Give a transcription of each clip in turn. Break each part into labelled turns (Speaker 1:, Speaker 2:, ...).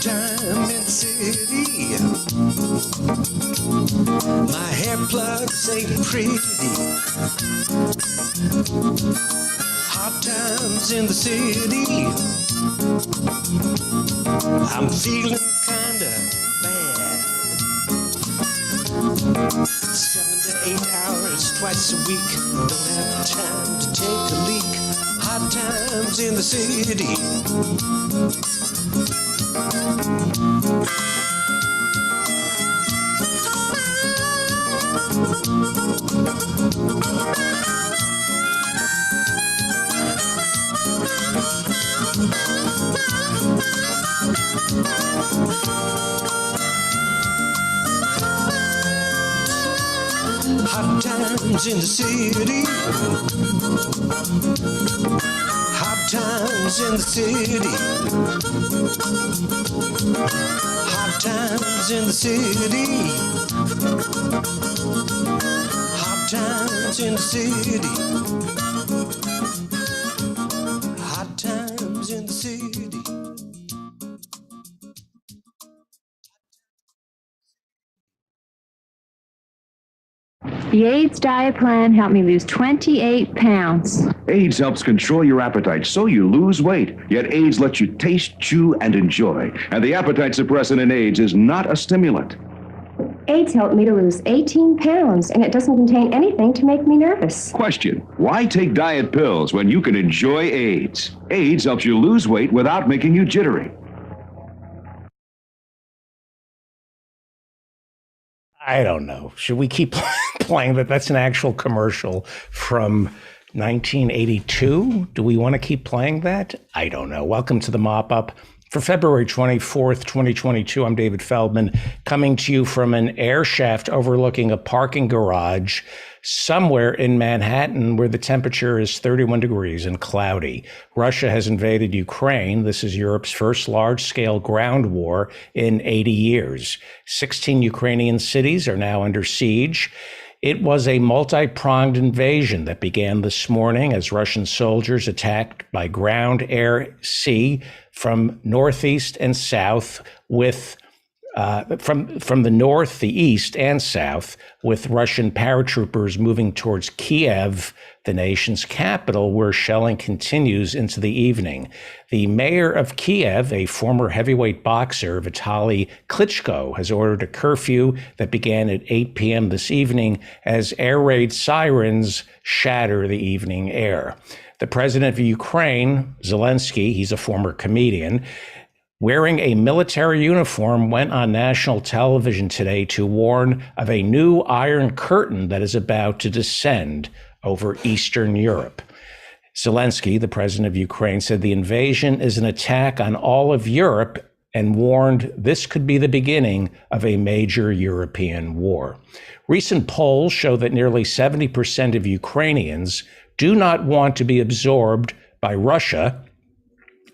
Speaker 1: time in the city. My hair plugs ain't pretty. Hard times in the city. I'm feeling kinda bad. 7 to 8 hours twice a week. Don't have time to take a leak. Hard times in the city. Hard times in the city. Hard times in the city. Hard times in the city. Hard times in the city. Hard times in the city.
Speaker 2: The AIDS diet plan helped me lose 28 pounds.
Speaker 3: AIDS helps control your appetite so you lose weight. Yet AIDS lets you taste, chew, and enjoy. And the appetite suppressant in AIDS is not a stimulant.
Speaker 2: AIDS helped me to lose 18 pounds, and it doesn't contain anything to make me nervous.
Speaker 3: Question: why take diet pills when you can enjoy AIDS? AIDS helps you lose weight without making you jittery.
Speaker 4: I don't know. Should we keep playing that? That's an actual commercial from 1982. Do we want to keep playing that? I don't know. Welcome to the Mop-Up. For February 24th, 2022, I'm David Feldman, coming to you from an air shaft overlooking a parking garage somewhere in Manhattan where the temperature is 31 degrees and cloudy. Russia has invaded Ukraine. This is Europe's first large-scale ground war in 80 years. 16 Ukrainian cities are now under siege. It was a multi-pronged invasion that began this morning as Russian soldiers attacked by ground, air, sea from northeast and south with from the north, the east, and south, with Russian paratroopers moving towards Kiev, the nation's capital, where shelling continues into the evening. The mayor of Kiev, a former heavyweight boxer, Vitaly Klitschko, has ordered a curfew that began at 8 p.m. this evening as air raid sirens shatter the evening air. The president of Ukraine, Zelensky, he's a former comedian, wearing a military uniform, went on national television today to warn of a new Iron Curtain that is about to descend over Eastern Europe. Zelensky, the president of Ukraine, said the invasion is an attack on all of Europe and warned this could be the beginning of a major European war. Recent polls show that nearly 70% of Ukrainians do not want to be absorbed by Russia,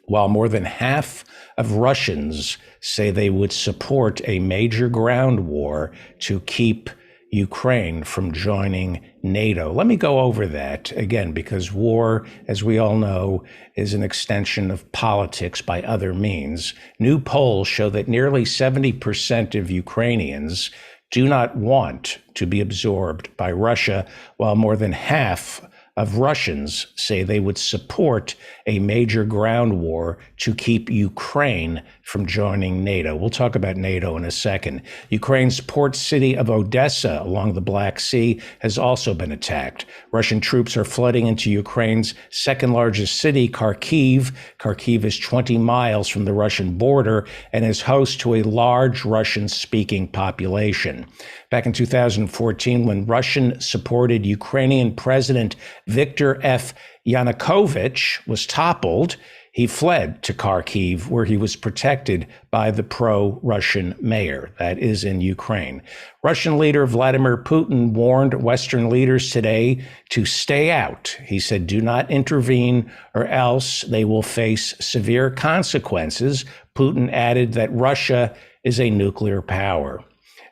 Speaker 4: while more than half of Russians say they would support a major ground war to keep Ukraine from joining NATO. Let me go over that again, because war, as we all know, is an extension of politics by other means. New polls show that nearly 70% of Ukrainians do not want to be absorbed by Russia, while more than half of Russians say they would support a major ground war to keep Ukraine from joining NATO. We'll talk about NATO in a second. Ukraine's port city of Odessa along the Black Sea has also been attacked. Russian troops are flooding into Ukraine's second largest city, Kharkiv. Kharkiv is 20 miles from the Russian border and is host to a large Russian-speaking population. Back in 2014, when Russian-supported Ukrainian President Viktor F. Yanukovych was toppled, he fled to Kharkiv, where he was protected by the pro-Russian mayor. That is in Ukraine. Russian leader Vladimir Putin warned Western leaders today to stay out. He said, do not intervene or else they will face severe consequences. Putin added that Russia is a nuclear power.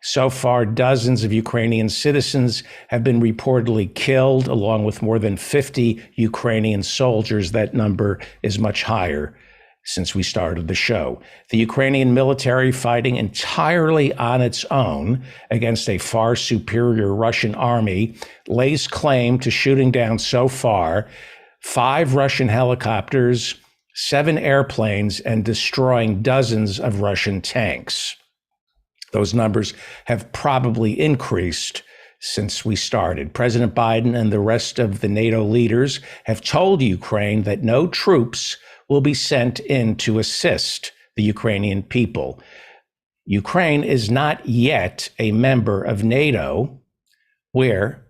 Speaker 4: So far, dozens of Ukrainian citizens have been reportedly killed, along with more than 50 Ukrainian soldiers. That number is much higher. since we started the show. The Ukrainian military, fighting entirely on its own against a far superior Russian army, lays claim to shooting down so far 5 Russian helicopters, 7 airplanes, and destroying dozens of Russian tanks. Those numbers have probably increased since we started. President Biden and the rest of the NATO leaders have told Ukraine that no troops will be sent in to assist the Ukrainian people. Ukraine is not yet a member of NATO, where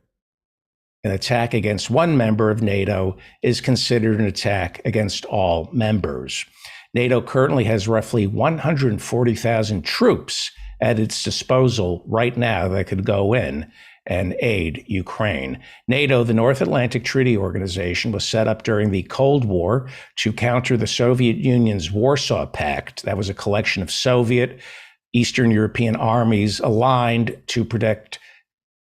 Speaker 4: an attack against one member of NATO is considered an attack against all members. NATO currently has roughly 140,000 troops at its disposal right now that could go in and aid Ukraine. NATO, the North Atlantic Treaty Organization, was set up during the Cold War to counter the Soviet Union's Warsaw Pact. That was a collection of Soviet, Eastern European armies aligned to protect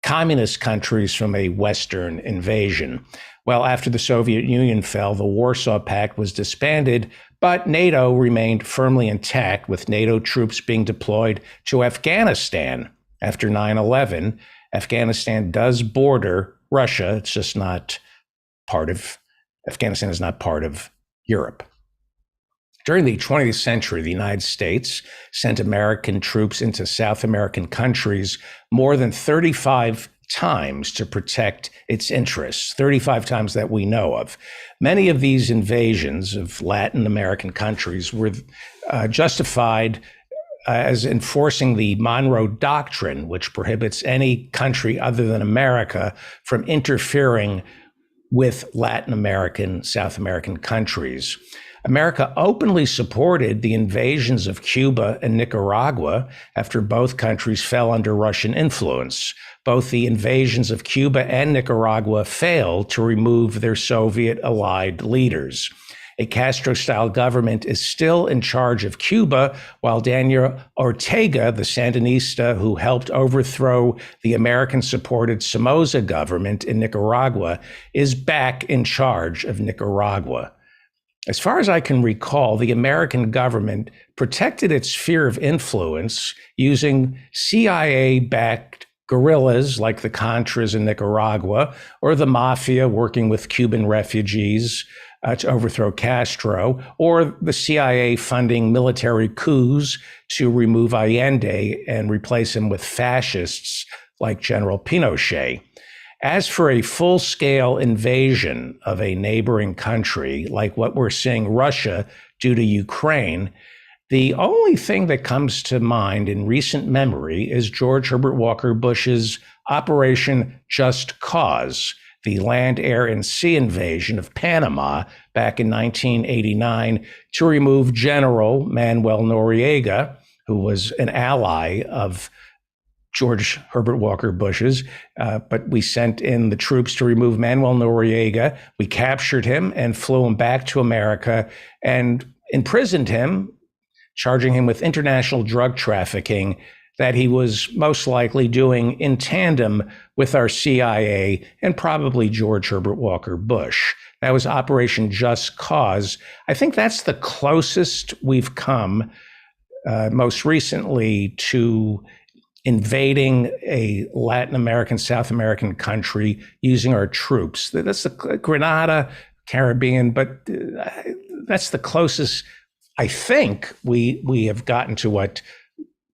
Speaker 4: communist countries from a Western invasion. Well, after the Soviet Union fell, the Warsaw Pact was disbanded, but NATO remained firmly intact, with NATO troops being deployed to Afghanistan after 9/11. Afghanistan does border Russia. It's just not part of, Afghanistan is not part of Europe. During the 20th century, the United States sent American troops into South American countries more than 35 times to protect its interests, 35 times that we know of. Many of these invasions of Latin American countries were justified as enforcing the Monroe Doctrine, which prohibits any country other than America from interfering with Latin American, South American countries. America openly supported the invasions of Cuba and Nicaragua after both countries fell under Russian influence. Both the invasions of Cuba and Nicaragua failed to remove their Soviet allied leaders. A Castro-style government is still in charge of Cuba, while Daniel Ortega, the Sandinista who helped overthrow the American-supported Somoza government in Nicaragua, is back in charge of Nicaragua. As far as I can recall, the American government protected its sphere of influence using CIA-backed guerrillas like the Contras in Nicaragua, or the mafia working with Cuban refugees to overthrow Castro, or the CIA funding military coups to remove Allende and replace him with fascists like General Pinochet. As for a full-scale invasion of a neighboring country, like what we're seeing Russia do to Ukraine, the only thing that comes to mind in recent memory is George Herbert Walker Bush's Operation Just Cause, the land, air, and sea invasion of Panama back in 1989 to remove General Manuel Noriega, who was an ally of George Herbert Walker Bush's, but we sent in the troops to remove Manuel Noriega. We captured him and flew him back to America and imprisoned him, charging him with international drug trafficking that he was most likely doing in tandem with our CIA and probably George Herbert Walker Bush. That was Operation Just Cause. I think that's the closest we've come most recently to invading a Latin American, South American country using our troops. That's the Grenada, Caribbean, but that's the closest I think we have gotten to what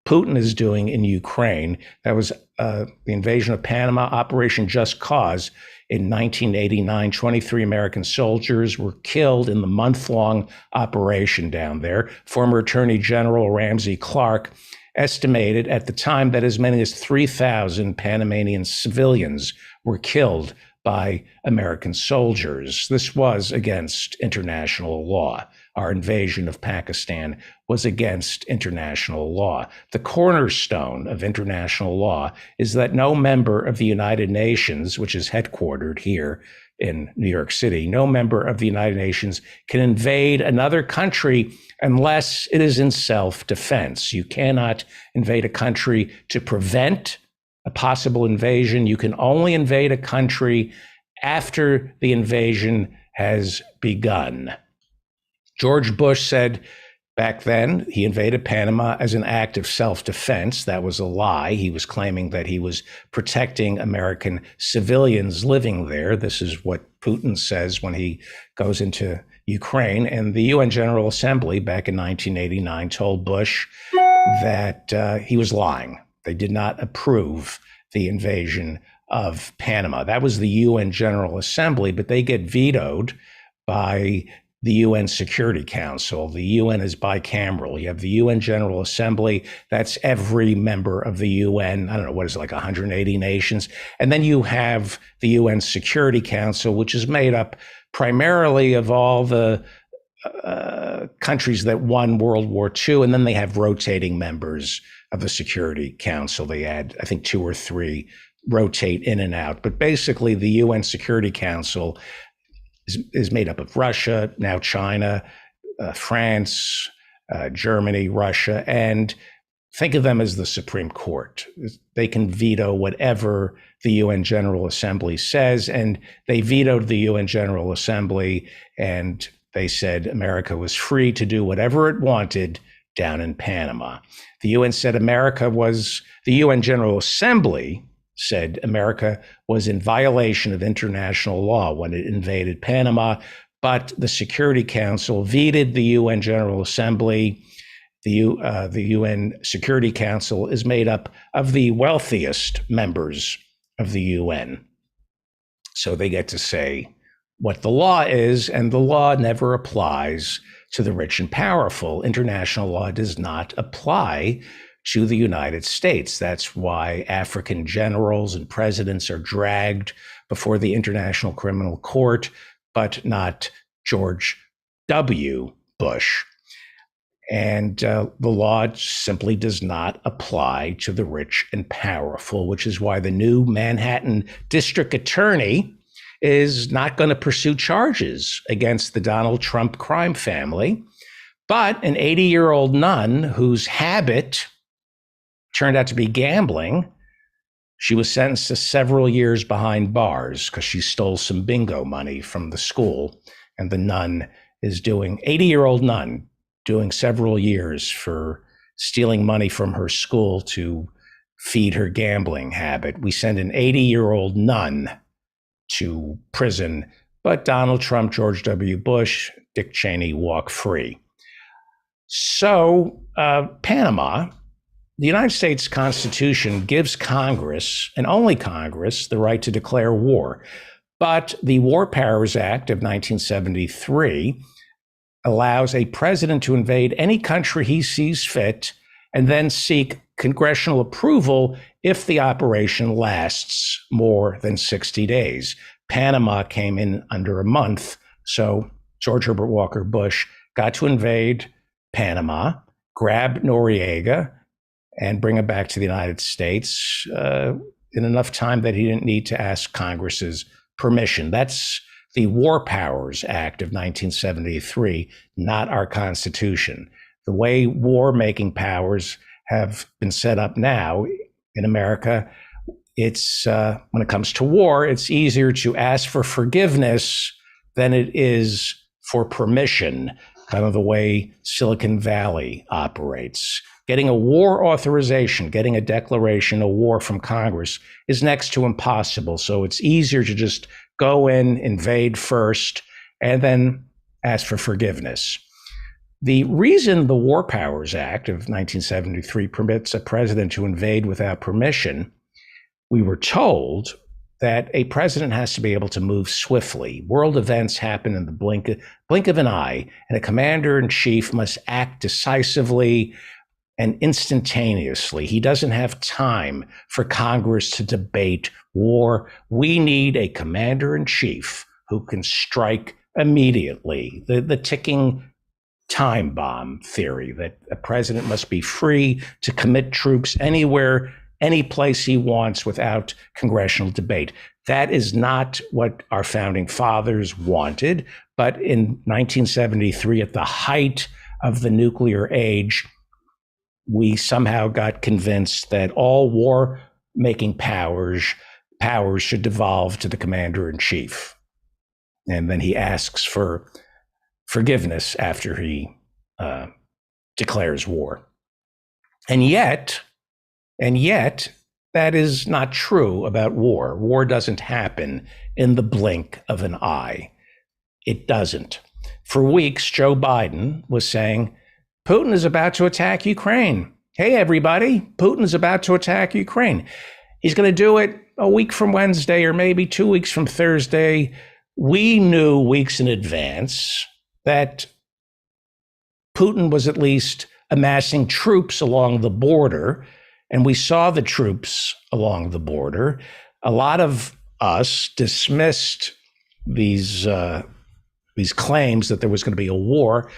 Speaker 4: Putin is doing in Ukraine. That was the invasion of Panama, Operation Just Cause. In 1989, 23 American soldiers were killed in the month-long operation down there. Former Attorney General Ramsey Clark estimated at the time that as many as 3,000 Panamanian civilians were killed by American soldiers. This was against international law. Our invasion of Pakistan was against international law. The cornerstone of international law is that no member of the United Nations, which is headquartered here in New York City, no member of the United Nations can invade another country unless it is in self-defense. You cannot invade a country to prevent a possible invasion. You can only invade a country after the invasion has begun. George Bush said back then he invaded Panama as an act of self-defense. That was a lie. He was claiming that he was protecting American civilians living there. This is what Putin says when he goes into Ukraine. And the UN General Assembly back in 1989 told Bush that he was lying. They did not approve the invasion of Panama. That was the UN General Assembly, but they get vetoed by the UN Security Council. The UN is bicameral. You have the UN General Assembly. That's every member of the UN. I don't know, what is it, like 180 nations? And then you have the UN Security Council, which is made up primarily of all the countries that won World War II. And then they have rotating members of the Security Council. They add, I think, 2 or 3 rotate in and out. But basically, the UN Security Council is made up of Russia, now China, France, Germany, Russia, and think of them as the Supreme Court. They can veto whatever the UN General Assembly says, and they vetoed the UN General Assembly, and they said America was free to do whatever it wanted down in Panama. The UN said the UN General Assembly said America was in violation of international law when it invaded Panama, but the Security Council vetoed the UN General Assembly. The UN Security Council is made up of the wealthiest members of the UN. So they get to say what the law is, and the law never applies to the rich and powerful. International law does not apply to the United States. That's why African generals and presidents are dragged before the International Criminal Court, but not George W. Bush. And the law simply does not apply to the rich and powerful, which is why the new Manhattan district attorney is not going to pursue charges against the Donald Trump crime family. But an 80-year-old nun whose habit turned out to be gambling, she was sentenced to several years behind bars because she stole some bingo money from the school. And the nun is 80-year-old nun, doing several years for stealing money from her school to feed her gambling habit. We send an 80-year-old nun to prison, but Donald Trump, George W. Bush, Dick Cheney walk free. So, Panama, the United States Constitution gives Congress, and only Congress, the right to declare war. But the War Powers Act of 1973 allows a president to invade any country he sees fit and then seek congressional approval if the operation lasts more than 60 days. Panama came in under a month, so George Herbert Walker Bush got to invade Panama, grab Noriega, and bring him back to the United States in enough time that he didn't need to ask Congress's permission. That's the War Powers Act of 1973, not our Constitution. The way war-making powers have been set up now in America, it's when it comes to war, it's easier to ask for forgiveness than it is for permission, kind of the way Silicon Valley operates. Getting a war authorization, getting a declaration of war from Congress is next to impossible. So it's easier to just go in, invade first, and then ask for forgiveness. The reason the War Powers Act of 1973 permits a president to invade without permission, we were told that a president has to be able to move swiftly. World events happen in the blink of an eye, and a commander-in-chief must act decisively and instantaneously. He doesn't have time for Congress to debate war. We need a commander-in-chief who can strike immediately. The ticking time bomb theory that a president must be free to commit troops anywhere, any place he wants without congressional debate. That is not what our founding fathers wanted. But in 1973, at the height of the nuclear age, we somehow got convinced that all war-making powers should devolve to the commander-in-chief. And then he asks for forgiveness after he declares war. And yet, that is not true about war. War doesn't happen in the blink of an eye. It doesn't. For weeks, Joe Biden was saying, Putin is about to attack Ukraine. Hey, everybody, Putin is about to attack Ukraine. He's going to do it a week from Wednesday or maybe 2 weeks from Thursday. We knew weeks in advance that Putin was at least amassing troops along the border, and we saw the troops along the border. A lot of us dismissed these claims that there was going to be a war,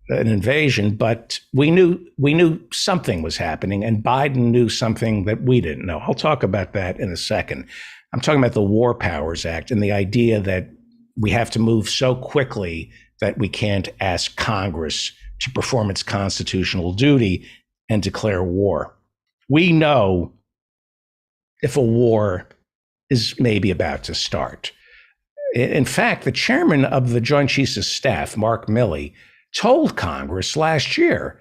Speaker 4: an invasion, but we knew something was happening, and Biden knew something that we didn't know. I'll talk about that in a second. I'm talking about the War Powers Act and the idea that we have to move so quickly that we can't ask Congress to perform its constitutional duty and declare war. We know if a war is maybe about to start. In fact, the chairman of the Joint Chiefs of Staff, Mark Milley, told Congress last year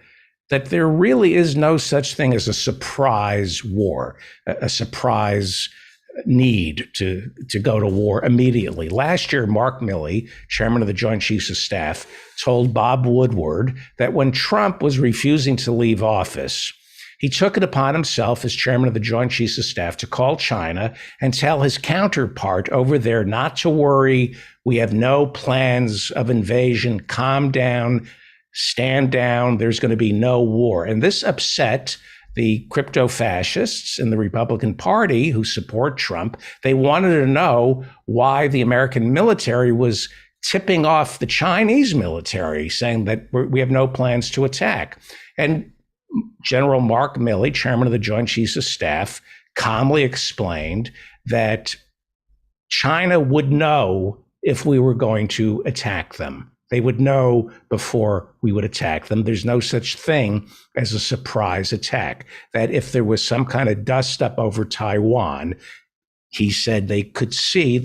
Speaker 4: that there really is no such thing as a surprise war, a surprise need to go to war immediately. Last year, Mark Milley, chairman of the Joint Chiefs of Staff, told Bob Woodward that when Trump was refusing to leave office, he took it upon himself as chairman of the Joint Chiefs of Staff to call China and tell his counterpart over there not to worry. We have no plans of invasion. Calm down, stand down. There's going to be no war. And this upset the crypto fascists in the Republican Party who support Trump. They wanted to know why the American military was tipping off the Chinese military, saying that we have no plans to attack. And General Mark Milley, chairman of the Joint Chiefs of Staff, calmly explained that China would know if we were going to attack them. They would know before we would attack them. There's no such thing as a surprise attack. That if there was some kind of dust up over Taiwan, he said the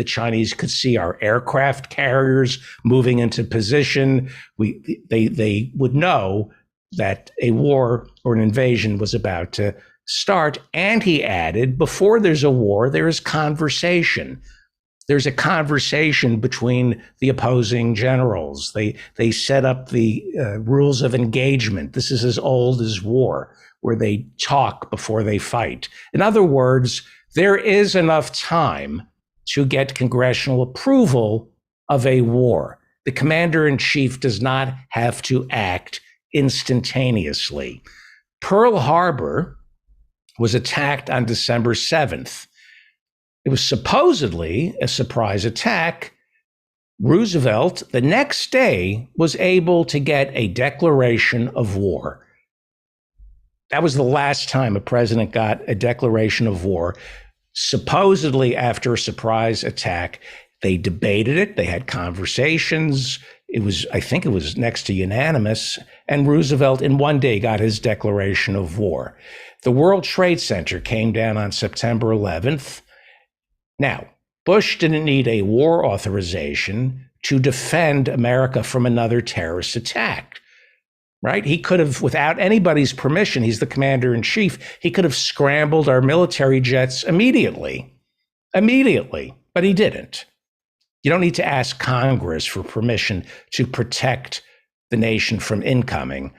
Speaker 4: Chinese could see our aircraft carriers moving into position. They would know that a war or an invasion was about to start. And he added, before there's a war, there is conversation. There's a conversation between the opposing generals. They set up the rules of engagement. This is as old as war, where they talk before they fight. In other words, there is enough time to get congressional approval of a war. The commander-in-chief does not have to act instantaneously. Pearl Harbor was attacked on December 7th. It was supposedly a surprise attack. Roosevelt, the next day, was able to get a declaration of war. That was the last time a president got a declaration of war. Supposedly after a surprise attack, they debated it. They had conversations. I think it was next to unanimous. And Roosevelt in one day got his declaration of war. The World Trade Center came down on September 11th. Now, Bush didn't need a war authorization to defend America from another terrorist attack, right? He could have, without anybody's permission, he's the commander in chief, he could have scrambled our military jets immediately, but he didn't. You don't need to ask Congress for permission to protect the nation from incoming.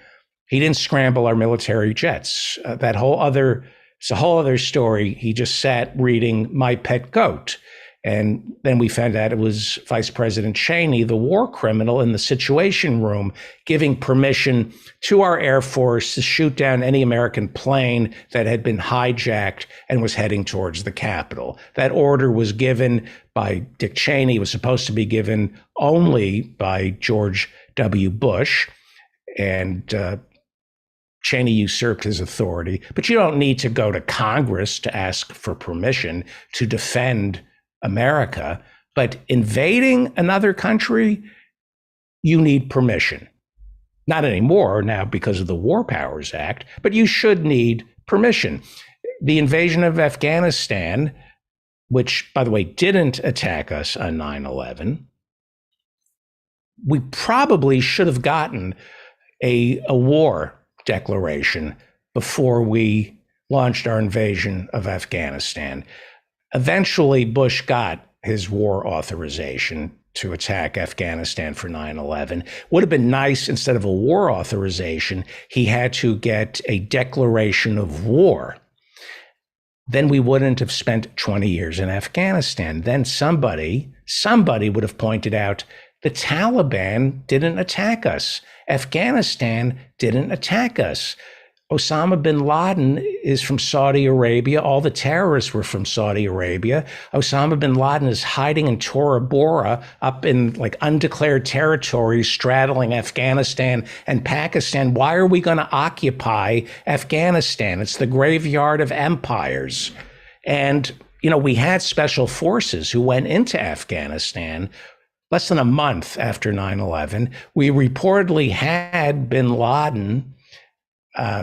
Speaker 4: He didn't scramble our military jets. It's a whole other story. He just sat reading My Pet Goat. And then we found out it was Vice President Cheney, the war criminal in the Situation Room, giving permission to our Air Force to shoot down any American plane that had been hijacked and was heading towards the Capitol. That order was given by Dick Cheney. It was supposed to be given only by George W. Bush. And Cheney usurped his authority. But you don't need to go to Congress to ask for permission to defend America, but invading another country, you need permission. Not anymore now because of the War Powers Act, but you should need permission. The invasion of Afghanistan, which, by the way, didn't attack us on 9/11, we probably should have gotten a war declaration before we launched our invasion of Afghanistan. Eventually, Bush got his war authorization to attack Afghanistan for 9/11. Would have been nice, instead of a war authorization, he had to get a declaration of war. Then we wouldn't have spent 20 years in Afghanistan. Then somebody would have pointed out the Taliban didn't attack us. Afghanistan didn't attack us. Osama bin Laden is from Saudi Arabia. All the terrorists were from Saudi Arabia. Osama bin Laden is hiding in Tora Bora, up in like undeclared territory straddling Afghanistan and Pakistan. Why are we going to occupy Afghanistan? It's the graveyard of empires. And, we had special forces who went into Afghanistan less than a month after 9/11. We reportedly had bin Laden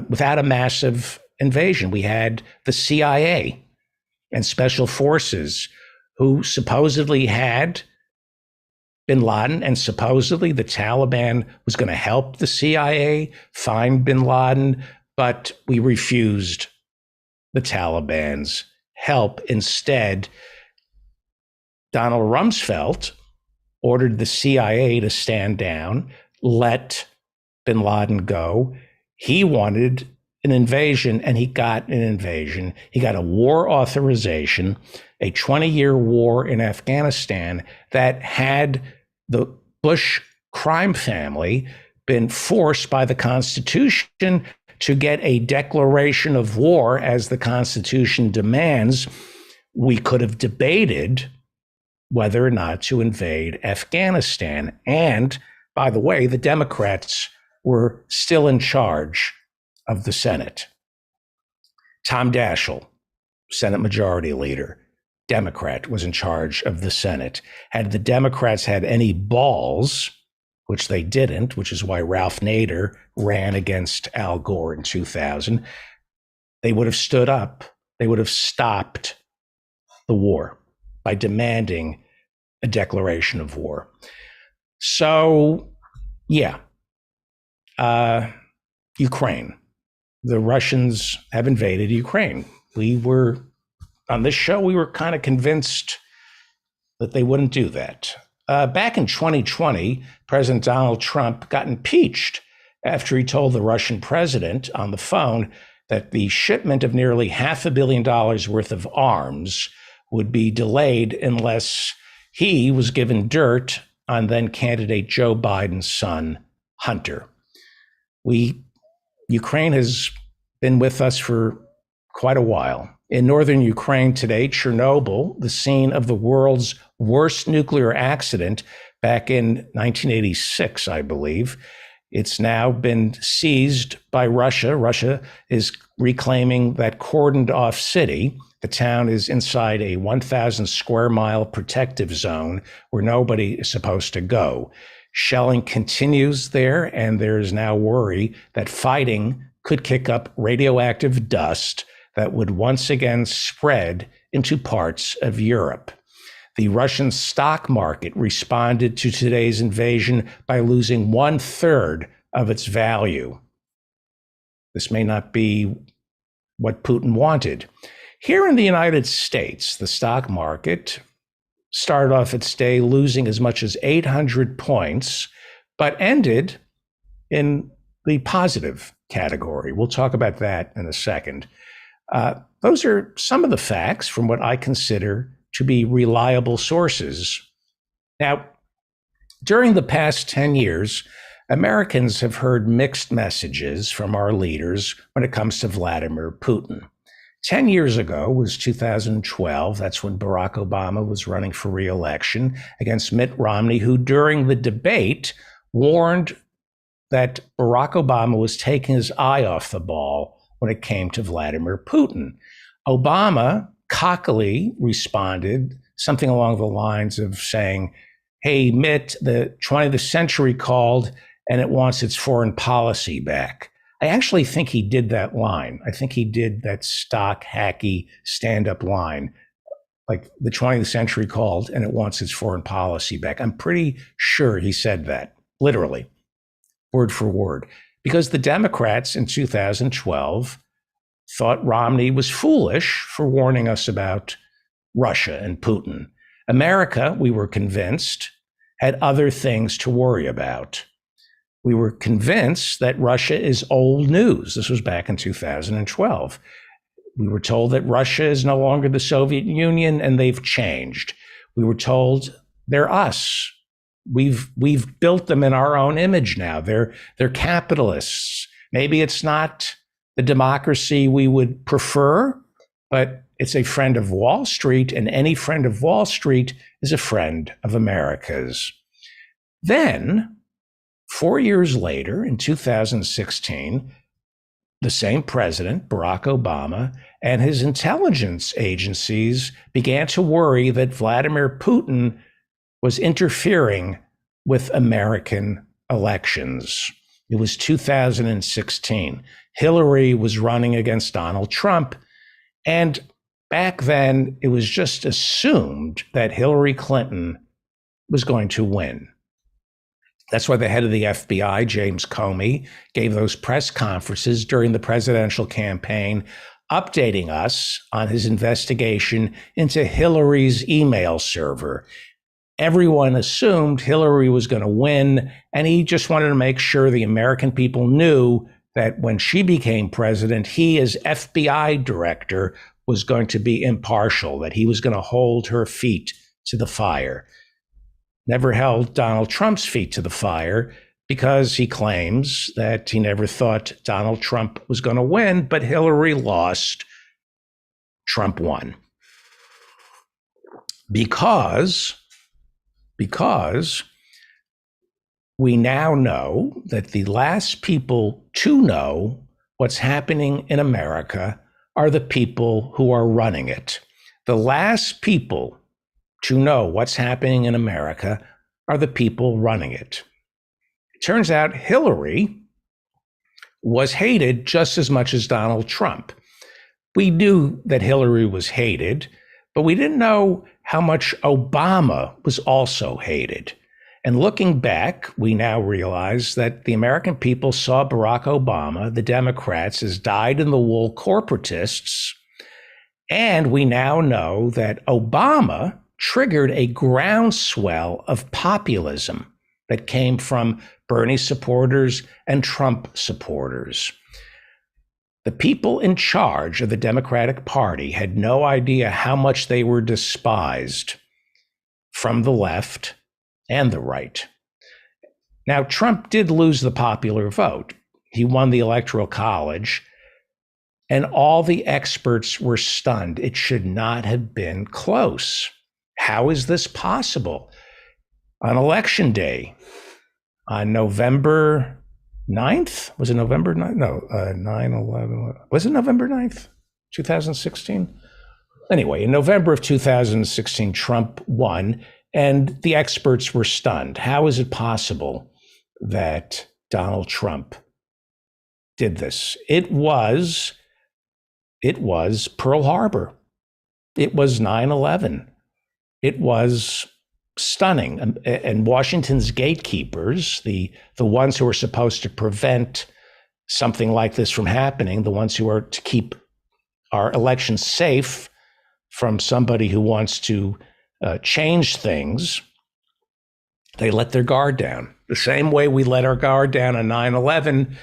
Speaker 4: without a massive invasion. We had the CIA and special forces who supposedly had bin Laden, and supposedly the Taliban was going to help the CIA find bin Laden, but we refused the Taliban's help. Instead, Donald Rumsfeld ordered the CIA to stand down, let bin Laden go. He wanted an invasion, and he got an invasion. He got a war authorization, a 20-year war in Afghanistan that, had the Bush crime family been forced by the Constitution to get a declaration of war, as the Constitution demands, we could have debated whether or not to invade Afghanistan. And, by the way, the Democrats were still in charge of the Senate. Tom Daschle, Senate Majority Leader, Democrat, was in charge of the Senate. Had the Democrats had any balls, which they didn't, which is why Ralph Nader ran against Al Gore in 2000, they would have stood up. They would have stopped the war by demanding a declaration of war. So, yeah. Ukraine. The Russians have invaded Ukraine. We were, on this show, we were kind of convinced that they wouldn't do that. Back in 2020, President Donald Trump got impeached after he told the Russian president on the phone that the shipment of nearly $500 million worth of arms would be delayed unless he was given dirt on then candidate Joe Biden's son, Hunter. Ukraine has been with us for quite a while. In northern Ukraine today, Chernobyl, the scene of the world's worst nuclear accident back in 1986, I believe, it's now been seized by Russia. Russia is reclaiming that cordoned off city. The town is inside a 1,000 square mile protective zone where nobody is supposed to go. Shelling continues there, and there is now worry that fighting could kick up radioactive dust that would once again spread into parts of Europe. The Russian stock market responded to today's invasion by losing 1/3 of its value. This may not be what Putin wanted. Here in the United States, the stock market started off its day losing as much as 800 points, but ended in the positive category. We'll talk about that in a second. Those are some of the facts from what I consider to be reliable sources. Now, during the past 10 years, Americans have heard mixed messages from our leaders when it comes to Vladimir Putin. 10 years ago was 2012. That's when Barack Obama was running for re-election against Mitt Romney, who during the debate warned that Barack Obama was taking his eye off the ball when it came to Vladimir Putin. Obama cockily responded something along the lines of saying, hey, Mitt, the 20th century called and it wants its foreign policy back. I actually think he did that line. I think he did that stock, hacky, stand-up line. like the 20th century called and it wants its foreign policy back. I'm pretty sure he said that, literally, word for word, because the Democrats in 2012 thought Romney was foolish for warning us about Russia and Putin. America, we were convinced, had other things to worry about. We were convinced that Russia is old news. This was back in 2012. We were told that Russia is no longer the Soviet Union and they've changed. We were told they're us. We've built them in our own image now. They're capitalists. Maybe it's not the democracy we would prefer, but it's a friend of Wall Street, and any friend of Wall Street is a friend of America's. Then, 4 years later, in 2016, the same president, Barack Obama, and his intelligence agencies began to worry that Vladimir Putin was interfering with American elections. It was 2016. Hillary was running against Donald Trump, and back then it was just assumed that Hillary Clinton was going to win. That's why the head of the FBI, James Comey, gave those press conferences during the presidential campaign, updating us on his investigation into Hillary's email server. Everyone assumed Hillary was going to win, and he just wanted to make sure the American people knew that when she became president, he, as FBI director, was going to be impartial, that he was going to hold her feet to the fire. Never held Donald Trump's feet to the fire because he claims that he never thought Donald Trump was going to win, but Hillary lost, Trump won. Because we now know that the last people to know what's happening in America are the people who are running it. The last people to know what's happening in America are the people running it. It turns out Hillary was hated just as much as Donald Trump. We knew that Hillary was hated, but we didn't know how much Obama was also hated. And looking back, we now realize that the American people saw Barack Obama, the Democrats, as dyed-in-the-wool corporatists. And we now know that Obama triggered a groundswell of populism that came from Bernie supporters and Trump supporters. The people in charge of the Democratic Party had no idea how much they were despised from the left and the right. Now, Trump did lose the popular vote. He won the Electoral College, and all the experts were stunned. It should not have been close. How is this possible? On Election Day, on November 9th? Was it November 9th? No, 9/11. Was it November 9th, 2016? Anyway, in November of 2016, Trump won, and the experts were stunned. How is it possible that Donald Trump did this? It was Pearl Harbor. It was 9/11. It was stunning. And Washington's gatekeepers, the ones who are supposed to prevent something like this from happening, the ones who are to keep our elections safe from somebody who wants to change things, they let their guard down. The same way we let our guard down on 9/11,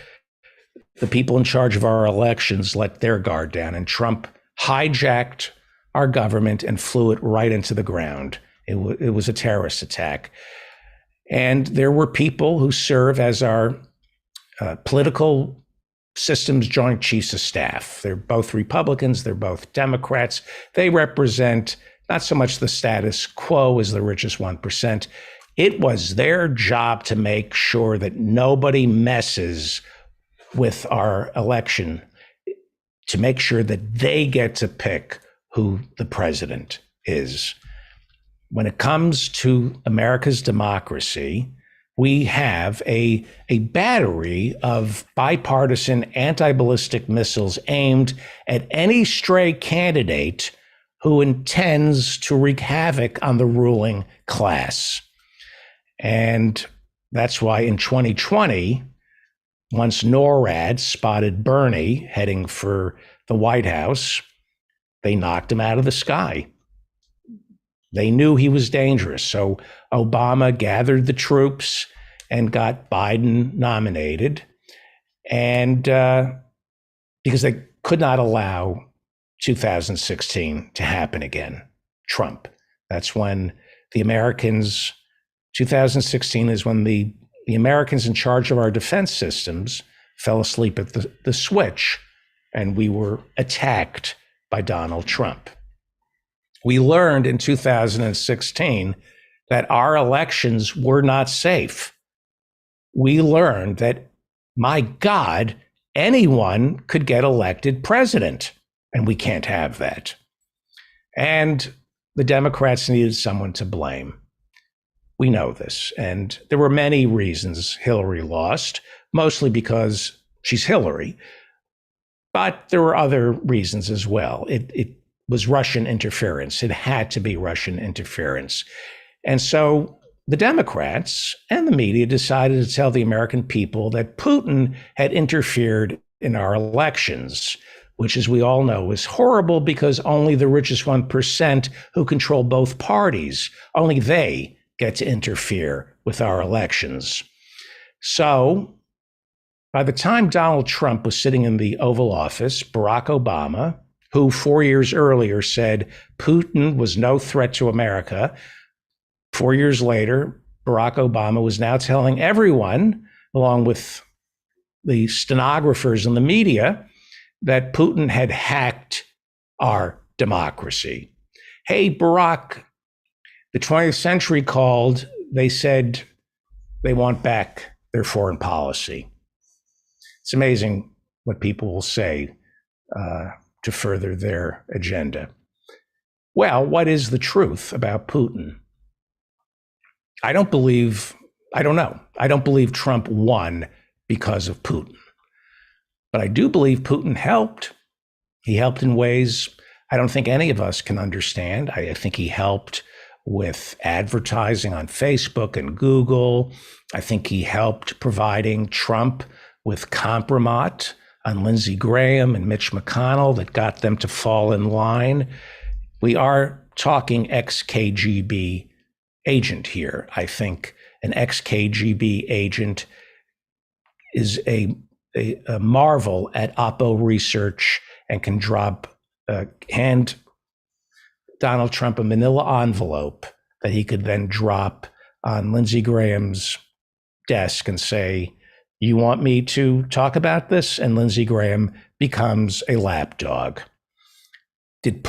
Speaker 4: the people in charge of our elections let their guard down, and Trump hijacked our government and flew it right into the ground. It was a terrorist attack. And there were people who serve as our political systems joint chiefs of staff. They're both Republicans, they're both Democrats. They represent not so much the status quo as the richest 1%. It was their job to make sure that nobody messes with our election, to make sure that they get to pick who the president is. When it comes to America's democracy, we have a battery of bipartisan anti-ballistic missiles aimed at any stray candidate who intends to wreak havoc on the ruling class. And that's why in 2020, once NORAD spotted Bernie heading for the White House, they knocked him out of the sky. They knew he was dangerous. So Obama gathered the troops and got Biden nominated. And because they could not allow 2016 to happen again, Trump. That's when the Americans, 2016 is when the Americans in charge of our defense systems fell asleep at the switch, and we were attacked by Donald Trump. We learned in 2016 that our elections were not safe. We learned that, my God, anyone could get elected president, and we can't have that. And the Democrats needed someone to blame. We know this. And there were many reasons Hillary lost, mostly because she's Hillary. But there were other reasons as well. It was Russian interference. It had to be Russian interference. And so the Democrats and the media decided to tell the American people that Putin had interfered in our elections, which, as we all know, is horrible because only the richest 1% who control both parties, only they get to interfere with our elections. So by the time Donald Trump was sitting in the Oval Office, Barack Obama, who 4 years earlier said Putin was no threat to America, 4 years later, Barack Obama was now telling everyone, along with the stenographers and the media, that Putin had hacked our democracy. Hey, Barack, the 20th century called. They said they want back their foreign policy. It's amazing what people will say to further their agenda. Well, what is the truth about Putin? I don't know. I don't believe Trump won because of Putin. But I do believe Putin helped. He helped in ways I don't think any of us can understand. I think he helped with advertising on Facebook and Google. I think he helped providing Trump with compromise on Lindsey Graham and Mitch McConnell that got them to fall in line. We are talking ex-KGB agent here. I think an ex-KGB agent is a marvel at Oppo research and can hand Donald Trump a manila envelope that he could then drop on Lindsey Graham's desk and say, "You want me to talk about this?" And Lindsey Graham becomes a lapdog. Did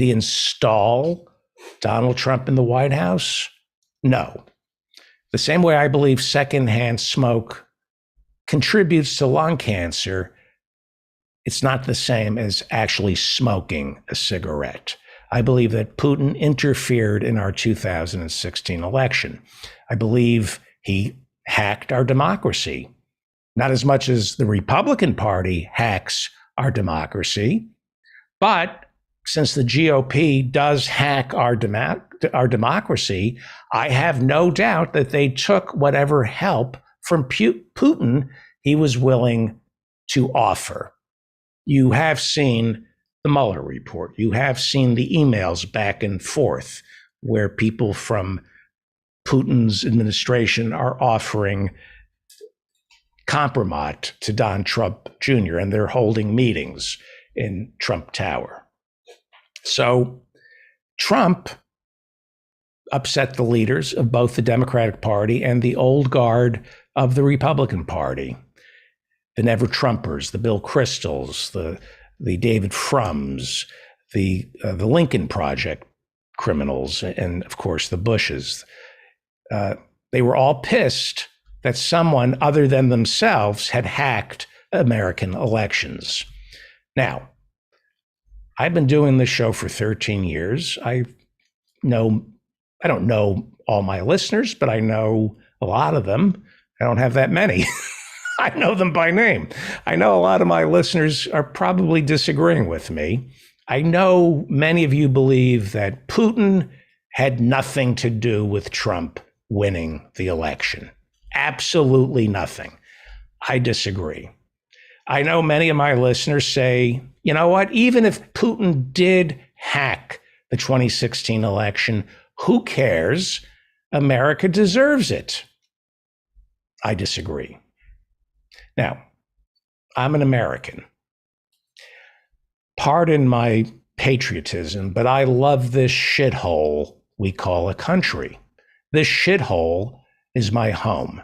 Speaker 4: he install Donald Trump in the White House? No. The same way I believe secondhand smoke contributes to lung cancer, it's not the same as actually smoking a cigarette. I believe that Putin interfered in our 2016 election. I believe he hacked our democracy, not as much as the Republican Party hacks our democracy, but since the GOP does hack our democracy, I have no doubt that they took whatever help from Putin he was willing to offer. You have seen the Mueller report. You have seen the emails back and forth where people from Putin's administration are offering compromise to Don Trump Jr., and they're holding meetings in Trump Tower. So Trump upset the leaders of both the Democratic Party and the old guard of the Republican Party, the Never Trumpers, the Bill Kristols, the David Frums, the Lincoln Project criminals, and of course the Bushes. They were all pissed that someone other than themselves had hacked American elections. Now, I've been doing this show for 13 years. I don't know all my listeners, but I know a lot of them. I don't have that many. I know them by name. I know a lot of my listeners are probably disagreeing with me. I know many of you believe that Putin had nothing to do with Trump winning the election. Absolutely nothing. I disagree. I know many of my listeners say, you know what, even if Putin did hack the 2016 election, who cares? America deserves it. I disagree. Now, I'm an American. Pardon my patriotism, but I love this shithole we call a country. This shithole is my home.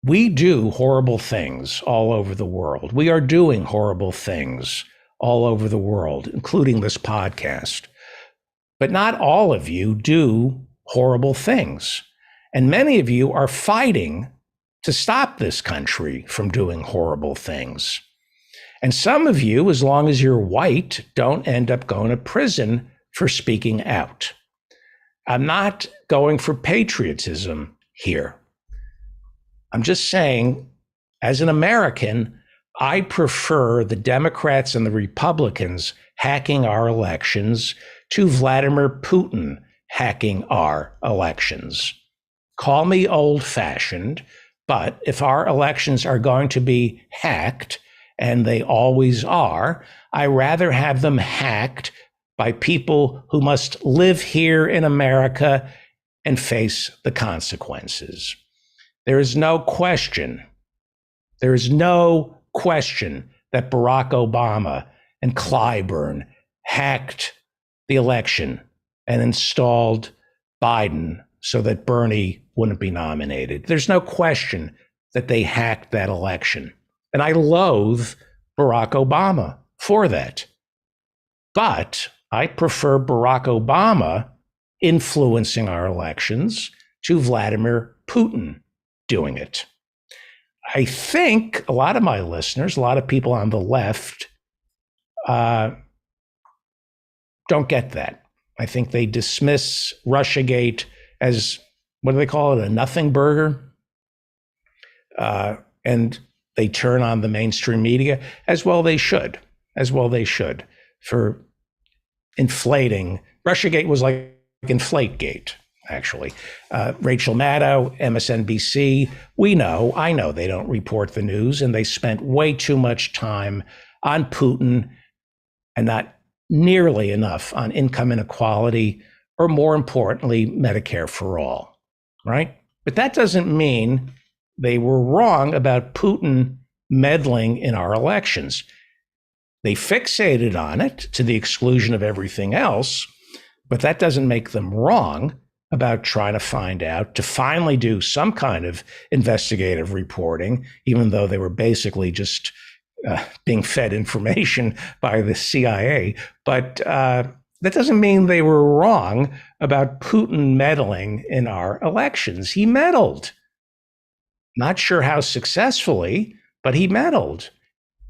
Speaker 4: We do horrible things all over the world. We are doing horrible things all over the world, including this podcast. But not all of you do horrible things. And many of you are fighting to stop this country from doing horrible things. And some of you, as long as you're white, don't end up going to prison for speaking out. I'm not going for patriotism here. I'm just saying, as an American, I prefer the Democrats and the Republicans hacking our elections to Vladimir Putin hacking our elections. Call me old-fashioned, but if our elections are going to be hacked, and they always are, I rather have them hacked by people who must live here in America and face the consequences. There is no question that Barack Obama and Clyburn hacked the election and installed Biden so that Bernie wouldn't be nominated. There's no question that they hacked that election. And I loathe Barack Obama for that. But I prefer Barack Obama influencing our elections to Vladimir Putin doing it. I think a lot of my listeners, a lot of people on the left, don't get that. I think they dismiss Russiagate as, what do they call it, a nothing burger? And they turn on the mainstream media, as well they should, for inflating. Russiagate was like Inflategate, actually. Rachel Maddow, MSNBC, I know they don't report the news, and they spent way too much time on Putin and not nearly enough on income inequality, or more importantly, Medicare for all, right? But that doesn't mean they were wrong about Putin meddling in our elections. They fixated on it to the exclusion of everything else, but that doesn't make them wrong about trying to find out, to finally do some kind of investigative reporting, even though they were basically just being fed information by the CIA. But that doesn't mean they were wrong about Putin meddling in our elections. He meddled. Not sure how successfully, but he meddled.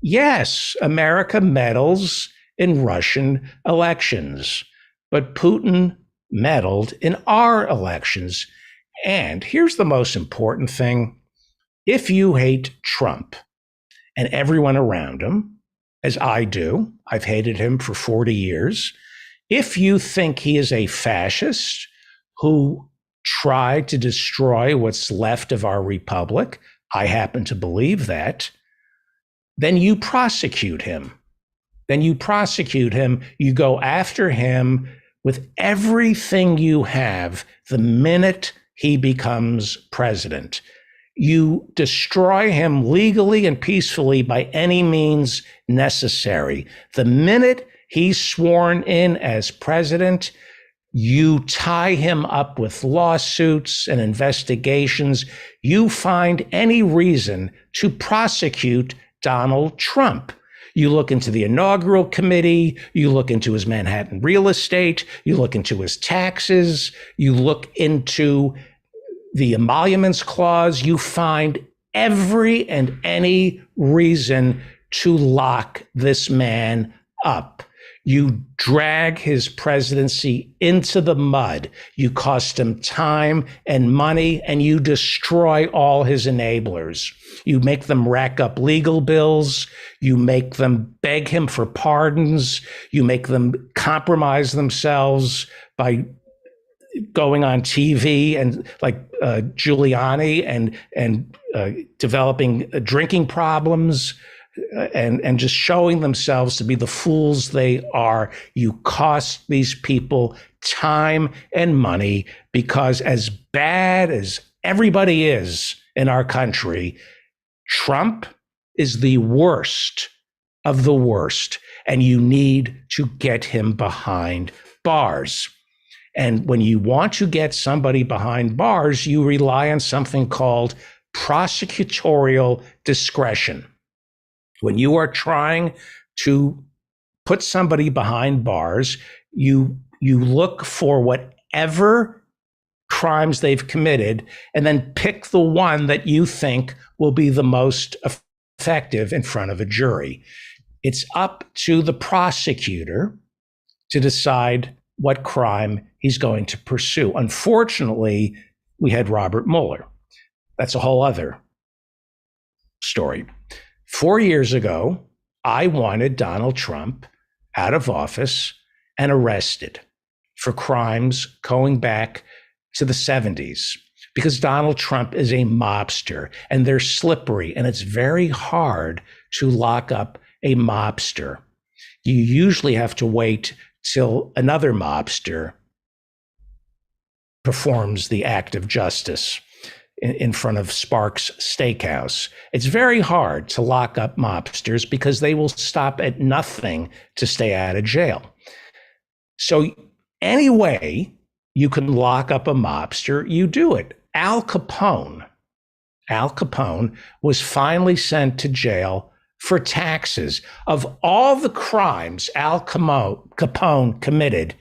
Speaker 4: Yes, America meddles in Russian elections, but Putin meddled in our elections. And here's the most important thing. If you hate Trump and everyone around him, as I do, I've hated him for 40 years. If you think he is a fascist who tried to destroy what's left of our republic, I happen to believe that, then you prosecute him. You go after him with everything you have the minute he becomes president. You destroy him legally and peacefully by any means necessary. The minute he's sworn in as president, you tie him up with lawsuits and investigations. You find any reason to prosecute Donald Trump. You look into the inaugural committee, you look into his Manhattan real estate, you look into his taxes, you look into the emoluments clause, you find every and any reason to lock this man up. You drag his presidency into the mud. You cost him time and money, and you destroy all his enablers. You make them rack up legal bills. You make them beg him for pardons. You make them compromise themselves by going on TV and like Giuliani and developing drinking problems. And just showing themselves to be the fools they are. You cost these people time and money because as bad as everybody is in our country, Trump is the worst of the worst, and you need to get him behind bars. And when you want to get somebody behind bars, you rely on something called prosecutorial discretion. When you are trying to put somebody behind bars, you look for whatever crimes they've committed and then pick the one that you think will be the most effective in front of a jury. It's up to the prosecutor to decide what crime he's going to pursue. Unfortunately, we had Robert Mueller. That's a whole other story. 4 years ago, I wanted Donald Trump out of office and arrested for crimes going back to the 70s because Donald Trump is a mobster and they're slippery and it's very hard to lock up a mobster. You usually have to wait till another mobster performs the act of justice in front of Sparks Steakhouse. It's very hard to lock up mobsters because they will stop at nothing to stay out of jail. So any way you can lock up a mobster, you do it. Al Capone was finally sent to jail for taxes. Of all the crimes Al Capone committed,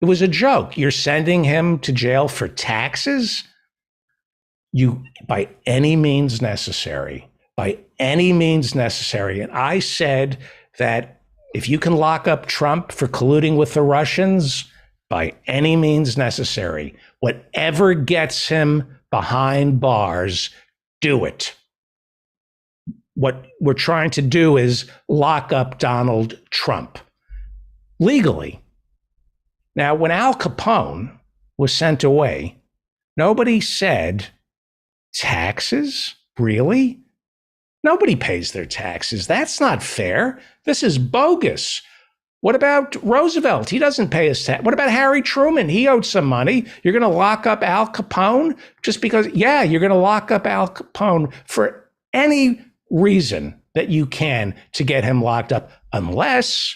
Speaker 4: it was a joke. You're sending him to jail for taxes? You, by any means necessary. And I said that if you can lock up Trump for colluding with the Russians, by any means necessary, whatever gets him behind bars, do it. What we're trying to do is lock up Donald Trump legally. Now, when Al Capone was sent away, nobody said, taxes? Really? Nobody pays their taxes. That's not fair. This is bogus. What about Roosevelt? He doesn't pay his tax. What about Harry Truman? He owed some money. You're going to lock up Al Capone just because, yeah, you're going to lock up Al Capone for any reason that you can to get him locked up, unless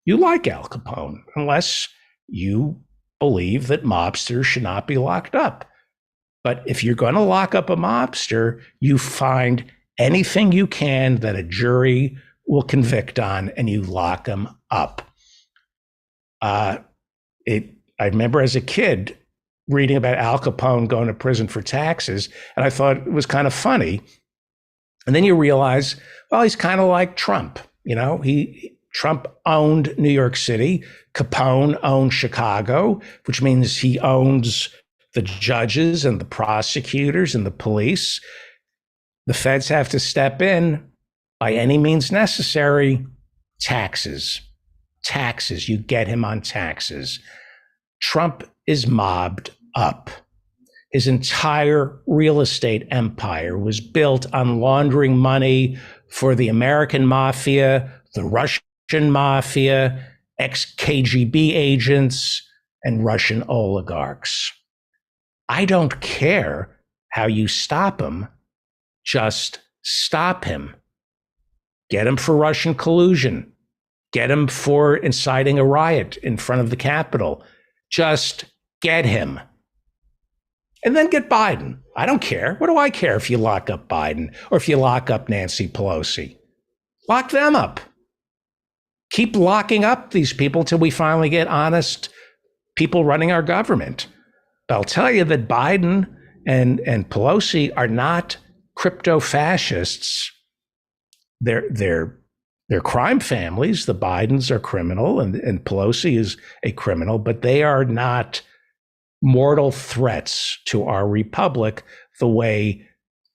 Speaker 4: you like Al Capone, unless you believe that mobsters should not be locked up. But if you're going to lock up a mobster, you find anything you can that a jury will convict on and you lock them up. I remember as a kid reading about Al Capone going to prison for taxes, and I thought it was kind of funny. And then you realize, well, he's kind of like Trump. You know, Trump owned New York City. Capone owned Chicago, which means he owns the judges and the prosecutors and the police. The feds have to step in by any means necessary. Taxes. You get him on taxes. Trump is mobbed up. His entire real estate empire was built on laundering money for the American mafia, the Russian mafia, ex-KGB agents, and Russian oligarchs. I don't care how you stop him. Just stop him. Get him for Russian collusion. Get him for inciting a riot in front of the Capitol. Just get him. And then get Biden. I don't care. What do I care if you lock up Biden or if you lock up Nancy Pelosi? Lock them up. Keep locking up these people till we finally get honest people running our government. But I'll tell you that Biden and Pelosi are not crypto fascists. They're They're crime families. The Bidens are criminal, and Pelosi is a criminal, but they are not mortal threats to our republic the way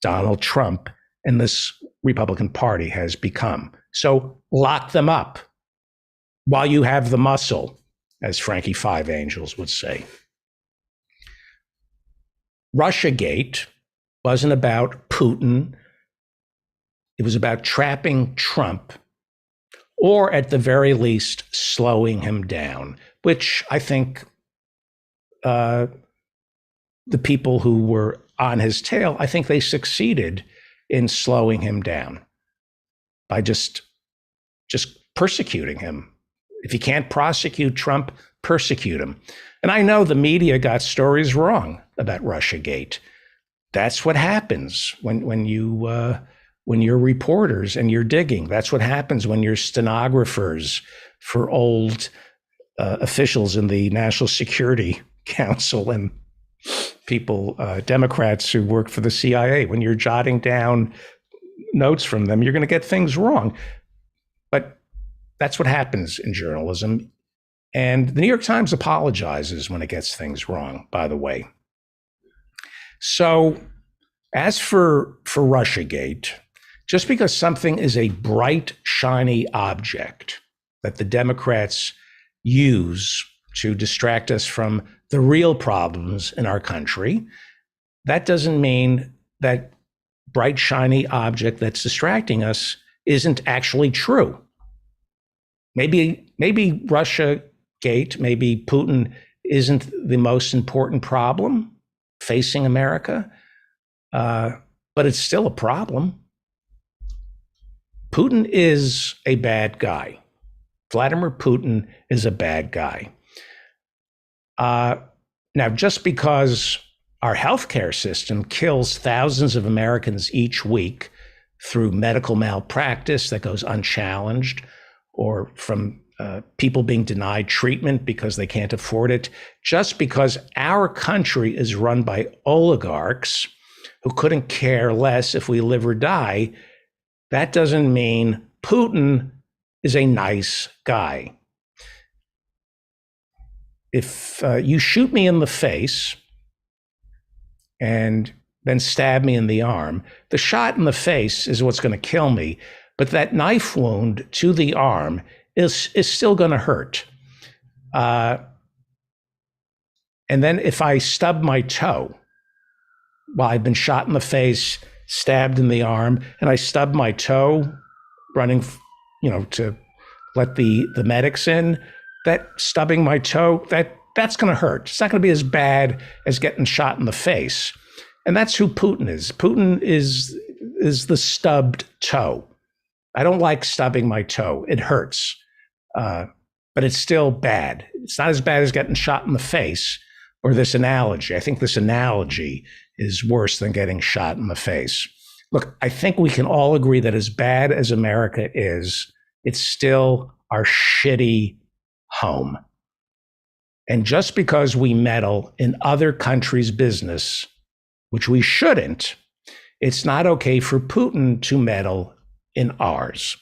Speaker 4: Donald Trump and this Republican Party has become. So lock them up while you have the muscle, as Frankie Five Angels would say. Russiagate wasn't about Putin. It was about trapping Trump, or at the very least, slowing him down, which I think the people who were on his tail, I think they succeeded in slowing him down by just persecuting him. If you can't prosecute Trump, persecute him. And I know the media got stories wrong about Russiagate. That's what happens when you're reporters and you're digging. That's what happens when you're stenographers for old officials in the National Security Council and people, Democrats who work for the CIA. When you're jotting down notes from them, you're going to get things wrong. But that's what happens in journalism. And the New York Times apologizes when it gets things wrong, by the way. So as for Russiagate, just because something is a bright, shiny object that the Democrats use to distract us from the real problems in our country, that doesn't mean that bright, shiny object that's distracting us isn't actually true. Maybe Russiagate, maybe Putin isn't the most important problem facing America, but it's still a problem. Putin is a bad guy. Vladimir Putin is a bad guy. Now, just because our healthcare system kills thousands of Americans each week through medical malpractice that goes unchallenged, or from people being denied treatment because they can't afford it, just because our country is run by oligarchs who couldn't care less if we live or die, that doesn't mean Putin is a nice guy. If you shoot me in the face and then stab me in the arm, the shot in the face is what's going to kill me, but that knife wound to the arm is still going to hurt. And then if I stub my toe, well, I've been shot in the face, stabbed in the arm, and I stub my toe running, to let the medics in, that stubbing my toe, that's going to hurt. It's not going to be as bad as getting shot in the face. And that's who Putin is. Putin is the stubbed toe. I don't like stubbing my toe. It hurts. But it's still bad. It's not as bad as getting shot in the face or this analogy. I think this analogy is worse than getting shot in the face. Look, I think we can all agree that as bad as America is, it's still our shitty home. And just because we meddle in other countries' business, which we shouldn't, it's not okay for Putin to meddle in ours.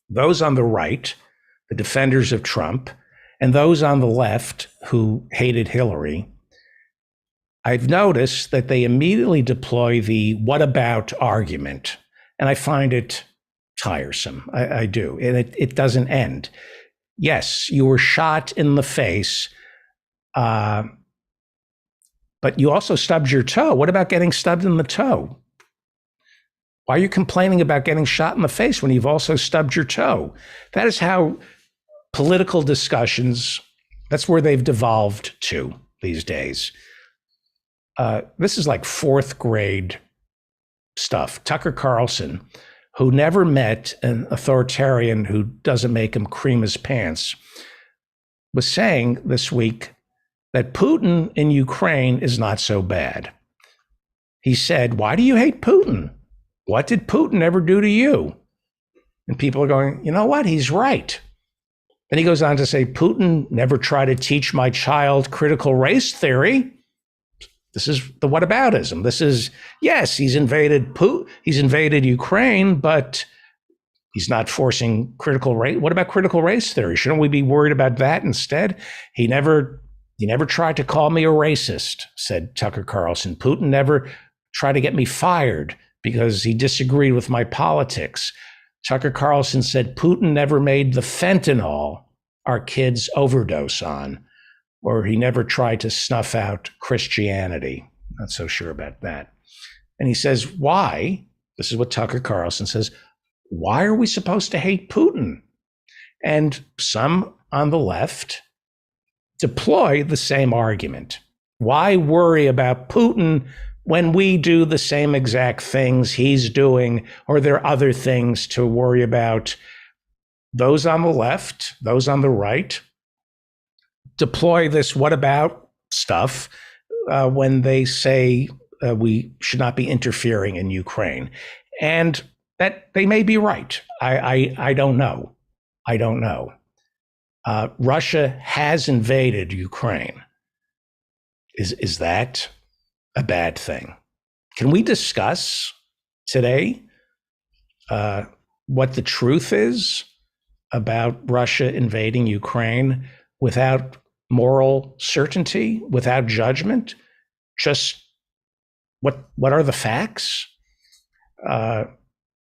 Speaker 4: Those on the right, the defenders of Trump, and those on the left who hated Hillary, I've noticed that they immediately deploy the what about argument. And I find it tiresome. I do. And it doesn't end. Yes, you were shot in the face, but you also stubbed your toe. What about getting stubbed in the toe? Why are you complaining about getting shot in the face when you've also stubbed your toe? That is how political discussions, that's where they've devolved to these days. This is like fourth grade stuff. Tucker Carlson, who never met an authoritarian who doesn't make him cream his pants, was saying this week that Putin in Ukraine is not so bad. He said, "Why do you hate Putin? What did Putin ever do to you?" And people are going, you know what? He's right. Then he goes on to say, Putin never tried to teach my child critical race theory. This is the whataboutism. This is, yes, he's invaded Ukraine, but He's not forcing critical race. What about critical race theory? Shouldn't we be worried about that instead? He never tried to call me a racist, said Tucker Carlson. Putin never tried to get me fired because he disagreed with my politics. Tucker Carlson said Putin never made the fentanyl our kids overdose on, or he never tried to snuff out Christianity. Not so sure about that. And he says, why? This is what Tucker Carlson says. Why are we supposed to hate Putin? And some on the left deploy the same argument. Why worry about Putin when we do the same exact things he's doing, or there are other things to worry about? Those on the left, those on the right, deploy this what about stuff when they say we should not be interfering in Ukraine. And that they may be right. I don't know. I don't know. Russia has invaded Ukraine. Is that a bad thing? Can we discuss today what the truth is about Russia invading Ukraine without moral certainty, without judgment? Just what are the facts?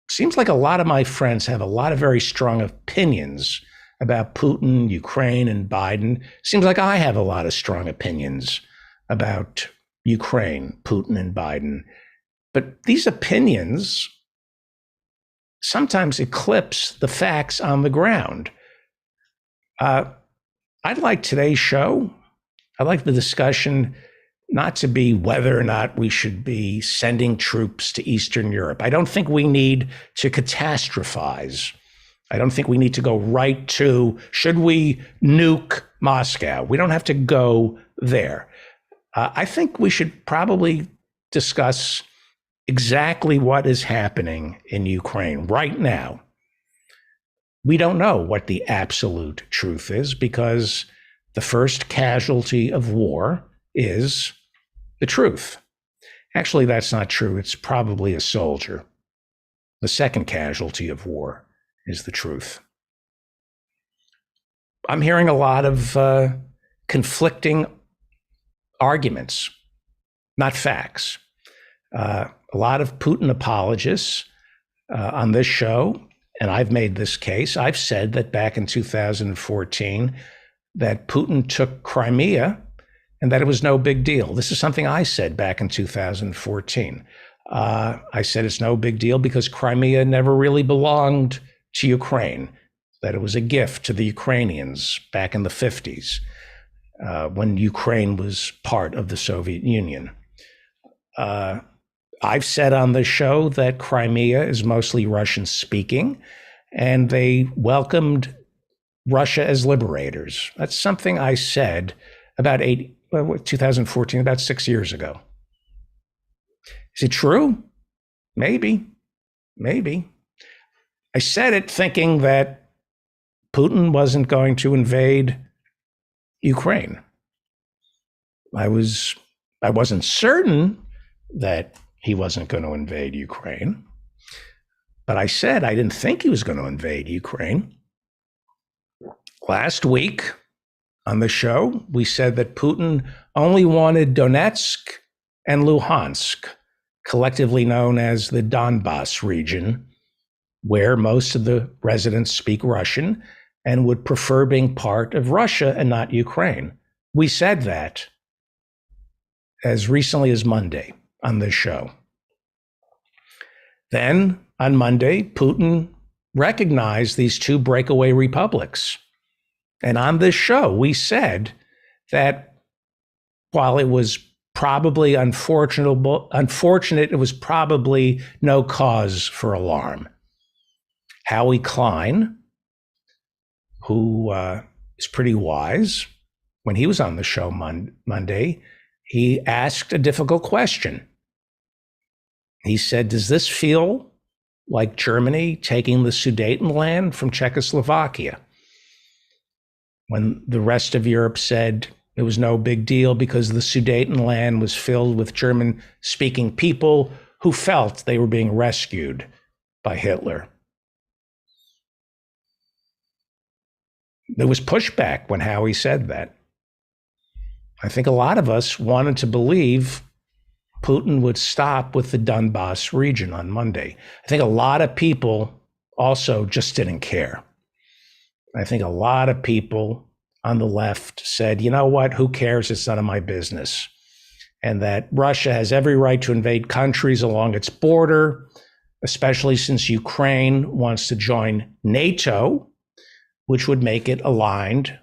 Speaker 4: Seems like a lot of my friends have a lot of very strong opinions about Putin, Ukraine, and Biden. Seems like I have a lot of strong opinions about Ukraine, Putin, and Biden. But these opinions sometimes eclipse the facts on the ground. I'd like today's show, I'd like the discussion not to be whether or not we should be sending troops to Eastern Europe. I don't think we need to catastrophize. I don't think we need to go right to, should we nuke Moscow? We don't have to go there. I think we should probably discuss exactly what is happening in Ukraine right now. We don't know what the absolute truth is because the first casualty of war is the truth. Actually, that's not true. It's probably a soldier. The second casualty of war is the truth. I'm hearing a lot of conflicting arguments, not facts. A lot of Putin apologists on this show, and I've made this case. I've said that back in 2014 that Putin took Crimea and that it was no big deal. This is something I said back in 2014. I said it's no big deal because Crimea never really belonged to Ukraine, that it was a gift to the Ukrainians back in the 50s when Ukraine was part of the Soviet Union. I've said on this show that Crimea is mostly Russian speaking, and they welcomed Russia as liberators. That's something I said about 2014, about 6 years ago. Is it true? Maybe. I said it thinking that Putin wasn't going to invade Ukraine. I wasn't certain that he wasn't going to invade Ukraine, but I said I didn't think he was going to invade Ukraine. Last week on the show, we said that Putin only wanted Donetsk and Luhansk, collectively known as the Donbas region, where most of the residents speak Russian and would prefer being part of Russia and not Ukraine. We said that as recently as Monday on this show. Then on Monday, Putin recognized these two breakaway republics. And on this show, we said that while it was probably unfortunate, it was probably no cause for alarm. Howie Klein, who is pretty wise, when he was on the show Monday, he asked a difficult question. He said, does this feel like Germany taking the Sudetenland from Czechoslovakia? When the rest of Europe said it was no big deal because the Sudetenland was filled with German-speaking people who felt they were being rescued by Hitler. There was pushback when Howie said that. I think a lot of us wanted to believe Putin would stop with the Donbass region on Monday. I think a lot of people also just didn't care. I think a lot of people on the left said, you know what, who cares? It's none of my business. And that Russia has every right to invade countries along its border, especially since Ukraine wants to join NATO, which would make it aligned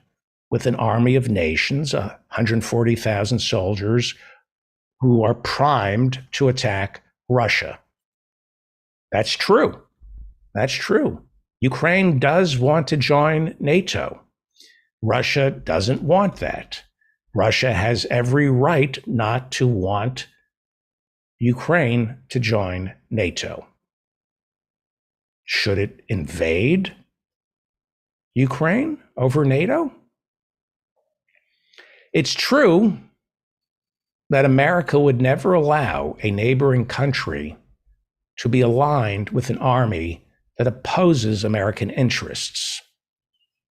Speaker 4: with an army of nations, 140,000 soldiers who are primed to attack Russia. That's true. That's true. Ukraine does want to join NATO. Russia doesn't want that. Russia has every right not to want Ukraine to join NATO. Should it invade Ukraine over NATO? It's true that America would never allow a neighboring country to be aligned with an army that opposes American interests.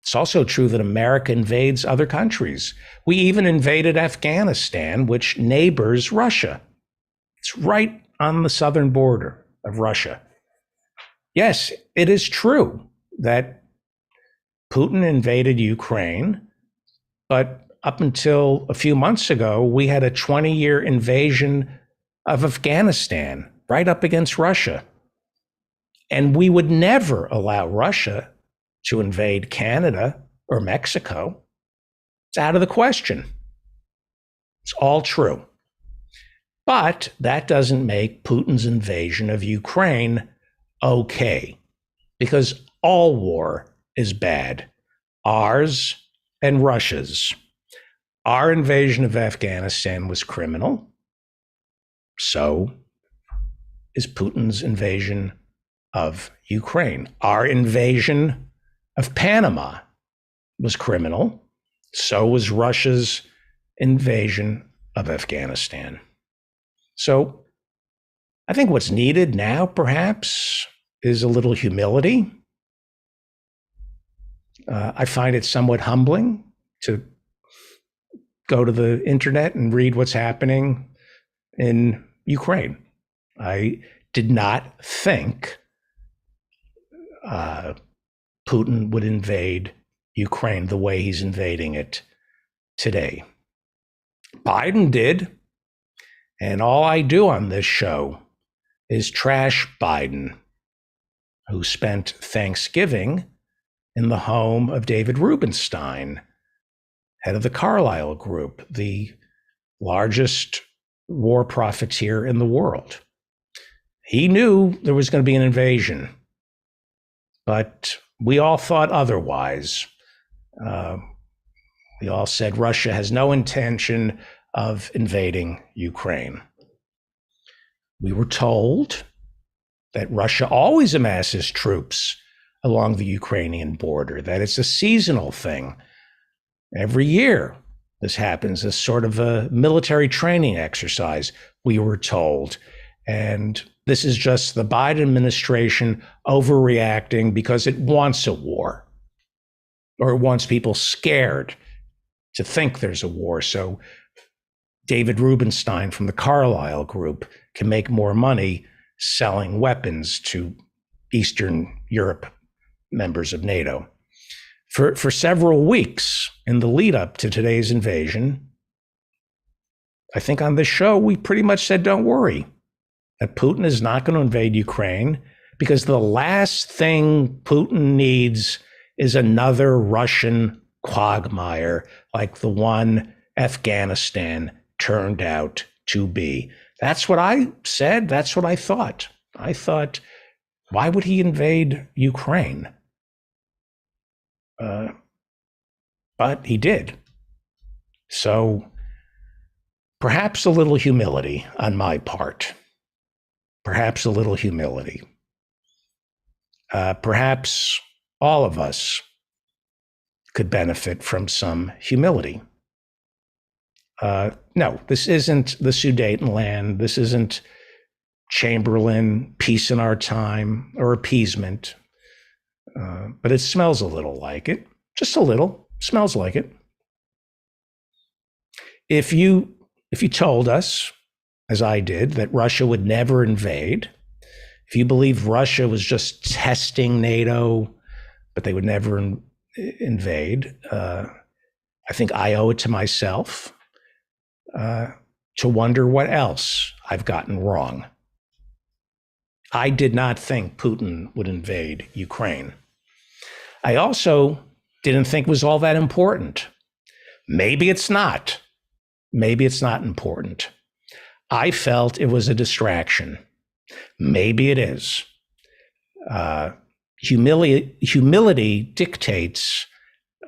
Speaker 4: It's also true that America invades other countries. We even invaded Afghanistan, which neighbors Russia. It's right on the southern border of Russia. Yes, it is true that Putin invaded Ukraine, but up until a few months ago, we had a 20-year invasion of Afghanistan right up against Russia. And we would never allow Russia to invade Canada or Mexico. It's out of the question. It's all true. But that doesn't make Putin's invasion of Ukraine okay, because all war is bad, ours and Russia's. Our invasion of Afghanistan was criminal. So is Putin's invasion of Ukraine. Our invasion of Panama was criminal. So was Russia's invasion of Afghanistan. So I think what's needed now, perhaps, is a little humility. I find it somewhat humbling to go to the internet and read what's happening in Ukraine. I did not think Putin would invade Ukraine the way he's invading it today. Biden did. And all I do on this show is trash Biden, who spent Thanksgiving in the home of David Rubenstein, head of the Carlyle Group, the largest war profiteer in the world. He knew there was going to be an invasion, but we all thought otherwise. We all said Russia has no intention of invading Ukraine. We were told that Russia always amasses troops along the Ukrainian border, that it's a seasonal thing. Every year this happens, as sort of a military training exercise, we were told. And this is just the Biden administration overreacting because it wants a war, or it wants people scared to think there's a war. So David Rubenstein from the Carlyle Group can make more money selling weapons to Eastern Europe members of NATO. For several weeks in the lead up to today's invasion, I think on this show, we pretty much said, don't worry, that Putin is not going to invade Ukraine, because the last thing Putin needs is another Russian quagmire like the one Afghanistan turned out to be. That's what I said. That's what I thought. I thought, why would he invade Ukraine? But he did. So perhaps a little humility on my part. Perhaps a little humility. Perhaps all of us could benefit from some humility. No, this isn't the Sudetenland. This isn't Chamberlain, peace in our time, or appeasement. But it smells a little like it. Just a little. Smells like it. If you told us, as I did, that Russia would never invade, if you believe Russia was just testing NATO, but they would never invade, I think I owe it to myself to wonder what else I've gotten wrong. I did not think Putin would invade Ukraine. I also didn't think it was all that important. Maybe it's not. Maybe it's not important. I felt it was a distraction. Maybe it is. Humility dictates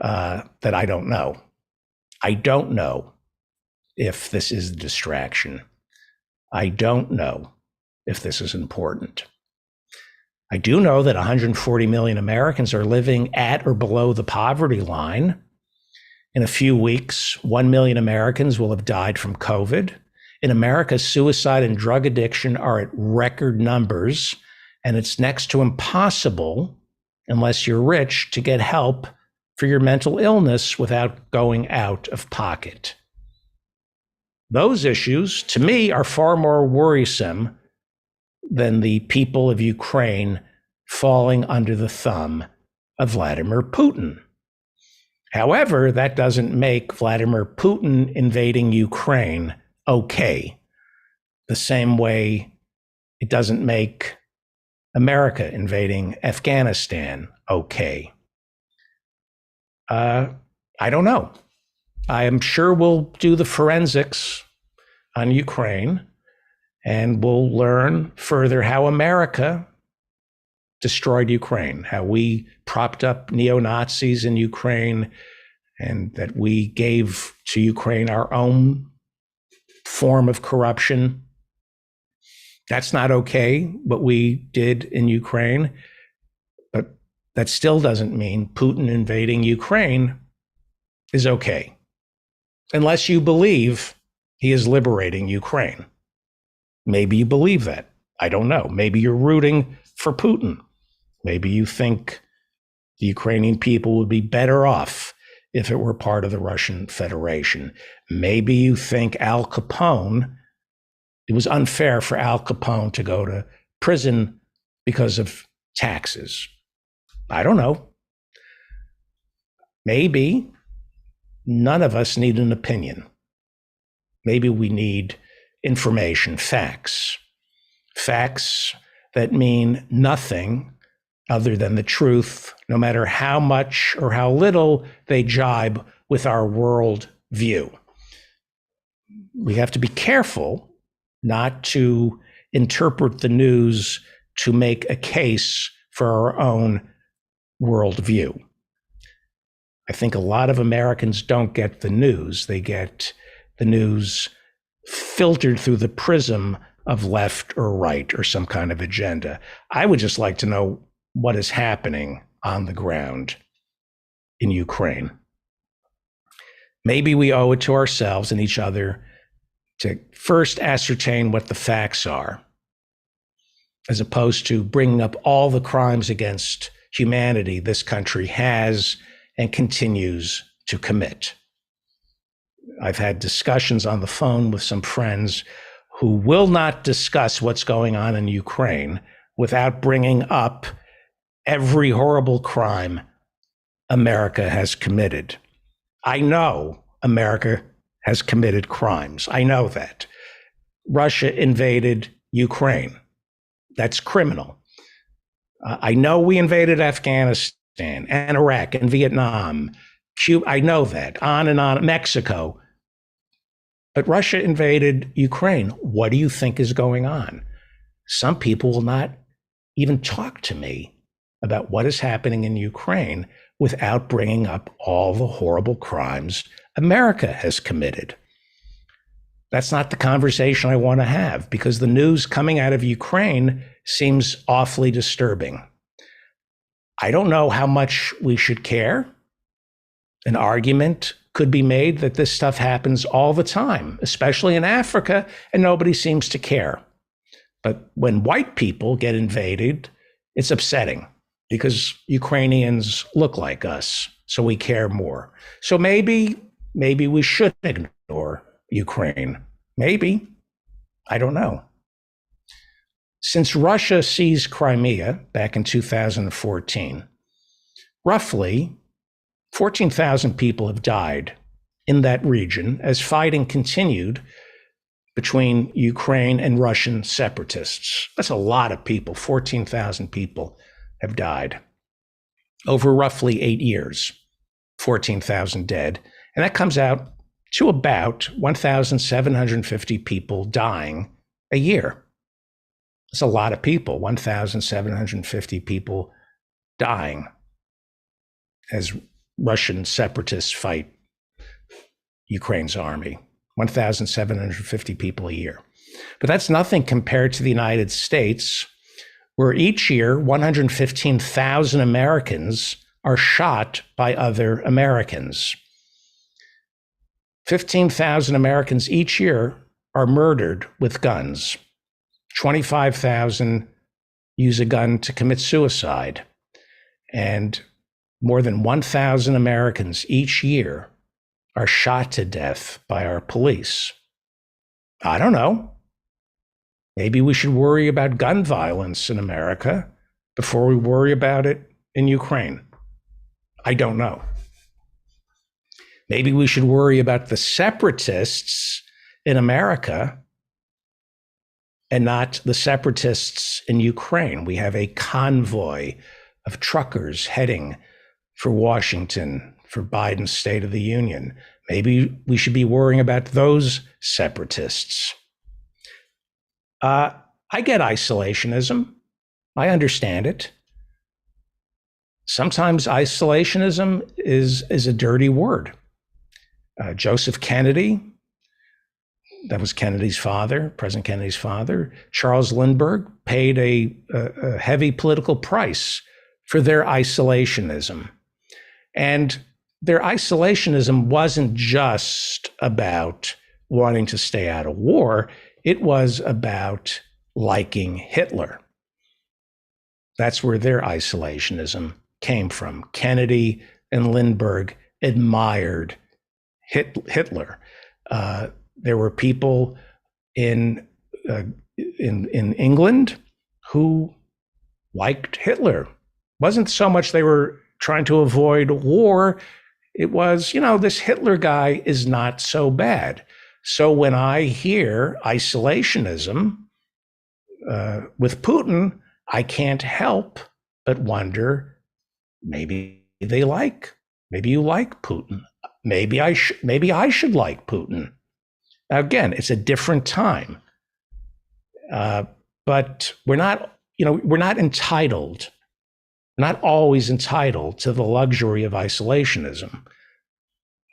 Speaker 4: that I don't know. I don't know if this is a distraction. I don't know if this is important. I do know that 140 million Americans are living at or below the poverty line. In a few weeks, 1 million Americans will have died from COVID. In America, suicide and drug addiction are at record numbers, and it's next to impossible, unless you're rich, to get help for your mental illness without going out of pocket. Those issues, to me, are far more worrisome than the people of Ukraine falling under the thumb of Vladimir Putin. However, that doesn't make Vladimir Putin invading Ukraine okay, the same way it doesn't make America invading Afghanistan okay. I don't know. I am sure we'll do the forensics on Ukraine, and we'll learn further how America destroyed Ukraine, how we propped up neo-Nazis in Ukraine, and that we gave to Ukraine our own form of corruption. That's not okay, what we did in Ukraine, but that still doesn't mean Putin invading Ukraine is okay, unless you believe he is liberating Ukraine. Maybe you believe that. I don't know. Maybe you're rooting for Putin. Maybe you think the Ukrainian people would be better off if it were part of the Russian Federation. Maybe you think Al Capone, it was unfair for Al Capone to go to prison because of taxes. I don't know. Maybe none of us need an opinion. Maybe we need information, facts that mean nothing other than the truth, no matter how much or how little they jibe with our world view. We have to be careful not to interpret the news to make a case for our own worldview. I think a lot of Americans don't get the news. They get the news filtered through the prism of left or right or some kind of agenda. I would just like to know what is happening on the ground in Ukraine. Maybe we owe it to ourselves and each other to first ascertain what the facts are, as opposed to bringing up all the crimes against humanity this country has and continues to commit. I've had discussions on the phone with some friends who will not discuss what's going on in Ukraine without bringing up every horrible crime America has committed. I know America has committed crimes. I know that. Russia invaded Ukraine. That's criminal. I know we invaded Afghanistan and Iraq and Vietnam, Cuba. I know that. On and on. Mexico. But Russia invaded Ukraine. What do you think is going on? Some people will not even talk to me about what is happening in Ukraine without bringing up all the horrible crimes America has committed. That's not the conversation I want to have, because the news coming out of Ukraine seems awfully disturbing. I don't know how much we should care. An argument could be made that this stuff happens all the time, especially in Africa, and nobody seems to care. But when white people get invaded, it's upsetting. because Ukrainians look like us, so we care more. So maybe we should ignore Ukraine. Maybe. I don't know. Since Russia seized Crimea back in 2014, roughly 14,000 people have died in that region as fighting continued between Ukraine and Russian separatists. That's a lot of people. 14,000 people have died over roughly 8 years, 14,000 dead. And that comes out to about 1,750 people dying a year. That's a lot of people, 1,750 people dying as Russian separatists fight Ukraine's army. 1,750 people a year. But that's nothing compared to the United States, where each year 115,000 Americans are shot by other Americans. 15,000 Americans each year are murdered with guns. 25,000 use a gun to commit suicide. And more than 1,000 Americans each year are shot to death by our police. I don't know. Maybe we should worry about gun violence in America before we worry about it in Ukraine. I don't know. Maybe we should worry about the separatists in America and not the separatists in Ukraine. We have a convoy of truckers heading for Washington for Biden's State of the Union. Maybe we should be worrying about those separatists. I get isolationism. I understand it. Sometimes isolationism is a dirty word. Joseph Kennedy, that was Kennedy's father, President Kennedy's father, Charles Lindbergh, paid a heavy political price for their isolationism. And their isolationism wasn't just about wanting to stay out of war. It was about liking Hitler. That's where their isolationism came from. Kennedy and Lindbergh admired Hitler. There were people in England who liked Hitler. Wasn't so much they were trying to avoid war. It was, this Hitler guy is not so bad. So when I hear isolationism with Putin, I can't help but wonder, maybe you like Putin. Maybe I should like Putin. Now, again, it's a different time, but we're not entitled. Not always entitled to the luxury of isolationism.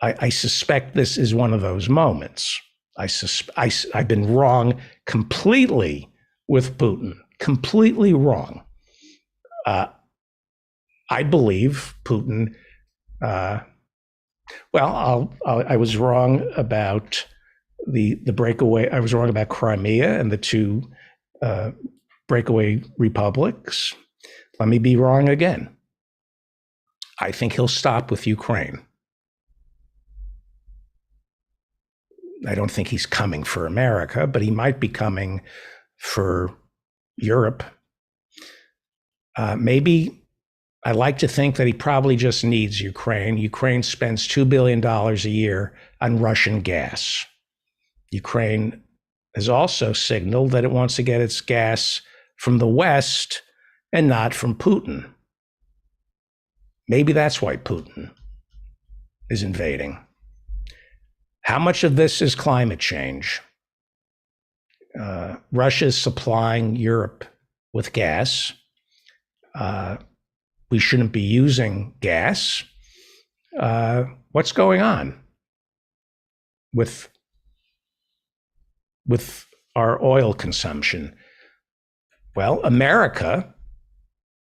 Speaker 4: I suspect this is one of those moments. I've been wrong completely with Putin, completely wrong. I believe Putin. I was wrong about the breakaway. I was wrong about Crimea and the two breakaway republics. Let me be wrong again. I think he'll stop with Ukraine. I don't think he's coming for America, but he might be coming for Europe. Maybe I like to think that he probably just needs Ukraine. Ukraine spends $2 billion a year on Russian gas. Ukraine has also signaled that it wants to get its gas from the West and not from Putin. Maybe that's why Putin is invading. How much of this is climate change? Russia is supplying Europe with gas. We shouldn't be using gas. What's going on with our oil consumption? Well, America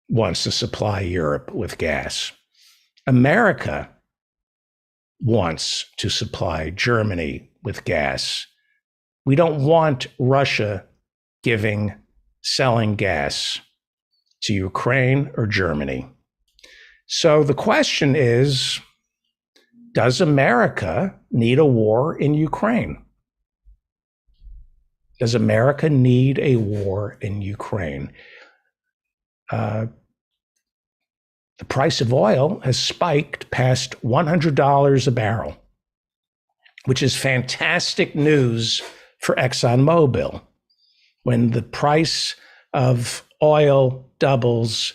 Speaker 4: wants to supply Europe with gas. America wants to supply Germany with gas. We don't want Russia selling gas to Ukraine or Germany. So the question is, does America need a war in Ukraine? Does America need a war in Ukraine? The price of oil has spiked past $100 a barrel, which is fantastic news for ExxonMobil. When the price of oil doubles,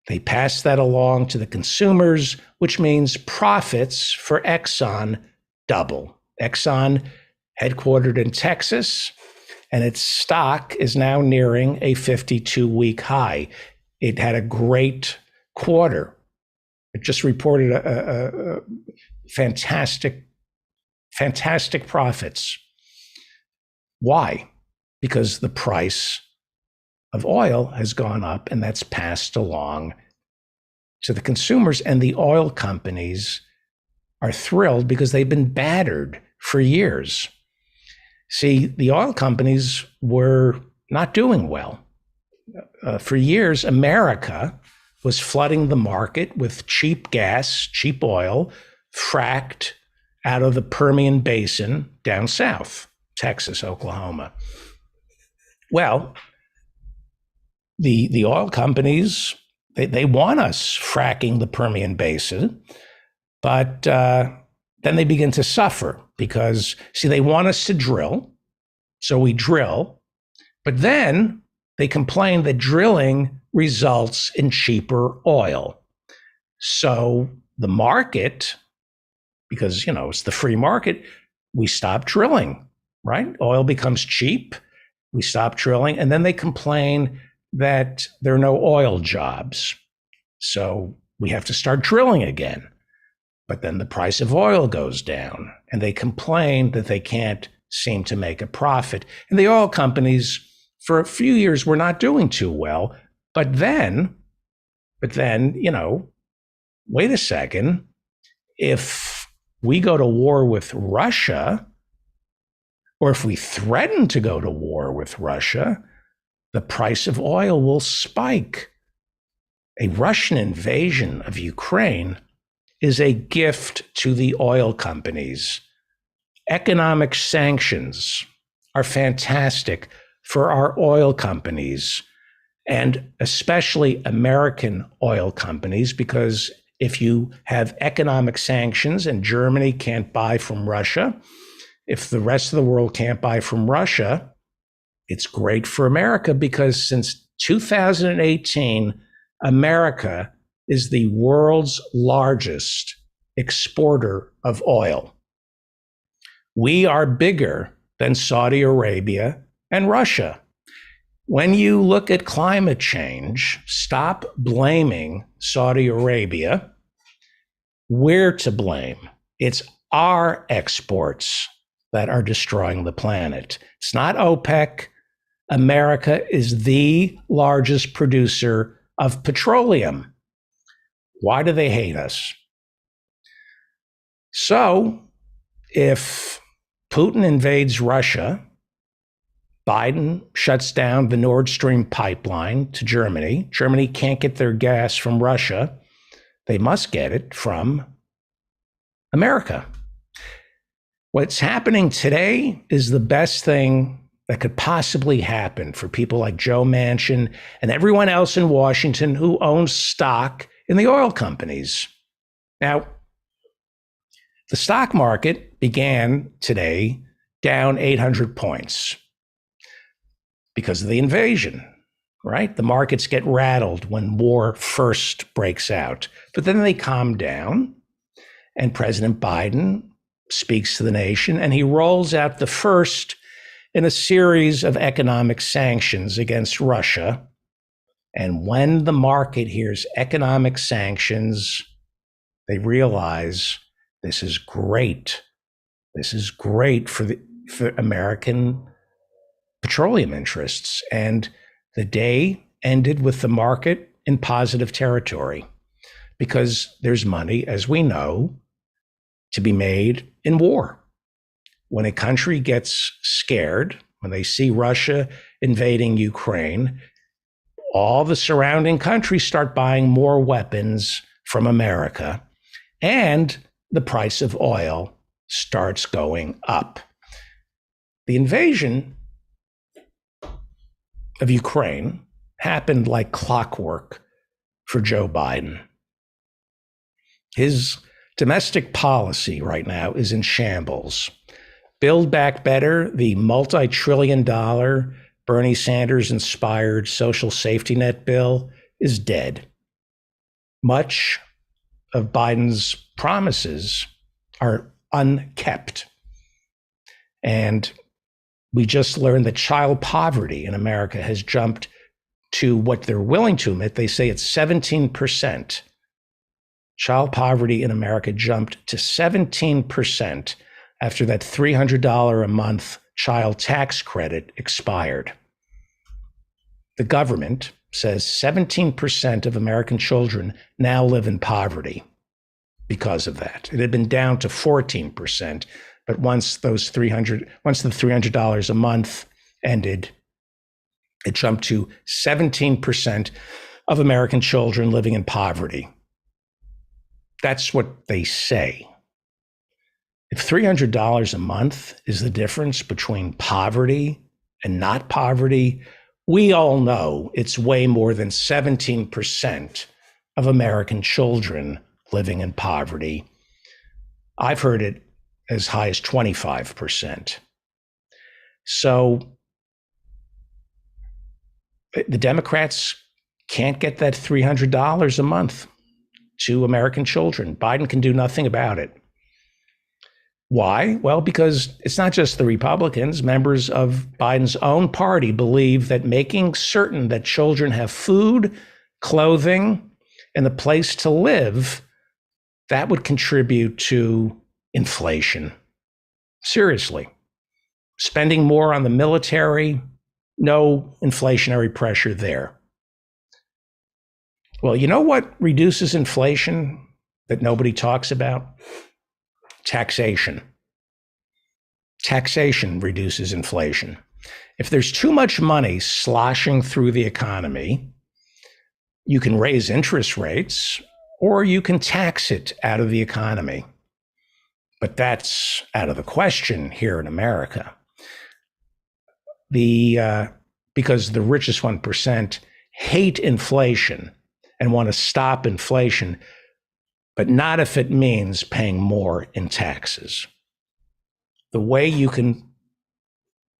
Speaker 4: they pass that along to the consumers, which means profits for Exxon double. Exxon, headquartered in Texas, and its stock is now nearing a 52-week high. It had a great quarter. It just reported a fantastic profits. Why? Because the price of oil has gone up, and that's passed along to the consumers, and the oil companies are thrilled because they've been battered for years. See, the oil companies were not doing well. For years, America was flooding the market with cheap gas, cheap oil, fracked out of the Permian Basin down south, Texas, Oklahoma. Well, the oil companies, they want us fracking the Permian Basin, but then they begin to suffer because, see, they want us to drill, so we drill, but then they complain that drilling results in cheaper oil. So the market, because, it's the free market, we stop drilling, right? Oil becomes cheap, we stop drilling, and then they complain that there are no oil jobs. So we have to start drilling again. But then the price of oil goes down, and they complain that they can't seem to make a profit. And the oil companies, for a few years, were not doing too well. But then, wait a second. If we go to war with Russia, or if we threaten to go to war with Russia, the price of oil will spike. A Russian invasion of Ukraine is a gift to the oil companies. Economic sanctions are fantastic for our oil companies, and especially American oil companies, because if you have economic sanctions and Germany can't buy from Russia, if the rest of the world can't buy from Russia, it's great for America, because since 2018, America is the world's largest exporter of oil. We are bigger than Saudi Arabia and Russia. When you look at climate change, stop blaming Saudi Arabia. We're to blame. It's our exports that are destroying the planet. It's not OPEC. America is the largest producer of petroleum. Why do they hate us? So, if Putin invades Russia, Biden shuts down the Nord Stream pipeline to Germany. Germany can't get their gas from Russia. They must get it from America. What's happening today is the best thing that could possibly happen for people like Joe Manchin and everyone else in Washington who owns stock in the oil companies. Now, the stock market began today down 800 points because of the invasion, right? The markets get rattled when war first breaks out, but then they calm down, and President Biden speaks to the nation, and he rolls out the first in a series of economic sanctions against Russia. And when the market hears economic sanctions, they realize this is great. This is great for American petroleum interests. And the day ended with the market in positive territory, because there's money, as we know, to be made in war. When a country gets scared, when they see Russia invading Ukraine, all the surrounding countries start buying more weapons from America, and the price of oil starts going up. The invasion of Ukraine happened like clockwork for Joe Biden. His domestic policy right now is in shambles. Build Back Better, the multi-trillion-dollar Bernie Sanders-inspired social safety net bill, is dead. Much of Biden's promises are unkept. And we just learned that child poverty in America has jumped to what they're willing to admit. They say it's 17%. Child poverty in America jumped to 17% after that $300 a month child tax credit expired. The government says 17% of American children now live in poverty because of that. It had been down to 14%, but once the $300 a month ended, it jumped to 17% of American children living in poverty. That's what they say. If $300 a month is the difference between poverty and not poverty, we all know it's way more than 17% of American children living in poverty. I've heard it as high as 25%. So the Democrats can't get that $300 a month to American children. Biden can do nothing about it. Why? Well, because it's not just the Republicans. Members of Biden's own party believe that making certain that children have food, clothing, and a place to live, that would contribute to inflation. Seriously. Spending more on the military, no inflationary pressure there. Well, you know what reduces inflation that nobody talks about? Taxation. Taxation reduces inflation. If there's too much money sloshing through the economy, you can raise interest rates or you can tax it out of the economy. But that's out of the question here in America. Because the richest 1% hate inflation and want to stop inflation, but not if it means paying more in taxes. The way you can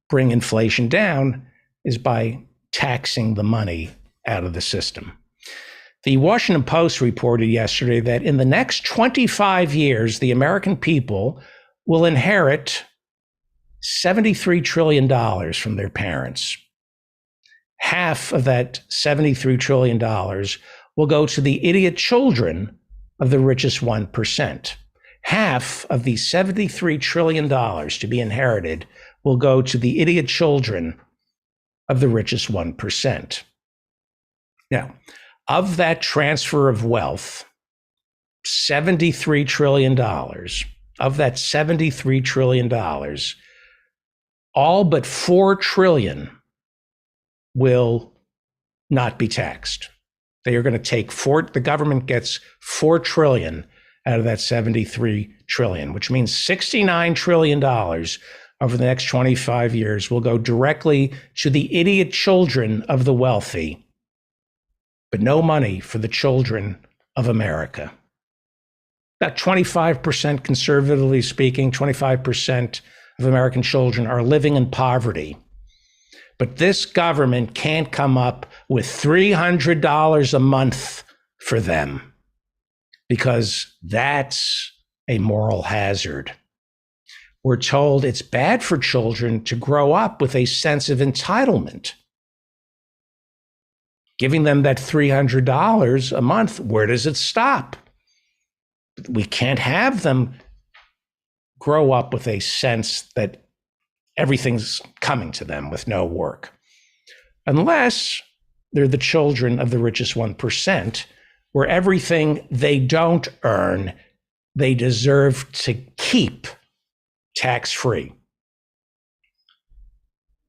Speaker 4: bring inflation down is by taxing the money out of the system. The Washington Post reported yesterday that in the next 25 years, the American people will inherit $73 trillion from their parents. Half of that $73 trillion will go to the idiot children of the richest 1%. Half of the $73 trillion to be inherited will go to the idiot children of the richest 1%. Now, of that transfer of wealth, $73 trillion, of that $73 trillion, all but $4 trillion will not be taxed. They are going to take the government gets $4 trillion out of that $73 trillion, which means $69 trillion over the next 25 years will go directly to the idiot children of the wealthy, but no money for the children of America. About 25%, conservatively speaking, 25% of American children are living in poverty. But this government can't come up with $300 a month for them because that's a moral hazard. We're told it's bad for children to grow up with a sense of entitlement. Giving them that $300 a month, where does it stop? We can't have them grow up with a sense that everything's coming to them with no work, unless they're the children of the richest 1%, where everything they don't earn, they deserve to keep tax-free.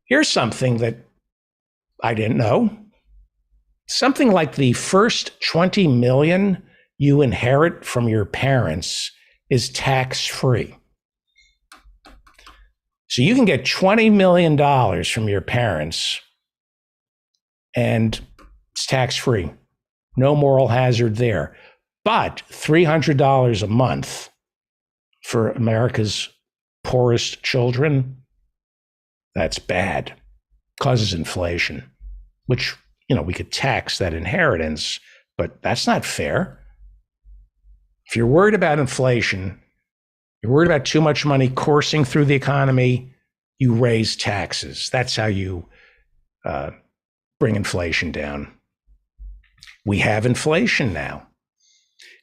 Speaker 4: Here's something that I didn't know. something like the first 20 million you inherit from your parents is tax-free. So you can get $20 million from your parents and it's tax-free. No moral hazard there. But $300 a month for America's poorest children, that's bad. Causes inflation, which, we could tax that inheritance, but that's not fair. If you're worried about inflation, you're worried about too much money coursing through the economy, you raise taxes. That's how you bring inflation down. We have inflation now.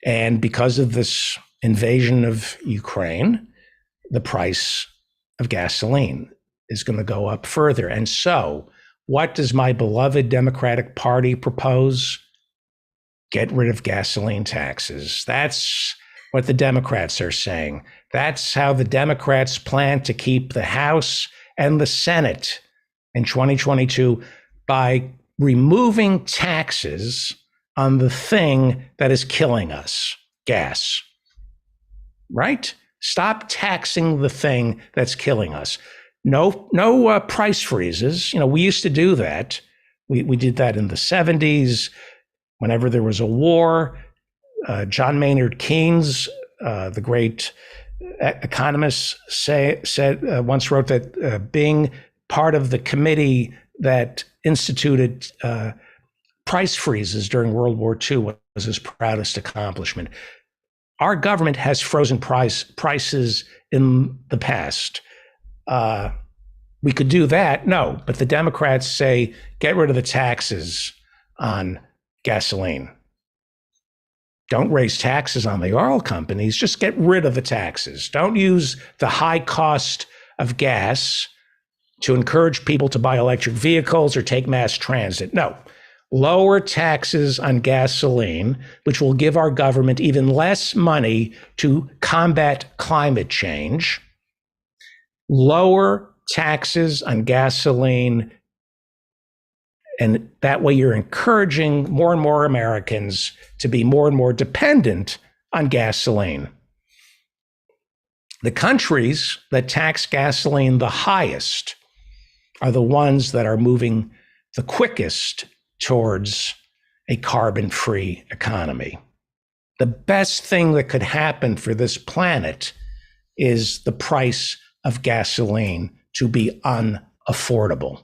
Speaker 4: And because of this invasion of Ukraine, the price of gasoline is going to go up further. And so, what does my beloved Democratic Party propose? Get rid of gasoline taxes. That's what the Democrats are saying. That's how the Democrats plan to keep the House and the Senate in 2022, by removing taxes on the thing that is killing us, gas. Right? Stop taxing the thing that's killing us. No price freezes. We used to do that. We did that in the 70s. Whenever there was a war, John Maynard Keynes, the great economist, once wrote that being part of the committee that instituted price freezes during World War II was his proudest accomplishment. Our government has frozen prices in the past. We could do that, no, but the Democrats say get rid of the taxes on gasoline. Don't raise taxes on the oil companies, just get rid of the taxes. Don't use the high cost of gas to encourage people to buy electric vehicles or take mass transit. No, lower taxes on gasoline, which will give our government even less money to combat climate change. Lower taxes on gasoline, and that way you're encouraging more and more Americans to be more and more dependent on gasoline. The countries that tax gasoline the highest are the ones that are moving the quickest towards a carbon-free economy. The best thing that could happen for this planet is the price of gasoline to be unaffordable.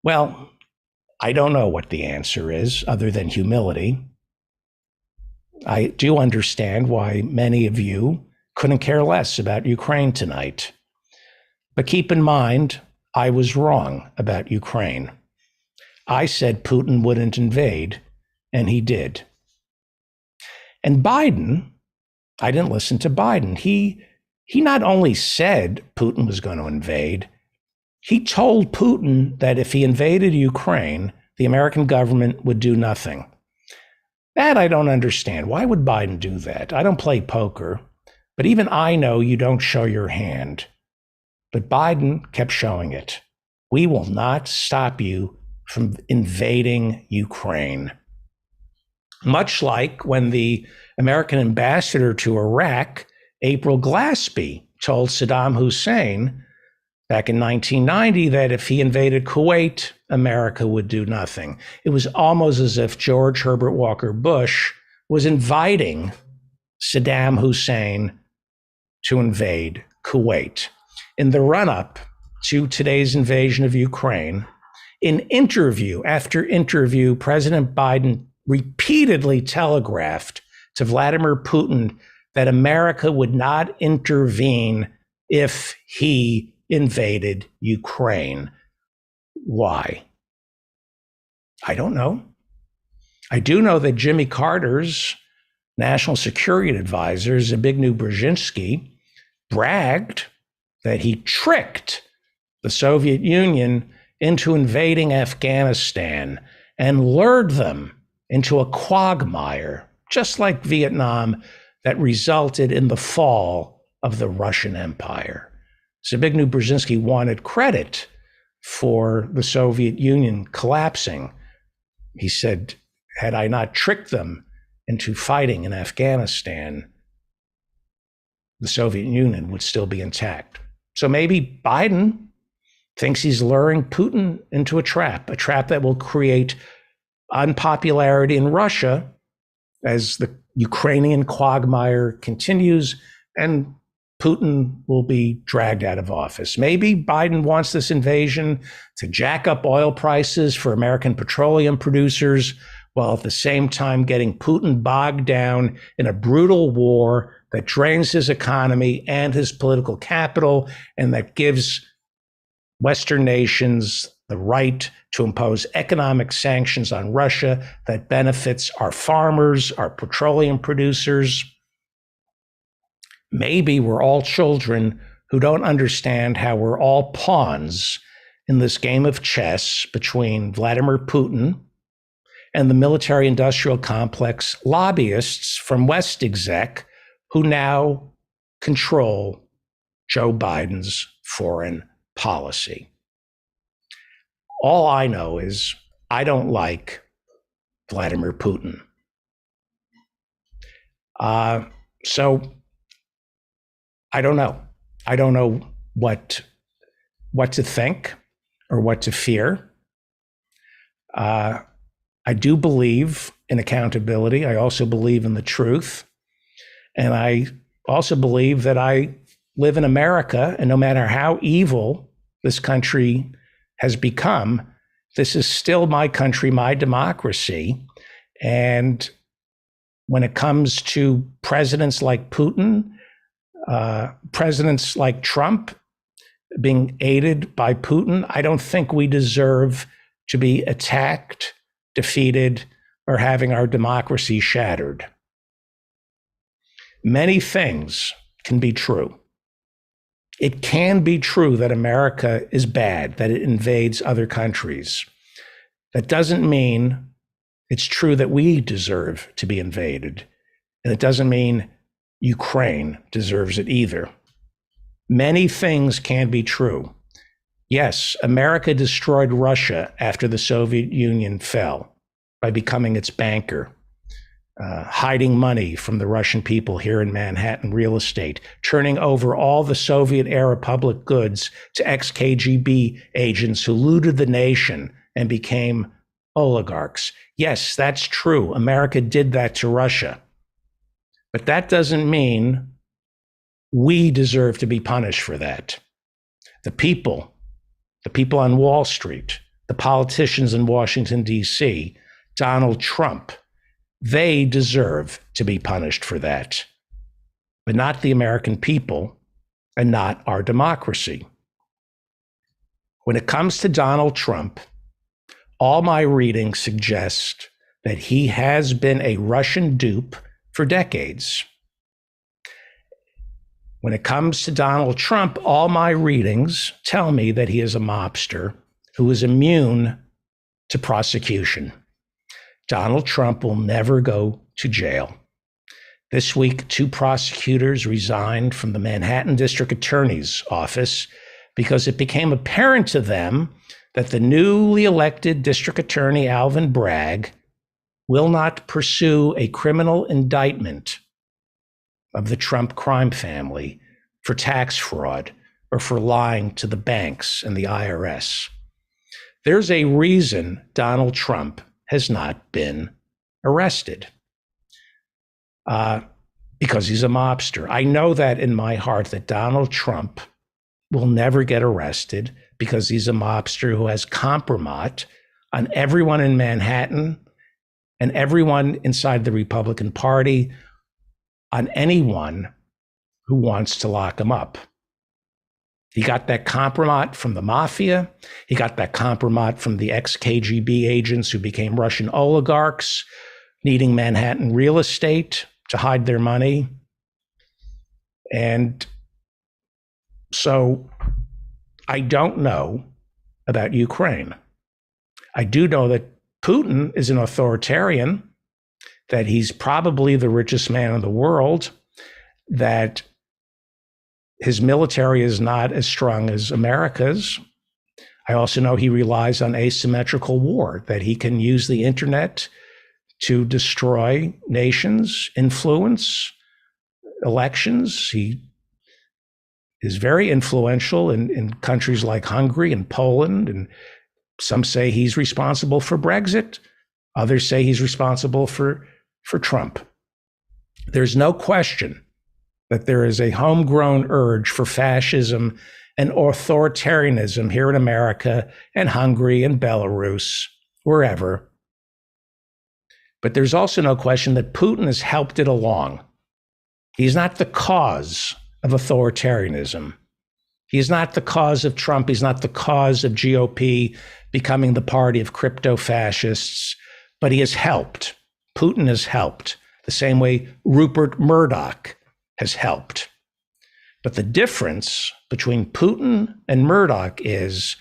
Speaker 4: Well, I don't know what the answer is other than humility. I do understand why many of you couldn't care less about Ukraine tonight. But keep in mind, I was wrong about Ukraine. I said Putin wouldn't invade, and he did. And Biden, I didn't listen to Biden. He not only said Putin was going to invade, he told Putin that if he invaded Ukraine, the American government would do nothing. That I don't understand. Why would Biden do that? I don't play poker, but even I know you don't show your hand. But Biden kept showing it. We will not stop you from invading Ukraine. Much like when the American ambassador to Iraq, April Glaspie, told Saddam Hussein back in 1990 that if he invaded Kuwait, America would do nothing. It was almost as if George Herbert Walker Bush was inviting Saddam Hussein to invade Kuwait. In the run-up to today's invasion of Ukraine, in interview after interview, President Biden repeatedly telegraphed to Vladimir Putin that America would not intervene if he invaded Ukraine. Why? I don't know. I do know that Jimmy Carter's national security advisor, Zbigniew Brzezinski, bragged that he tricked the Soviet Union into invading Afghanistan and lured them into a quagmire, just like Vietnam, that resulted in the fall of the Russian Empire. Zbigniew Brzezinski wanted credit for the Soviet Union collapsing, He said, had I not tricked them into fighting in Afghanistan, the Soviet Union would still be intact. So maybe Biden thinks he's luring Putin into a trap that will create unpopularity in Russia as the Ukrainian quagmire continues, and Putin will be dragged out of office. Maybe Biden wants this invasion to jack up oil prices for American petroleum producers, while at the same time getting Putin bogged down in a brutal war that drains his economy and his political capital, and that gives Western nations the right to impose economic sanctions on Russia that benefits our farmers, our petroleum producers. Maybe we're all children who don't understand how we're all pawns in this game of chess between Vladimir Putin and the military-industrial complex lobbyists from WestExec who now control Joe Biden's foreign policy. All I know is I don't like Vladimir Putin. So I don't know. I don't know what to think or what to fear. I do believe in accountability. I also believe in the truth. And I also believe that I live in America, and no matter how evil this country has become, this is still my country, my democracy. And when it comes to presidents like Putin, presidents like Trump being aided by Putin, I don't think we deserve to be attacked, defeated, or having our democracy shattered. Many things can be true. It can be true that America is bad, that it invades other countries. That doesn't mean it's true that we deserve to be invaded. And it doesn't mean Ukraine deserves it either. Many things can be true. Yes, America destroyed Russia after the Soviet Union fell by becoming its banker, hiding money from the Russian people here in Manhattan real estate, turning over all the Soviet-era public goods to ex-KGB agents who looted the nation and became oligarchs. Yes, that's true. America did that to Russia. But that doesn't mean we deserve to be punished for that. The people on Wall Street, the politicians in Washington, D.C., Donald Trump, they deserve to be punished for that, but not the American people and not our democracy. When it comes to Donald Trump, all my reading suggests that he has been a Russian dupe for decades. When it comes to Donald Trump, all my readings tell me that he is a mobster who is immune to prosecution. Donald Trump will never go to jail. This week, 2 prosecutors resigned from the Manhattan District Attorney's office because it became apparent to them that the newly elected District Attorney, Alvin Bragg, will not pursue a criminal indictment of the Trump crime family for tax fraud or for lying to the banks and the IRS. There's a reason Donald Trump has not been arrested because he's a mobster. I know that in my heart that Donald Trump will never get arrested because he's a mobster who has compromise on everyone in Manhattan and everyone inside the Republican Party, on anyone who wants to lock him up. He got that compromise from the mafia. He got that compromise from the ex-KGB agents who became Russian oligarchs, needing Manhattan real estate to hide their money. And so I don't know about Ukraine. I do know that Putin is an authoritarian, that he's probably the richest man in the world, that his military is not as strong as America's. I also know he relies on asymmetrical war, that he can use the internet to destroy nations, influence elections. He is very influential in countries like Hungary and Poland, and some say he's responsible for Brexit. Others say he's responsible for Trump. There's no question that there is a homegrown urge for fascism and authoritarianism here in America and Hungary and Belarus, wherever. But there's also no question that Putin has helped it along. He's not the cause of authoritarianism. He's not the cause of Trump. He's not the cause of GOP becoming the party of crypto-fascists, but he has helped. Putin has helped, the same way Rupert Murdoch has helped. But the difference between Putin and Murdoch is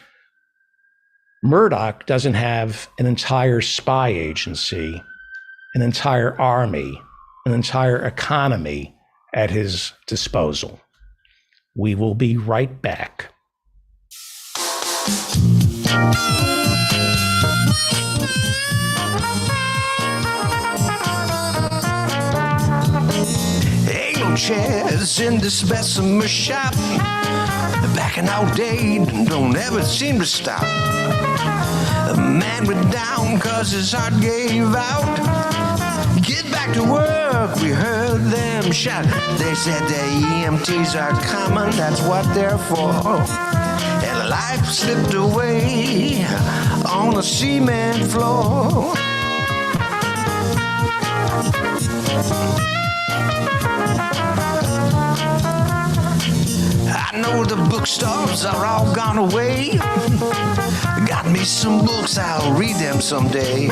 Speaker 4: Murdoch doesn't have an entire spy agency, an entire army, an entire economy at his disposal. We will be right back.
Speaker 1: Ain't no chairs in this Bessemer shop. Back in our day, don't ever seem to stop. A man went down 'cause his heart gave out. Get back to work, we heard them shout. They said the EMTs are coming, that's what they're for. And life slipped away on the cement floor. I know the bookstores are all gone away. Got me some books, I'll read them someday.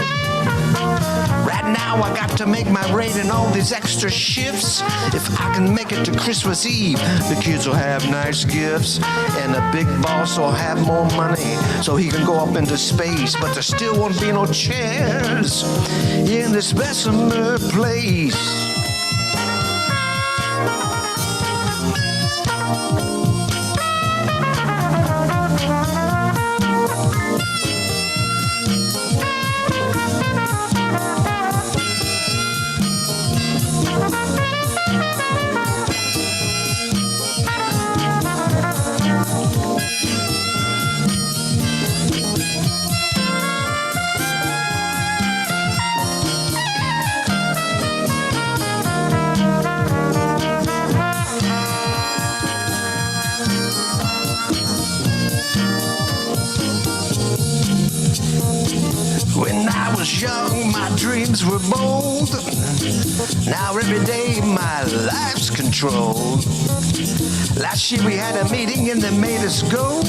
Speaker 1: Right now I got to make my rate in all these extra shifts. If I can make it to Christmas Eve, the kids will have nice gifts. And the big boss will have more money so he can go up into space. But there still won't be no chairs in this Bessemer place. When I was young, my dreams were bold. Now every day my life's controlled. Last year we had a meeting and they made us go.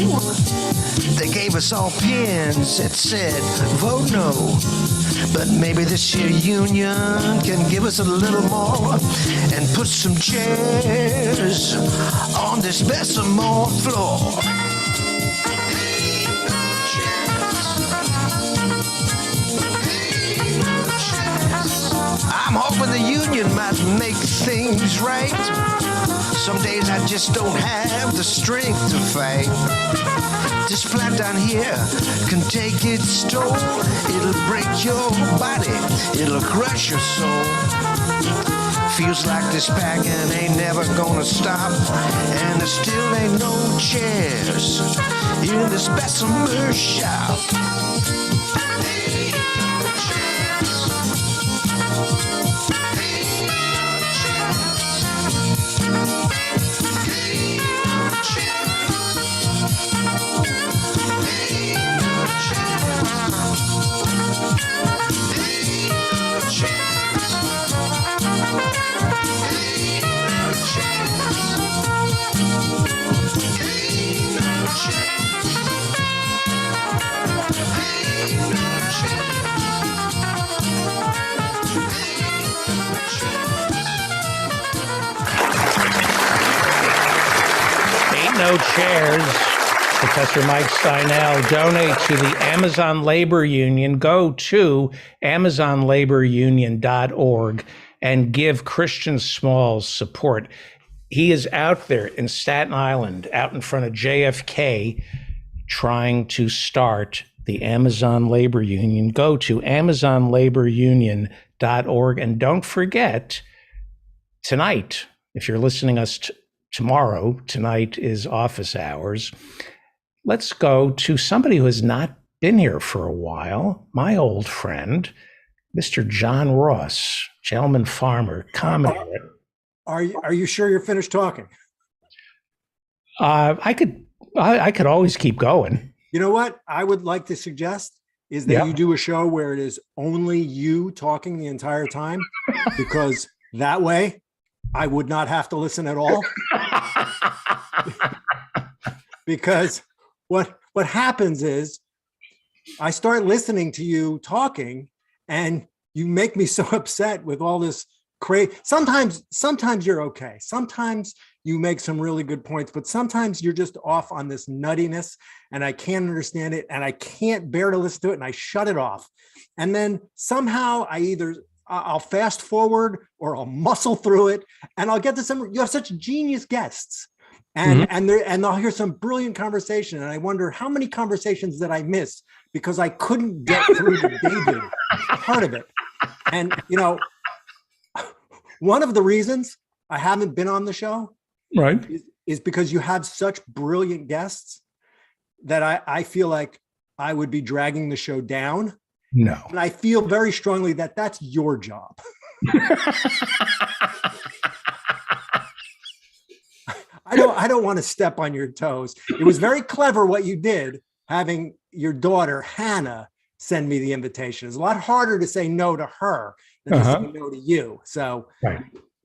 Speaker 1: They gave us all pins that said, vote no. But maybe this year union can give us a little more and put some chairs on this Bessemer floor. I'm hoping the union might make things right. Some days I just don't have the strength to fight. This plant down here can take its toll. It'll break your body, it'll crush your soul. Feels like this packing ain't never gonna stop. And there still ain't no chairs in this Bessemer shop.
Speaker 4: No chairs. Professor Mike Steinel. Donate to the Amazon Labor Union. Go to amazonlaborunion.org and give Christian Smalls support. He is out there in Staten Island, out in front of JFK, trying to start the Amazon Labor Union, go to amazonlaborunion.org. And don't forget, tonight, if you're listening us tomorrow, tonight is office hours. Let's go to somebody who has not been here for a while, my old friend, Mr. John Ross, gentleman farmer, commentator.
Speaker 5: Are you sure you're finished talking?
Speaker 4: I could always keep going.
Speaker 5: You know what I would like to suggest is that you do a show where it is only you talking the entire time, because that way I would not have to listen at all. Because what happens is I start listening to you talking and you make me so upset with all this crazy. Sometimes you're okay. Sometimes you make some really good points, but sometimes you're just off on this nuttiness and I can't understand it and I can't bear to listen to it and I shut it off. And then somehow I'll fast forward or I'll muscle through it and I'll get to you have such genius guests and I'll hear some brilliant conversation. And I wonder how many conversations that I missed because I couldn't get through the David part of it. And, one of the reasons I haven't been on the show is because you have such brilliant guests that I feel like I would be dragging the show down.
Speaker 4: No.
Speaker 5: And I feel very strongly that that's your job. I don't want to step on your toes. It was very clever what you did, having your daughter, Hannah, send me the invitation. It's a lot harder to say no to her than to say no to you. So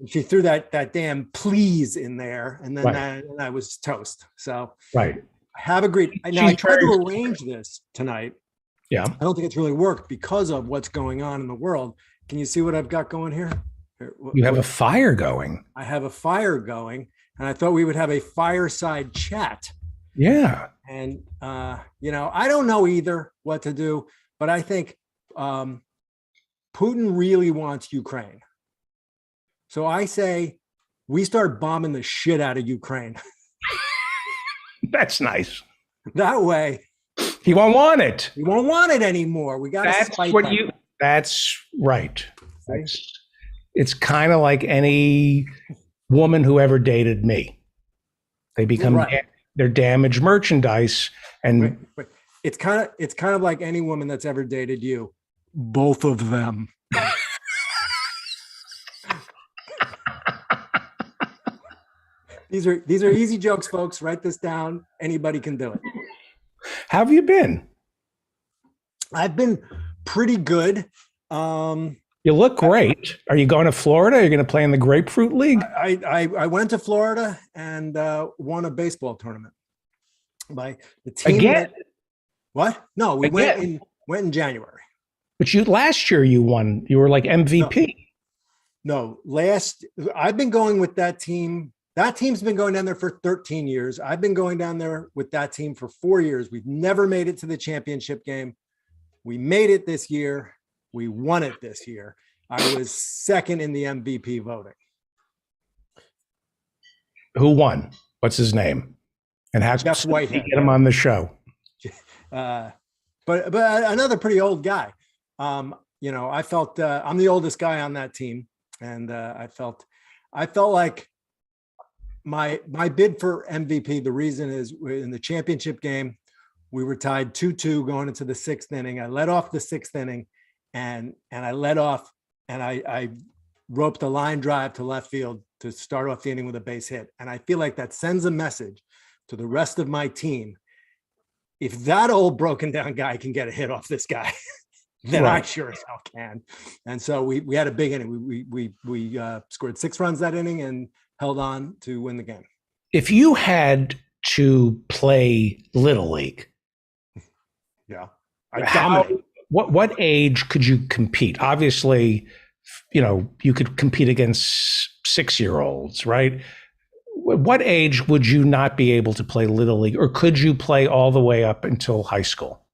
Speaker 5: she threw that damn please in there, and then I was toast. So I have agreed. Now I tried to arrange this tonight. Yeah, I don't think it's really worked because of what's going on in the world. Can you see what I've got going here?
Speaker 4: You have a fire going.
Speaker 5: I have a fire going, and I thought we would have a fireside chat.
Speaker 4: Yeah.
Speaker 5: And I don't know either what to do, but I think Putin really wants Ukraine. So I say we start bombing the shit out of Ukraine.
Speaker 4: That's nice.
Speaker 5: That way.
Speaker 4: He won't want it.
Speaker 5: He won't want it anymore. We got to spite that.
Speaker 4: That's right. It's kind of like any woman who ever dated me. They become they're damaged merchandise. And
Speaker 5: it's kind of like any woman that's ever dated you. Both of them. These are easy jokes, folks. Write this down. Anybody can do it.
Speaker 4: How have you been?
Speaker 5: I've been pretty good.
Speaker 4: You look great. Are you going to Florida? Are you going to play in the Grapefruit League?
Speaker 5: I went to Florida and won a baseball tournament. By the team.
Speaker 4: Again?
Speaker 5: What? No, we went in January.
Speaker 4: But last year you won. You were like MVP.
Speaker 5: No, I've been going with that team. That team's been going down there for 13 years. I've been going down there with that team for 4 years. We've never made it to the championship game. We made it this year. We won it this year. I was second in the MVP voting.
Speaker 4: Who won? What's his name? And how
Speaker 5: Jeff Whitehead.
Speaker 4: Get him on the show?
Speaker 5: But another pretty old guy. I felt I'm the oldest guy on that team, and I felt like my bid for MVP. The reason is in the championship game, we were tied 2-2 going into the sixth inning. I led off the sixth inning, and I led off, and I roped a line drive to left field to start off the inning with a base hit. And I feel like that sends a message to the rest of my team. If that old broken down guy can get a hit off this guy, then I sure as hell can. And so we had a big inning. We scored 6 runs that inning and held on to win the game.
Speaker 4: If you had to play Little League,
Speaker 5: I dominate.
Speaker 4: What age could you compete? Obviously, you could compete against 6-year-olds, right? What age would you not be able to play Little League, or could you play all the way up until high school?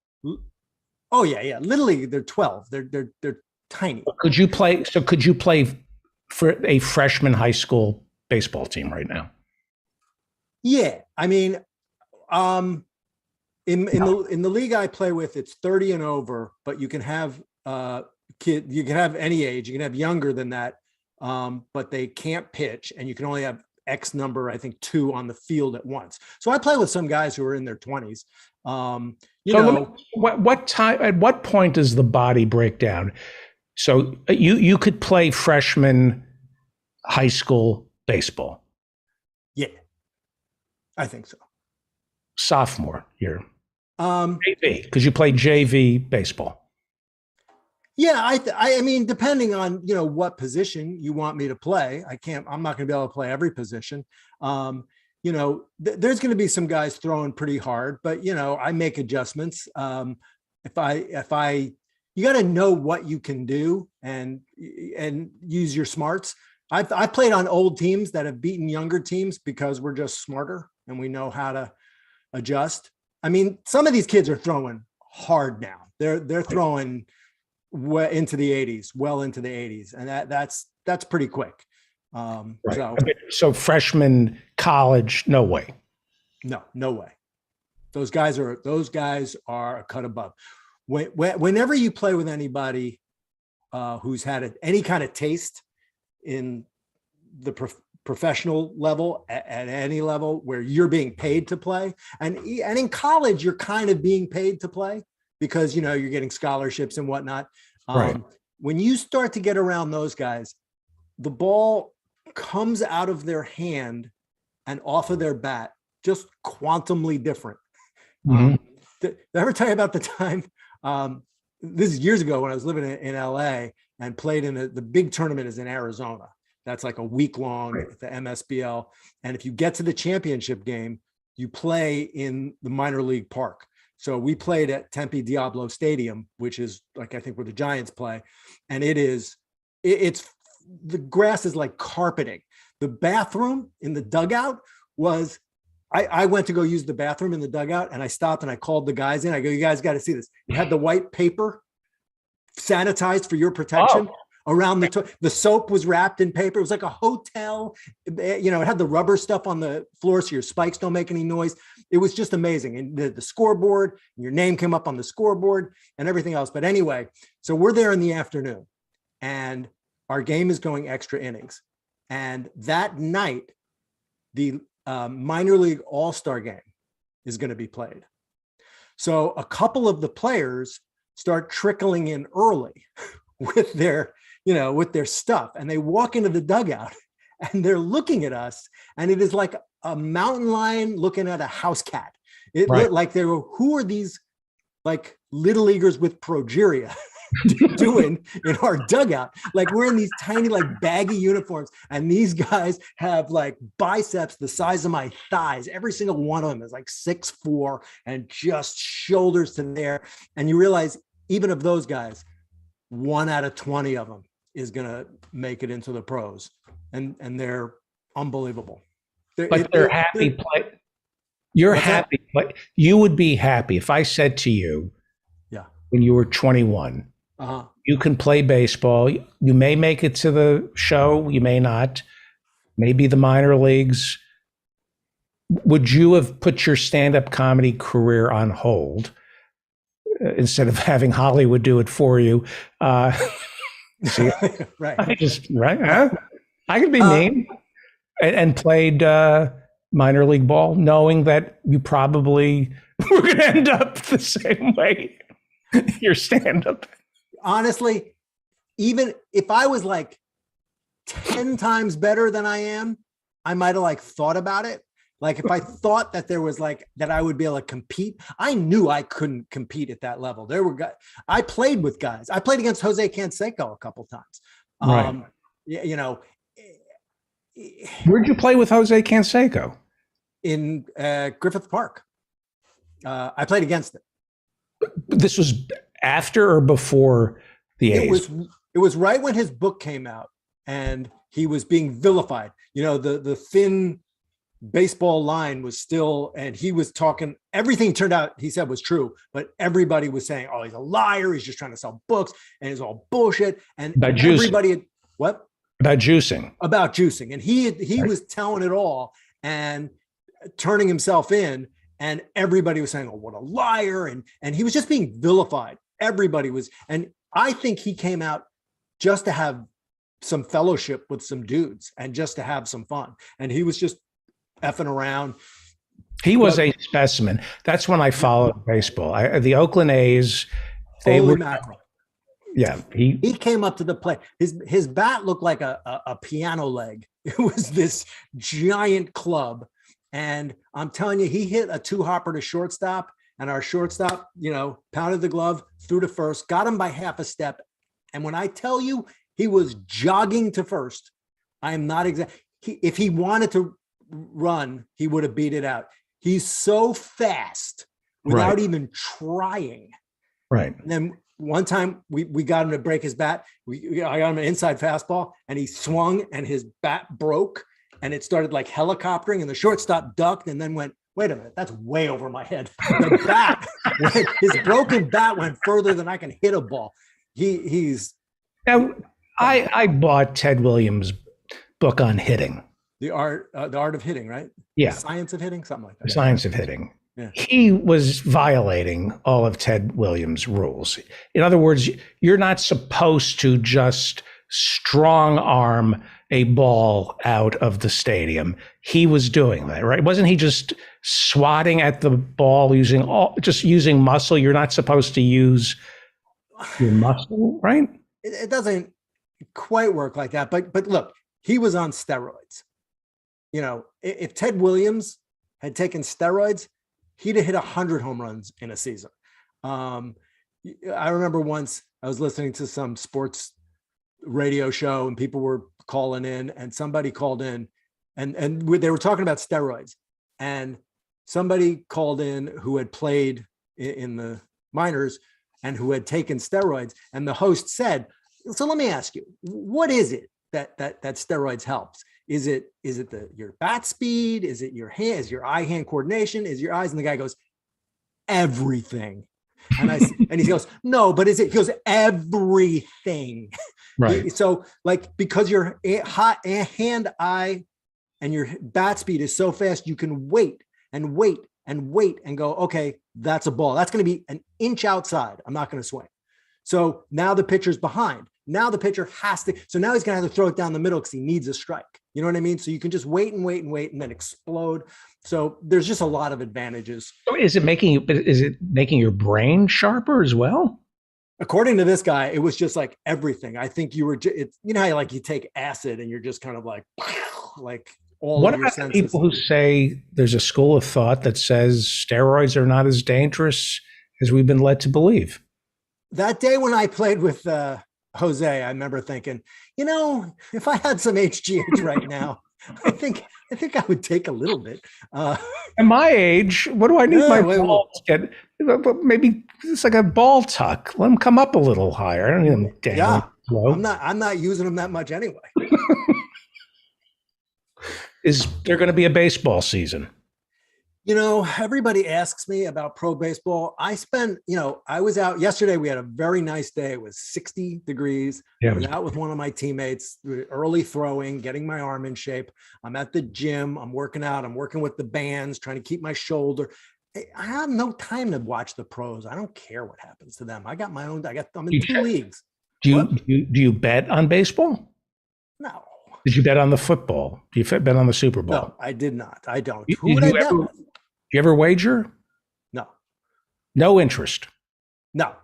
Speaker 5: Oh yeah. Little League, they're 12. They're tiny.
Speaker 4: Could you play? So could you play for a freshman high school baseball team right now?
Speaker 5: Yeah, I mean, In the league I play with, it's 30 and over, but you can have you can have any age, you can have younger than that, but they can't pitch, and you can only have X number, I think 2 on the field at once. So I play with some guys who are in their 20s.
Speaker 4: What time? At what point does the body break down? So you could play freshman high school baseball.
Speaker 5: Yeah, I think so.
Speaker 4: Sophomore year. JV, because you played JV baseball.
Speaker 5: Yeah, I mean, depending on, what position you want me to play, I'm not going to be able to play every position. There's going to be some guys throwing pretty hard, but, I make adjustments. You got to know what you can do and use your smarts. I've played on old teams that have beaten younger teams because we're just smarter and we know how to adjust. I mean, some of these kids are throwing hard now. They're throwing into the 80s, well into the 80s, and that's pretty quick.
Speaker 4: Right. So freshman college, no way.
Speaker 5: No way. Those guys are a cut above. Whenever you play with anybody who's had any kind of taste in the professional level, at any level where you're being paid to play, and in college you're kind of being paid to play because you're getting scholarships and whatnot.
Speaker 4: Right.
Speaker 5: When you start to get around those guys, the ball comes out of their hand and off of their bat just quantumly different.
Speaker 4: Mm-hmm.
Speaker 5: Did I ever tell you about the time? This is years ago when I was living in LA and played in the big tournament is in Arizona. That's like a week long at the MSBL. And if you get to the championship game, you play in the minor league park. So we played at Tempe Diablo Stadium, which is like, I think where the Giants play. And it's the grass is like carpeting. The bathroom in the dugout was, I went to go use the bathroom in the dugout and I stopped and I called the guys in. I go, you guys got to see this. It had the white paper sanitized for your protection. Around the soap was wrapped in paper. It was like a hotel. It had the rubber stuff on the floor so your spikes don't make any noise. It was just amazing. And the scoreboard, your name came up on the scoreboard and everything else. But anyway, so we're there in the afternoon and our game is going extra innings. And that night, the minor league all-star game is going to be played. So a couple of the players start trickling in early with their stuff, and they walk into the dugout and they're looking at us, and it is like a mountain lion looking at a house cat. It looked like they were, who are these like little leaguers with progeria doing in our dugout? Like we're in these tiny, like baggy uniforms, and these guys have like biceps the size of my thighs. Every single one of them is like 6'4" and just shoulders to there. And you realize even of those guys, 1 out of 20 of them is going to make it into the pros, and they're unbelievable.
Speaker 4: They're happy. You're happy. But you would be happy if I said to you, when you were 21, you can play baseball. You may make it to the show. You may not. Maybe the minor leagues. Would you have put your stand-up comedy career on hold instead of having Hollywood do it for you? See,
Speaker 5: right.
Speaker 4: Huh? I could be mean and played minor league ball, knowing that you probably were going to end up the same way. Your stand-up.
Speaker 5: Honestly, even if I was like 10 times better than I am, I might have like thought about it. Like if I thought that there was like that I would be able to compete, I knew I couldn't compete at that level. There were guys, I played with guys. I played against Jose Canseco a couple times.
Speaker 4: Right. Where'd you play with Jose Canseco?
Speaker 5: In Griffith Park. I played against it.
Speaker 4: This was after or before the A's?
Speaker 5: It was right when his book came out and he was being vilified. The thin baseball line was still, and he was talking, everything turned out he said was true, but everybody was saying, oh, he's a liar, he's just trying to sell books and it's all bullshit. And everybody what
Speaker 4: about juicing
Speaker 5: and he was telling it all and turning himself in, and everybody was saying, "Oh, what a liar!" And he was just being vilified. Everybody was, and I think he came out just to have some fellowship with some dudes and just to have some fun. And he was just effing around.
Speaker 4: He was a specimen. That's when I followed baseball. The Oakland A's, they
Speaker 5: Holy
Speaker 4: were
Speaker 5: mackerel.
Speaker 4: Yeah,
Speaker 5: He came up to the plate. His bat looked like a piano leg. It was this giant club. And I'm telling you, he hit a 2-hopper to shortstop, and our shortstop, pounded the glove, threw to first, got him by half a step. And when I tell you he was jogging to first, I am not if he wanted to run, he would have beat it out. He's so fast without even trying.
Speaker 4: Right.
Speaker 5: And then one time we got him to break his bat. I got him an inside fastball, and he swung, and his bat broke, and it started like helicoptering, and the shortstop ducked and then went, "Wait a minute, that's way over my head." The bat, his broken bat went further than I can hit a ball. He's.
Speaker 4: Now, I bought Ted Williams' book on hitting.
Speaker 5: The art of hitting, right?
Speaker 4: Yeah.
Speaker 5: The science of hitting, something like that.
Speaker 4: The science of hitting.
Speaker 5: Yeah.
Speaker 4: He was violating all of Ted Williams' rules. In other words, you're not supposed to just strong arm a ball out of the stadium. He was doing that, right? Wasn't he just swatting at the ball using muscle? You're not supposed to use your muscle, right?
Speaker 5: It doesn't quite work like that. But look, he was on steroids. If Ted Williams had taken steroids, he'd have hit 100 home runs in a season. I remember once I was listening to some sports radio show, and people were calling in, and somebody called in, and they were talking about steroids, and somebody called in who had played in the minors and who had taken steroids, and the host said, "So let me ask you, what is it that steroids helps? Is it your bat speed? Is it your hand? Is your eye-hand coordination? Is your eyes?" And the guy goes, "Everything." And he goes, "No, but is it?" He goes, "Everything."
Speaker 4: Right.
Speaker 5: So because your hand, eye, and your bat speed is so fast, you can wait and wait and wait and go, "Okay, that's a ball. That's going to be an inch outside. I'm not going to swing." So now the pitcher's behind. Now the pitcher has to. So now he's going to have to throw it down the middle because he needs a strike. You know what I mean? So you can just wait and wait and wait and then explode. So there's just a lot of advantages.
Speaker 4: So is it making your brain sharper as well?
Speaker 5: According to this guy, it was just like everything. I think you were, how you take acid and you're just kind of like all
Speaker 4: What
Speaker 5: of your
Speaker 4: about the
Speaker 5: senses.
Speaker 4: people who say there's a school of thought that says steroids are not as dangerous as we've been led to believe?
Speaker 5: That day when I played with Jose, I remember thinking, if I had some HGH right now, I think I would take a little bit.
Speaker 4: At my age, what do I need my balls to get? Maybe it's like a ball tuck. Let them come up a little higher. I don't need them down low.
Speaker 5: I'm not using them that much anyway.
Speaker 4: Is there going to be a baseball season?
Speaker 5: Everybody asks me about pro baseball. I was out yesterday. We had a very nice day. It was 60 degrees.
Speaker 4: Yeah.
Speaker 5: I was out with one of my teammates, early throwing, getting my arm in shape. I'm at the gym. I'm working out. I'm working with the bands, trying to keep my shoulder. I have no time to watch the pros. I don't care what happens to them. I got my own. I'm in 2 leagues.
Speaker 4: Do you bet on baseball?
Speaker 5: No.
Speaker 4: Did you bet on the football? Do you bet on the Super Bowl?
Speaker 5: No, I did not. I don't.
Speaker 4: Who would I bet with? You ever wager?
Speaker 5: No.
Speaker 4: No interest.
Speaker 5: No.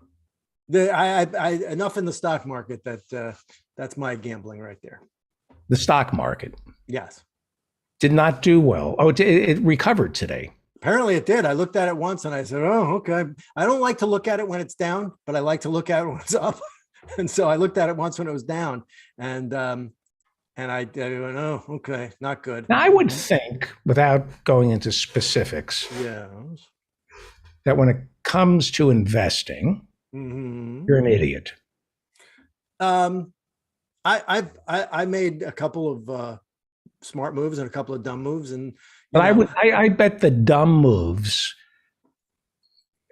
Speaker 5: I enough in the stock market that's my gambling right there.
Speaker 4: The stock market.
Speaker 5: Yes.
Speaker 4: Did not do well. Oh, it recovered today.
Speaker 5: Apparently it did. I looked at it once and I said, "Oh, okay." I don't like to look at it when it's down, but I like to look at it when it's up. And so I looked at it once when it was down, and I went, "Oh, okay, not good."
Speaker 4: Now, I would think, without going into specifics, that when it comes to investing, you're an idiot.
Speaker 5: I made a couple of smart moves and a couple of dumb moves, and
Speaker 4: but I bet the dumb moves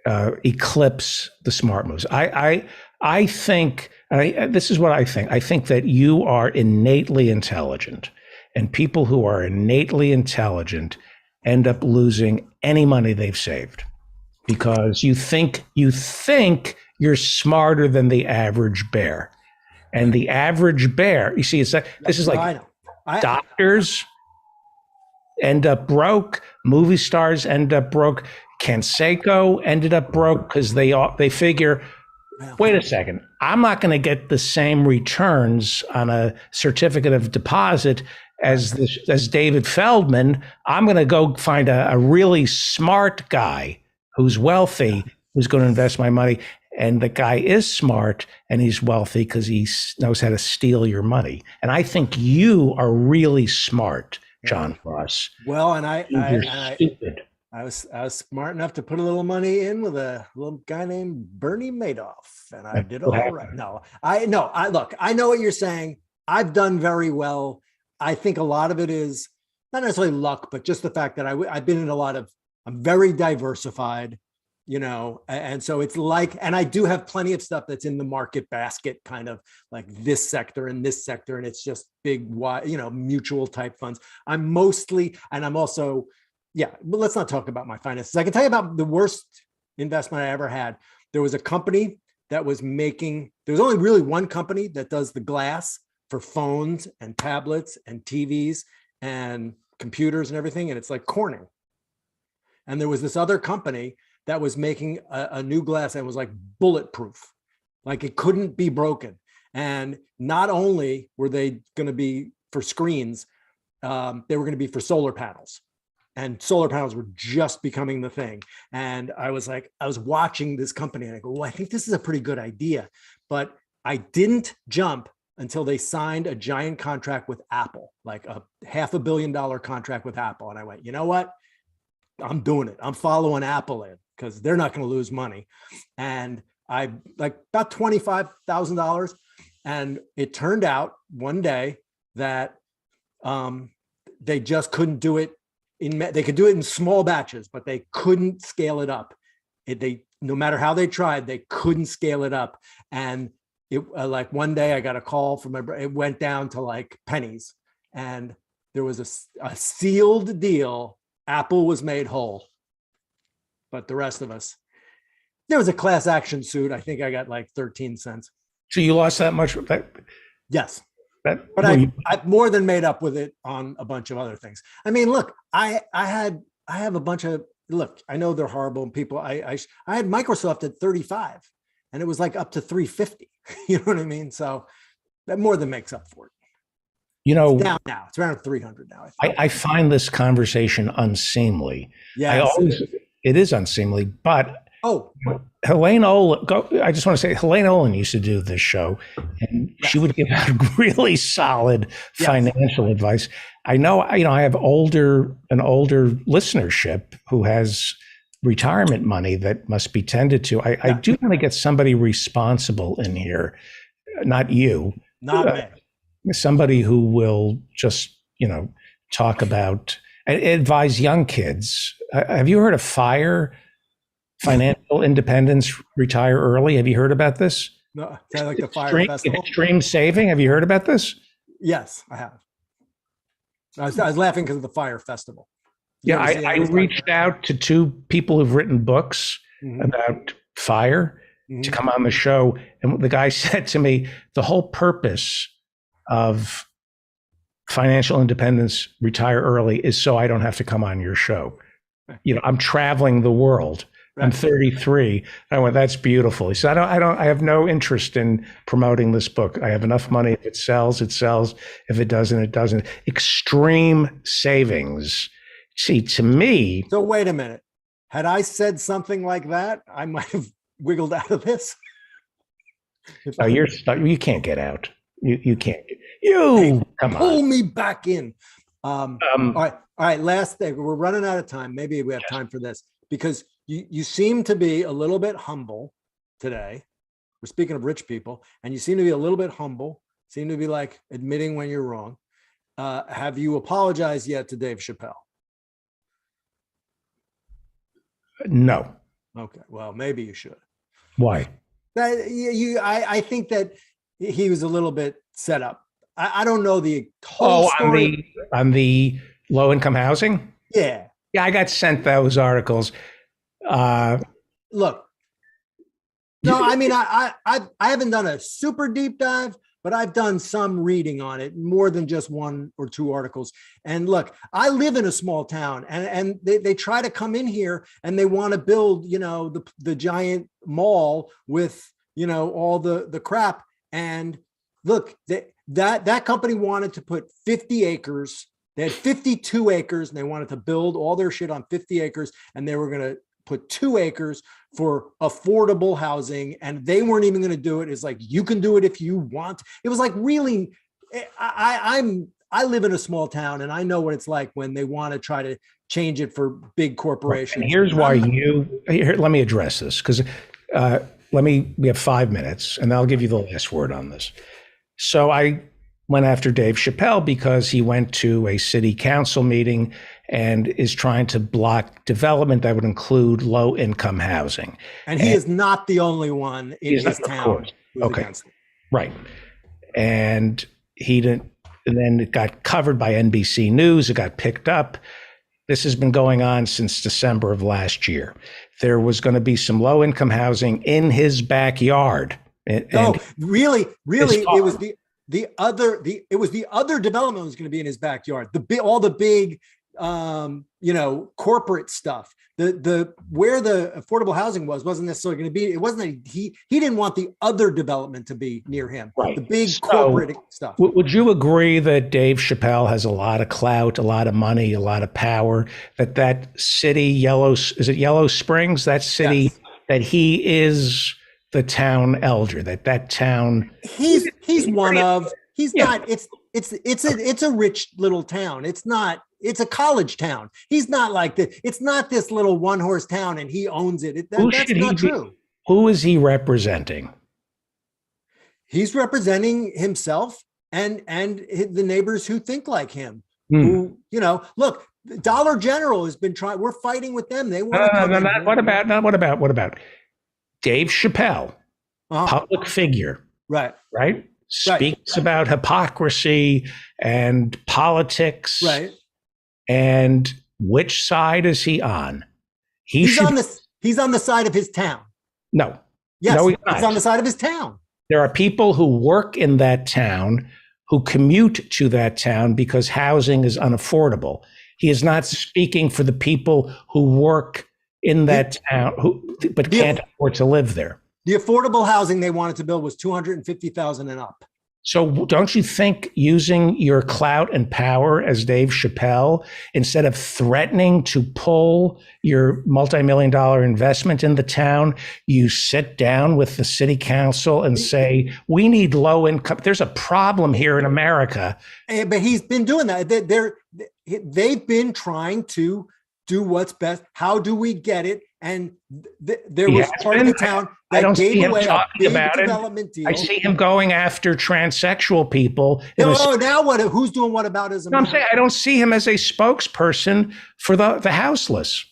Speaker 4: eclipse the smart moves. I think, this is what I think. I think that you are innately intelligent, and people who are innately intelligent end up losing any money they've saved because you think you're smarter than the average bear. And the average bear, you see, this is
Speaker 5: No,
Speaker 4: like
Speaker 5: I know.
Speaker 4: doctors end up broke, movie stars end up broke, Canseco ended up broke because they figure, wait a second, I'm not going to get the same returns on a certificate of deposit as David Feldman. I'm going to go find a really smart guy who's wealthy, who's going to invest my money. And the guy is smart and he's wealthy because he knows how to steal your money. And I think you are really smart, John Frost.
Speaker 5: Well,
Speaker 4: You're stupid.
Speaker 5: I was smart enough to put a little money in with a little guy named Bernie Madoff, and I did all right. No, I know what you're saying. I've done very well. I think a lot of it is not necessarily luck, but just the fact that I've been in I'm very diversified, and so it's like, and I do have plenty of stuff that's in the market basket, kind of like this sector and this sector, and it's just big, mutual type funds. I'm also, yeah, but let's not talk about my finances. I can tell you about the worst investment I ever had. There was a company that was there's only really one company that does the glass for phones and tablets and TVs and computers and everything. And it's like Corning. And there was this other company that was making a new glass that was like bulletproof, like it couldn't be broken. And not only were they going to be for screens, they were going to be for solar panels. And solar panels were just becoming the thing. And I was watching this company and I go, well, I think this is a pretty good idea. But I didn't jump until they signed a giant contract with Apple, like a $500 million contract with Apple. And I went, you know what? I'm doing it. I'm following Apple in because they're not going to lose money. And I like about $25,000. And it turned out one day that they just couldn't do it. They could do it in small batches, but they couldn't scale it up. No matter how they tried, they couldn't scale it up. And it like one day I got a call from it went down to like pennies, and there was a sealed deal. Apple was made whole, but the rest of us, there was a class action suit. I think I got like 13 cents.
Speaker 4: So you lost that much?
Speaker 5: Yes. But I more than made up with it on a bunch of other things. I mean, look, I have a bunch of, look, I know they're horrible people. I had Microsoft at 35 and it was like up to 350. You know what I mean? So that more than makes up for it. It's down now. It's around 300 now.
Speaker 4: I find this conversation unseemly.
Speaker 5: Yeah,
Speaker 4: it is unseemly, but Helene Olin, I just want to say Helene Olin used to do this show and she would give out really solid financial advice. I know, I have an older listenership who has retirement money that must be tended to. I do want to get somebody responsible in here, not you.
Speaker 5: Not me.
Speaker 4: Somebody who will just, talk about, advise young kids. Have you heard of FIRE? Financial Independence, Retire Early. Have you heard about this?
Speaker 5: No, I like the FIRE Festival.
Speaker 4: Extreme Saving. Have you heard about this?
Speaker 5: Yes, I have. I was laughing because of the FIRE Festival.
Speaker 4: Yeah, I reached out to two people who've written books about FIRE to come on the show. And the guy said to me, the whole purpose of Financial Independence, Retire Early is so I don't have to come on your show. I'm traveling the world. I'm 33. I went, that's beautiful. He said, I have no interest in promoting this book. I have enough money. If it sells, it sells. If it doesn't, it doesn't. Extreme savings. See, to me.
Speaker 5: So wait a minute. Had I said something like that, I might have wiggled out of this.
Speaker 4: Oh, you're stuck. You can't get out. You can't. Come on.
Speaker 5: Pull me back in. All right. Last thing. We're running out of time. Maybe we have time for this because you seem to be a little bit humble today. We're speaking of rich people, and you seem to be a little bit humble. Seem to be like admitting when you're wrong. Have you apologized yet to Dave Chappelle?
Speaker 4: No.
Speaker 5: Okay. Well, maybe you should.
Speaker 4: Why?
Speaker 5: I think that he was a little bit set up. I don't know the whole story.
Speaker 4: on the low income housing.
Speaker 5: Yeah.
Speaker 4: Yeah, I got sent those articles.
Speaker 5: Look, no, I mean, I haven't done a super deep dive, but I've done some reading on it, more than just one or two articles. And look, I live in a small town, and they try to come in here and they want to build, the giant mall with, all the crap. And look, that company wanted to put 50 acres. They had 52 acres and they wanted to build all their shit on 50 acres. And they were going to put 2 acres for affordable housing. And they weren't even going to do it. It's like, you can do it if you want. It was like, really, I live in a small town and I know what it's like when they want to try to change it for big corporations.
Speaker 4: And here's why let me address this, because we have 5 minutes and I'll give you the last word on this. So I went after Dave Chappelle because he went to a city council meeting and is trying to block development that would include low-income housing.
Speaker 5: And he is not the only one in his town.
Speaker 4: Okay, right. And he didn't. And then it got covered by NBC News. It got picked up. This has been going on since December of last year. There was going to be some low-income housing in his backyard.
Speaker 5: Really, it was the other development was going to be in his backyard. All the big, corporate stuff. The where the affordable housing wasn't necessarily going to be. It wasn't that he didn't want the other development to be near him. Right. The big corporate stuff.
Speaker 4: Would you agree that Dave Chappelle has a lot of clout, a lot of money, a lot of power? That city, Yellow Springs, that city, yes, that he is the town elder, that town.
Speaker 5: He's one of. He's not. It's a rich little town. It's a college town. He's not like it's not this little one-horse town and he owns it. That's not true.
Speaker 4: Who is he representing?
Speaker 5: He's representing himself and the neighbors who think like him. Who, look, Dollar General has been trying. We're fighting with them. They want to.
Speaker 4: What about Dave Chappelle, public figure? Right. Speaks about hypocrisy and politics. Right. And which side is he on?
Speaker 5: He's on the side of his town.
Speaker 4: No.
Speaker 5: Yes,
Speaker 4: no,
Speaker 5: he's on the side of his town.
Speaker 4: There are people who work in that town who commute to that town because housing is unaffordable. He is not speaking for the people who work in that town but can't afford to live there.
Speaker 5: The affordable housing they wanted to build was $250,000 and up.
Speaker 4: So don't you think using your clout and power as Dave Chappelle, instead of threatening to pull your multi-million-dollar investment in the town, you sit down with the city council and say, we need low income. There's a problem here in America.
Speaker 5: But he's been doing that. They've been trying to do what's best. How do we get it? And there was part of the town that gave away a big development deal.
Speaker 4: I see him going after transsexual people.
Speaker 5: Now what? Who's doing what about his?
Speaker 4: I'm saying I don't see him as a spokesperson for the houseless,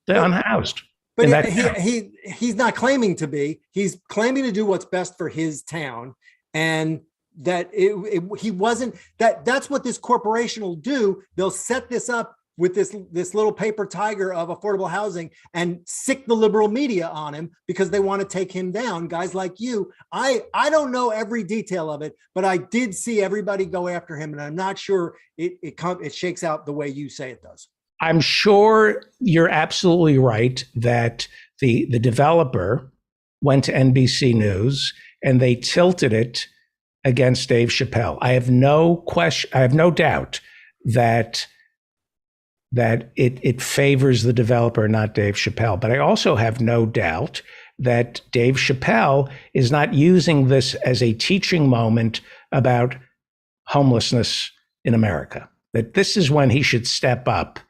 Speaker 4: the unhoused.
Speaker 5: But he's not claiming to be. He's claiming to do what's best for his town, and that he wasn't. That's what this corporation will do. They'll set this up with this little paper tiger of affordable housing and sick the liberal media on him because they want to take him down. Guys like you, I don't know every detail of it, but I did see everybody go after him, and I'm not sure it shakes out the way you say it does.
Speaker 4: I'm sure you're absolutely right that the developer went to NBC News and they tilted it against Dave Chappelle. I have no doubt that it favors the developer, not Dave Chappelle. But I also have no doubt that Dave Chappelle is not using this as a teaching moment about homelessness in America. That this is when he should step up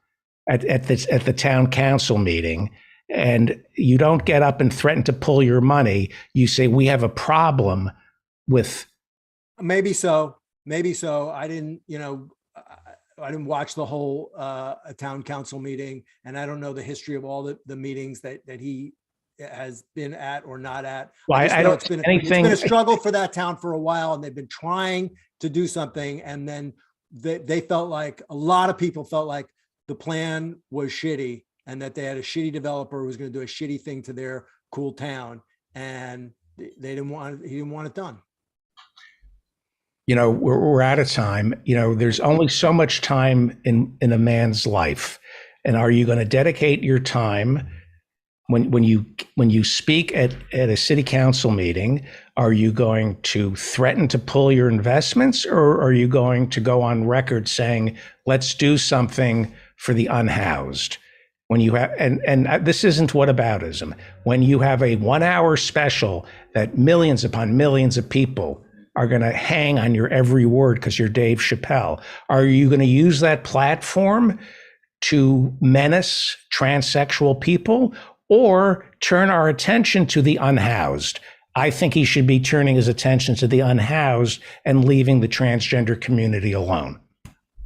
Speaker 4: at the town council meeting, and you don't get up and threaten to pull your money. You say, we have a problem with.
Speaker 5: Maybe so. I didn't watch the whole town council meeting, and I don't know the history of all the meetings that he has been at or not at.
Speaker 4: Well, I don't.
Speaker 5: It's been a struggle for that town for a while, and they've been trying to do something, and then they felt like a lot of people felt like the plan was shitty and that they had a shitty developer who was going to do a shitty thing to their cool town, and he didn't want it done.
Speaker 4: You know, we're out of time. You know, there's only so much time in a man's life. And are you going to dedicate your time when you speak at a city council meeting? Are you going to threaten to pull your investments, or are you going to go on record saying, let's do something for the unhoused? When you have, and this isn't whataboutism, when you have a 1 hour special that millions upon millions of people are going to hang on your every word because you're Dave Chappelle, are you going to use that platform to menace transsexual people, or turn our attention to the unhoused? I think he should be turning his attention to the unhoused and leaving the transgender community alone.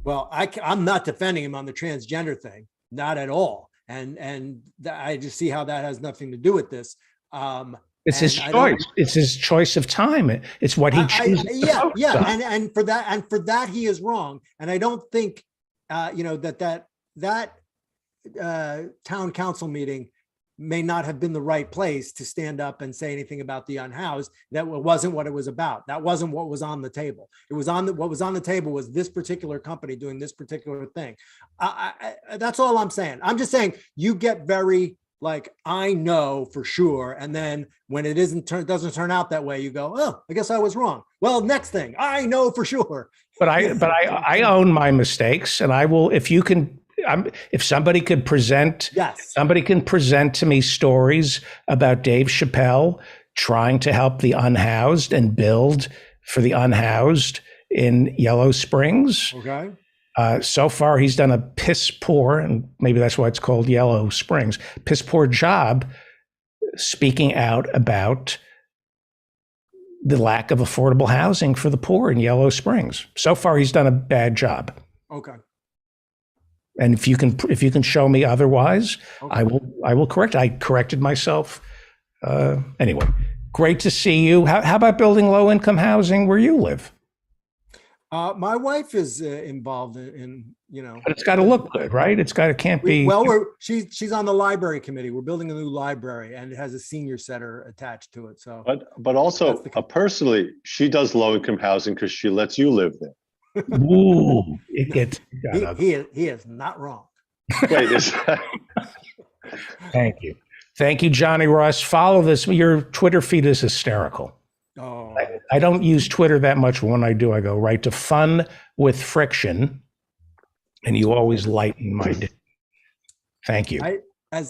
Speaker 5: Well, I'm not defending him on the transgender thing, not at all. And I just see how that has nothing to do with this.
Speaker 4: It's his choice. It's his choice of time. It's what he chooses.
Speaker 5: Yeah. And for that, he is wrong. And I don't think, that town council meeting may not have been the right place to stand up and say anything about the unhoused. That wasn't what it was about. That wasn't what was on the table. What was on the table was this particular company doing this particular thing. That's all I'm saying. I'm just saying you get very like, I know for sure. And then when it doesn't turn out that way, you go, oh, I guess I was wrong. Well, next thing, I know for sure. But
Speaker 4: I own my mistakes, and I will, if somebody could present,
Speaker 5: yes,
Speaker 4: somebody can present to me stories about Dave Chappelle trying to help the unhoused and build for the unhoused in Yellow Springs.
Speaker 5: Okay.
Speaker 4: So far, he's done a piss poor, and maybe that's why it's called Yellow Springs, piss poor job speaking out about the lack of affordable housing for the poor in Yellow Springs. So far, he's done a bad job.
Speaker 5: Okay.
Speaker 4: And if you can show me otherwise,
Speaker 5: okay,
Speaker 4: I will correct. I corrected myself. Anyway, great to see you. How about building low income housing where you live?
Speaker 5: My wife is involved in
Speaker 4: But it's got to look good, right? Can't be.
Speaker 5: Well, she's on the library committee. We're building a new library, and it has a senior center attached to it. So,
Speaker 6: but also personally, she does low income housing because she lets you live there.
Speaker 4: Ooh, it gets.
Speaker 5: He is not wrong.
Speaker 6: Wait,
Speaker 4: Thank you, Johnny Ross. Follow this. Your Twitter feed is hysterical.
Speaker 5: Oh.
Speaker 4: I don't use Twitter that much. When I do, I go right to Fun with Friction, and you always lighten my day. Thank you.
Speaker 5: I'm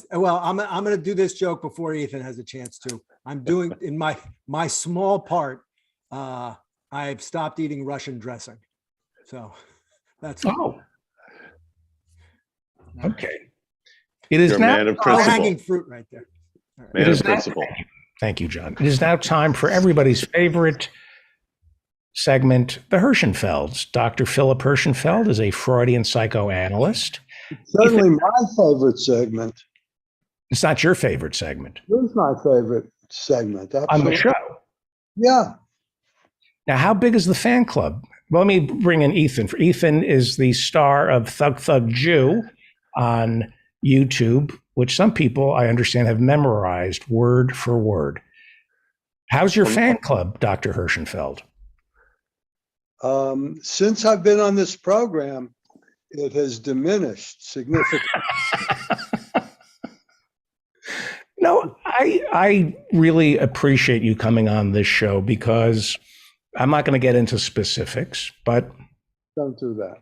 Speaker 5: going to do this joke before Ethan has a chance to. I'm doing in my small part. I've stopped eating Russian dressing, so that's
Speaker 4: okay. It is now
Speaker 5: hanging fruit right there.
Speaker 6: Right. Man of principle.
Speaker 4: Thank you, John. It is now time for everybody's favorite segment, the Hirschenfelds. Dr. Philip Hirschenfeld is a Freudian psychoanalyst.
Speaker 7: It's certainly my favorite segment.
Speaker 4: It's not your favorite segment.
Speaker 7: It's my favorite segment. Absolutely.
Speaker 4: On the show.
Speaker 7: Yeah.
Speaker 4: Now, how big is the fan club? Well, let me bring in Ethan. Ethan is the star of Thug Thug Jew on YouTube, which some people, I understand, have memorized word for word. How's your fan club, Dr. Hirschenfeld?
Speaker 7: Since I've been on this program, it has diminished significantly.
Speaker 4: No, I really appreciate you coming on this show, because I'm not going to get into specifics, but
Speaker 7: don't do that.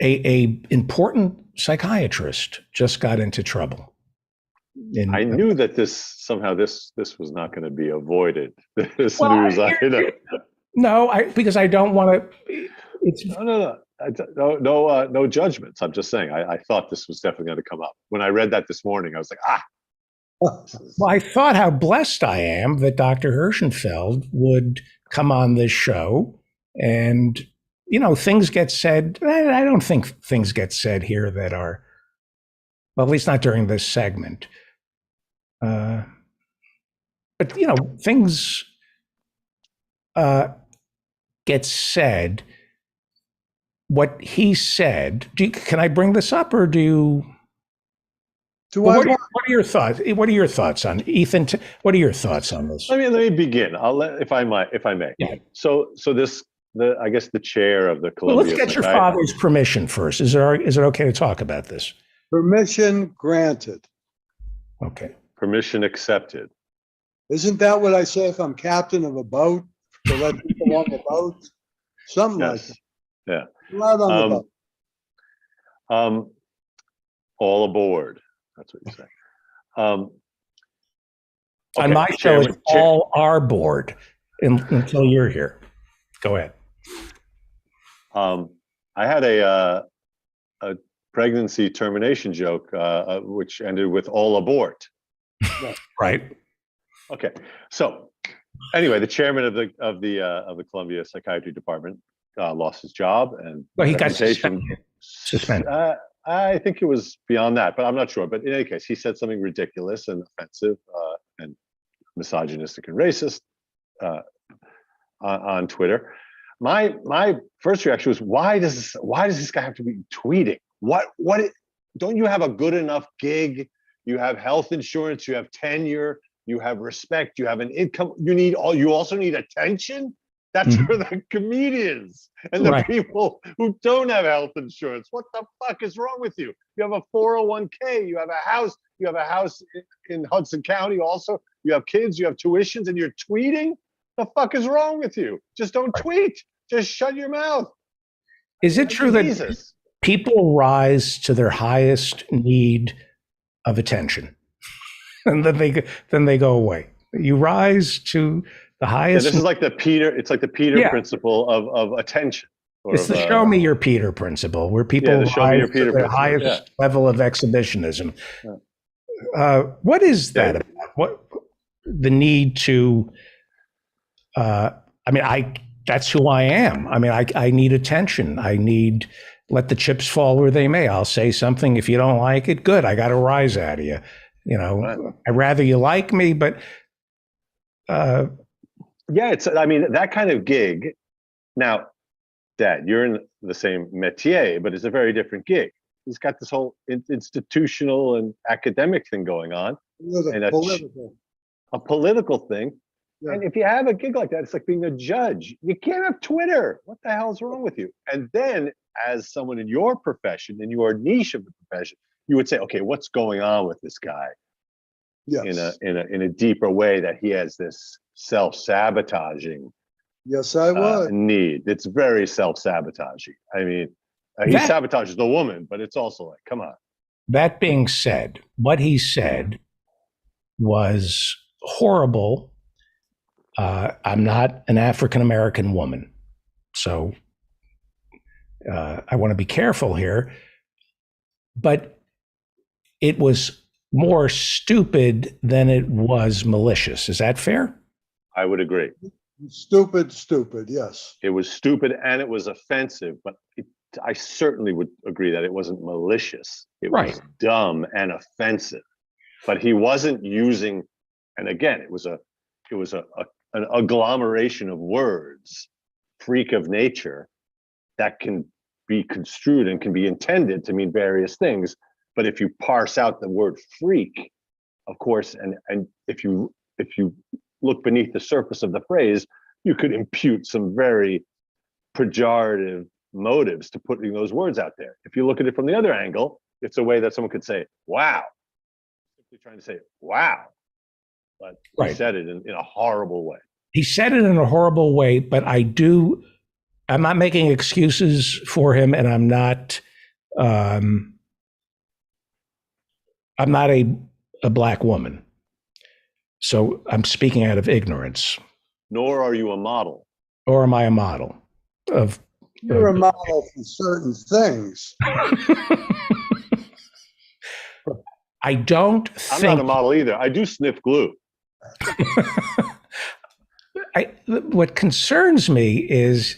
Speaker 4: A important psychiatrist just got into trouble.
Speaker 6: I knew that this was not going to be avoided. This news item.
Speaker 4: No, because I don't want to. It's
Speaker 6: no judgments. I'm just saying. I thought this was definitely going to come up. When I read that this morning, I was like,
Speaker 4: Well, I thought how blessed I am that Dr. Hirschenfeld would come on this show, and things get said. I don't think things get said here that are, well, at least not during this segment. But things get said what he said, can I bring this up or do you? What are your thoughts? What are your thoughts on Ethan? What are your thoughts on this?
Speaker 6: Let me begin. If I may.
Speaker 4: Yeah.
Speaker 6: So I guess the chair of the
Speaker 4: Well,
Speaker 6: Columbia.
Speaker 4: let's get your father's permission first. Is it okay to talk about this?
Speaker 7: Permission granted.
Speaker 4: Okay.
Speaker 6: Permission accepted.
Speaker 7: Isn't that what I say if I'm captain of a boat, to let people on the boat? Something like that.
Speaker 6: Yeah.
Speaker 7: Right on the boat.
Speaker 6: All aboard. That's what you say.
Speaker 4: On
Speaker 6: okay,
Speaker 4: my show, it's all our board until you're here. Go ahead.
Speaker 6: I had a pregnancy termination joke, which ended with all abort.
Speaker 4: Right.
Speaker 6: Okay. So anyway, the chairman of the Columbia Psychiatry Department lost his job, and
Speaker 4: Well, he got suspended.
Speaker 6: I think it was beyond that, but I'm not sure. But in any case, he said something ridiculous and offensive and misogynistic and racist on Twitter. My first reaction was, why does this guy have to be tweeting? What don't you have a good enough gig? You have health insurance, you have tenure, you have respect, you have an income. You also need attention. That's for the comedians and the people who don't have health insurance. What the fuck is wrong with you? You have a 401k, you have a house in Hudson County also. You have kids, you have tuitions, and you're tweeting? The fuck is wrong with you? Just don't tweet. Just shut your mouth.
Speaker 4: Is it true that people rise to their highest need of attention and then they go away? You rise to the highest.
Speaker 6: This is like the Peter. It's like the Peter principle of attention.
Speaker 4: It's the show me your Peter principle, where people rise to their highest level of exhibitionism. Yeah. What is that about? What the need to? That's who I am. I mean, I need attention. I need let the chips fall where they may. I'll say something. If you don't like it, good. I got a rise out of you. You know, I'd rather you like me, but.
Speaker 6: That kind of gig. Now, Dad, you're in the same métier, but it's a very different gig. He's got this whole institutional and academic thing going on, and a political thing. Yeah. And if you have a gig like that, it's like being a judge. You can't have Twitter. What the hell's wrong with you? And then, as someone in your profession, in your niche of the profession, you would say, okay, what's going on with this guy? Yes. In a deeper way, that he has this self-sabotaging need. It's very self-sabotaging. I mean, he sabotages the woman, but it's also like, come on.
Speaker 4: That being said, what he said was horrible. I'm not an African-American woman, so I want to be careful here. But it was more stupid than it was malicious. Is that fair?
Speaker 6: I would agree.
Speaker 7: Stupid, yes.
Speaker 6: It was stupid and it was offensive, but I certainly would agree that it wasn't malicious. It was dumb and offensive. But he wasn't using, and again, it was an agglomeration of words, freak of nature, that can be construed and can be intended to mean various things. But if you parse out the word freak, of course, and if you look beneath the surface of the phrase, you could impute some very pejorative motives to putting those words out there. If you look at it from the other angle, it's a way that someone could say, wow. Simply trying to say, wow. But he said it in a horrible way.
Speaker 4: He said it in a horrible way, but I'm not making excuses for him, and I'm not a black woman. So I'm speaking out of ignorance.
Speaker 6: Nor are you a model.
Speaker 4: Or am I a model of?
Speaker 7: You're a model for certain things.
Speaker 4: I don't think.
Speaker 6: I'm not a model either. I do sniff glue.
Speaker 4: What concerns me is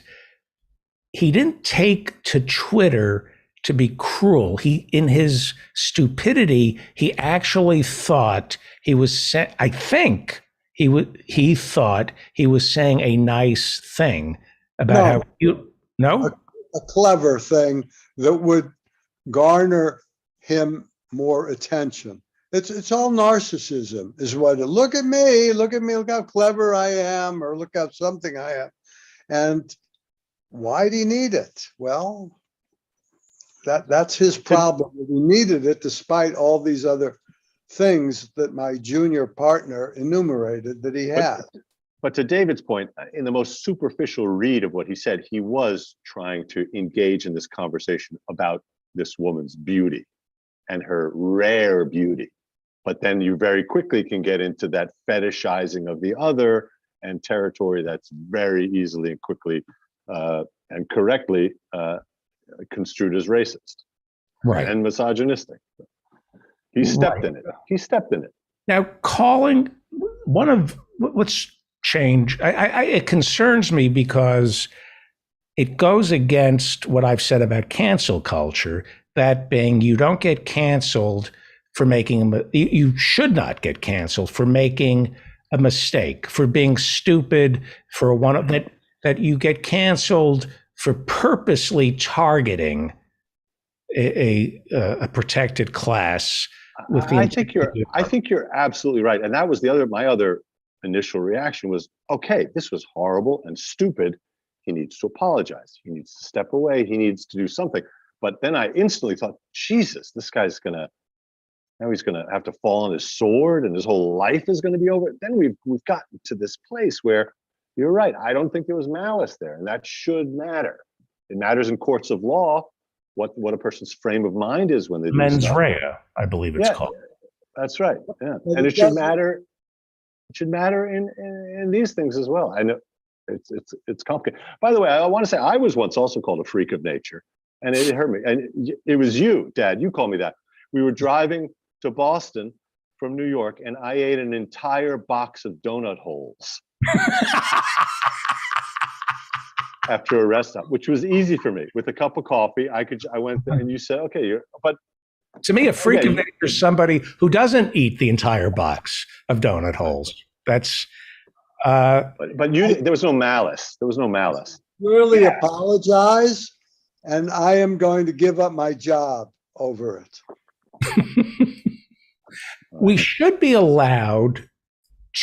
Speaker 4: he didn't take to Twitter to be cruel. In his stupidity, he actually thought he was. I think he thought he was saying a nice thing about how you. No,
Speaker 7: a clever thing that would garner him more attention. It's all narcissism is what it, look at me, look how clever I am, or look how something I am. And why do you need it? Well, that's his problem. He needed it despite all these other things that my junior partner enumerated that he had.
Speaker 6: But to David's point, in the most superficial read of what he said, he was trying to engage in this conversation about this woman's beauty and her rare beauty. But then you very quickly can get into that fetishizing of the other and territory that's very easily and quickly and correctly construed as racist,
Speaker 4: Right.
Speaker 6: and misogynistic. He stepped in it. He stepped in it.
Speaker 4: Now, calling one of what's changed, it concerns me because it goes against what I've said about cancel culture. That being, you don't get canceled for you should not get canceled for making a mistake, for being stupid, for that you get canceled for purposely targeting a protected class.
Speaker 6: I think you're absolutely right, and that was my other initial reaction was, okay, this was horrible and stupid. He needs to apologize. He needs to step away. He needs to do something. But then I instantly thought, Jesus, this guy's he's gonna have to fall on his sword, and his whole life is gonna be over. Then we've gotten to this place where you're right. I don't think there was malice there, and that should matter. It matters in courts of law what a person's frame of mind is when they do
Speaker 4: Mens
Speaker 6: stuff.
Speaker 4: rea, I believe it's called.
Speaker 6: That's right. Yeah, and it should matter. It should matter in these things as well. I know it's complicated. By the way, I want to say I was once also called a freak of nature, and it hurt me. And it was you, Dad. You called me that. We were driving to Boston from New York, and I ate an entire box of donut holes after a rest stop, which was easy for me. With a cup of coffee, I went there, and you said, "Okay, but."
Speaker 4: To me, a freak of nature is somebody who doesn't eat the entire box of donut holes. That's.
Speaker 6: But there was no malice. There was no malice.
Speaker 7: Really apologize, and I am going to give up my job over it.
Speaker 4: We should be allowed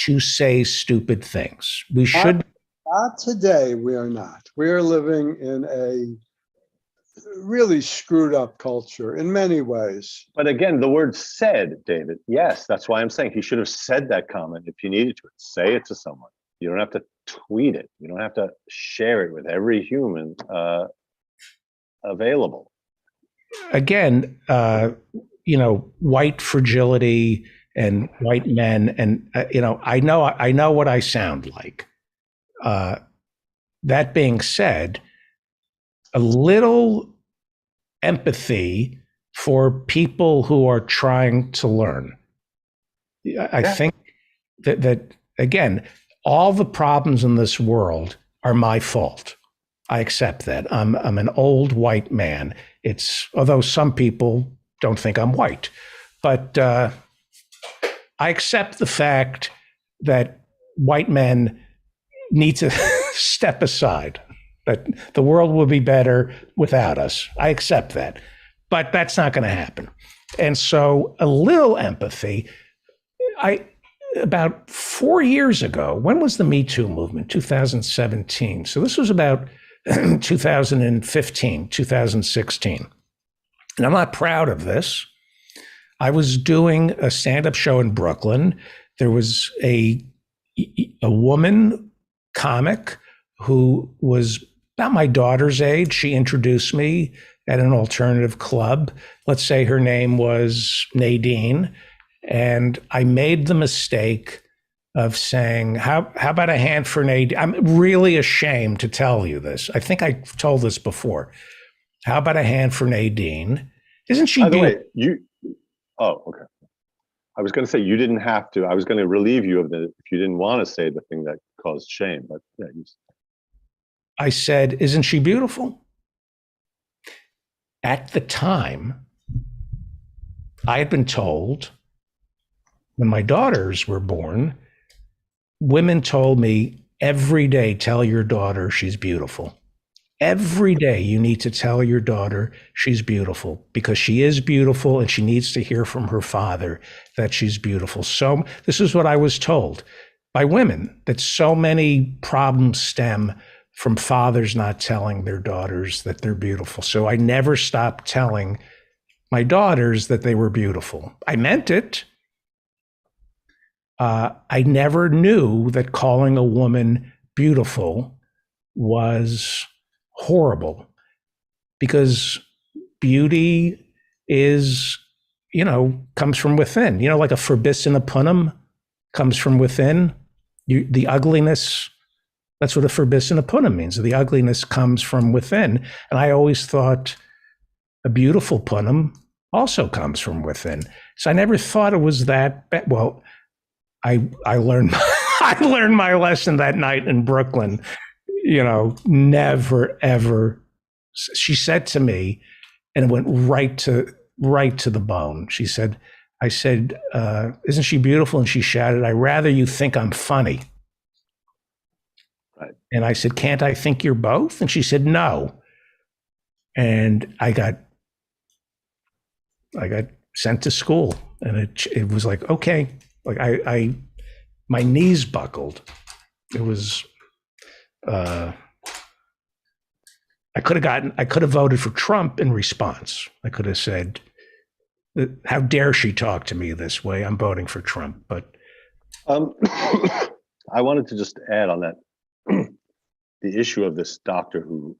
Speaker 4: to say stupid things. We should.
Speaker 7: Not today. We are not. We are living in a really screwed up culture in many ways.
Speaker 6: But again, the word said, David, yes, that's why I'm saying he should have said that comment if you needed to. Say it to someone. You don't have to tweet it. You don't have to share it with every human available.
Speaker 4: Again, white fragility and white men, and I know what I sound like. That being said, a little empathy for people who are trying to learn. I think that again, all the problems in this world are my fault. I accept that. I'm an old white man. Although some people don't think I'm white, but I accept the fact that white men need to step aside, that the world will be better without us. I accept that, but that's not going to happen. And so a little empathy. About 4 years ago, when was the Me Too movement? 2017. So this was about 2015, 2016. And I'm not proud of this. I was doing a stand-up show in Brooklyn. There was a woman comic who was about my daughter's age. She introduced me at an alternative club. Let's say her name was Nadine. And I made the mistake of saying, how about a hand for Nadine? I'm really ashamed to tell you this. I think I told this before. How about a hand for Nadine? Isn't she?
Speaker 6: By the way, oh, okay. I was going to say you didn't have to. I was going to relieve you of if you didn't want to say the thing that caused shame. But yeah,
Speaker 4: I said, isn't she beautiful? At the time, I had been told, when my daughters were born, women told me every day, tell your daughter she's beautiful. Every day you need to tell your daughter she's beautiful, because she is beautiful and she needs to hear from her father that she's beautiful. So this is what I was told by women, that so many problems stem from fathers not telling their daughters that they're beautiful. So I never stopped telling my daughters that they were beautiful. I meant it. I never knew that calling a woman beautiful was horrible, because beauty is, comes from within. Like a Verbissene Punim comes from within. The ugliness, that's what a Verbissene Punim means. The ugliness comes from within. And I always thought a beautiful Punim also comes from within. So I never thought it was that bad. Well, I learned I learned my lesson that night in Brooklyn. Never ever. She said to me, and it went right to the bone. I said, isn't she beautiful? And she shouted, "I rather you think I'm funny."
Speaker 6: Right.
Speaker 4: And I said, "Can't I think you're both?" And she said, "No." And I got sent to school, and it was like, okay, like my knees buckled. It was, I could have voted for Trump in response. I could have said, how dare she talk to me this way? I'm voting for Trump. But
Speaker 6: I wanted to just add on that, the issue of this doctor who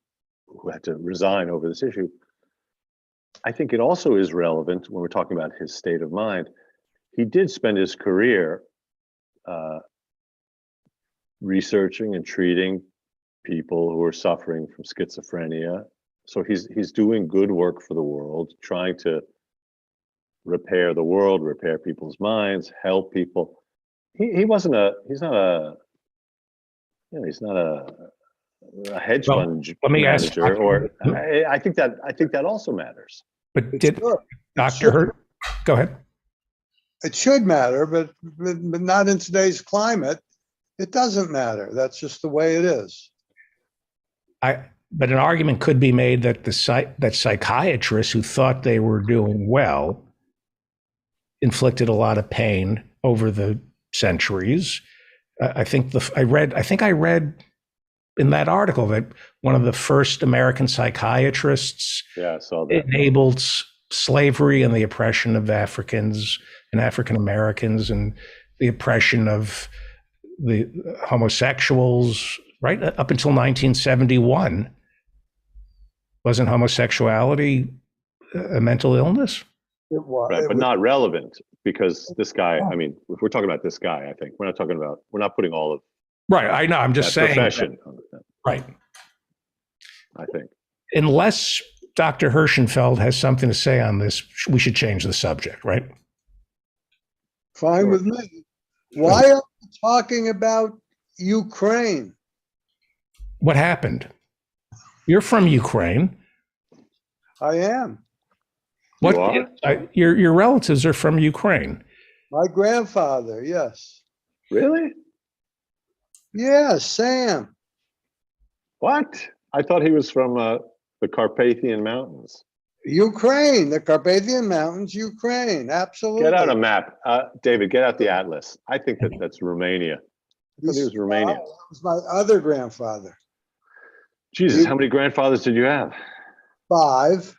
Speaker 6: had to resign over this issue. I think it also is relevant when we're talking about his state of mind. He did spend his career researching and treating people who are suffering from schizophrenia. So he's doing good work for the world, trying to repair the world, repair people's minds, help people. He's not a hedge fund manager, or I think that also matters.
Speaker 4: But did Dr. Hurt? Go ahead.
Speaker 7: It should matter, but not in today's climate. It doesn't matter. That's just the way it is.
Speaker 4: But an argument could be made that that psychiatrists who thought they were doing well inflicted a lot of pain over the centuries. I think I read in that article that one of the first American psychiatrists enabled slavery and the oppression of Africans and African Americans and the oppression of the homosexuals, right up until 1971. Wasn't homosexuality a mental illness?
Speaker 7: It was,
Speaker 6: right, but not relevant, because this guy, I mean, if we're talking about this guy, I think we're not putting all of
Speaker 4: right. I know. I'm just saying.
Speaker 6: Profession.
Speaker 4: Right.
Speaker 6: I think.
Speaker 4: Unless Dr. Hirschenfeld has something to say on this, we should change the subject, right?
Speaker 7: Fine with me. Why are we talking about Ukraine?
Speaker 4: What happened? You're from Ukraine.
Speaker 7: I am.
Speaker 4: What? Your relatives are from Ukraine.
Speaker 7: My grandfather, yes.
Speaker 6: Really?
Speaker 7: Yes, Sam.
Speaker 6: What? I thought he was from the Carpathian Mountains.
Speaker 7: Ukraine, the Carpathian Mountains, Ukraine, absolutely.
Speaker 6: Get out a map. David, get out the atlas. I think that's Romania. I thought he was Romania.
Speaker 7: That was my other grandfather.
Speaker 6: Jesus, how many grandfathers did you have?
Speaker 7: 5.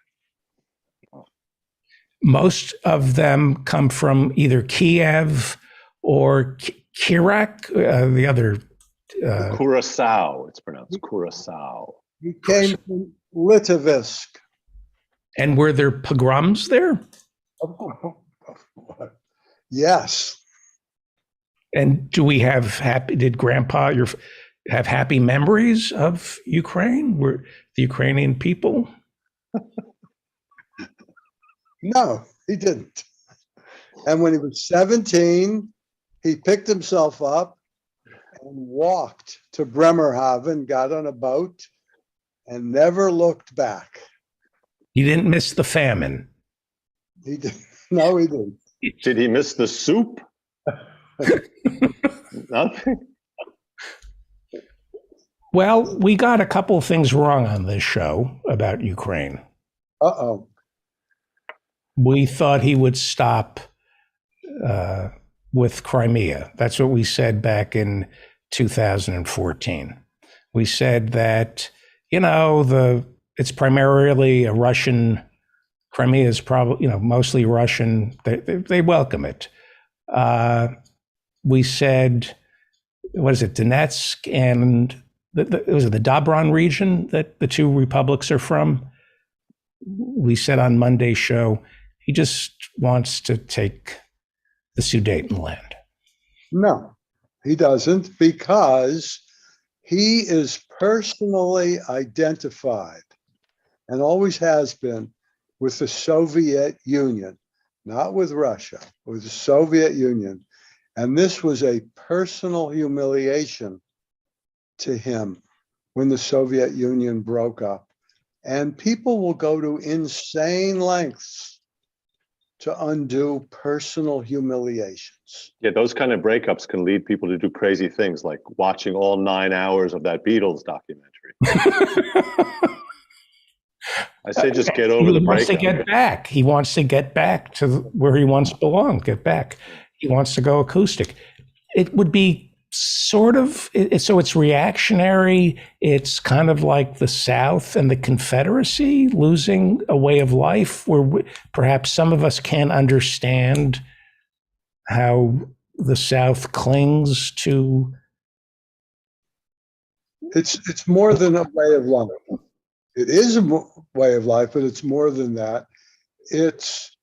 Speaker 4: Most of them come from either Kiev or Kirak, the other.
Speaker 6: Curacao, it's pronounced Curacao.
Speaker 7: He came from Litovsk.
Speaker 4: And were there pogroms there?
Speaker 7: Yes.
Speaker 4: And do we have did Grandpa have happy memories of Ukraine? Were the Ukrainian people?
Speaker 7: No, he didn't. And when he was 17, he picked himself up and walked to Bremerhaven, got on a boat, and never looked back.
Speaker 4: He didn't miss the famine.
Speaker 7: He did. No, he didn't.
Speaker 6: Did he miss the soup? Nothing.
Speaker 4: Well, we got a couple of things wrong on this show about Ukraine.
Speaker 7: Uh-oh.
Speaker 4: We thought he would stop with Crimea. That's what we said back in 2014. We said that, it's primarily a Russian, Crimea is probably, mostly Russian. They welcome it. We said, what is it, Donetsk and was it the Dobron region that the two republics are from? We said on Monday's show, he just wants to take the Sudetenland.
Speaker 7: No, he doesn't, because he is personally identified and always has been with the Soviet Union, not with Russia, with the Soviet Union. And this was a personal humiliation to him when the Soviet Union broke up. And people will go to insane lengths to undo personal humiliations.
Speaker 6: Yeah, those kind of breakups can lead people to do crazy things like watching all 9 hours of that Beatles documentary. I say just get over the breakup. He wants to
Speaker 4: get back. He wants to get back to where he once belonged, get back. He wants to go acoustic. It would be sort of, so it's reactionary. It's kind of like the South and the Confederacy losing a way of life where perhaps some of us can't understand how the South clings to.
Speaker 7: It's more than a way of life. It is a way of life, but it's more than that. It's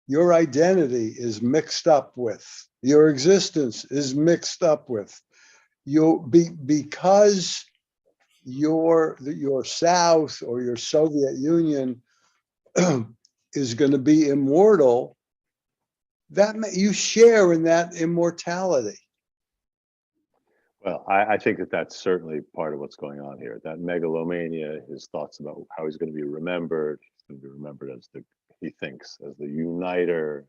Speaker 7: your identity is mixed up with, your existence is mixed up with. Because your South or your Soviet Union is going to be immortal, that you share in that immortality.
Speaker 6: Well, I think that that's certainly part of what's going on here. That megalomania, his thoughts about how he's going to be remembered. He's going to be remembered as he thinks, as the uniter,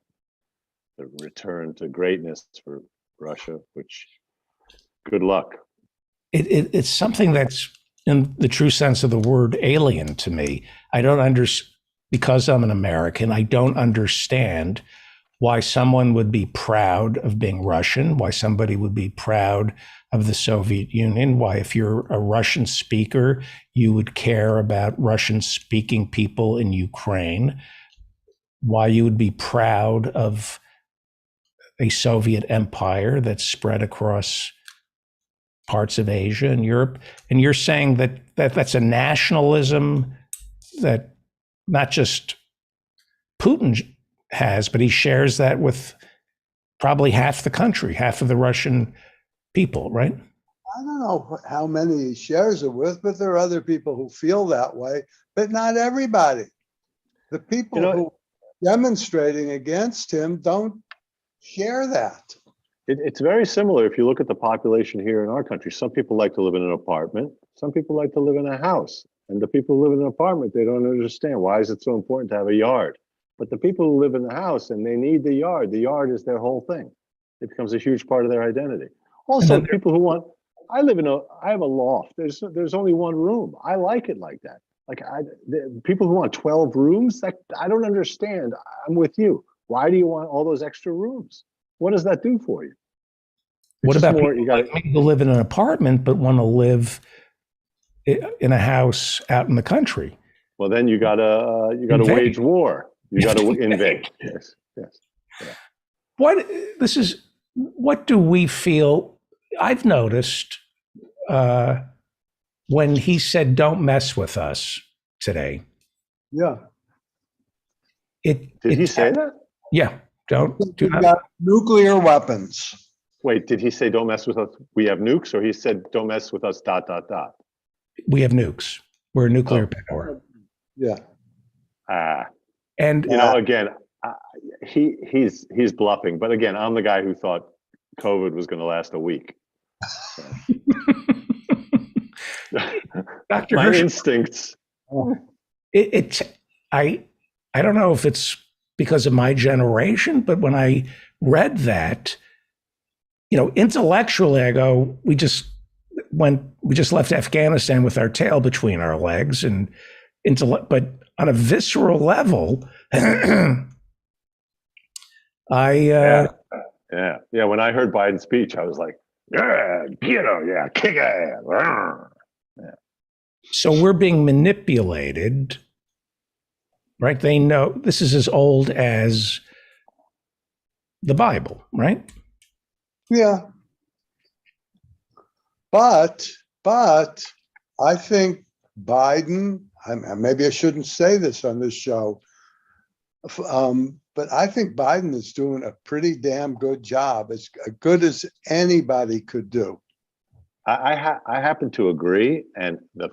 Speaker 6: the return to greatness for Russia, which, good luck.
Speaker 4: It's something that's, in the true sense of the word, alien to me. I don't understand, because I'm an American, I don't understand why someone would be proud of being Russian, why somebody would be proud of the Soviet Union, why if you're a Russian speaker, you would care about Russian-speaking people in Ukraine, why you would be proud of a Soviet empire that's spread across parts of Asia and Europe. And you're saying that's a nationalism that not just Putin has, but he shares that with probably half the country, half of the Russian people, right?
Speaker 7: I don't know how many he shares it with, but there are other people who feel that way, but not everybody. The people who are demonstrating against him don't share that.
Speaker 6: It's very similar if you look at the population here in our country. Some people like to live in an apartment. Some people like to live in a house. And the people who live in an apartment, they don't understand. Why is it so important to have a yard? But the people who live in the house and they need the yard is their whole thing. It becomes a huge part of their identity. Also, people who want, I have a loft. There's only one room. I like it like that. Like people who want 12 rooms, I don't understand. I'm with you. Why do you want all those extra rooms? What does that do for you?
Speaker 4: What about people who live in an apartment but want to live in a house out in the country?
Speaker 6: Well, then you gotta wage war. You gotta invade. Yes. Yeah.
Speaker 4: What do we feel? I've noticed when he said, "Don't mess with us" today.
Speaker 7: Yeah.
Speaker 6: Did he say that?
Speaker 4: Yeah. Do not.
Speaker 7: Got nuclear weapons.
Speaker 6: Wait, did he say don't mess with us? We have nukes, or he said don't mess with us, ...
Speaker 4: We have nukes. We're a nuclear power.
Speaker 7: Yeah.
Speaker 4: And
Speaker 6: again, he's bluffing. But again, I'm the guy who thought COVID was going to last a week. So.
Speaker 4: Dr.
Speaker 6: My
Speaker 4: Hershey,
Speaker 6: instincts.
Speaker 4: I don't know if it's because of my generation, but when I read that, intellectually, I go, we We just left Afghanistan with our tail between our legs, and but on a visceral level,
Speaker 6: Yeah. When I heard Biden's speech, I was like, yeah, get him, yeah, kick ass. Yeah.
Speaker 4: So we're being manipulated, right? They know this is as old as the Bible, right?
Speaker 7: Yeah. But I think Biden, maybe I shouldn't say this on this show, but I think Biden is doing a pretty damn good job, as good as anybody could do.
Speaker 6: I happen to agree, and the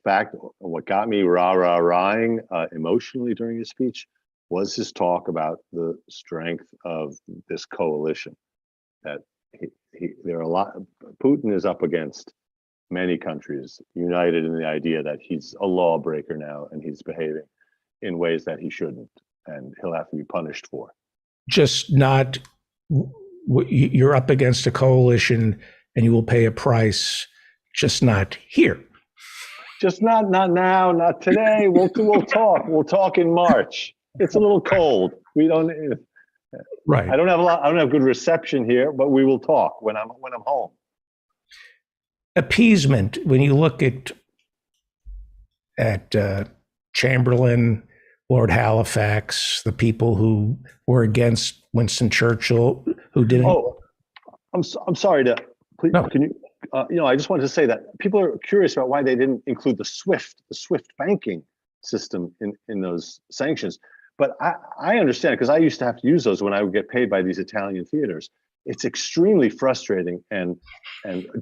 Speaker 6: fact what got me rah-rah-rahing emotionally during his speech was his talk about the strength of this coalition. That there are a lot. Putin is up against many countries united in the idea that he's a lawbreaker now and he's behaving in ways that he shouldn't, and he'll have to be punished for.
Speaker 4: Just not. You're up against a coalition, and you will pay a price. Just not here.
Speaker 6: Just not now, not today. We'll talk. We'll talk in March. It's a little cold. We don't.
Speaker 4: Right.
Speaker 6: I don't have good reception here, but we will talk when I'm home.
Speaker 4: Appeasement. When you look at Chamberlain, Lord Halifax, the people who were against Winston Churchill, who didn't.
Speaker 6: Oh, I'm sorry to. Please,
Speaker 4: No.
Speaker 6: Can you? I just wanted to say that people are curious about why they didn't include the SWIFT banking system in those sanctions. But I understand, because I used to have to use those when I would get paid by these Italian theaters. It's extremely frustrating and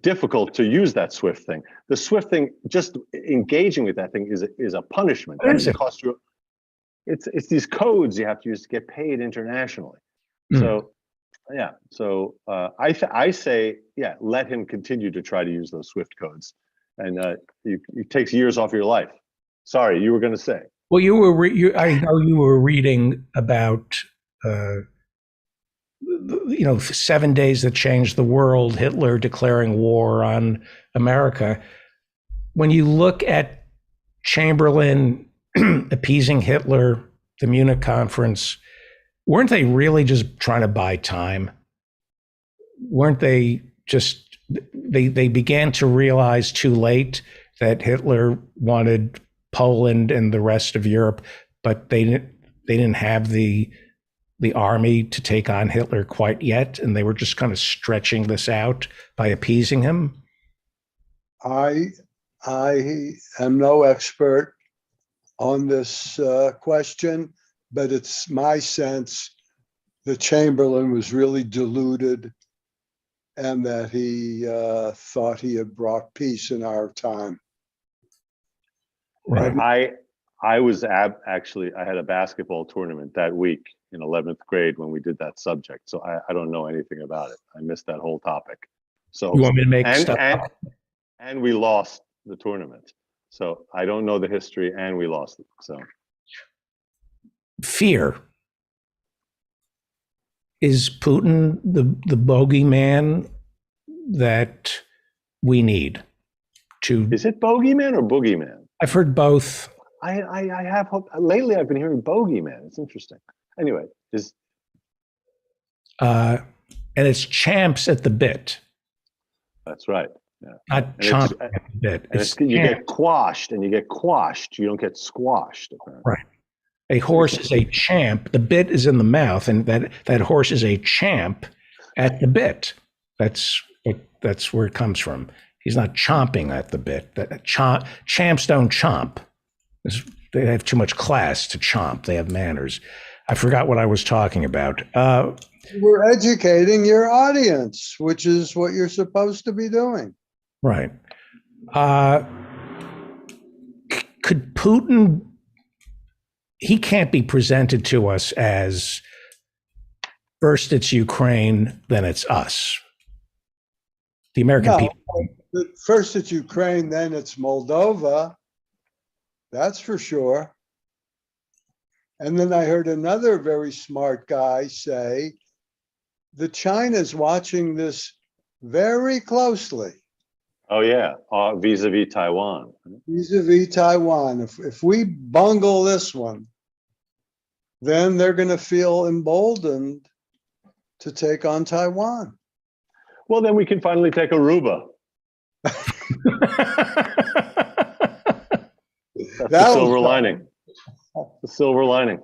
Speaker 6: difficult to use that SWIFT thing. The SWIFT thing, just engaging with that thing is a punishment. That doesn't cost you. It's these codes you have to use to get paid internationally. So yeah. So I say, yeah, let him continue to try to use those SWIFT codes, and it takes years off your life. Sorry, you were going to say.
Speaker 4: Well, I know you were reading about, 7 days that changed the world, Hitler declaring war on America. When you look at Chamberlain appeasing Hitler, the Munich conference, weren't they really just trying to buy time? Weren't they just, they began to realize too late that Hitler wanted Poland and the rest of Europe, but they didn't have the army to take on Hitler quite yet, and they were just kind of stretching this out by appeasing him?
Speaker 7: I am no expert on this question, but it's my sense that Chamberlain was really deluded and that he thought he had brought peace in our time.
Speaker 4: Right.
Speaker 6: I was actually, I had a basketball tournament that week in 11th grade when we did that subject. So I don't know anything about it. I missed that whole topic. So
Speaker 4: You want me to make stuff up?
Speaker 6: And we lost the tournament. So I don't know the history, and we lost it. So
Speaker 4: Fear. Is Putin the bogeyman that we need to?
Speaker 6: is it bogeyman or boogeyman?
Speaker 4: I've heard both.
Speaker 6: I have hope. Lately I've been hearing bogeyman. It's interesting. Anyway,
Speaker 4: And it's champs at the bit,
Speaker 6: that's right. Yeah.
Speaker 4: not chomp at the bit.
Speaker 6: You get quashed, and you get quashed. You don't get squashed. Apparently.
Speaker 4: Right. A horse is a champ. The bit is in the mouth, and that horse is a champ at the bit. That's where it comes from. He's not chomping at the bit. Champs don't chomp. They have too much class to chomp. They have manners. I forgot what I was talking about.
Speaker 7: We're educating your audience, which is what you're supposed to be doing.
Speaker 4: Right. Could Putin? He can't be presented to us as first it's Ukraine, then it's us. The American people.
Speaker 7: First it's Ukraine, then it's Moldova. That's for sure. And then I heard another very smart guy say that China's watching this very closely.
Speaker 6: Oh yeah, vis-a-vis Taiwan.
Speaker 7: vis-a-vis Taiwan. If we bungle this one, then they're going to feel emboldened to take on Taiwan.
Speaker 6: Well, then we can finally take Aruba. That's the silver lining. The silver lining.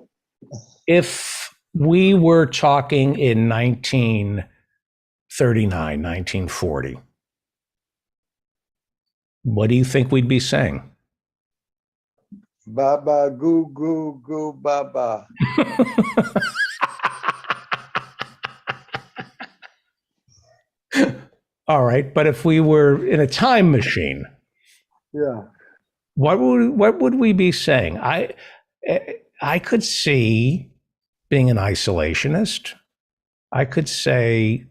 Speaker 4: If we were talking in 1939, 1940, what do you think we'd be saying?
Speaker 7: Baba, goo, goo, goo, baba.
Speaker 4: All right, but if we were in a time machine,
Speaker 7: Yeah.
Speaker 4: what would we be saying? I could see being an isolationist. I could see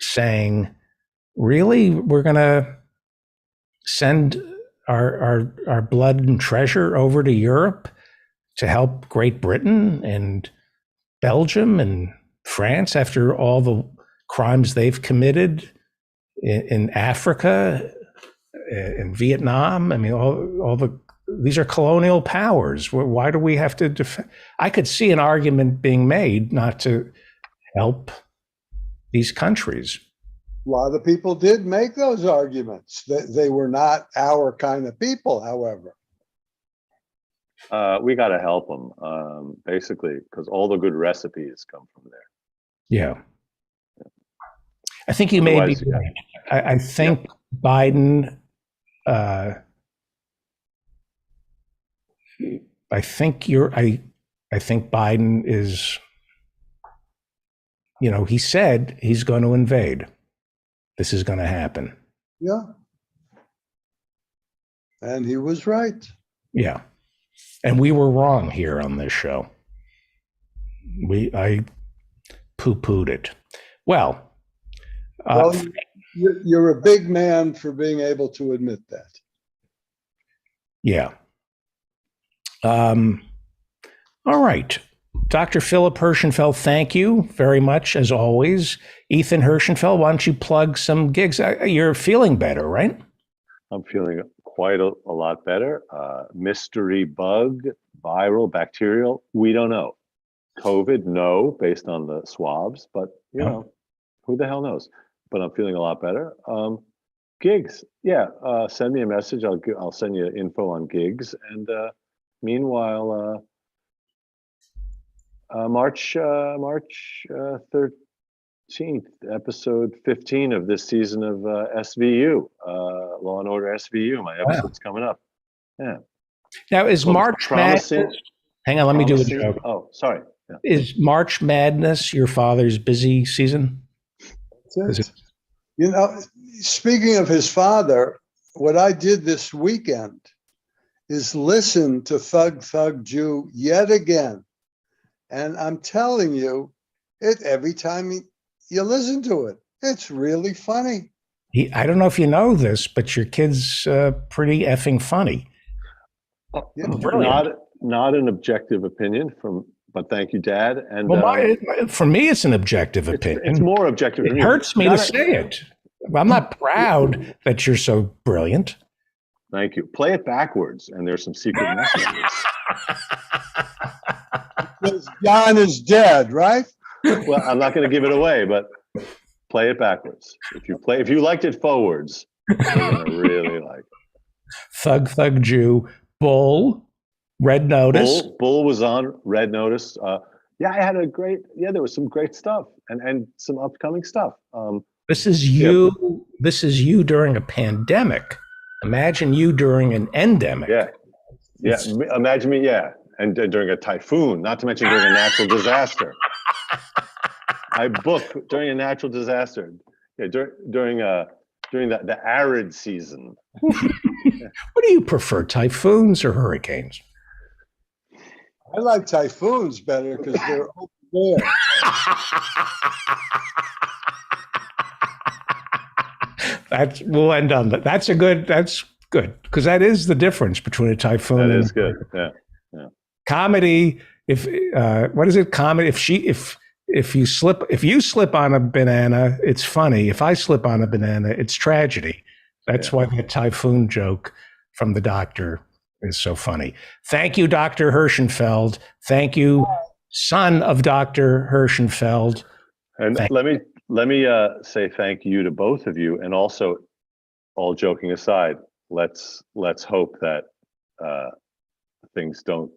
Speaker 4: saying, really, we're going to send our blood and treasure over to Europe to help Great Britain and Belgium and France after all the crimes they've committed in Africa, in Vietnam. I mean, these are colonial powers. Why do we have to defend? I could see an argument being made not to help these countries.
Speaker 7: A lot of people did make those arguments. They were not our kind of people, however.
Speaker 6: We got to help them, basically, because all the good recipes come from there.
Speaker 4: Yeah. I think you may be right. I think Biden, I think Biden is, he said he's going to invade. This is going to happen.
Speaker 7: Yeah. And he was right.
Speaker 4: Yeah. And we were wrong here on this show. I poo-pooed it. Well,
Speaker 7: you're a big man for being able to admit that.
Speaker 4: Yeah. All right. Dr. Philip Hirschenfeld, thank you very much, as always. Ethan Hirschenfeld, why don't you plug some gigs? You're feeling better, right?
Speaker 6: I'm feeling quite a lot better. Mystery bug, viral, bacterial, we don't know. COVID, no, based on the swabs, but who the hell knows? But I'm feeling a lot better. Gigs, send me a message. I'll send you info on gigs. And meanwhile, March 13th, episode 15 of this season of SVU, Law and Order SVU. My episode's coming up. Yeah.
Speaker 4: Now, is March Madness? Hang on, let me do a joke.
Speaker 6: Oh, sorry. Yeah.
Speaker 4: Is March Madness your father's busy season?
Speaker 7: That's it. Speaking of his father, what I did this weekend is listen to Thug Thug Jew yet again. And I'm telling you, every time you listen to it, it's really funny.
Speaker 4: I don't know if you know this, but your kid's pretty effing funny.
Speaker 6: Not an objective opinion but thank you, Dad. And
Speaker 4: for me, it's an objective opinion.
Speaker 6: It's more objective.
Speaker 4: It hurts me to say it. I'm not proud that you're so brilliant.
Speaker 6: Thank you. Play it backwards, and there's some secret messages.
Speaker 7: John is dead, right?
Speaker 6: Well, I'm not going to give it away, but play it backwards. If you liked it forwards, you're going to really like it.
Speaker 4: Thug Thug Jew, Bull, Red Notice.
Speaker 6: Bull was on Red Notice. I had there was some great stuff and some upcoming stuff.
Speaker 4: This is you. Yeah. This is you during a pandemic. Imagine you during an endemic.
Speaker 6: Yeah. Imagine me. Yeah. And during a typhoon, not to mention during a natural disaster. I book during a natural disaster. Yeah, during the arid season.
Speaker 4: What do you prefer, typhoons or hurricanes?
Speaker 7: I like typhoons better because they're open air.
Speaker 4: We'll end on that. That's good because that is the difference between a typhoon.
Speaker 6: That is good. Yeah.
Speaker 4: Comedy. What is it? Comedy. If if you slip on a banana, it's funny. If I slip on a banana, it's tragedy. That's why the typhoon joke from the doctor is so funny. Thank you, Dr. Hirschenfeld. Thank you, son of Dr. Hirschenfeld.
Speaker 6: And let me say thank you to both of you. And also, all joking aside, let's hope that things don't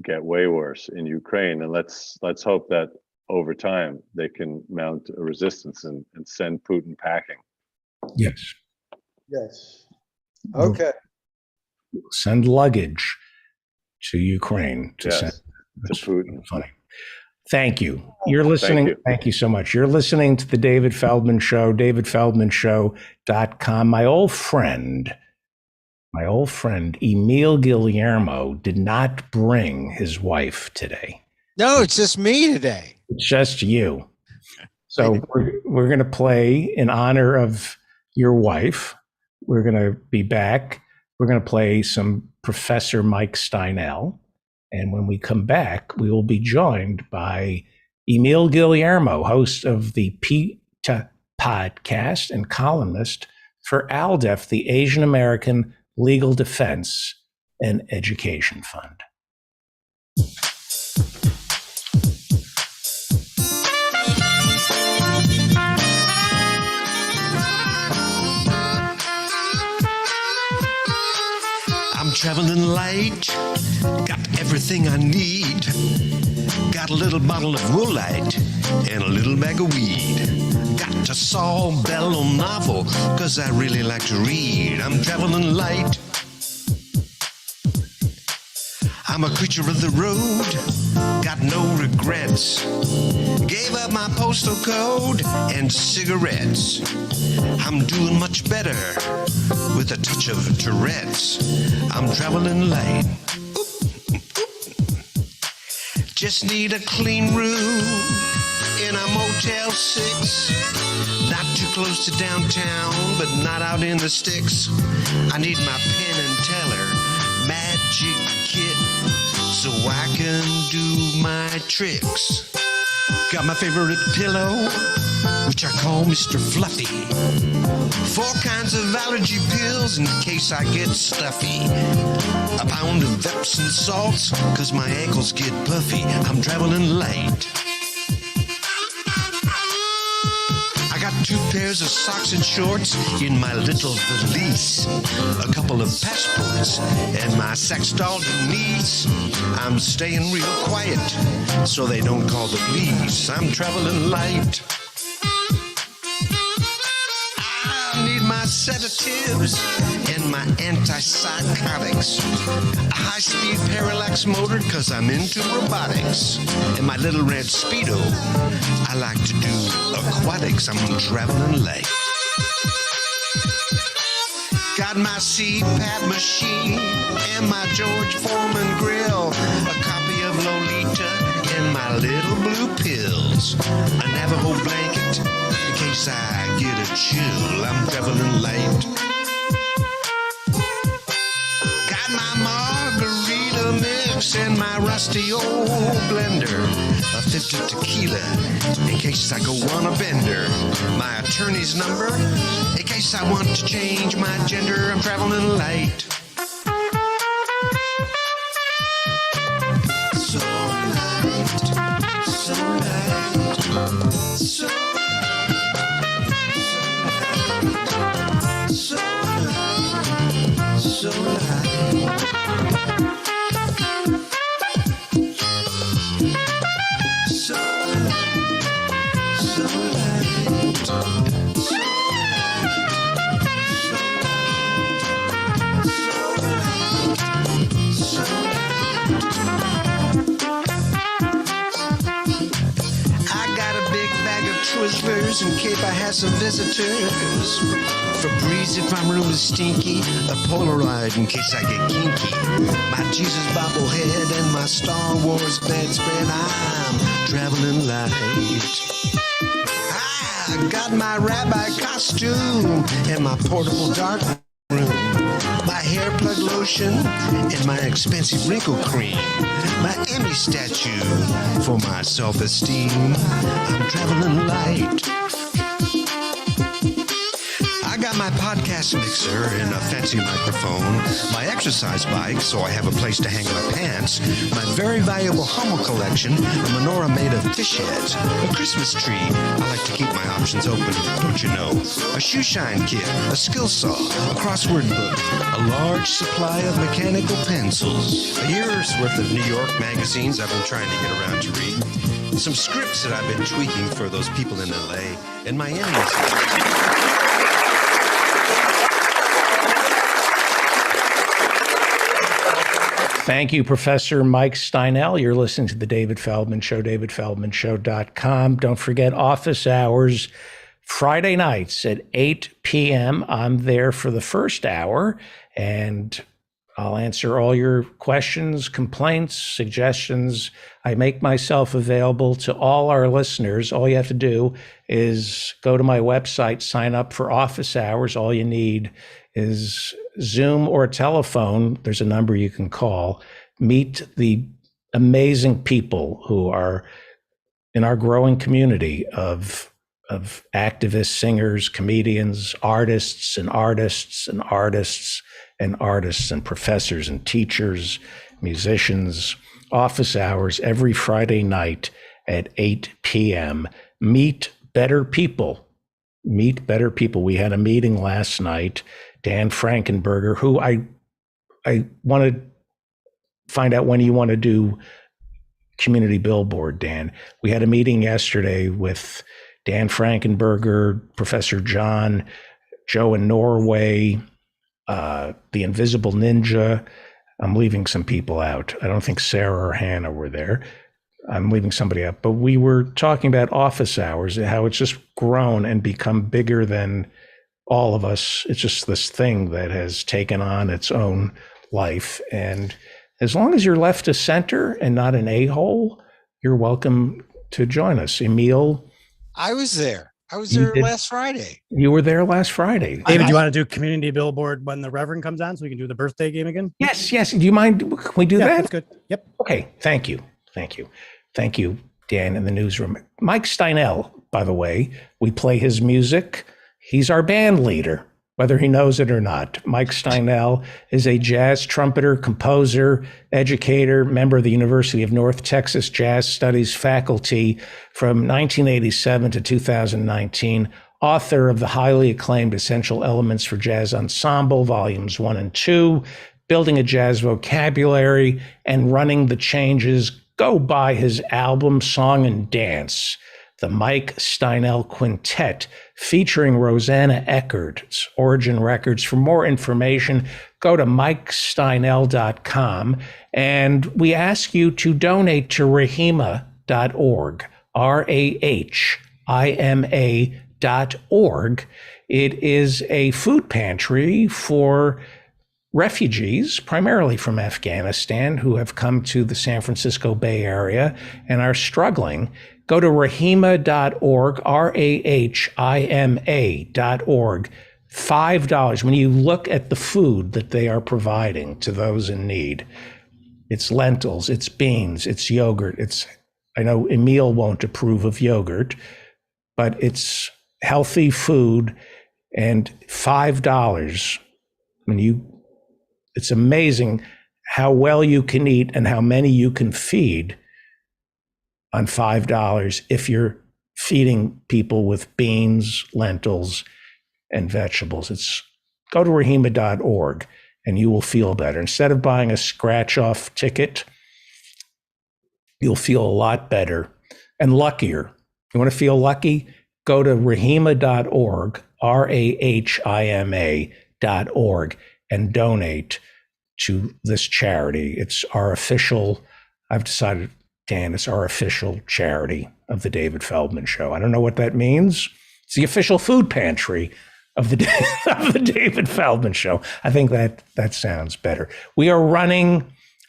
Speaker 6: get way worse in Ukraine, and let's hope that over time they can mount a resistance and send Putin packing.
Speaker 4: Yes.
Speaker 7: Yes. Okay.
Speaker 4: Send luggage to Ukraine to send
Speaker 6: to Putin.
Speaker 4: Funny. Thank you. You're listening. Thank you so much. You're listening to the David Feldman Show, davidfeldmanshow.com. My old friend, Emil Guillermo, did not bring his wife today.
Speaker 8: No, it's just me today.
Speaker 4: It's just you. So we're going to play in honor of your wife. We're going to be back. We're going to play some Professor Mike Steinel. And when we come back, we will be joined by Emil Guillermo, host of the PETA podcast and columnist for ALDEF, the Asian American Legal Defense and Education Fund.
Speaker 1: I'm traveling light, got everything I need. Got a little bottle of Woolite and a little bag of weed. Got a Saul Bellow novel, cause I really like to read. I'm traveling light. I'm a creature of the road, got no regrets. Gave up my postal code and cigarettes. I'm doing much better with a touch of Tourette's. I'm traveling light. Just need a clean room in a Motel 6. Not too close to downtown, but not out in the sticks. I need my Penn and Teller magic kit so I can do my tricks. Got my favorite pillow, which I call Mr. Fluffy. 4 kinds of allergy pills in case I get stuffy. A pound of Epsom salts, cause my ankles get puffy. I'm traveling light. I got 2 pairs of socks and shorts in my little valise. A couple of passports and my sex doll Denise. I'm staying real quiet so they don't call the police. I'm traveling light. I need my sedatives and my antipsychotics. A high-speed parallax motor cause I'm into robotics. And my little red Speedo, I like to do aquatics. I'm traveling light. Got my CPAP machine and my George Foreman grill. A copy of Lolita and my little blue pills. A Navajo blanket in case I get a chill. I'm traveling light. Got my margarita mix and my rusty old blender. A 50 tequila in case I go on a bender. My attorney's number in case I want to change my gender. I'm traveling light. So light, so light, so light, so light, so light. Twizzlers in case I had some visitors. Febreze if my room is stinky. A Polaroid in case I get kinky. My Jesus bobblehead and my Star Wars bedspread. I'm traveling light. I got my rabbi costume and my portable dark room. my hair plug lotion, and my expensive wrinkle cream. My Emmy statue for my self-esteem. I'm traveling light. I got my podcast mixer and a fancy microphone, my exercise bike so I have a place to hang my pants, my very valuable Hummel collection, a menorah made of fish heads, a Christmas tree. I like to keep my options open, don't you know? A shoe shine kit, a skill saw, a crossword book, a large supply of mechanical pencils, a year's worth of New York magazines I've been trying to get around to read, some scripts that I've been tweaking for those people in LA, and my enemies.
Speaker 4: Thank you, Professor Mike Steinel. You're listening to The David Feldman Show, davidfeldmanshow.com. Don't forget office hours, Friday nights at 8 p.m. I'm there for the first hour, and I'll answer all your questions, complaints, suggestions. I make myself available to all our listeners. All you have to do is go to my website, sign up for office hours. All you need is Zoom or a telephone. There's a number you can call. Meet the amazing people who are in our growing community of activists, singers, comedians, artists and artists and artists and artists and professors and teachers, musicians. Office hours every Friday night at 8 p.m. Meet better people. Meet better people. We had a meeting last night. Dan Frankenberger, who I want to find out when you want to do community billboard, Dan. We had a meeting yesterday with Dan Frankenberger, Professor John, Joe in Norway, the Invisible Ninja. I'm leaving some people out. I don't think Sarah or Hannah were there. I'm leaving somebody out. But we were talking about office hours, how it's just grown and become bigger than all of us. It's just this thing that has taken on its own life. And as long as you're left to center and not an a-hole, you're welcome to join us. Emil?
Speaker 8: I was there. I was there last Friday.
Speaker 4: You were there last Friday.
Speaker 9: David, do you want to do community billboard when the Reverend comes on so we can do the birthday game again?
Speaker 4: Yes. Do you mind? Can we do that?
Speaker 9: That's good. Yep.
Speaker 4: Okay. Thank you, Dan, in the newsroom. Mike Steinel, by the way, we play his music. He's our band leader, whether he knows it or not. Mike Steinel is a jazz trumpeter, composer, educator, member of the University of North Texas Jazz Studies faculty from 1987 to 2019, author of the highly acclaimed Essential Elements for Jazz Ensemble, Volumes 1 and 2, Building a Jazz Vocabulary, and Running the Changes. Go buy his album, Song and Dance, the Mike Steinel Quintet, featuring Rosanna Eckert. It's Origin Records. For more information, go to mikesteinel.com. And we ask you to donate to rahima.org, RAHIMA.org. It is a food pantry for refugees, primarily from Afghanistan, who have come to the San Francisco Bay Area and are struggling. Go to rahima.org, RAHIMA.org. $5. When you look at the food that they are providing to those in need, it's lentils, it's beans, it's yogurt. I know Emil won't approve of yogurt, but it's healthy food, and $5. It's amazing how well you can eat and how many you can feed on $5 if you're feeding people with beans, lentils, and vegetables. Go to rahima.org and you will feel better. Instead of buying a scratch-off ticket, you'll feel a lot better and luckier. You want to feel lucky? Go to rahima.org, RAHIMA.org, and donate to this charity. It's our official, I've decided, Dan, it's our official charity of the David Feldman Show. I don't know what that means. It's the official food pantry of the David Feldman Show. I think that sounds better. We are running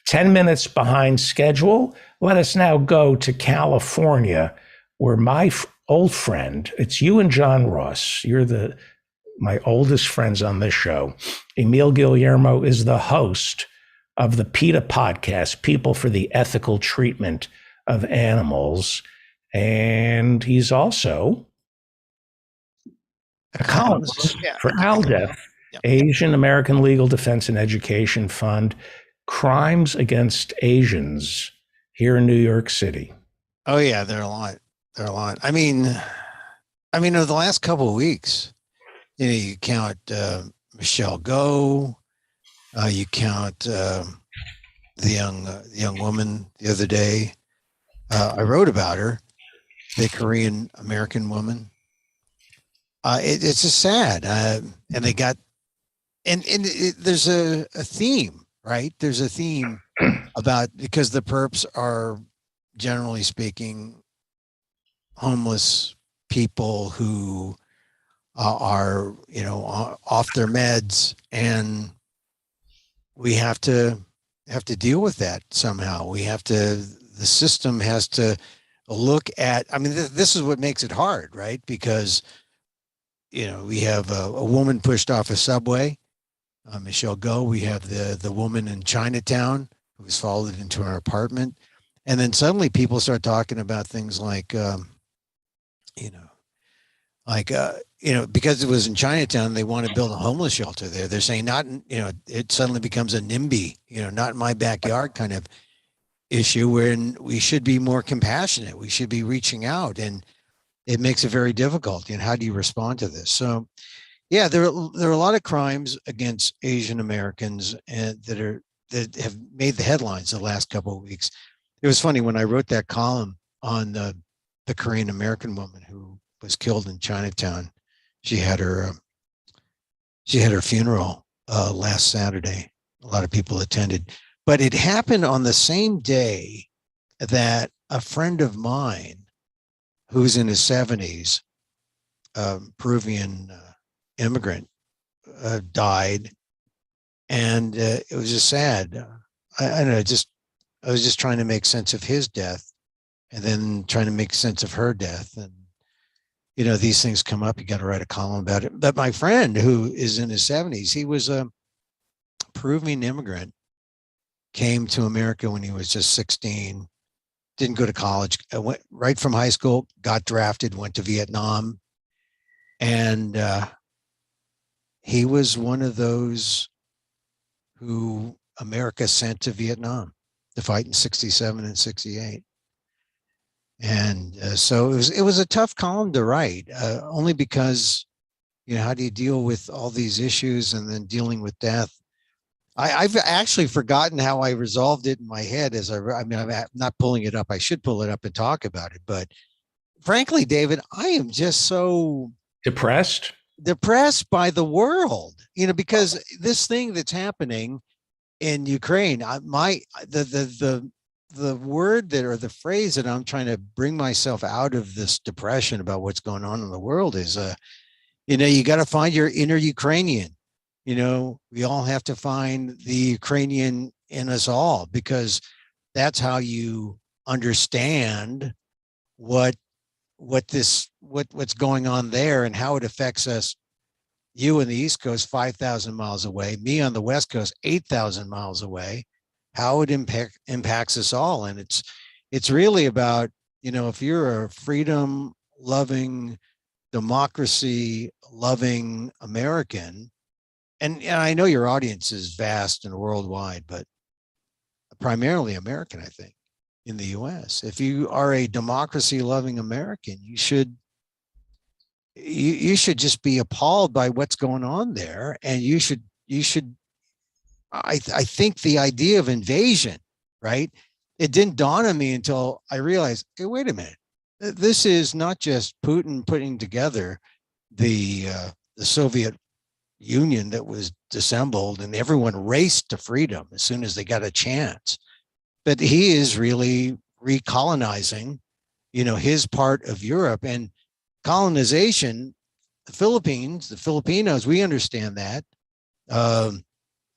Speaker 4: 10 minutes behind schedule. Let us now go to California, where my old friend, it's you and John Ross. You're the my oldest friends on this show. Emil Guillermo is the host of the PETA podcast, People for the Ethical Treatment of Animals. And he's also a columnist for ALDEF, Asian American Legal Defense and Education Fund, Crimes Against Asians here in New York City.
Speaker 8: Oh yeah, there are a lot. There are a lot. I mean, over the last couple of weeks, you count Michelle Go, you count the young woman the other day. I wrote about her, the Korean American woman. It's just sad, and they got, there's a theme, right? There's a theme about, because the perps are, generally speaking, homeless people who are, off their meds, and we have to deal with that somehow. The system has to look at, this is what makes it hard, right? Because, we have a woman pushed off a subway, Michelle Go. We have the woman in Chinatown who was followed into her apartment. And then suddenly people start talking about things like, because it was in Chinatown, they want to build a homeless shelter there. They're saying it suddenly becomes a NIMBY, not in my backyard kind of issue, wherein we should be more compassionate. We should be reaching out, and it makes it very difficult. How do you respond to this? So, yeah, there are a lot of crimes against Asian Americans that have made the headlines the last couple of weeks. It was funny when I wrote that column on the Korean American woman who was killed in Chinatown. She had her funeral last Saturday. A lot of people attended, but it happened on the same day that a friend of mine, who's in his 70s, Peruvian immigrant, died, and it was just sad. I was just trying to make sense of his death, and then trying to make sense of her death. And, these things come up, you got to write a column about it. But my friend, who is in his 70s, he was a Peruvian immigrant, came to America when he was just 16, didn't go to college, went right from high school, got drafted, went to Vietnam. And he was one of those who America sent to Vietnam to fight in 67 and 68. And so it was a tough column to write, only because, how do you deal with all these issues and then dealing with death? I've actually forgotten how I resolved it in my head I'm not pulling it up. I should pull it up and talk about it. But frankly, David, I am just so
Speaker 4: depressed
Speaker 8: by the world, because this thing that's happening in Ukraine, the word or the phrase that I'm trying to bring myself out of this depression about what's going on in the world is, you got to find your inner Ukrainian. We all have to find the Ukrainian in us all, because that's how you understand what's going on there and how it affects us. You on the East Coast, 5,000 miles away, me on the West Coast, 8,000 miles away, how it impacts us all. And it's really about, if you're a freedom loving, democracy loving American, and I know your audience is vast and worldwide, but primarily American, I think, in the US. If you are a democracy loving American, you should just be appalled by what's going on there. And you should, I think the idea of invasion, right? It didn't dawn on me until I realized, hey, wait a minute. This is not just Putin putting together the Soviet Union that was dissembled and everyone raced to freedom as soon as they got a chance. But he is really recolonizing, his part of Europe. And colonization, the Filipinos, we understand that.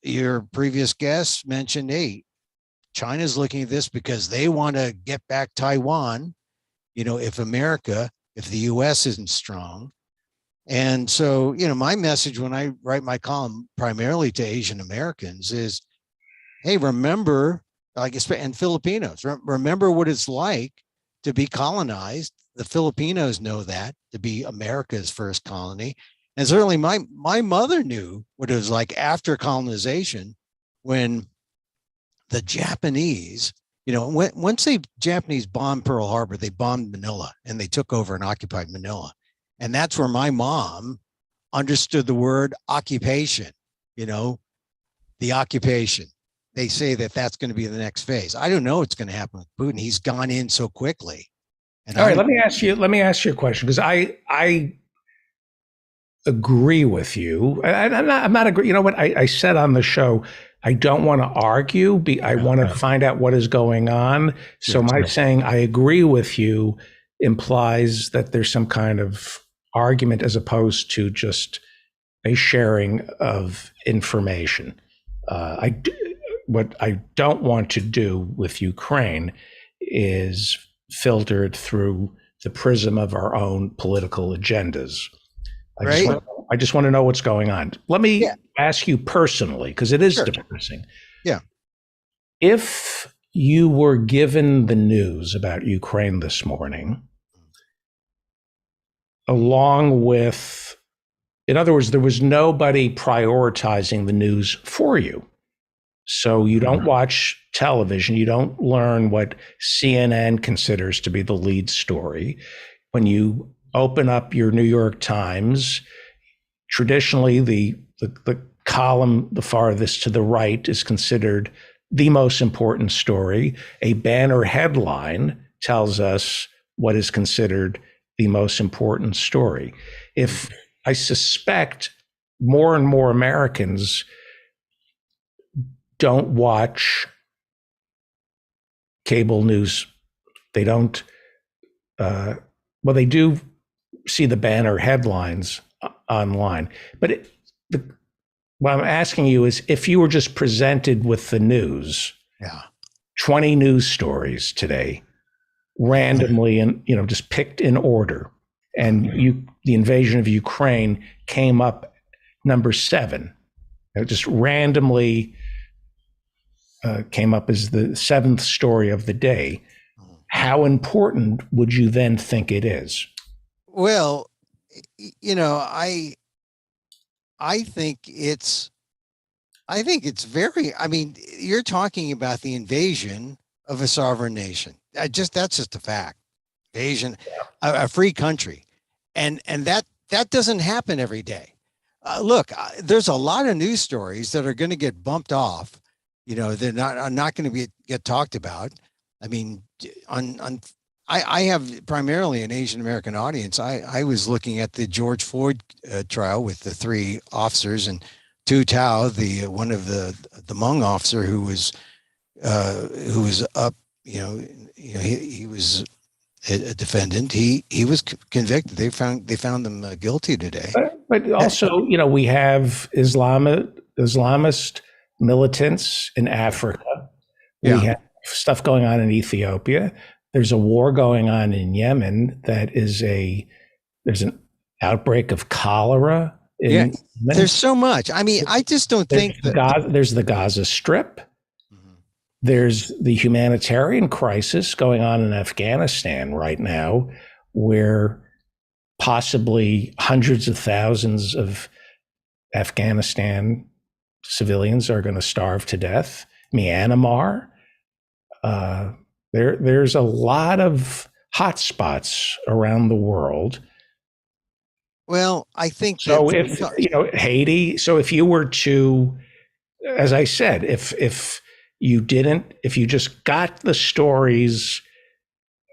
Speaker 8: Your previous guest mentioned, hey, China's looking at this because they want to get back Taiwan. If the US isn't strong. And so, my message when I write my column primarily to Asian Americans is, hey, remember, and Filipinos, remember what it's like to be colonized. The Filipinos know that, to be America's first colony. And certainly my mother knew what it was like after colonization, when the Japanese, once the Japanese bombed Pearl Harbor, they bombed Manila and they took over and occupied Manila. And that's where my mom understood the word occupation, the occupation. They say that that's going to be the next phase. I don't know what's going to happen with Putin. He's gone in so quickly. And
Speaker 4: all right, let me ask you a question, because I agree with you. I'm not agree. You know what? I said on the show, I don't want to argue. I want to find out what is going on. So my saying I agree with you implies that there's some kind of argument as opposed to just a sharing of information. What I don't want to do with Ukraine is filter it through the prism of our own political agendas. I just want to know what's going on. Let me ask you personally, because it is depressing.
Speaker 8: Yeah.
Speaker 4: If you were given the news about Ukraine this morning, along with, in other words, there was nobody prioritizing the news for you. So you don't watch television. You don't learn what CNN considers to be the lead story. When you open up your New York Times, traditionally the column the farthest to the right is considered the most important story. A banner headline tells us what is considered the most important story. If I suspect more and more Americans don't watch cable news. They don't, they do see the banner headlines online. But what I'm asking you is, if you were just presented with the news, 20 news stories today, randomly and just picked in order, and the invasion of Ukraine came up number 7, just randomly came up as the 7th story of the day, how important would you then think it is?
Speaker 8: Well, I think it's very, you're talking about the invasion of a sovereign nation. That's just a fact. Invasion, a free country. And that doesn't happen every day. Look, there's a lot of news stories that are going to get bumped off. They're not going to get talked about. I have primarily an Asian American audience. I was looking at the George Floyd trial with the 3 officers, and Tu Tao, one of the Hmong officer who was up, he was a defendant. He was convicted. They found them guilty today.
Speaker 4: But also, we have Islamist militants in Africa. We have stuff going on in Ethiopia. There's a war going on in Yemen there's an outbreak of cholera.
Speaker 8: There's so much. I just don't think
Speaker 4: there's the Gaza Strip. There's the humanitarian crisis going on in Afghanistan right now, where possibly hundreds of thousands of Afghanistan civilians are going to starve to death. Myanmar. There's a lot of hot spots around the world.
Speaker 8: Well, I think
Speaker 4: so. If Haiti, so if you were to, as I said, if you just got the stories,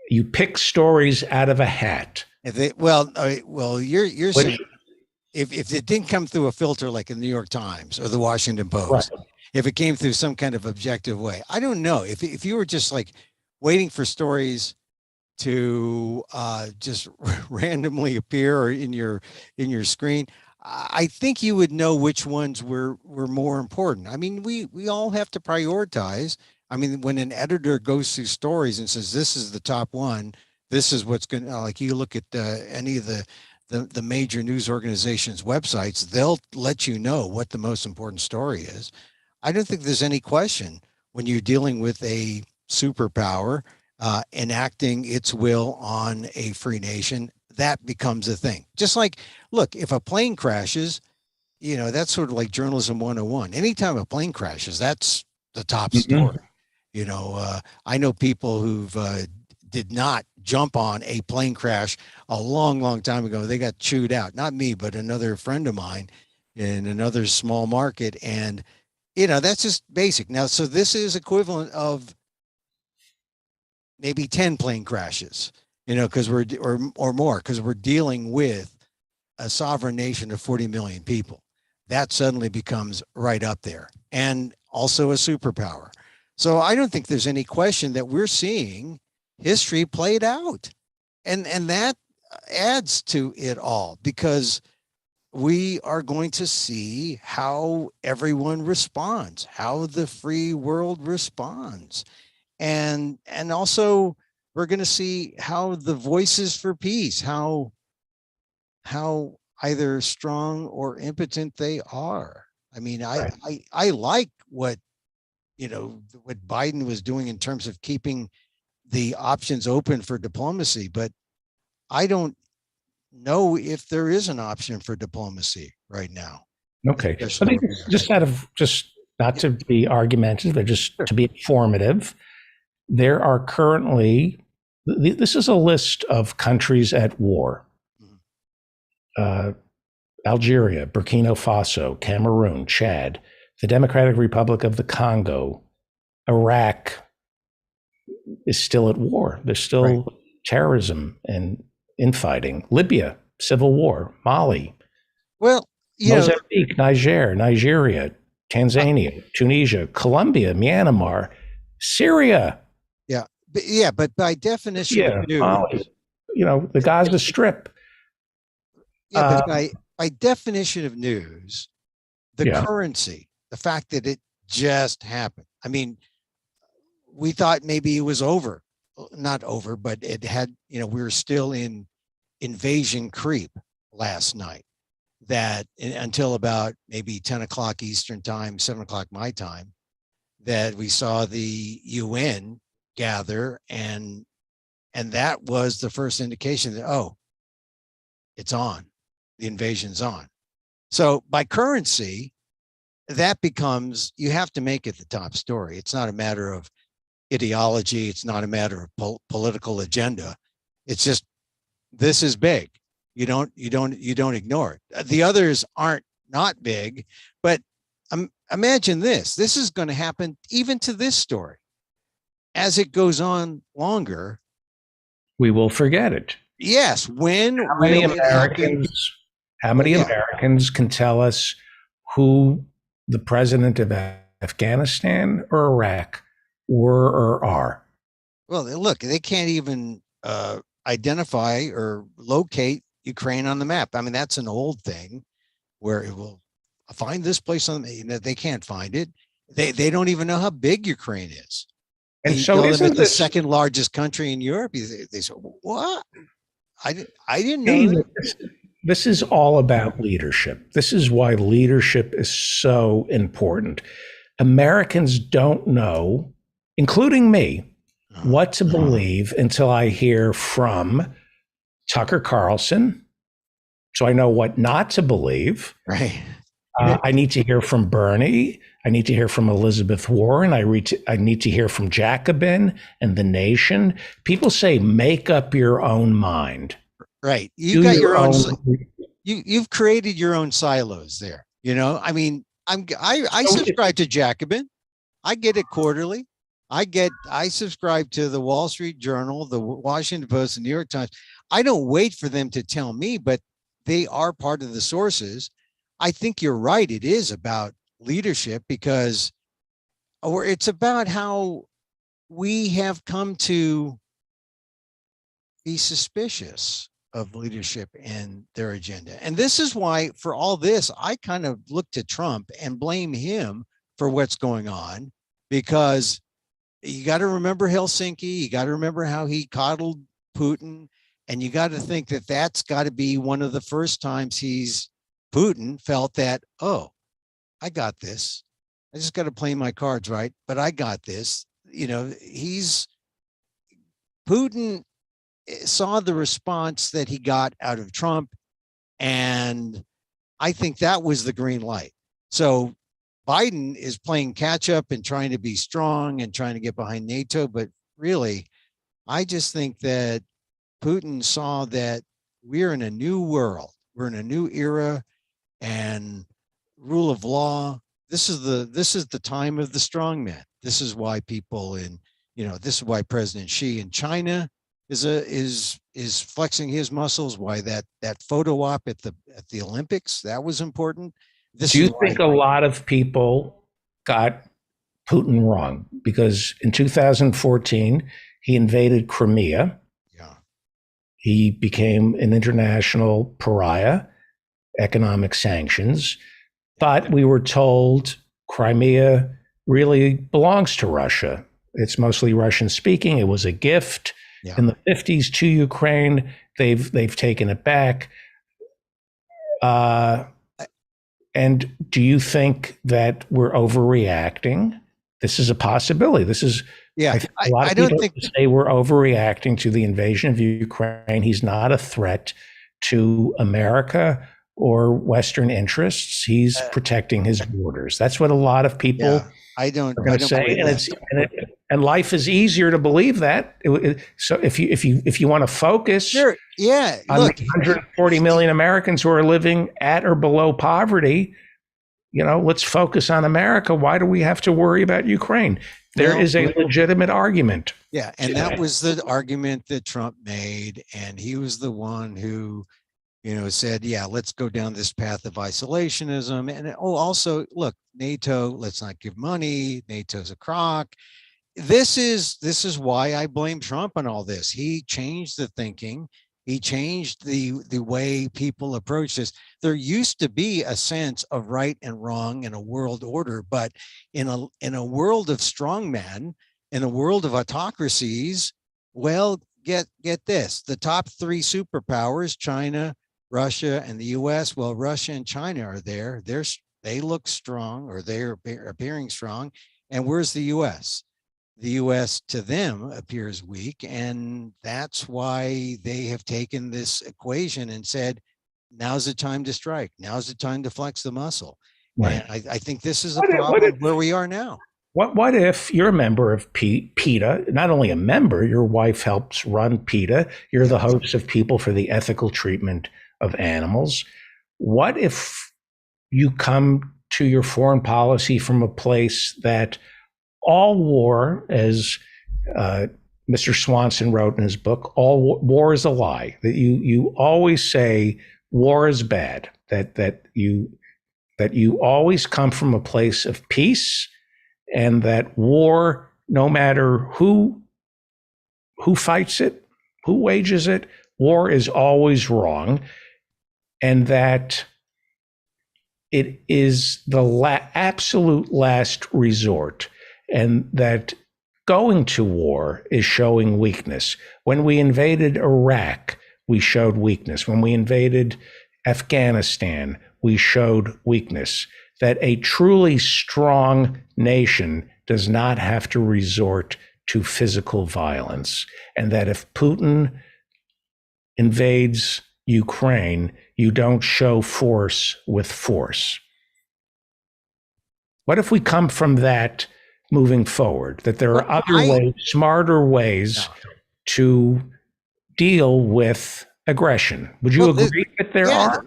Speaker 4: you pick stories out of a hat. You're saying if it didn't come through a filter like the New York Times or the Washington Post, if it came through some kind of objective way, I don't know. If you were just like waiting for stories to just randomly appear in your screen, I think you would know which ones were more important. We all have to prioritize. When an editor goes through stories and says, this is the top one, this is what's going to, like you look at any of the
Speaker 8: the major news organizations' websites, they'll let you know what the most important story is. I don't think there's any question when you're dealing with a superpower enacting its will on a free nation, that becomes a thing. Just like, look, if a plane crashes, that's sort of like journalism 101. Anytime a plane crashes, that's the top story. I know people who've did not jump on a plane crash a long, long time ago. They got chewed out. Not me, but another friend of mine in another small market. And, that's just basic. Now, so this is equivalent of maybe 10 plane crashes, because or more, because we're dealing with a sovereign nation of 40 million people. That suddenly becomes right up there, and also a superpower. So I don't think there's any question that we're seeing history played out, and that adds to it all, because we are going to see how everyone responds, how the free world responds. And also we're going to see how the voices for peace, how either strong or impotent they are. I mean, I like what Biden was doing in terms of keeping the options open for diplomacy, but I don't know if there is an option for diplomacy right now.
Speaker 4: Okay. I think just not to be argumentative, but just to be informative, there are currently, this is a list of countries at war. Algeria, Burkina Faso, Cameroon, Chad, the Democratic Republic of the Congo, Iraq is still at war. There's still terrorism and infighting. Libya, civil war. Mali.
Speaker 8: Well,
Speaker 4: Mozambique, Nigeria, Tanzania, Tunisia, Colombia, Myanmar, Syria.
Speaker 8: But by definition of news,
Speaker 4: Mali, the Gaza Strip.
Speaker 8: Yeah, but by definition of news, the currency, the fact that it just happened. I mean, we thought maybe it was over, not over, but it had, we were still in invasion creep last night, that until about maybe 10 o'clock Eastern time, 7 o'clock my time, that we saw the UN gather, and that was the first indication that, it's on. The invasion's on. So by currency, that becomes, you have to make it the top story. It's not a matter of ideology. It's not a matter of political agenda. It's just, this is big. You don't ignore it. The others aren't not big, but imagine this is going to happen even to this story. As it goes on longer,
Speaker 4: we will forget it.
Speaker 8: Yes.
Speaker 4: How many Americans can tell us who the president of Afghanistan or Iraq were or are?
Speaker 8: Well, look, they can't even identify or locate Ukraine on the map. I mean, that's an old thing where it will find this place on the, they can't find it. They don't even know how big Ukraine is.
Speaker 4: And so isn't
Speaker 8: the second largest country in Europe? They say, what? I didn't know that.
Speaker 4: This is all about leadership. This is why leadership is so important. Americans don't know, including me, what to believe until I hear from Tucker Carlson. So I know what not to believe.
Speaker 8: Right.
Speaker 4: I need to hear from Bernie. I need to hear from Elizabeth Warren. I need to hear from Jacobin and The Nation. People say, make up your own mind.
Speaker 8: Right. You've got your own. You've created your own silos there. I mean, I subscribe to Jacobin. I get it quarterly. I subscribe to the Wall Street Journal, the Washington Post, the New York Times. I don't wait for them to tell me, but they are part of the sources. I think you're right. It is about leadership or it's about how we have come to be suspicious of leadership and their agenda. And this is why, for all this, I kind of look to Trump and blame him for what's going on, because you got to remember Helsinki. You got to remember how he coddled Putin. And you got to think that that's got to be one of the first times Putin felt that, oh, I got this. I just got to play my cards right, but I got this. Putin saw the response that he got out of Trump, and I think that was the green light. So Biden is playing catch up and trying to be strong and trying to get behind NATO, but really, I just think that Putin saw that we're in a new world, we're in a new era, and rule of law. This is the time of the strong man. This is why this is why President Xi in China is flexing his muscles. Why that photo op at the Olympics, that was important.
Speaker 4: Do you think a lot of people got Putin wrong? Because in 2014, he invaded Crimea.
Speaker 8: Yeah.
Speaker 4: He became an international pariah, economic sanctions. But we were told Crimea really belongs to Russia. It's mostly Russian speaking. It was a gift in the 50s to Ukraine. They've taken it back. And do you think that we're overreacting? This is a possibility. This is a lot of people say we're overreacting to the invasion of Ukraine. He's not a threat to America or Western interests. He's protecting his borders. That's what a lot of people are going to say. And life is easier to believe that. So if you want to focus
Speaker 8: on
Speaker 4: the 140 million Americans who are living at or below poverty, let's focus on America. Why do we have to worry about Ukraine? There is a legitimate argument.
Speaker 8: Yeah, and that was the argument that Trump made, and he was the one who said, let's go down this path of isolationism. And also, look, NATO, let's not give money. NATO's a crock. This is why I blame Trump on all this. He changed the thinking. He changed the way people approach this. There used to be a sense of right and wrong in a world order, but in a world of strongmen, in a world of autocracies, well, get this: the top three superpowers, China, Russia, and the U.S. Well, Russia and China are there. They look strong, or they're appearing strong. And where's the U.S.? The U.S. to them appears weak, and that's why they have taken this equation and said, "Now's the time to strike. Now's the time to flex the muscle." Right. And I think this is a problem where we are now.
Speaker 4: What if you're a member of PETA? Not only a member, your wife helps run PETA. You're the host of People for the Ethical Treatment of Animals. What if you come to your foreign policy from a place that all war, as Mr. Swanson wrote in his book, all war is a lie, that you always say war is bad, that you always come from a place of peace, and that war, no matter who fights it, who wages it, war is always wrong, and that it is the absolute last resort, and that going to war is showing weakness. When we invaded Iraq, we showed weakness. When we invaded Afghanistan, we showed weakness. That a truly strong nation does not have to resort to physical violence. And that if Putin invades Ukraine, you don't show force with force. What if we come from that moving forward, that there are other ways, smarter ways to deal with aggression? Would you agree that there are?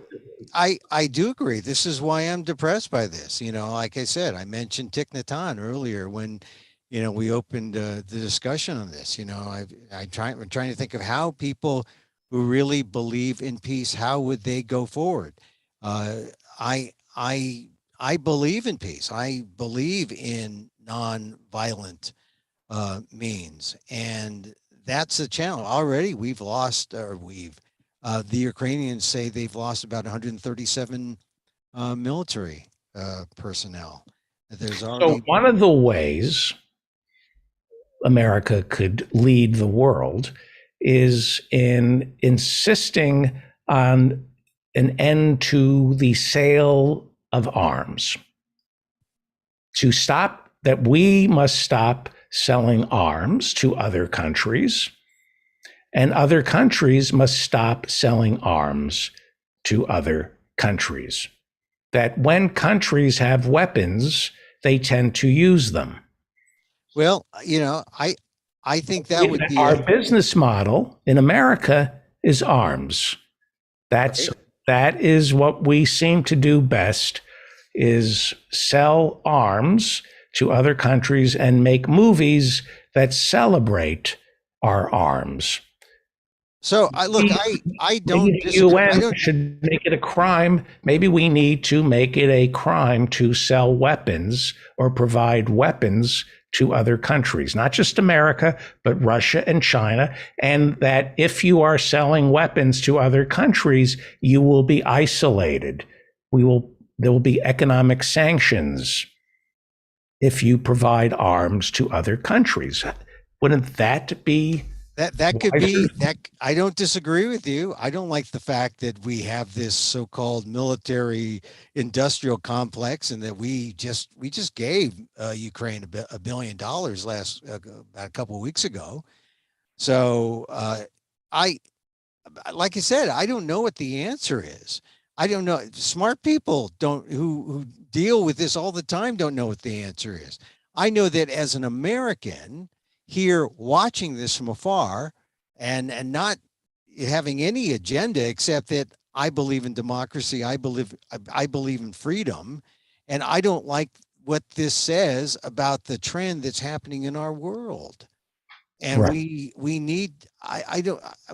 Speaker 8: I do agree. This is why I'm depressed by this. Like I said, I mentioned Thich Nhat Hanh earlier when, we opened the discussion on this. I'm trying to think of how people who really believe in peace, how would they go forward? I believe in peace. I believe in non-violent means, and that's the challenge. Already we've lost, the Ukrainians say they've lost about 137 military personnel. There's already
Speaker 4: so one of the ways America could lead the world is in insisting on an end to the sale of arms. To stop, that we must stop selling arms to other countries, and other countries must stop selling arms to other countries. That when countries have weapons, they tend to use them.
Speaker 8: Well, I think that would be
Speaker 4: our business model in America is arms. That is what we seem to do best, is sell arms to other countries and make movies that celebrate our arms.
Speaker 8: So I don't.
Speaker 4: Maybe the UN should make it a crime. Maybe we need to make it a crime to sell weapons or provide weapons to other countries, not just America, but Russia and China. And that if you are selling weapons to other countries, you will be isolated. There will be economic sanctions if you provide arms to other countries. Wouldn't that be?
Speaker 8: That could be that. I don't disagree with you. I don't like the fact that we have this so-called military industrial complex, and that we just gave Ukraine $1 billion about a couple of weeks ago. So like I said, I don't know what the answer is. I don't know. Smart people who deal with this all the time don't know what the answer is. I know that as an American here watching this from afar and not having any agenda except that I believe in democracy, I believe in freedom, and I don't like what this says about the trend that's happening in our world. And
Speaker 4: right.
Speaker 8: we need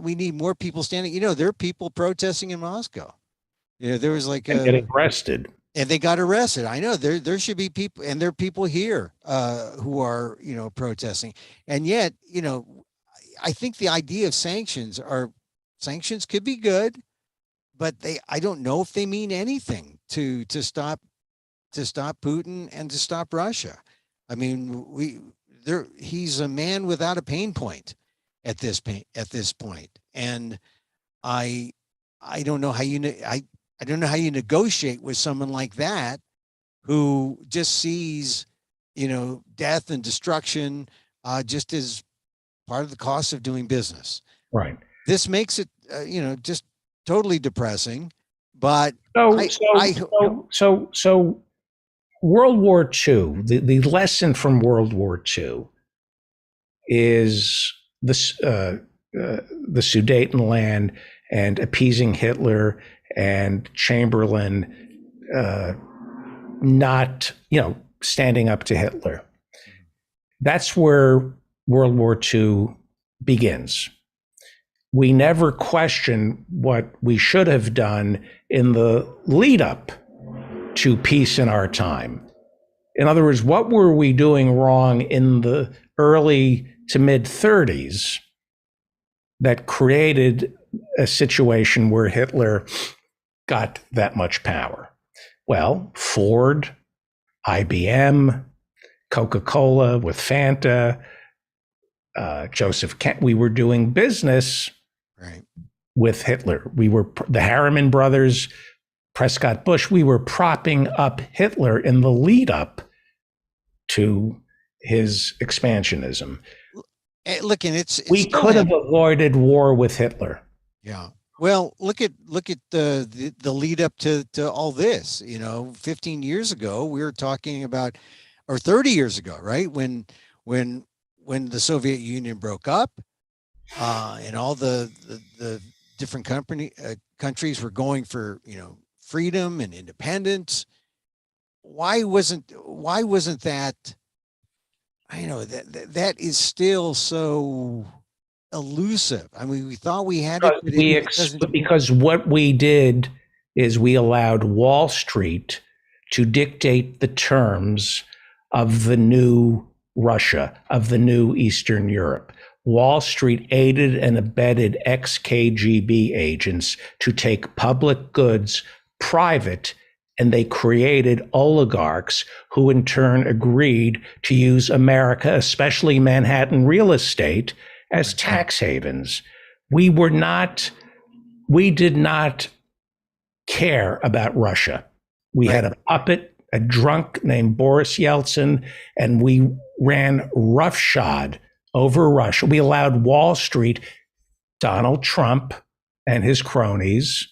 Speaker 8: we need more people standing. There are people protesting in Moscow. There was like
Speaker 4: getting arrested.
Speaker 8: And they got arrested. I know there should be people, and there are people here who are, protesting. And yet, I think the idea of sanctions could be good, but I don't know if they mean anything to stop Putin and to stop Russia. I mean, he's a man without a pain point at this point. And I don't know how I don't know how you negotiate with someone like that who just sees, death and destruction just as part of the cost of doing business.
Speaker 4: Right.
Speaker 8: This makes it, just totally depressing. But
Speaker 4: so World War II, the lesson from World War II is the Sudetenland and appeasing Hitler and Chamberlain not, standing up to Hitler. That's where World War II begins. We never question what we should have done in the lead up to peace in our time. In other words, what were we doing wrong in the early to mid 30s that created a situation where Hitler got that much power? Well, Ford, IBM, Coca-Cola with Fanta, Joseph Kent, we were doing business
Speaker 8: right
Speaker 4: with Hitler. We were the Harriman brothers, Prescott Bush, we were propping up Hitler in the lead up to his expansionism.
Speaker 8: Look, and
Speaker 4: we could have avoided war with Hitler.
Speaker 8: Yeah. Well, look at the lead up to all this. 15 years ago, we were talking about, or 30 years ago, right? When the Soviet Union broke up, and all the different countries were going for freedom and independence. Why wasn't that? That is still so elusive. I mean, we thought we had it,
Speaker 4: because what we did is we allowed Wall Street to dictate the terms of the new Russia, of the new Eastern Europe. Wall Street aided and abetted ex-KGB agents to take public goods private, and they created oligarchs who in turn agreed to use America, especially Manhattan real estate, as tax havens. we were not, we did not care about Russia. We had a puppet, a drunk named Boris Yeltsin, and we ran roughshod over Russia. We allowed Wall Street, Donald Trump and his cronies,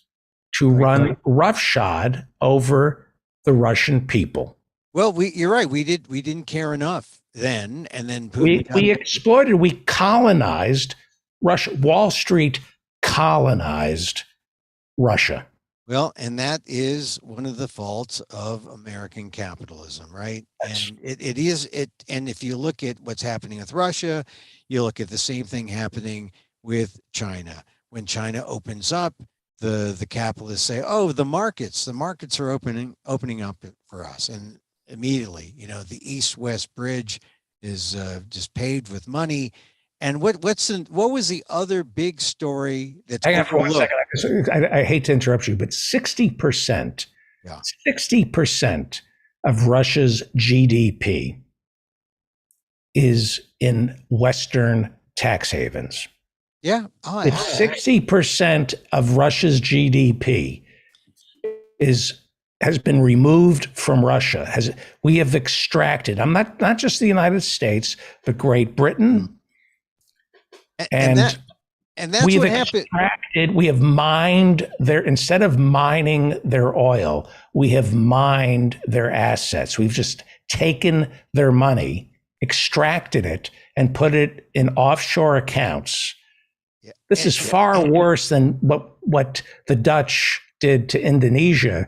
Speaker 4: to run roughshod over the Russian people.
Speaker 8: Well, you're right. We didn't care enough then, and then
Speaker 4: we exploited. We colonized Russia. Wall Street colonized Russia.
Speaker 8: Well, and that is one of the faults of American capitalism, right? And it is. And if you look at what's happening with Russia, you look at the same thing happening with China. When China opens up, the capitalists say, "Oh, the markets are opening up for us," and immediately, the East-West Bridge is just paved with money. And what was the other big story that's
Speaker 4: hang on for 1 second? I hate to interrupt you, but 60%, 60% of Russia's GDP is in Western tax havens.
Speaker 8: Yeah.
Speaker 4: It's 60% of Russia's GDP has been removed from Russia. We have extracted. I'm not just the United States, but Great Britain. And
Speaker 8: that's what happened.
Speaker 4: We have mined instead of mining their oil, we have mined their assets. We've just taken their money, extracted it, and put it in offshore accounts. Yeah. This is far worse than what the Dutch did to Indonesia,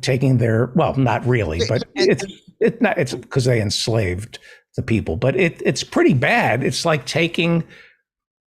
Speaker 4: taking their, well, not really, but it's because they enslaved the people, but it's pretty bad. It's like taking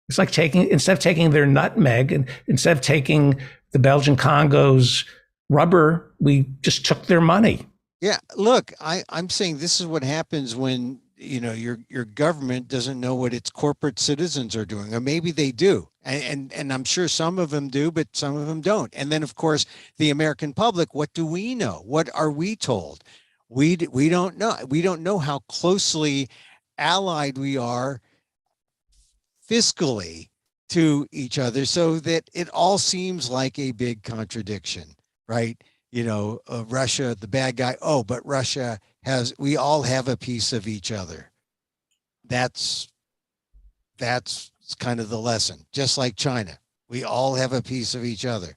Speaker 4: instead of taking their nutmeg and instead of taking the Belgian Congo's rubber, we just took their money.
Speaker 8: Yeah, look, I'm saying this is what happens when your government doesn't know what its corporate citizens are doing, or maybe they do, and I'm sure some of them do, but some of them don't. And then, of course, the American public. What do we know? What are we told? We don't know. We don't know how closely allied we are fiscally to each other, so that it all seems like a big contradiction, right? Russia, the bad guy. Oh, but Russia we all have a piece of each other. That's kind of the lesson. Just like China, we all have a piece of each other.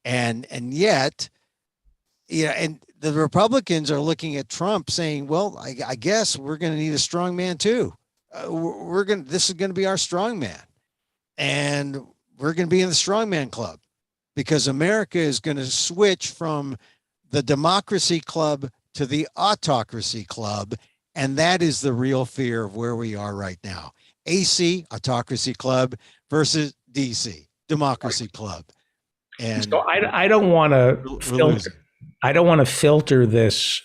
Speaker 8: And yet, and the Republicans are looking at Trump saying, well, I guess we're going to need a strong man too. This is going to be our strong man. And we're going to be in the strongman club, because America is going to switch from the democracy club to the autocracy club. And that is the real fear of where we are right now. AC, autocracy club, versus DC, democracy club. And
Speaker 4: so I don't want to filter this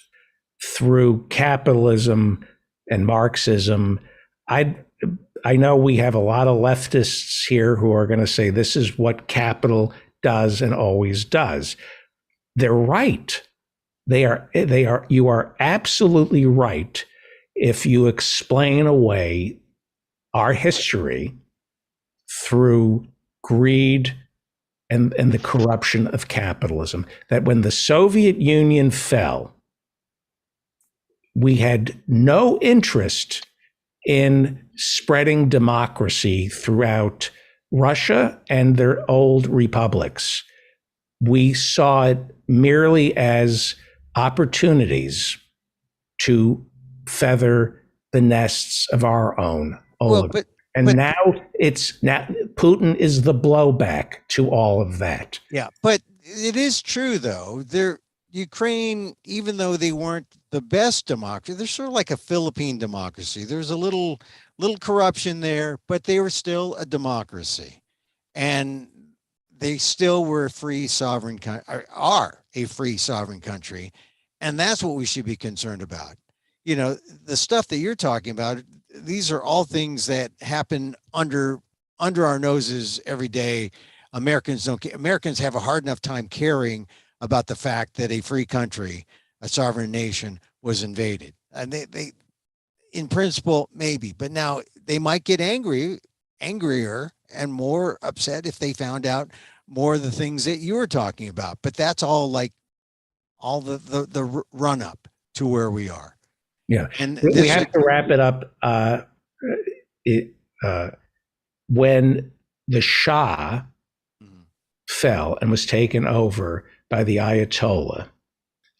Speaker 4: through capitalism and Marxism. I know we have a lot of leftists here who are going to say this is what capital does and always does. They're right. You are absolutely right if you explain away our history through greed and the corruption of capitalism. That when the Soviet Union fell, we had no interest in spreading democracy throughout Russia and their old republics. We saw it merely as opportunities to feather the nests of our own oligarchy. Now Putin is the blowback to all of that.
Speaker 8: Yeah, but it is true though. Ukraine, even though they weren't the best democracy, they're sort of like a Philippine democracy. There's a little corruption there, but they were still a democracy, and they still were a free sovereign are a free sovereign country, and that's what we should be concerned about. The stuff that you're talking about, these are all things that happen under our noses every day. Americans have a hard enough time caring about the fact that a free country, a sovereign nation, was invaded. And they in principle, maybe, but now they might get angrier and more upset if they found out more of the things that you were talking about. But that's all like all the run up to where we are.
Speaker 4: Yeah.
Speaker 8: And
Speaker 4: We
Speaker 8: this
Speaker 4: have to wrap it up. When the Shah fell and was taken over by the Ayatollah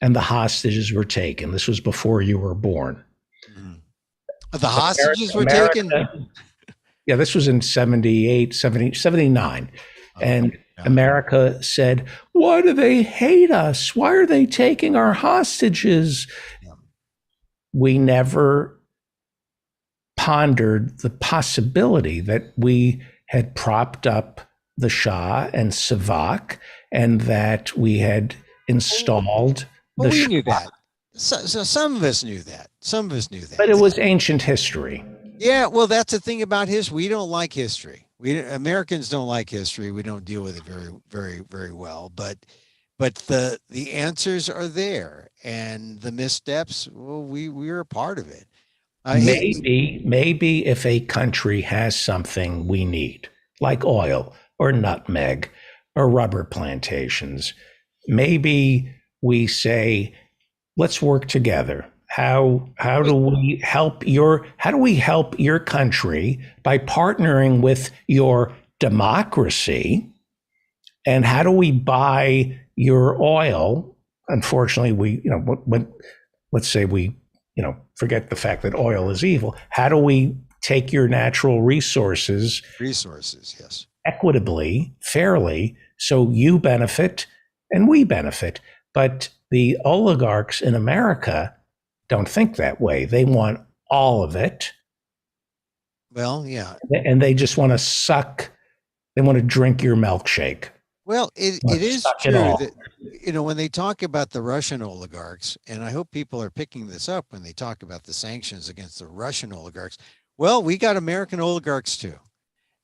Speaker 4: and the hostages were taken, this was before you were born.
Speaker 8: the hostages were
Speaker 4: America-
Speaker 8: taken.
Speaker 4: Yeah, this was in 78, 70, 79. And
Speaker 8: yeah.
Speaker 4: America said, why do they hate us? Why are they taking our hostages?
Speaker 8: Yeah.
Speaker 4: We never pondered the possibility that we had propped up the Shah and Savak and that we had installed
Speaker 8: Well,
Speaker 4: the
Speaker 8: we
Speaker 4: Shah.
Speaker 8: knew that. So some of us knew that. Some of us knew that.
Speaker 4: But it was ancient history.
Speaker 8: Yeah, well, that's the thing about history. We don't like history. We Americans don't like history. We don't deal with it very, very, very well. But the answers are there, and the missteps. Well, we're a part of it.
Speaker 4: Maybe if a country has something we need, like oil or nutmeg or rubber plantations, maybe we say, let's work together. How do we help your country by partnering with your democracy? And how do we buy your oil? Unfortunately, let's say we forget the fact that oil is evil. How do we take your natural resources?
Speaker 8: Resources, yes.
Speaker 4: Equitably, fairly, so you benefit and we benefit. But the oligarchs in America don't think that way. They want all of it.
Speaker 8: Well, yeah.
Speaker 4: And they just want to suck. They want to drink your milkshake.
Speaker 8: Well, it is true that, when they talk about the Russian oligarchs, and I hope people are picking this up when they talk about the sanctions against the Russian oligarchs. Well, we got American oligarchs too.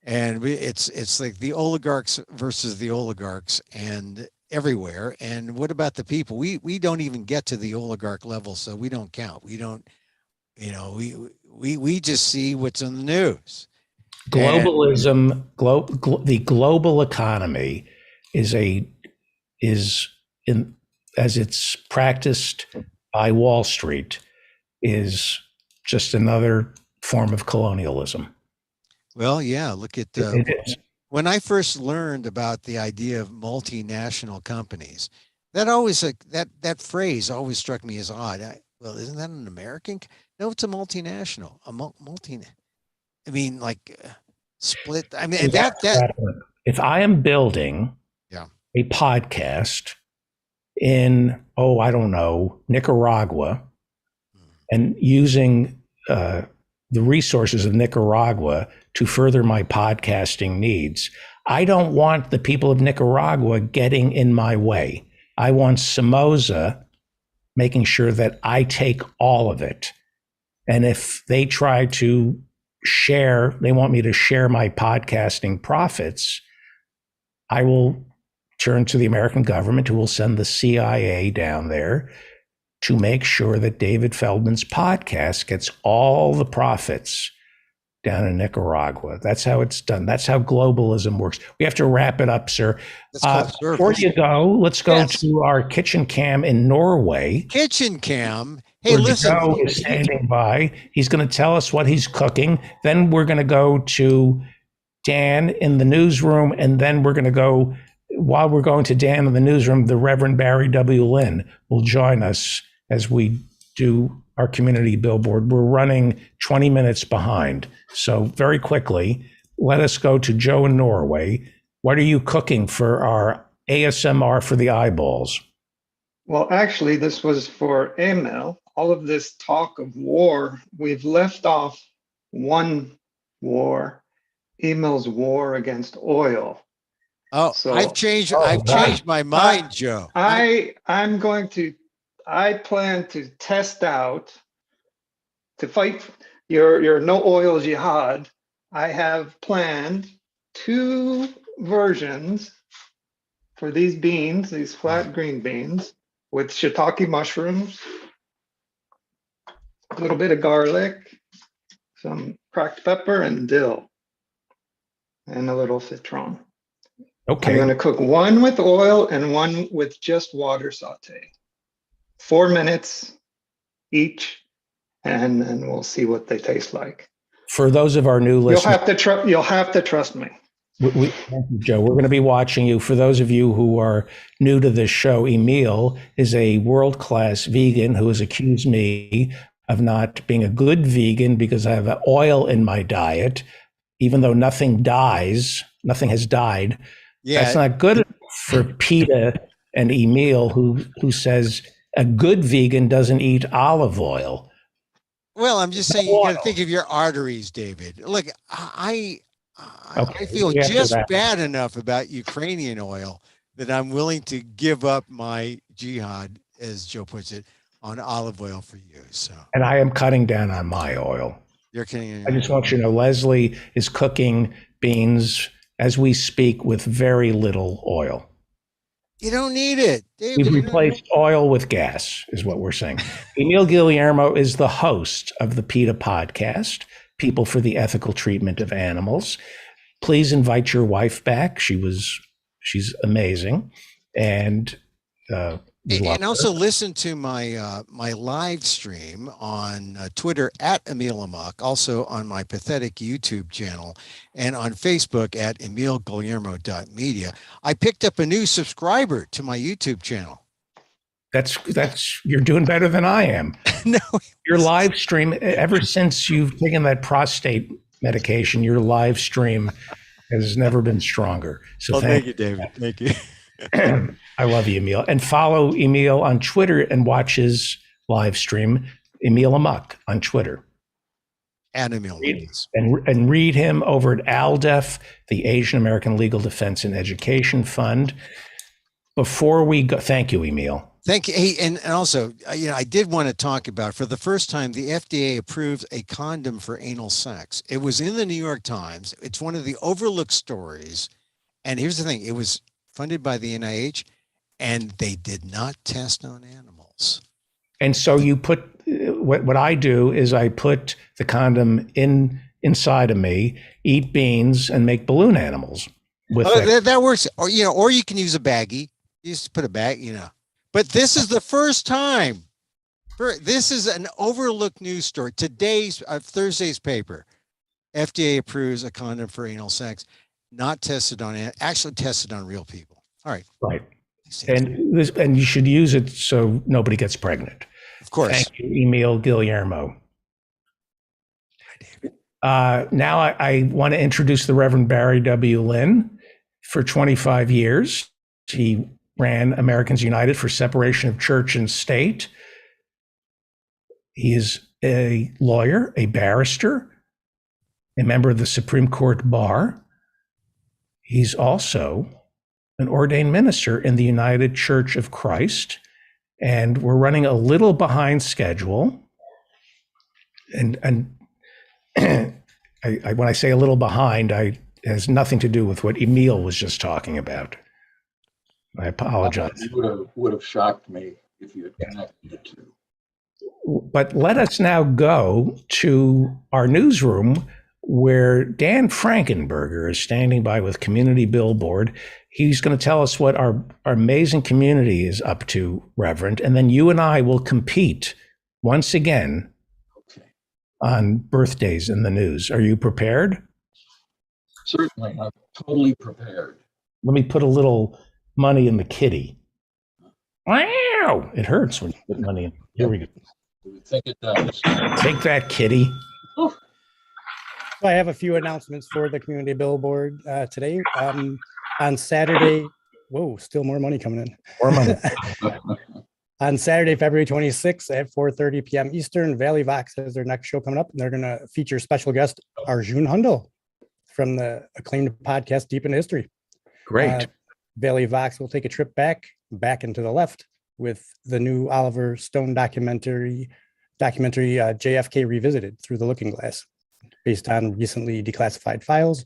Speaker 8: And it's like the oligarchs versus the oligarchs and everywhere. And what about the people? We don't even get to the oligarch level, so we don't count. We don't, we just see what's in the news.
Speaker 4: Globalism, the global economy as it's practiced by Wall Street, is just another form of colonialism.
Speaker 8: Well, yeah. Look at when I first learned about the idea of multinational companies, that phrase always struck me as odd. Well, isn't that an American? No, it's a multinational. I mean, like split. I mean, that.
Speaker 4: If I am building a podcast in, I don't know, Nicaragua, and using the resources of Nicaragua to further my podcasting needs, I don't want the people of Nicaragua getting in my way. I want Somoza making sure that I take all of it. And if they try to they want me to share my podcasting profits, I will turn to the American government, who will send the CIA down there to make sure that David Feldman's podcast gets all the profits down in Nicaragua. That's how it's done. That's how globalism works. We have to wrap it up, sir. Before you go, let's go to our kitchen cam in Norway.
Speaker 8: Kitchen cam. Hey, listen.
Speaker 4: Joe is standing by. He's going to tell us what he's cooking. Then we're going to go to Dan in the newsroom, and then we're going to go. While we're going to Dan in the newsroom, the Reverend Barry W. Lynn will join us as we do our community billboard. We're running 20 minutes behind. So very quickly, let us go to Joe in Norway. What are you cooking for our ASMR for the eyeballs?
Speaker 10: Well, actually, this was for Emil. All of this talk of war, we've left off one war, Emil's war against oil.
Speaker 8: Oh, so, I've changed my mind, Joe.
Speaker 10: I plan to test out, to fight your no oil jihad. I have planned 2 versions for these beans, these flat green beans, with shiitake mushrooms, a little bit of garlic, some cracked pepper, and dill. and a little citron.
Speaker 4: Okay.
Speaker 10: I'm going to cook one with oil and one with just water saute. 4 minutes each, and then we'll see what they taste like.
Speaker 4: For those of our new
Speaker 10: You'll
Speaker 4: listeners,
Speaker 10: have to trust me.
Speaker 4: Thank you, Joe. We're going to be watching you. For those of you who are new to this show, Emil is a world-class vegan who has accused me of not being a good vegan because I have oil in my diet, even though nothing has died.
Speaker 8: Yeah.
Speaker 4: That's not good for PETA and Emil, who says a good vegan doesn't eat olive oil.
Speaker 8: Well, I'm just saying you got to think of your arteries, David. Look, I feel just bad enough about Ukrainian oil that I'm willing to give up my jihad, as Joe puts it, on olive oil for you. So,
Speaker 4: and I am cutting down on my oil.
Speaker 8: You're kidding.
Speaker 4: I just want you to know, Leslie is cooking beans as we speak with very little oil.
Speaker 8: You don't need it, David.
Speaker 4: We've replaced oil with gas, is what we're saying. Emil Guillermo is the host of the PETA podcast, People for the Ethical Treatment of Animals. Please invite your wife back. She's amazing, and
Speaker 8: also listen to my my live stream on Twitter at Emil Amok, also on my pathetic YouTube channel, and on Facebook at emilguillermo.media. I picked up a new subscriber to my YouTube channel.
Speaker 4: That's you're doing better than I am.
Speaker 8: No,
Speaker 4: your live stream, ever since you've taken that prostate medication, your live stream has never been stronger. So
Speaker 8: thank you, David. Thank you.
Speaker 4: I love you, Emil. And follow Emil on Twitter and watch his live stream, Emil Amok on Twitter.
Speaker 8: And Emil.
Speaker 4: And read him over at ALDEF, the Asian American Legal Defense and Education Fund. Before we go, thank you, Emil.
Speaker 8: Thank you. Hey, and also, I did want to talk about, for the first time, the FDA approved a condom for anal sex. It was in the New York Times. It's one of the overlooked stories. And here's the thing. It was funded by the NIH, and they did not test on animals.
Speaker 4: And so you put, what I do is I put the condom inside of me, eat beans, and make balloon animals with it.
Speaker 8: That works. Or, or you can use a baggie. You just put a bag, But this is the first time. This is an overlooked news story. Today's, Thursday's paper. FDA approves a condom for anal sex, not tested on, actually tested on real people. All right.
Speaker 4: Right. And you should use it so nobody gets pregnant.
Speaker 8: Of course.
Speaker 4: Thank you, Emil Guillermo. Now I want to introduce the Reverend Barry W. Lynn. For 25 years, he ran Americans United for Separation of Church and State. He is a lawyer, a barrister, a member of the Supreme Court Bar. He's also an ordained minister in the United Church of Christ, and we're running a little behind schedule. And when I say a little behind, it has nothing to do with what Emil was just talking about. I apologize.
Speaker 11: It would have shocked me if you had connected the two.
Speaker 4: But let us now go to our newsroom, where Dan Frankenberger is standing by with Community Billboard. He's going to tell us what our amazing community is up to, Reverend, and then you and I will compete once again on birthdays in the news. Are you prepared?
Speaker 11: Certainly, I'm totally prepared.
Speaker 4: Let me put a little money in the kitty. Wow! It hurts when you put money in. Here we go.
Speaker 11: I think it does.
Speaker 4: Take that, kitty.
Speaker 9: So I have a few announcements for the Community Billboard today. On Saturday, whoa, still more money coming in.
Speaker 4: More money.
Speaker 9: On Saturday, February 26th at 4:30 p.m. Eastern, Valley Vox has their next show coming up, and they're going to feature special guest Arjun Hundal from the acclaimed podcast Deep in History.
Speaker 4: Great.
Speaker 9: Valley Vox will take a trip back into the left with the new Oliver Stone documentary JFK Revisited Through the Looking Glass, based on recently declassified files.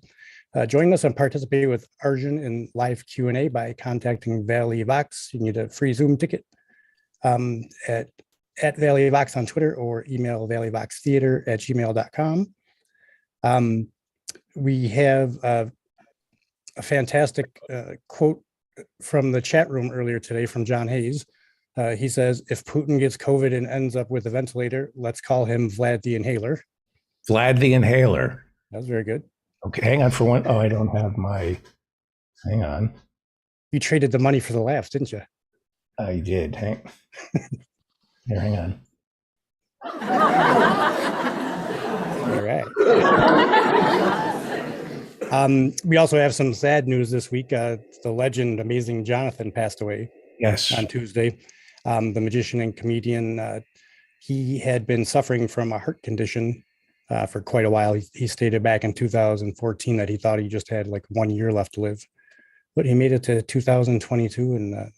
Speaker 9: Join us and participate with Arjun in live Q&A by contacting Valley Vox. You need a free Zoom ticket at Valley Vox on Twitter, or email valleyvoxtheater@gmail.com. We have a fantastic quote from the chat room earlier today from John Hayes. He says, if Putin gets COVID and ends up with a ventilator, let's call him Vlad the Inhaler.
Speaker 4: Vlad the Inhaler.
Speaker 9: That was very good.
Speaker 4: Okay, hang on for one. Oh, I don't have my. Hang on.
Speaker 9: You traded the money for the laughs, didn't you?
Speaker 4: I did. Hang on.
Speaker 9: All right. We also have some sad news this week. The legend, Amazing Jonathan, passed away.
Speaker 4: Yes.
Speaker 9: On Tuesday. The magician and comedian. He had been suffering from a heart condition for quite a while. He stated back in 2014 that he thought he just had like 1 year left to live, but he made it to 2022, and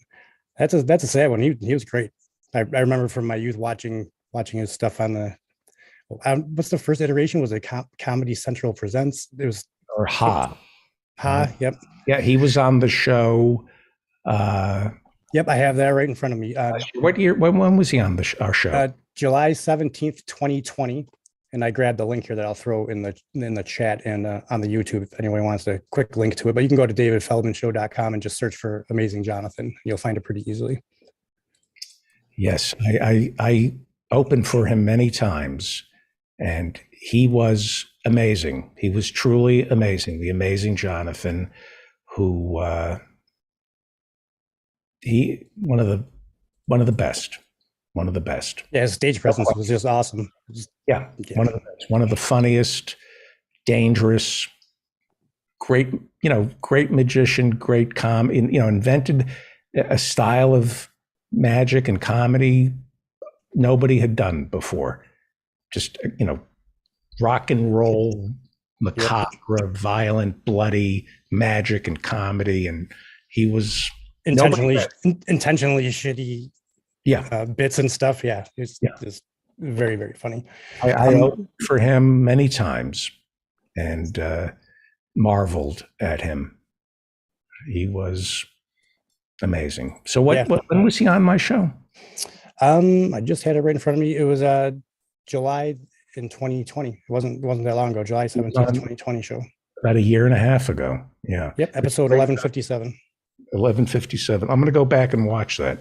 Speaker 9: that's a sad one. He was great. I remember from my youth watching his stuff on the what's the first iteration? Was it Comedy Central Presents? It was
Speaker 4: or Ha.
Speaker 9: Yep.
Speaker 4: Yeah, he was on the show.
Speaker 9: Yep, I have that right in front of me.
Speaker 4: What year? When was he on our show?
Speaker 9: July 17th, 2020. And I grabbed the link here that I'll throw in the chat and on the YouTube if anyone wants a quick link to it. But you can go to davidfeldmanshow.com and just search for Amazing Jonathan. You'll find it pretty easily.
Speaker 4: Yes, I opened for him many times, and he was amazing. He was truly amazing. The Amazing Jonathan, who one of the best. One of the best.
Speaker 9: Yeah, his stage presence was just awesome.
Speaker 4: Yeah, one of the best. One of the funniest, dangerous, great magician, great invented a style of magic and comedy nobody had done before. Just, rock and roll, macabre, violent, bloody magic and comedy. And he was
Speaker 9: intentionally shitty.
Speaker 4: Yeah.
Speaker 9: Bits and stuff. Yeah. It's just very, very funny.
Speaker 4: I opened for him many times and marveled at him. He was amazing. So when was he on my show?
Speaker 9: I just had it right in front of me. It was July in 2020. It wasn't that long ago. July 17th, 2020 show.
Speaker 4: About a year and a half ago. Yeah.
Speaker 9: Yep. Episode 1157.
Speaker 4: 1157. I'm going to go back and watch that.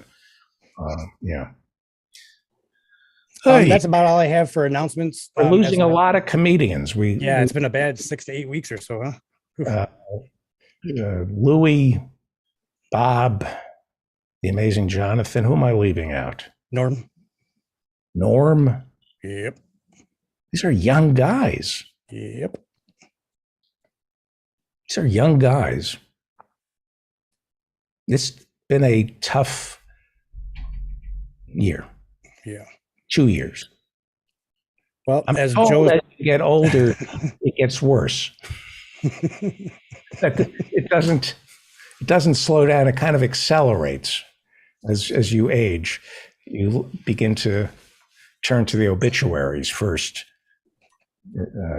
Speaker 4: Yeah.
Speaker 9: That's about all I have for announcements.
Speaker 4: We're losing a lot of comedians.
Speaker 9: It's been a bad 6 to 8 weeks or so, huh?
Speaker 4: Louis, Bob, the Amazing Jonathan. Who am I leaving out?
Speaker 9: Norm.
Speaker 4: Yep. These are young guys.
Speaker 9: Yep.
Speaker 4: These are young guys. It's been a tough year.
Speaker 9: Yeah.
Speaker 4: 2 years.
Speaker 9: Well,
Speaker 4: as you get older, it gets worse. It doesn't slow down. It kind of accelerates as you age. You begin to turn to the obituaries first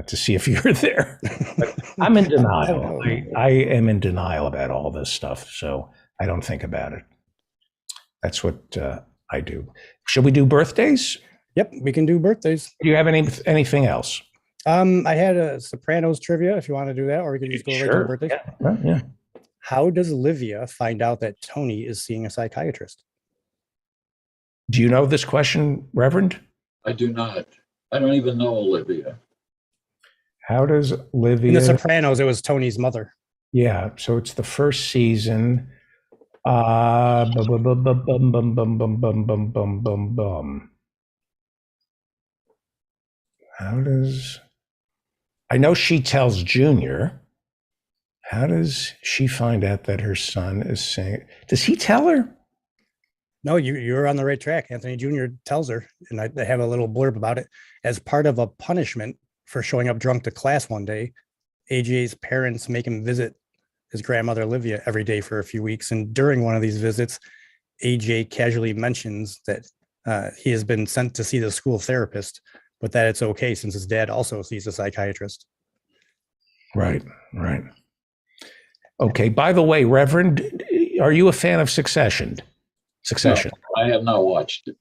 Speaker 4: to see if you're there. But I'm in denial. I am in denial about all this stuff, so I don't think about it. That's what I do. Should we do birthdays?
Speaker 9: Yep, we can do birthdays.
Speaker 4: Do you have anything else?
Speaker 9: I had a Sopranos trivia if you want to do that, or we can just go right to the birthdays.
Speaker 4: Yeah.
Speaker 9: How does Olivia find out that Tony is seeing a psychiatrist?
Speaker 4: Do you know this question, Reverend?
Speaker 11: I do not. I don't even know Olivia.
Speaker 4: How does Olivia?
Speaker 9: In The Sopranos, it was Tony's mother.
Speaker 4: Yeah, so it's the first season. How does? I know she tells Junior. How does she find out that her son is saying? Does he tell her?
Speaker 9: No, you're on the right track. Anthony Jr. tells her, and I have a little blurb about it. As part of a punishment for showing up drunk to class one day, AJ's parents make him visit his grandmother Olivia every day for a few weeks. And during one of these visits, AJ casually mentions that he has been sent to see the school therapist, but that it's okay since his dad also sees a psychiatrist.
Speaker 4: Right. Okay. By the way, Reverend, are you a fan of Succession?
Speaker 11: No, I have not watched it.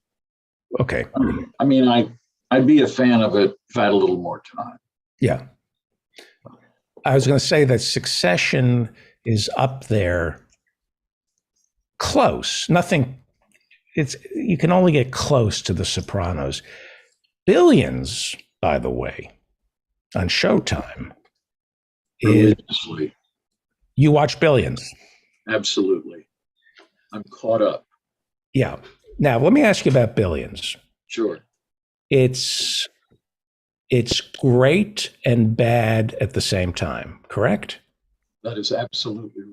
Speaker 4: Okay.
Speaker 11: I mean, I'd be a fan of it if I had a little more time.
Speaker 4: Yeah. I was going to say that Succession is up there close. Nothing, you can only get close to The Sopranos. Billions, by the way, on Showtime.
Speaker 11: Religiously.
Speaker 4: You watch Billions?
Speaker 11: Absolutely. I'm caught up.
Speaker 4: Yeah. Now, let me ask you about Billions.
Speaker 11: Sure.
Speaker 4: It's great and bad at the same time, correct?
Speaker 11: That is absolutely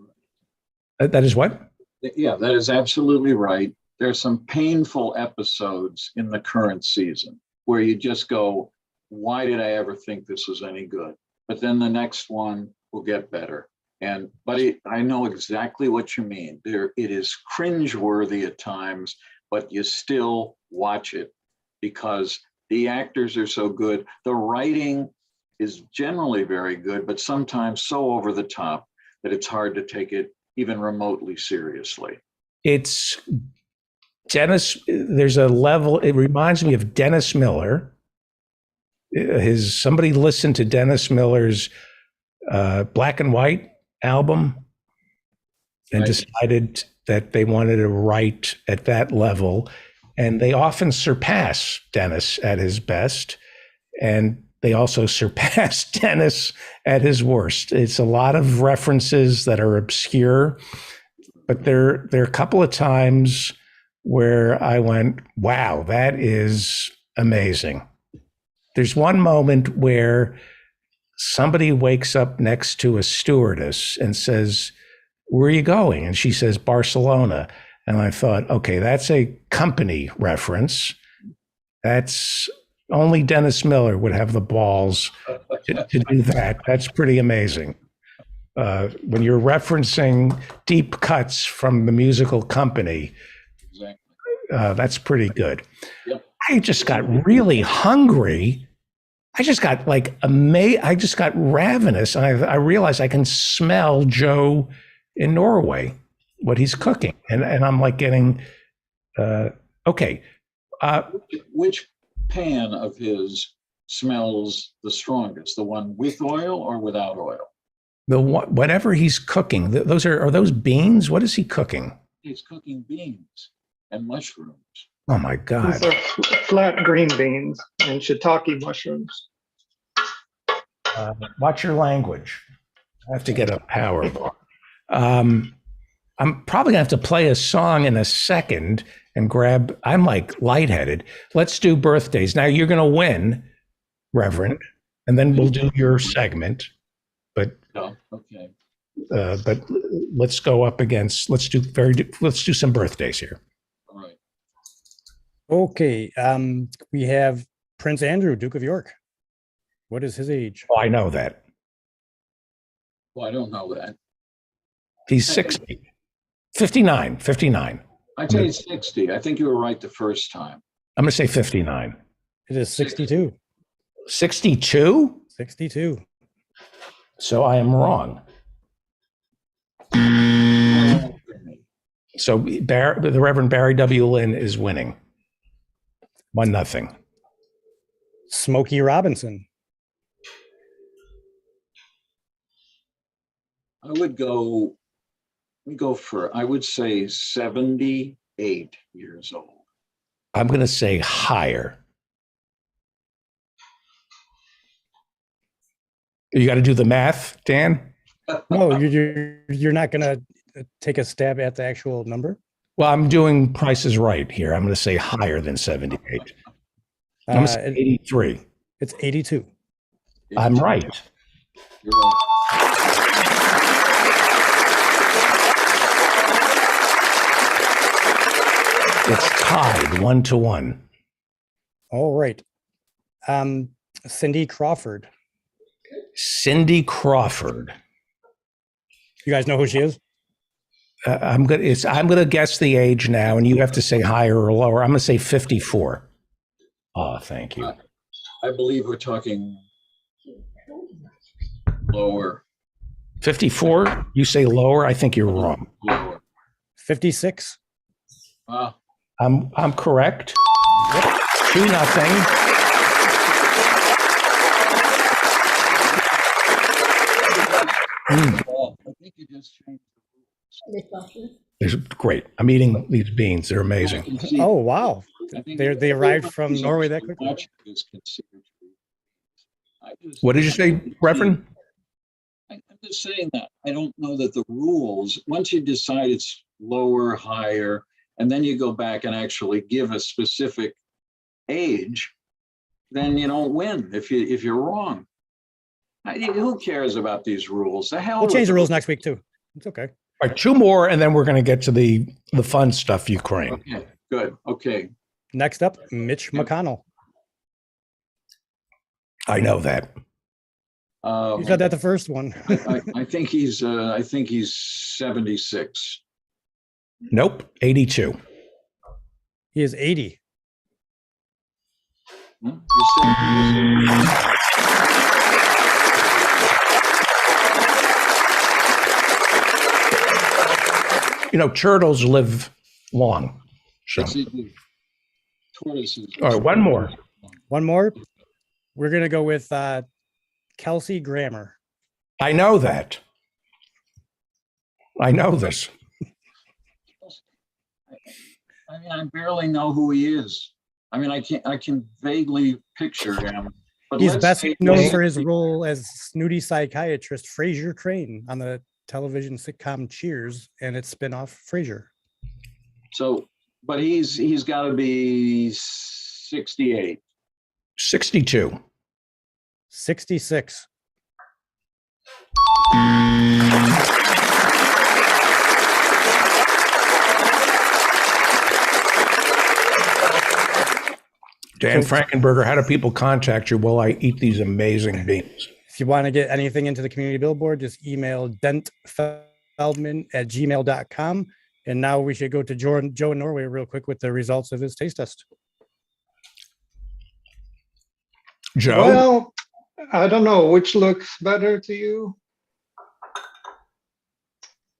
Speaker 11: right.
Speaker 4: That is what?
Speaker 11: Yeah, that is absolutely right. There's some painful episodes in the current season where you just go, why did I ever think this was any good? But then the next one will get better. I know exactly what you mean. It is cringeworthy at times, but you still watch it because the actors are so good. The writing is generally very good, but sometimes so over the top that it's hard to take it even remotely seriously.
Speaker 4: It's Dennis. There's a level. It reminds me of Dennis Miller. Somebody listened to Dennis Miller's Black and White album and decided that they wanted to write at that level. And they often surpass Dennis at his best. And they also surpass Dennis at his worst. It's a lot of references that are obscure, but there are a couple of times where I went, wow, that is amazing. There's one moment where somebody wakes up next to a stewardess and says, where are you going? And she says, Barcelona. And I thought, okay, that's a company reference. That's only Dennis Miller would have the balls to do that. That's pretty amazing. When you're referencing deep cuts from the musical Company, that's pretty good.
Speaker 11: Yep.
Speaker 4: I just got really hungry. I just got I just got ravenous. And I realized I can smell Joe in Norway, what he's cooking. And I'm like getting, okay.
Speaker 11: Which pan of his smells the strongest? The one with oil or without oil?
Speaker 4: Whatever he's cooking. Those are those beans? What is he cooking?
Speaker 11: He's cooking beans and mushrooms.
Speaker 4: Oh my God.
Speaker 10: These are flat green beans and shiitake mushrooms.
Speaker 4: Watch your language. I have to get a power bar. I'm probably gonna have to play a song in a second and grab, I'm like lightheaded. Let's do birthdays. Now you're gonna win, Reverend, and then we'll do your segment. But
Speaker 11: okay.
Speaker 4: But let's go up against, let's do some birthdays here.
Speaker 11: All right.
Speaker 9: Okay. We have Prince Andrew, Duke of York. What is his age?
Speaker 4: Oh, I know that.
Speaker 11: Well, I don't know that.
Speaker 4: He's 60. 59.
Speaker 11: I'd say 60. I think you were right the first time.
Speaker 4: I'm going to say 59.
Speaker 9: It is 62.
Speaker 4: 62?
Speaker 9: 62.
Speaker 4: So I am wrong. So the Reverend Barry W. Lynn is winning. 1-0.
Speaker 9: Smokey Robinson.
Speaker 11: I would say 78 years old.
Speaker 4: I'm going to say higher. You got to do the math, Dan?
Speaker 9: No, you're not going to take a stab at the actual number?
Speaker 4: Well, I'm doing Price is Right here. I'm going to say higher than 78. I'm going to say 83.
Speaker 9: It's 82.
Speaker 4: I'm right.
Speaker 11: You're right.
Speaker 4: It's tied 1-1.
Speaker 9: All right. Cindy Crawford.
Speaker 4: Cindy Crawford.
Speaker 9: You guys know who she is?
Speaker 4: I'm gonna guess the age now, and you have to say higher or lower. I'm gonna say 54. Oh, thank you.
Speaker 11: I believe we're talking lower.
Speaker 4: 54? You say lower? I think you're wrong.
Speaker 11: Lower.
Speaker 9: 56.
Speaker 4: I'm correct. 2-0.
Speaker 11: Well, I think you just changed
Speaker 4: It's great. I'm eating these beans. They're amazing.
Speaker 9: Oh, wow.
Speaker 11: I think
Speaker 9: They arrived from
Speaker 11: everybody's
Speaker 9: Norway that quickly?
Speaker 11: watching this considered to be- I just-
Speaker 4: What did you say, Reverend?
Speaker 11: I'm just saying that. I don't know that the rules, once you decide it's lower, higher, and then you go back and actually give a specific age, then you don't win if you're wrong. Who cares about these rules? The hell.
Speaker 9: We'll change the
Speaker 11: with
Speaker 9: rules
Speaker 11: them.
Speaker 9: next week too. It's okay.
Speaker 4: All right, 2 more, and then we're going to get to the fun stuff, Ukraine.
Speaker 11: Okay, good. Okay.
Speaker 9: Next up, Mitch McConnell.
Speaker 4: I know that.
Speaker 9: You said that the first one.
Speaker 11: I think he's 76.
Speaker 4: Nope, 82.
Speaker 9: He is 80.
Speaker 11: Hmm? You said-
Speaker 4: You know, turtles live long. So,
Speaker 11: Yes, he did. Tortoises.
Speaker 4: all right, one more.
Speaker 9: One more. We're going to go with Kelsey Grammer.
Speaker 4: I know that. I know this.
Speaker 11: I mean, I barely know who he is. I mean, I can vaguely picture him. But
Speaker 9: He's
Speaker 11: let's
Speaker 9: best
Speaker 11: say-
Speaker 9: known for his role as snooty psychiatrist Frasier Crane on the television sitcom Cheers and its spinoff Frasier.
Speaker 11: So, but he's got to be 68.
Speaker 4: 62.
Speaker 9: 66.
Speaker 4: Dan Frankenberger, how do people contact you while I eat these amazing beans?
Speaker 9: If you want to get anything into the community billboard, just email dentfeldman@gmail.com. And now we should go to Joe in Norway real quick with the results of his taste test.
Speaker 4: Joe?
Speaker 10: Well, I don't know which looks better to you.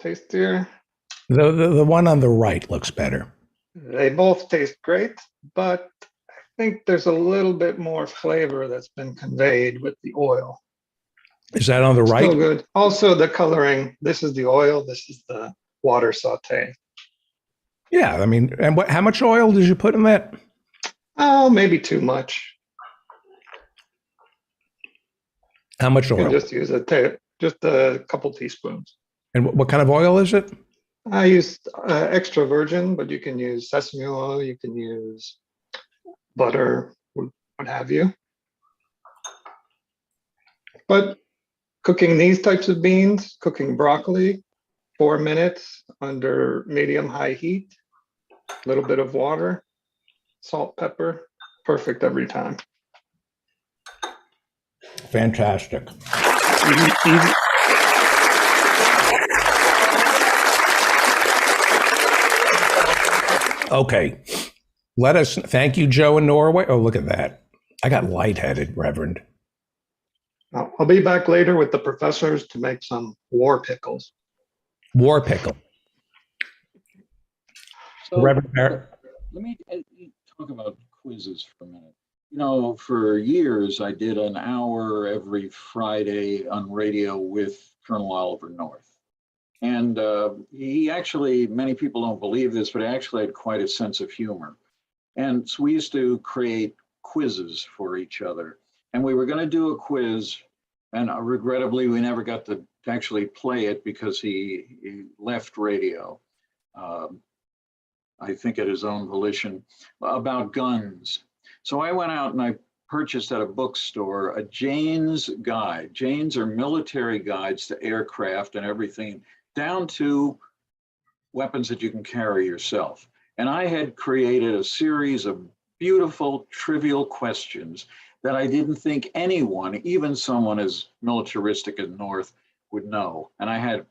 Speaker 10: Tastier.
Speaker 4: The one on the right looks better.
Speaker 10: They both taste great, but I think there's a little bit more flavor that's been conveyed with the oil.
Speaker 4: Is that on the right?
Speaker 10: Still good. Also, the coloring. This is the oil. This is the water saute.
Speaker 4: Yeah, I mean, and how much oil did you put in that?
Speaker 10: Oh, maybe too much.
Speaker 4: How much
Speaker 10: You can
Speaker 4: oil?
Speaker 10: just use just a couple teaspoons.
Speaker 4: And what kind of oil is it?
Speaker 10: I used extra virgin, but you can use sesame oil. You can use butter, what have you. But cooking these types of beans, cooking broccoli, 4 minutes under medium-high heat, a little bit of water, salt, pepper, perfect every time.
Speaker 4: Fantastic.
Speaker 10: Easy.
Speaker 4: Okay. Thank you, Joe in Norway. Oh, look at that. I got lightheaded, Reverend.
Speaker 10: I'll be back later with the professors to make some war pickles.
Speaker 4: War pickle.
Speaker 11: So,
Speaker 4: Reverend Barrett.
Speaker 11: let me talk about quizzes for a minute. You know, for years, I did an hour every Friday on radio with Colonel Oliver North. And he actually, many people don't believe this, but he actually had quite a sense of humor. And so we used to create quizzes for each other. And we were going to do a quiz, and regrettably, we never got to actually play it because he left radio, I think at his own volition, about guns. So I went out and I purchased at a bookstore a Jane's guide. Jane's are military guides to aircraft and everything, down to weapons that you can carry yourself. And I had created a series of beautiful, trivial questions that I didn't think anyone, even someone as militaristic as North, would know. And I had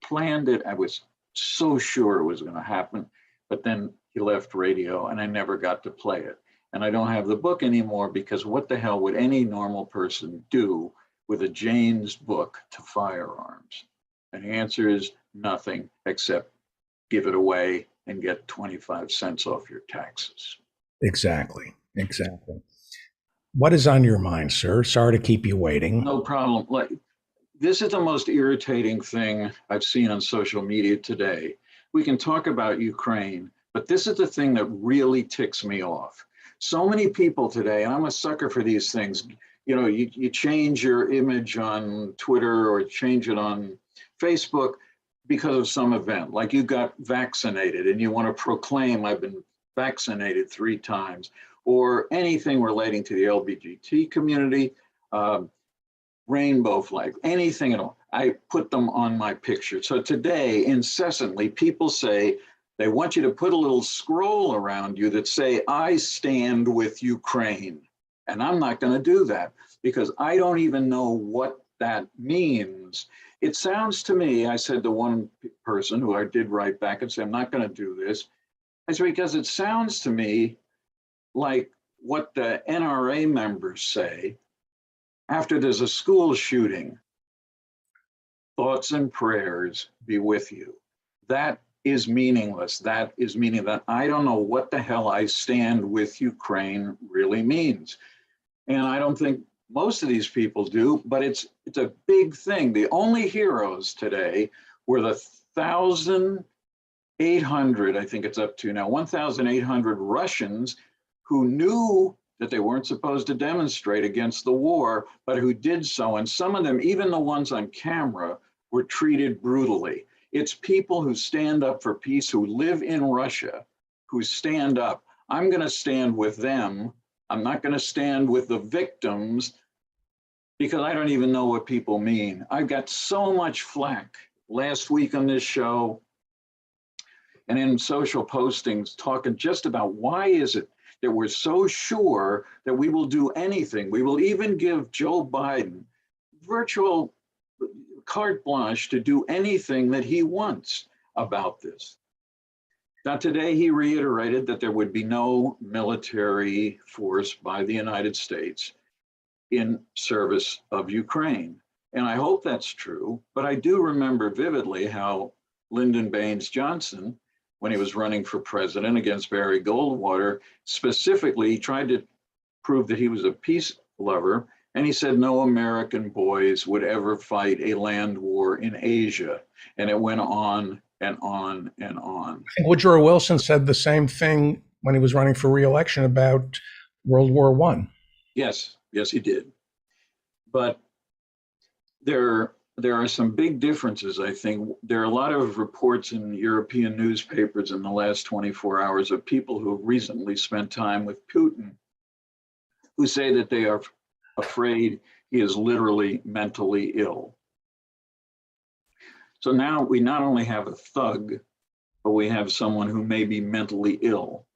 Speaker 11: planned it. I was so sure it was going to happen, but then he left radio and I never got to play it. And I don't have the book anymore because what the hell would any normal person do with a Jane's book to firearms? And the answer is nothing except give it away and get 25 cents off your taxes.
Speaker 4: Exactly. Exactly. What is on your mind, sir? Sorry to keep you waiting.
Speaker 11: No problem. Like, this is the most irritating thing I've seen on social media today. We can talk about Ukraine, but this is the thing that really ticks me off. So many people today, and I'm a sucker for these things, you know, you change your image on Twitter or change it on Facebook because of some event, like you got vaccinated and you want to proclaim I've been vaccinated 3 times, or anything relating to the LGBT community, rainbow flag, anything at all. I put them on my picture. So today, incessantly, people say they want you to put a little scroll around you that say, I stand with Ukraine. And I'm not going to do that because I don't even know what that means. It sounds to me, I said to one person who I did write back and say, I'm not going to do this. I said, because it sounds to me like what the NRA members say after there's a school shooting. Thoughts and prayers be with you. That is meaningless. That is meaning that I don't know what the hell I stand with Ukraine really means. And I don't think most of these people do, but it's a big thing. The only heroes today were the 1,800, I think it's up to now, 1,800 Russians who knew that they weren't supposed to demonstrate against the war, but who did so. And some of them, even the ones on camera, were treated brutally. It's people who stand up for peace, who live in Russia, who stand up. I'm going to stand with them. I'm not going to stand with the victims because I don't even know what people mean. I've got so much flack last week on this show and in social postings talking just about why is it that we're so sure that we will do anything. We will even give Joe Biden virtual carte blanche to do anything that he wants about this. Now, today he reiterated that there would be no military force by the United States in service of Ukraine. And I hope that's true, but I do remember vividly how Lyndon Baines Johnson, when he was running for president against Barry Goldwater, specifically he tried to prove that he was a peace lover. And he said no American boys would ever fight a land war in Asia. And it went on and on and on.
Speaker 4: I think Woodrow Wilson said the same thing when he was running for re-election about World War I.
Speaker 11: Yes, yes, he did. But there are some big differences, I think. There are a lot of reports in European newspapers in the last 24 hours of people who recently spent time with Putin who say that they are afraid he is literally mentally ill. So now we not only have a thug, but we have someone who may be mentally ill.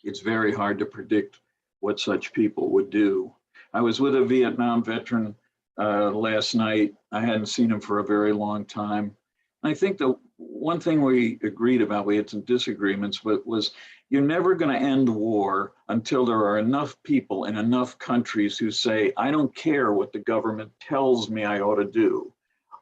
Speaker 11: It's very hard to predict what such people would do. I was with a Vietnam veteran last night. I hadn't seen him for a very long time. I think the one thing we agreed about, we had some disagreements, but was you're never going to end war until there are enough people in enough countries who say, I don't care what the government tells me I ought to do.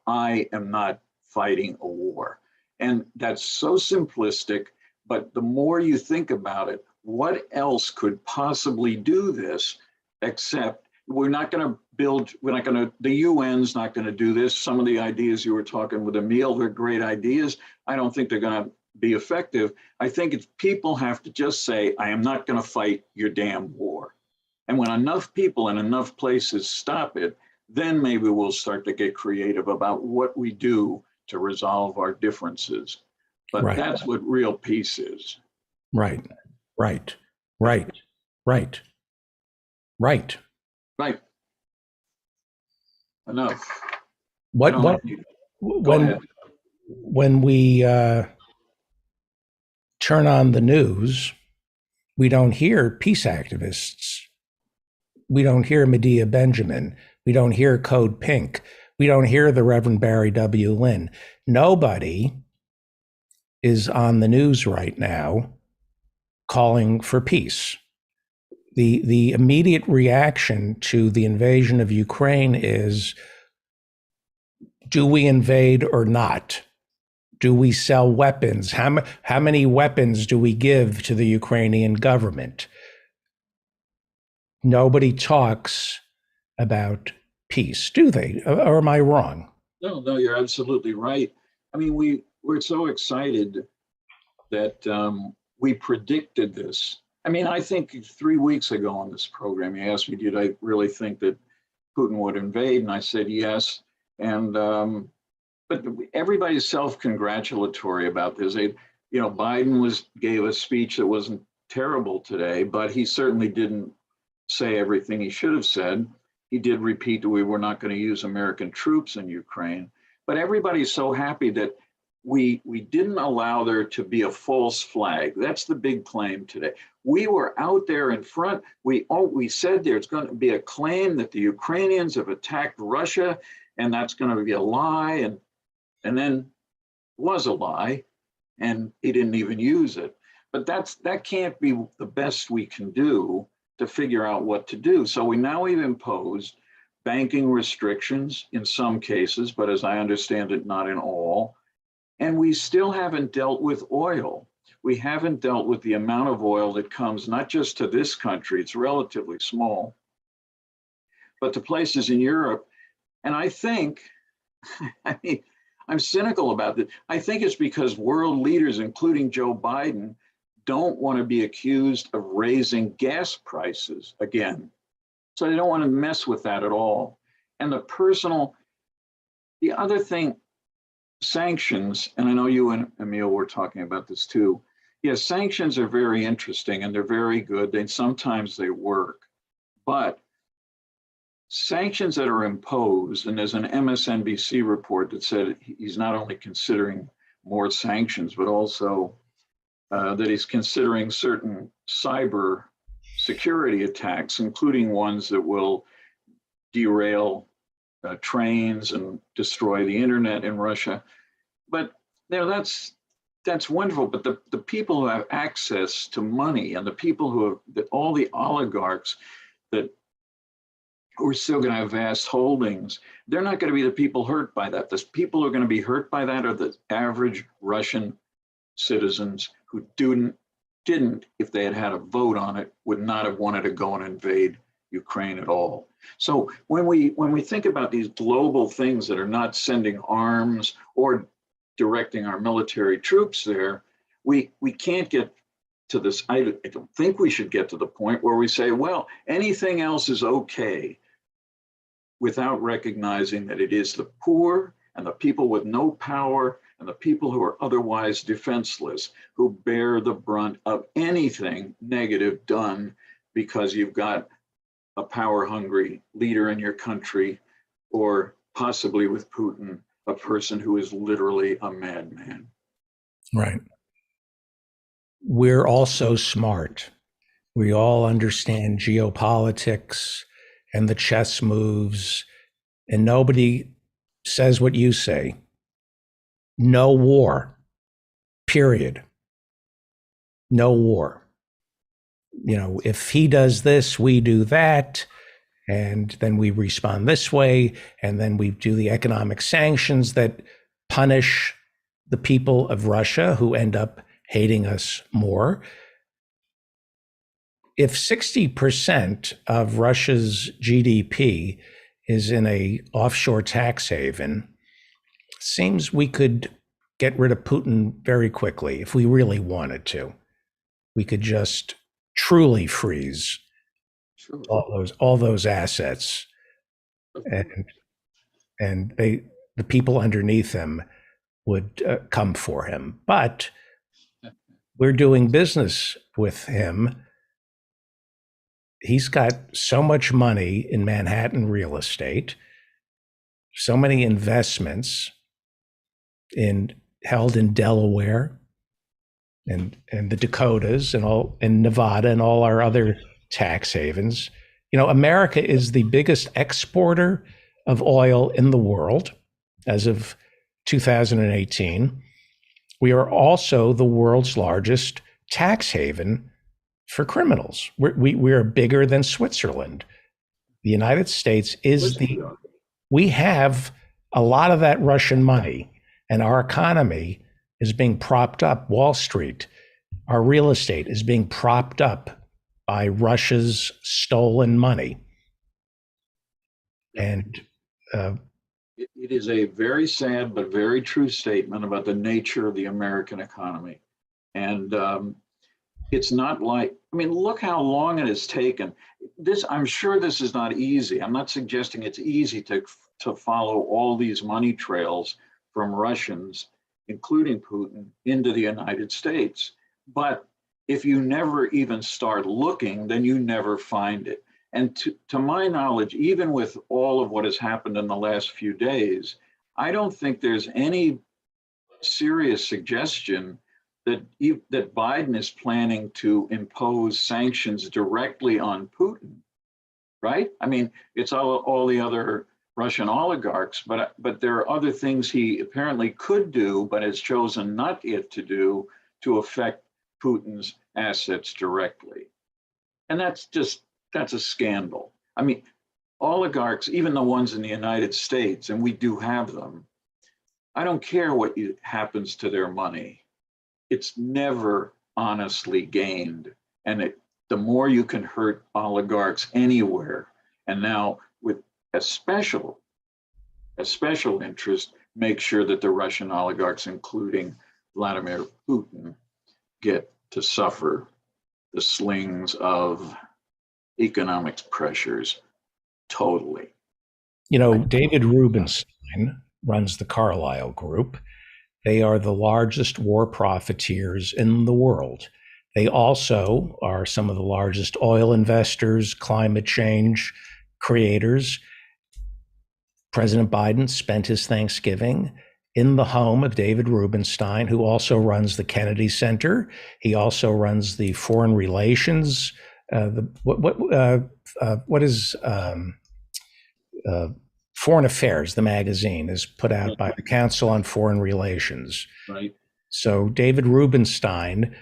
Speaker 11: I am not fighting a war. And that's so simplistic, but the more you think about it, what else could possibly do this except we're not going to build, the UN's not going to do this. Some of the ideas you were talking with Emil, they're great ideas. I don't think they're going to be effective. I think it's people have to just say, I am not going to fight your damn war. And when enough people in enough places stop it, then maybe we'll start to get creative about what we do to resolve our differences. But
Speaker 4: Right.
Speaker 11: That's what real peace is.
Speaker 4: Right. Right.
Speaker 11: Right. Enough.
Speaker 4: What
Speaker 11: Go ahead.
Speaker 4: when we turn on the news, we don't hear peace activists. We don't hear Medea Benjamin. We don't hear Code Pink. We don't hear the Reverend Barry W. Lynn. Nobody is on the news right now calling for peace. The immediate reaction to the invasion of Ukraine is, do we invade or not? Do we sell weapons? How many weapons do we give to the Ukrainian government? Nobody talks about peace, do they? Or am I wrong?
Speaker 11: No, no, you're absolutely right. I mean, we're so excited that we predicted this. I mean, I think 3 weeks ago on this program, you asked me, did I really think that Putin would invade? And I said yes. And but everybody's self-congratulatory about this. Biden gave a speech that wasn't terrible today, but he certainly didn't say everything he should have said. He did repeat that we were not going to use American troops in Ukraine. But everybody's so happy that we didn't allow there to be a false flag. That's the big claim today. We were out there in front. We said there's going to be a claim that the Ukrainians have attacked Russia, and that's going to be a lie. And then was a lie, and he didn't even use it. But that can't be the best we can do to figure out what to do. So we've imposed banking restrictions in some cases, but as I understand it, not in all. And we still haven't dealt with oil. We haven't dealt with the amount of oil that comes not just to this country, it's relatively small, but to places in Europe. And I think, I'm cynical about it. I think it's because world leaders, including Joe Biden, don't want to be accused of raising gas prices again. So they don't want to mess with that at all. And the other thing, sanctions, and I know you and Emil were talking about this too. Yes, sanctions are very interesting and they're very good. Sometimes they work, but sanctions that are imposed, and there's an MSNBC report that said he's not only considering more sanctions, but also that he's considering certain cyber security attacks, including ones that will derail trains and destroy the internet in Russia. But that's wonderful. But the people who have access to money and the people who have all the oligarchs that who are still going to have vast holdings, they're not going to be the people hurt by that. The people who are going to be hurt by that are the average Russian citizens who didn't, if they had had a vote on it, would not have wanted to go and invade Ukraine at all. So when we think about these global things that are not sending arms or directing our military troops there, we can't get to this. I don't think we should get to the point where we say, well, anything else is okay, without recognizing that it is the poor and the people with no power and the people who are otherwise defenseless who bear the brunt of anything negative done because you've got a power-hungry leader in your country, or possibly with Putin, a person who is literally a madman.
Speaker 4: Right. We're all so smart. We all understand geopolitics and the chess moves, and nobody says what you say. No war, period. No war. If he does this, we do that, and then we respond this way, and then we do the economic sanctions that punish the people of Russia who end up hating us more. If 60% of Russia's GDP is in a offshore tax haven, seems we could get rid of Putin very quickly if we really wanted to. We could just truly freeze all those assets, and the people underneath him would come for him. But we're doing business with him. He's got so much money in Manhattan real estate, so many investments held in Delaware and the Dakotas and Nevada and all our other tax havens. America is the biggest exporter of oil in the world as of 2018. We are also the world's largest tax haven for criminals. We are bigger than Switzerland. The United States we have a lot of that Russian money, and our economy is being propped up. Wall Street, our real estate is being propped up by Russia's stolen money. And
Speaker 11: It is a very sad but very true statement about the nature of the American economy. And it's not like, I mean, look how long it has taken. This, I'm sure this is not easy. I'm not suggesting it's easy to follow all these money trails from Russians, including Putin, into the United States. But if you never even start looking, then you never find it. And to my knowledge, even with all of what has happened in the last few days, I don't think there's any serious suggestion that that Biden is planning to impose sanctions directly on Putin, right? I mean, it's all the other Russian oligarchs, but there are other things he apparently could do, but has chosen not yet to do to affect Putin's assets directly. And that's a scandal. I mean, oligarchs, even the ones in the United States, and we do have them, I don't care what happens to their money. It's never honestly gained. And the more you can hurt oligarchs anywhere, and now with a special interest, make sure that the Russian oligarchs, including Vladimir Putin, get to suffer the slings of economic pressures totally.
Speaker 4: You know, David Rubenstein runs the Carlyle Group. They are the largest war profiteers in the world. They also are some of the largest oil investors, climate change creators. President Biden spent his Thanksgiving in the home of David Rubenstein, who also runs the Kennedy Center. He also runs the Foreign Relations. Foreign Affairs, the magazine, is put out by the Council on Foreign Relations.
Speaker 11: Right.
Speaker 4: So David Rubenstein,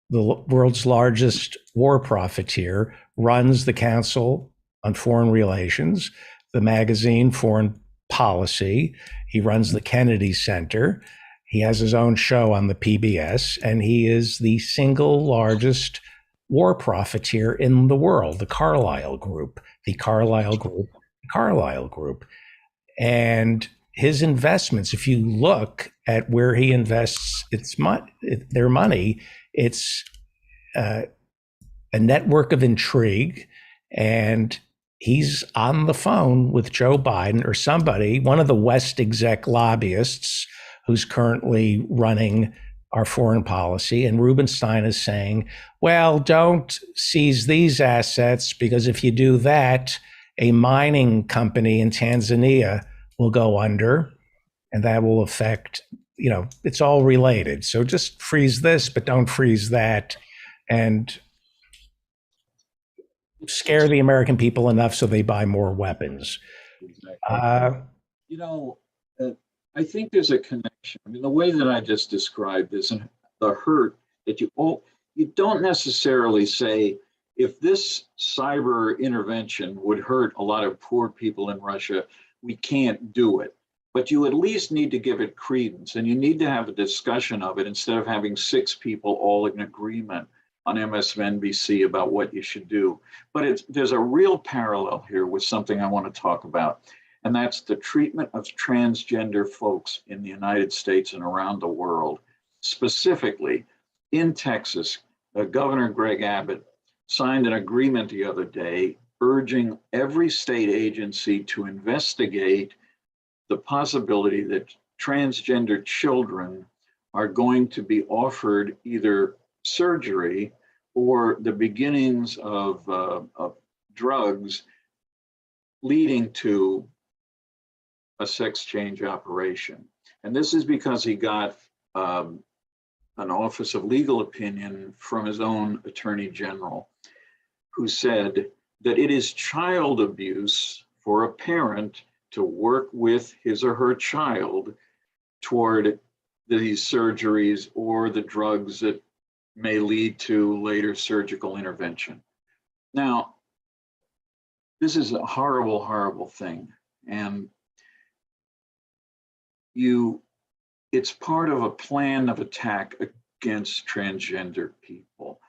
Speaker 4: the world's largest war profiteer, runs the Council on Foreign Relations, the magazine Foreign Policy. He runs the Kennedy Center. He has his own show on the PBS, and he is the single largest war profiteer in the world, the Carlyle Group, the Carlyle Group. And his investments, if you look at where he invests their money, it's a network of intrigue. And he's on the phone with Joe Biden or somebody, one of the West exec lobbyists who's currently running our foreign policy. And Rubenstein is saying, well, don't seize these assets, because if you do that, a mining company in Tanzania will go under, and that will affect, it's all related. So just freeze this, but don't freeze that, and scare the American people enough so they buy more weapons.
Speaker 11: Exactly. I think there's a connection. I mean, the way that I just described this and the hurt that you don't necessarily say, if this cyber intervention would hurt a lot of poor people in Russia, we can't do it. But you at least need to give it credence, and you need to have a discussion of it instead of having 6 people all in agreement on MSNBC about what you should do. But there's a real parallel here with something I want to talk about, and that's the treatment of transgender folks in the United States and around the world. Specifically, in Texas, Governor Greg Abbott signed an agreement the other day urging every state agency to investigate the possibility that transgender children are going to be offered either surgery or the beginnings of drugs leading to a sex change operation. And this is because he got an Office of Legal Opinion from his own Attorney General, who said that it is child abuse for a parent to work with his or her child toward these surgeries or the drugs that may lead to later surgical intervention. Now, this is a horrible, horrible thing. And it's part of a plan of attack against transgender people.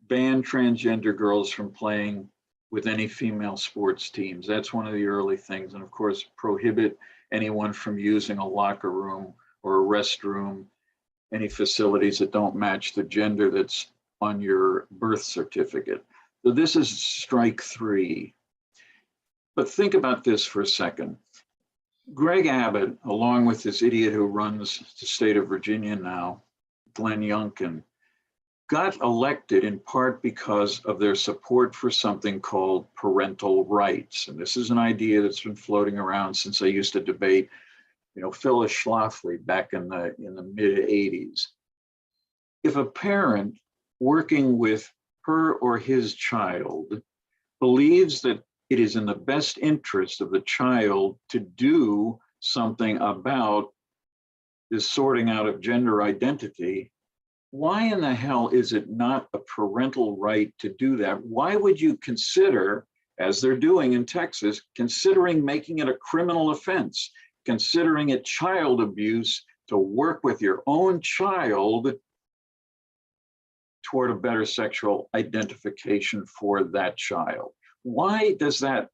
Speaker 11: Ban transgender girls from playing with any female sports teams. That's one of the early things. And of course, prohibit anyone from using a locker room or a restroom, any facilities that don't match the gender that's on your birth certificate. So this is strike 3. But think about this for a second. Greg Abbott, along with this idiot who runs the state of Virginia now, Glenn Youngkin, got elected in part because of their support for something called parental rights. And this is an idea that's been floating around since I used to debate, Phyllis Schlafly back in the mid 80s. If a parent working with her or his child believes that it is in the best interest of the child to do something about this sorting out of gender identity, why in the hell is it not a parental right to do that? Why would you consider, as they're doing in Texas, considering making it a criminal offense, considering it child abuse to work with your own child toward a better sexual identification for that child? Why is that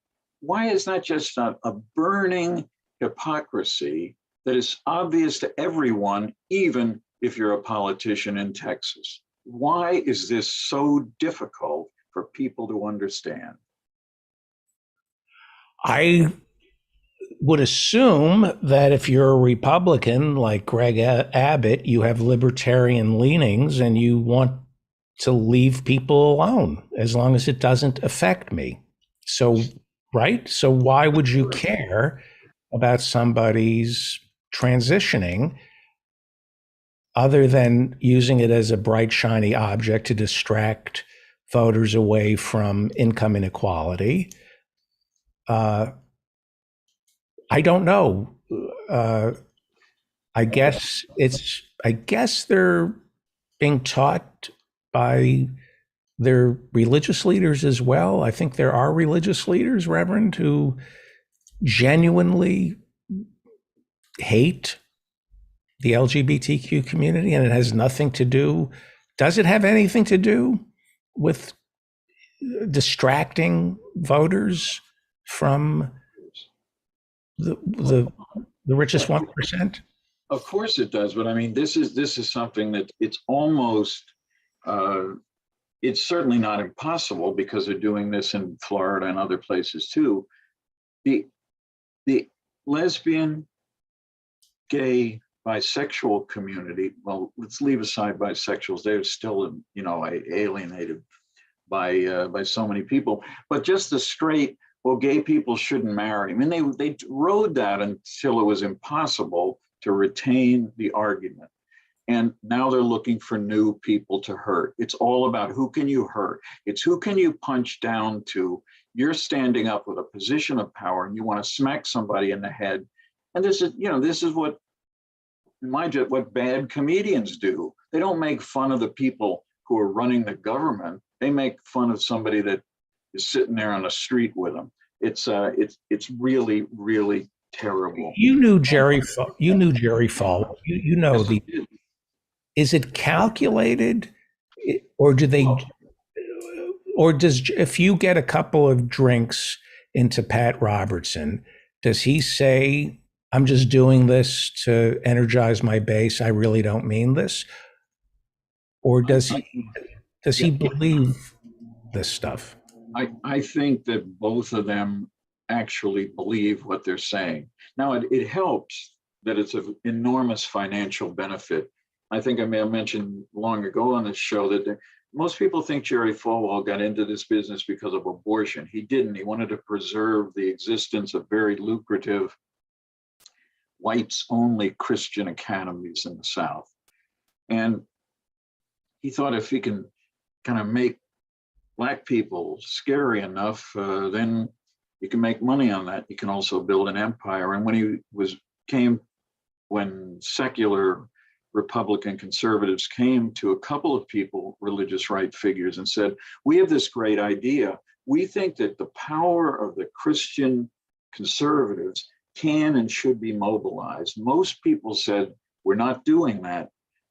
Speaker 11: just a burning hypocrisy that is obvious to everyone, even if you're a politician in Texas? Why is this so difficult for people to understand?
Speaker 4: I would assume that if you're a Republican like Greg Abbott, you have libertarian leanings and you want to leave people alone as long as it doesn't affect me. So, right? So why would you care about somebody's transitioning other than using it as a bright, shiny object to distract voters away from income inequality? I don't know. I guess they're being taught by their religious leaders as well. I think there are religious leaders, Reverend, who genuinely hate the LGBTQ community, and it has nothing to do. Does it have anything to do with distracting voters from the richest 1%?
Speaker 11: Of course it does, but I mean, this is something that it's almost, it's certainly not impossible because they're doing this in Florida and other places too. The lesbian, gay, bisexual community, well, let's leave aside bisexuals. They're still, alienated by so many people, but just the straight, well, gay people shouldn't marry. I mean, they rode that until it was impossible to retain the argument. And now they're looking for new people to hurt. It's all about who can you hurt? It's who can you punch down to? You're standing up with a position of power and you want to smack somebody in the head. And this is what bad comedians do. They don't make fun of the people who are running the government. They make fun of somebody that is sitting there on the street with them. It's really, really terrible.
Speaker 4: You knew Jerry Falwell. You know the. Is it calculated, or do they, or does, if you get a couple of drinks into Pat Robertson, does he say, I'm just doing this to energize my base, I really don't mean this? Or does he believe this stuff?
Speaker 11: I think that both of them actually believe what they're saying. Now, it helps that it's of enormous financial benefit. I think I may have mentioned long ago on this show that most people think Jerry Falwell got into this business because of abortion. He didn't. He wanted to preserve the existence of very lucrative whites-only Christian academies in the South. And he thought if he can kind of make Black people scary enough, then you can make money on that. You can also build an empire. And when secular Republican conservatives came to a couple of people, religious right figures, and said, we have this great idea. We think that the power of the Christian conservatives can and should be mobilized. Most people said, we're not doing that.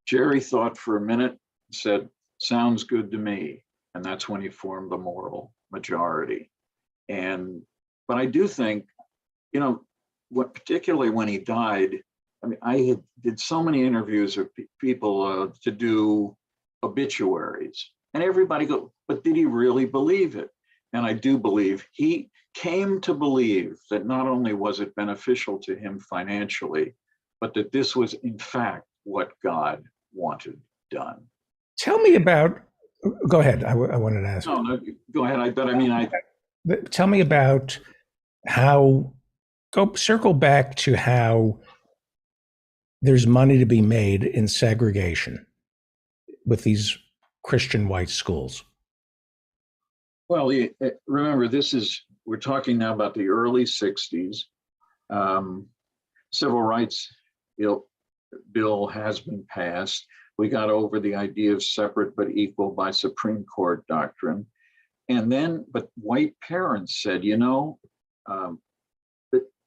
Speaker 11: Jerry thought for a minute, said, sounds good to me. And that's when he formed the Moral Majority. But I do think, you know, particularly when he died, I mean, did so many interviews with people to do obituaries, and everybody go, but did he really believe it? And I do believe he came to believe that not only was it beneficial to him financially, but that this was in fact what God wanted done.
Speaker 4: Tell me about, go ahead. I wanted to ask.
Speaker 11: No, go ahead.
Speaker 4: Tell me about how, circle back to how there's money to be made in segregation with these Christian white schools.
Speaker 11: Well, remember, we're talking now about the early 60s. Civil rights bill has been passed. We got over the idea of separate but equal by Supreme Court doctrine. But white parents said, you know,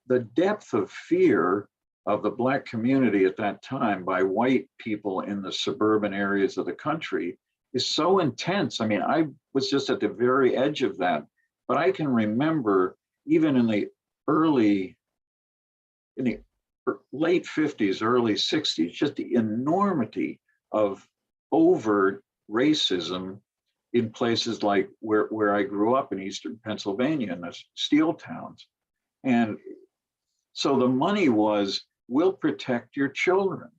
Speaker 11: the depth of fear of the Black community at that time by white people in the suburban areas of the country is so intense. I mean, I was just at the very edge of that, but I can remember even in the late 50s, early 60s, just the enormity of overt racism in places like where I grew up in Eastern Pennsylvania, in the steel towns. And so the money was, we'll protect your children.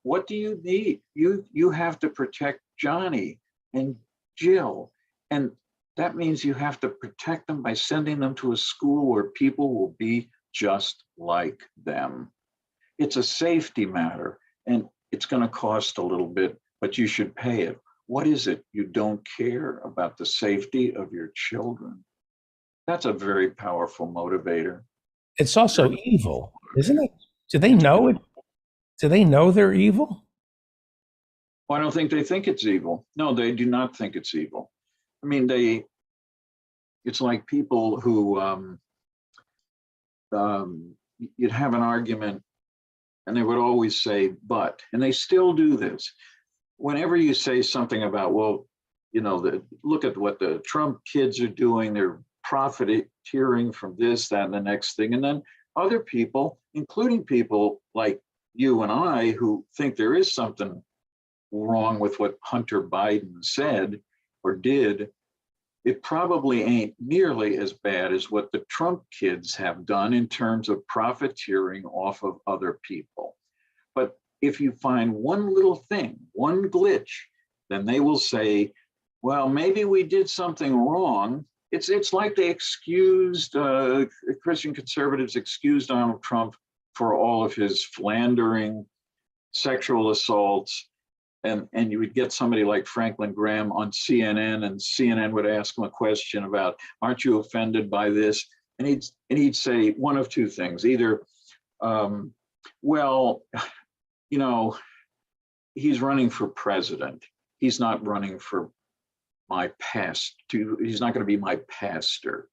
Speaker 11: What do you need? You have to protect Johnny and Jill. And that means you have to protect them by sending them to a school where people will be just like them. It's a safety matter, and it's going to cost a little bit, but you should pay it. What is it? You don't care about the safety of your children. That's a very powerful motivator.
Speaker 4: It's also evil, isn't it? Do they know it? Do they know they're evil?
Speaker 11: Well, I don't think they think it's evil. No, they do not think it's evil. I mean, it's like people who, you'd have an argument and they would always say, but, and they still do this. Whenever you say something about, well, you know, look at what the Trump kids are doing, they're profiteering from this, that, and the next thing. And then other people, including people like you and I, who think there is something wrong with what Hunter Biden said or did, it probably ain't nearly as bad as what the Trump kids have done in terms of profiteering off of other people. But if you find one little thing, one glitch, then they will say, well, maybe we did something wrong. It's like they excused, Christian conservatives excused Donald Trump for all of his philandering, sexual assaults. And you would get somebody like Franklin Graham on CNN, and CNN would ask him a question about, aren't you offended by this? And he'd say one of two things. Either, well, you know, he's running for president. He's not running for my he's not going to be my pastor.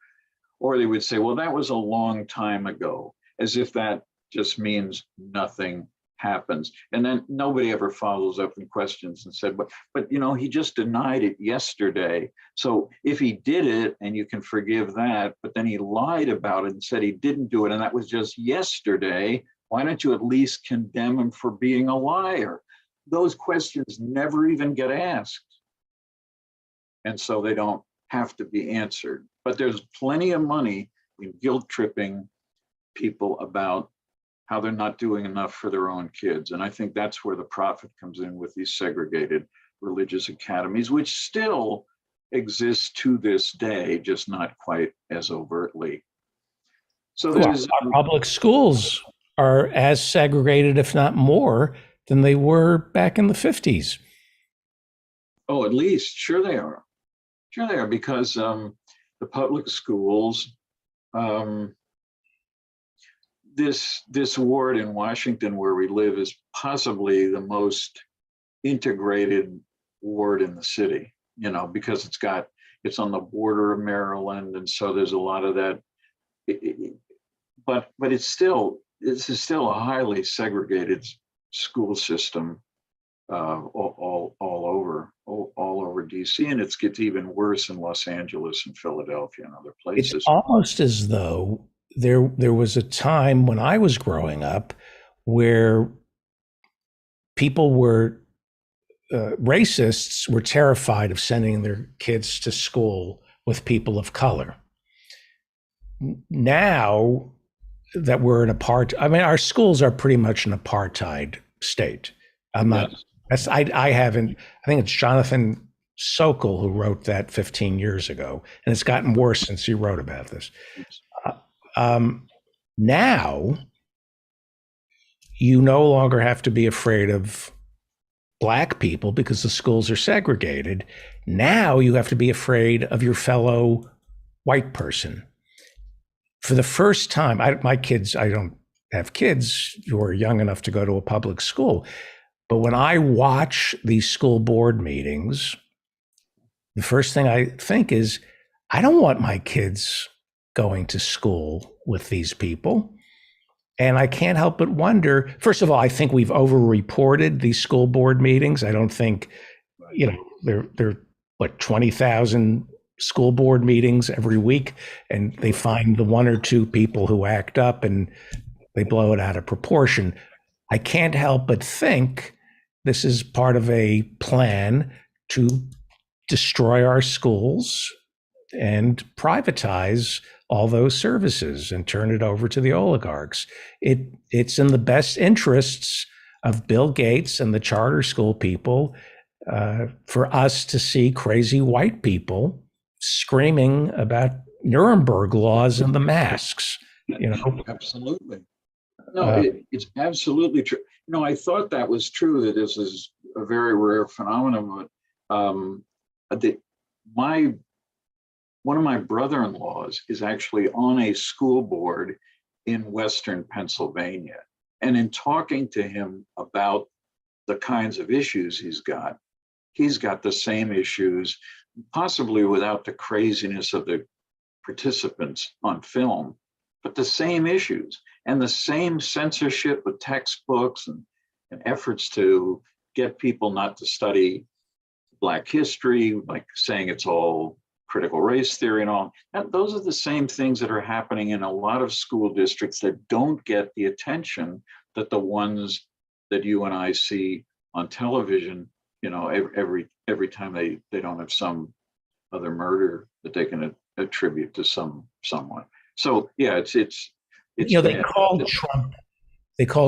Speaker 11: Or they would say, well, that was a long time ago, as if that just means nothing happens. And then nobody ever follows up in questions and said, but you know, he just denied it yesterday. So if he did it, and you can forgive that, but then he lied about it and said he didn't do it, and that was just yesterday, why don't you at least condemn him for being a liar? Those questions never even get asked. And so they don't have to be answered. But there's plenty of money in guilt tripping people about how they're not doing enough for their own kids. And I think that's where the profit comes in with these segregated religious academies, which still exist to this day, just not quite as overtly. So there's
Speaker 4: public schools are as segregated, if not more, than they were back in the 50s.
Speaker 11: Oh, at least, sure they are. Sure they are, because the public schools, this ward in Washington where we live is possibly the most integrated ward in the city, you know, because it's on the border of Maryland. And so there's a lot of that, but this is still a highly segregated school system all all over DC, and it gets even worse in Los Angeles and Philadelphia and other
Speaker 4: It's
Speaker 11: places.
Speaker 4: almost as though there was a time when I was growing up where people were racists were terrified of sending their kids to school with people of color. Now that we're in I mean, our schools are pretty much an apartheid state. I'm not.
Speaker 11: Yes.
Speaker 4: I haven't. I think it's Jonathan Sokol who wrote that 15 years ago, and it's gotten worse since he wrote about this. Now, you no longer have to be afraid of Black people because the schools are segregated. Now you have to be afraid of your fellow white person. For the first time, I don't have kids who are young enough to go to a public school. But when I watch these school board meetings, the first thing I think is, I don't want my kids going to school with these people. And I can't help but wonder, first of all, I think we've over-reported these school board meetings. I don't think, they're 20,000 school board meetings every week, and they find the one or two people who act up and they blow it out of proportion. I can't help but think this is part of a plan to destroy our schools and privatize all those services and turn it over to the oligarchs. It's in the best interests of Bill Gates and the charter school people for us to see crazy white people screaming about Nuremberg laws and the masks.
Speaker 11: Absolutely. No, it's absolutely true. I thought that was true, that this is a very rare phenomenon. But one of my brother-in-laws is actually on a school board in Western Pennsylvania. And in talking to him about the kinds of issues he's got the same issues, possibly without the craziness of the participants on film, but the same issues and the same censorship of textbooks and efforts to get people not to study Black history, like saying it's all critical race theory and all. Those are the same things that are happening in a lot of school districts that don't get the attention that the ones that you and I see on television, every time they don't have some other murder that they can attribute to someone. So yeah, it's
Speaker 4: they called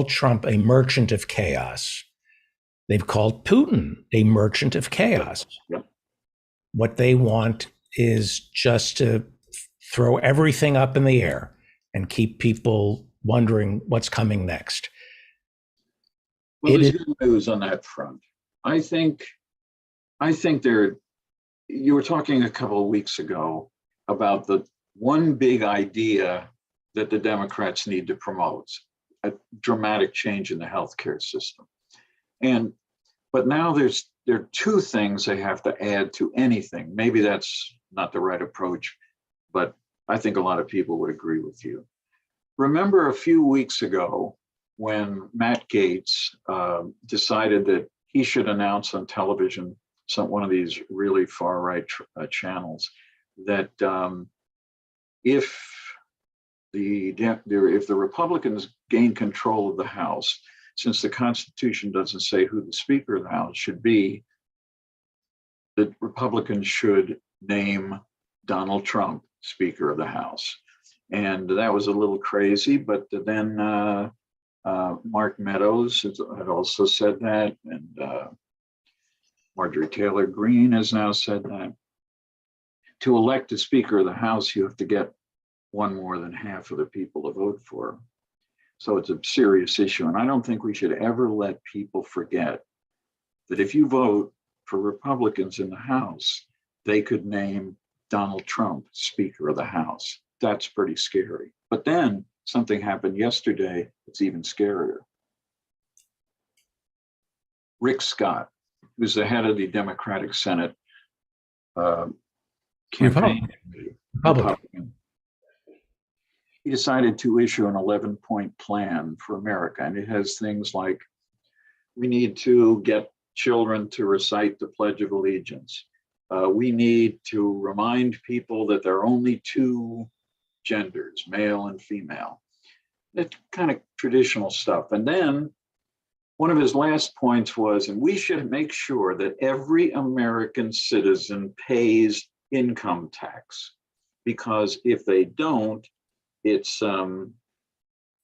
Speaker 4: Trump a merchant of chaos. They've called Putin a merchant of chaos.
Speaker 11: Yep.
Speaker 4: What they want is just to throw everything up in the air and keep people wondering what's coming next.
Speaker 11: Well, there's good news on that front. I think you were talking a couple of weeks ago about the one big idea that the Democrats need to promote, a dramatic change in the healthcare system. But now there are two things they have to add to anything. Maybe that's not the right approach, but I think a lot of people would agree with you. Remember a few weeks ago when Matt Gaetz decided that he should announce on television, one of these really far-right channels, that if the Republicans gain control of the House, since the Constitution doesn't say who the Speaker of the House should be, the Republicans should name Donald Trump Speaker of the House. And that was a little crazy, but then Mark Meadows had also said that, and Marjorie Taylor Greene has now said that. To elect a Speaker of the House, you have to get one more than half of the people to vote for him. So it's a serious issue. And I don't think we should ever let people forget that if you vote for Republicans in the House, they could name Donald Trump Speaker of the House. That's pretty scary. But then something happened yesterday that's even scarier. Rick Scott, who's the head of the Democratic Senate campaign committee, Republican, he decided to issue an 11-point plan for America. And it has things like, we need to get children to recite the Pledge of Allegiance. We need to remind people that there are only two genders, male and female. It's kind of traditional stuff. And then one of his last points was, and we should make sure that every American citizen pays income tax, because if they don't, it's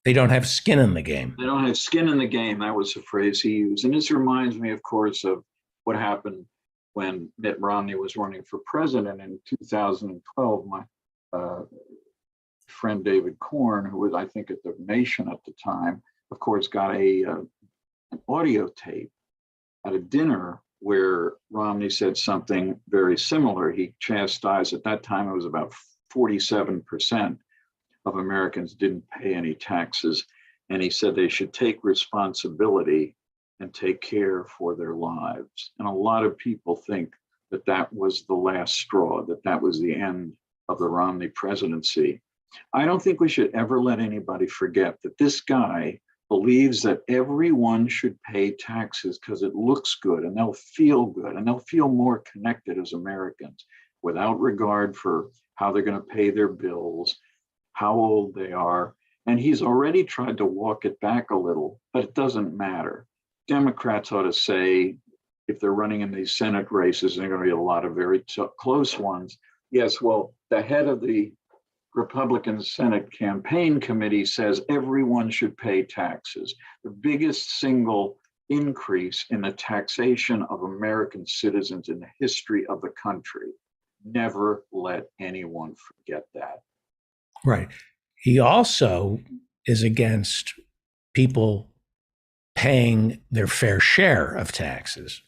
Speaker 4: they don't have skin in the game.
Speaker 11: They don't have skin in the game. That was the phrase he used. And this reminds me, of course, of what happened when Mitt Romney was running for president in 2012. My friend David Korn, who was, I think, at the Nation at the time, of course, got an audio tape at a dinner where Romney said something very similar. He chastised, at that time, it was about 47% of Americans didn't pay any taxes. And he said they should take responsibility and take care for their lives. And a lot of people think that that was the last straw, that that was the end of the Romney presidency. I don't think we should ever let anybody forget that this guy believes that everyone should pay taxes because it looks good and they'll feel good and they'll feel more connected as Americans, without regard for how they're going to pay their bills, how old they are. And he's already tried to walk it back a little, but it doesn't matter. Democrats ought to say, if they're running in these Senate races, and there are going to be a lot of very close ones, yes, well, the head of the Republican Senate campaign committee says everyone should pay taxes. The biggest single increase in the taxation of American citizens in the history of the country. Never let anyone forget that.
Speaker 4: Right. He also is against people paying their fair share of taxes.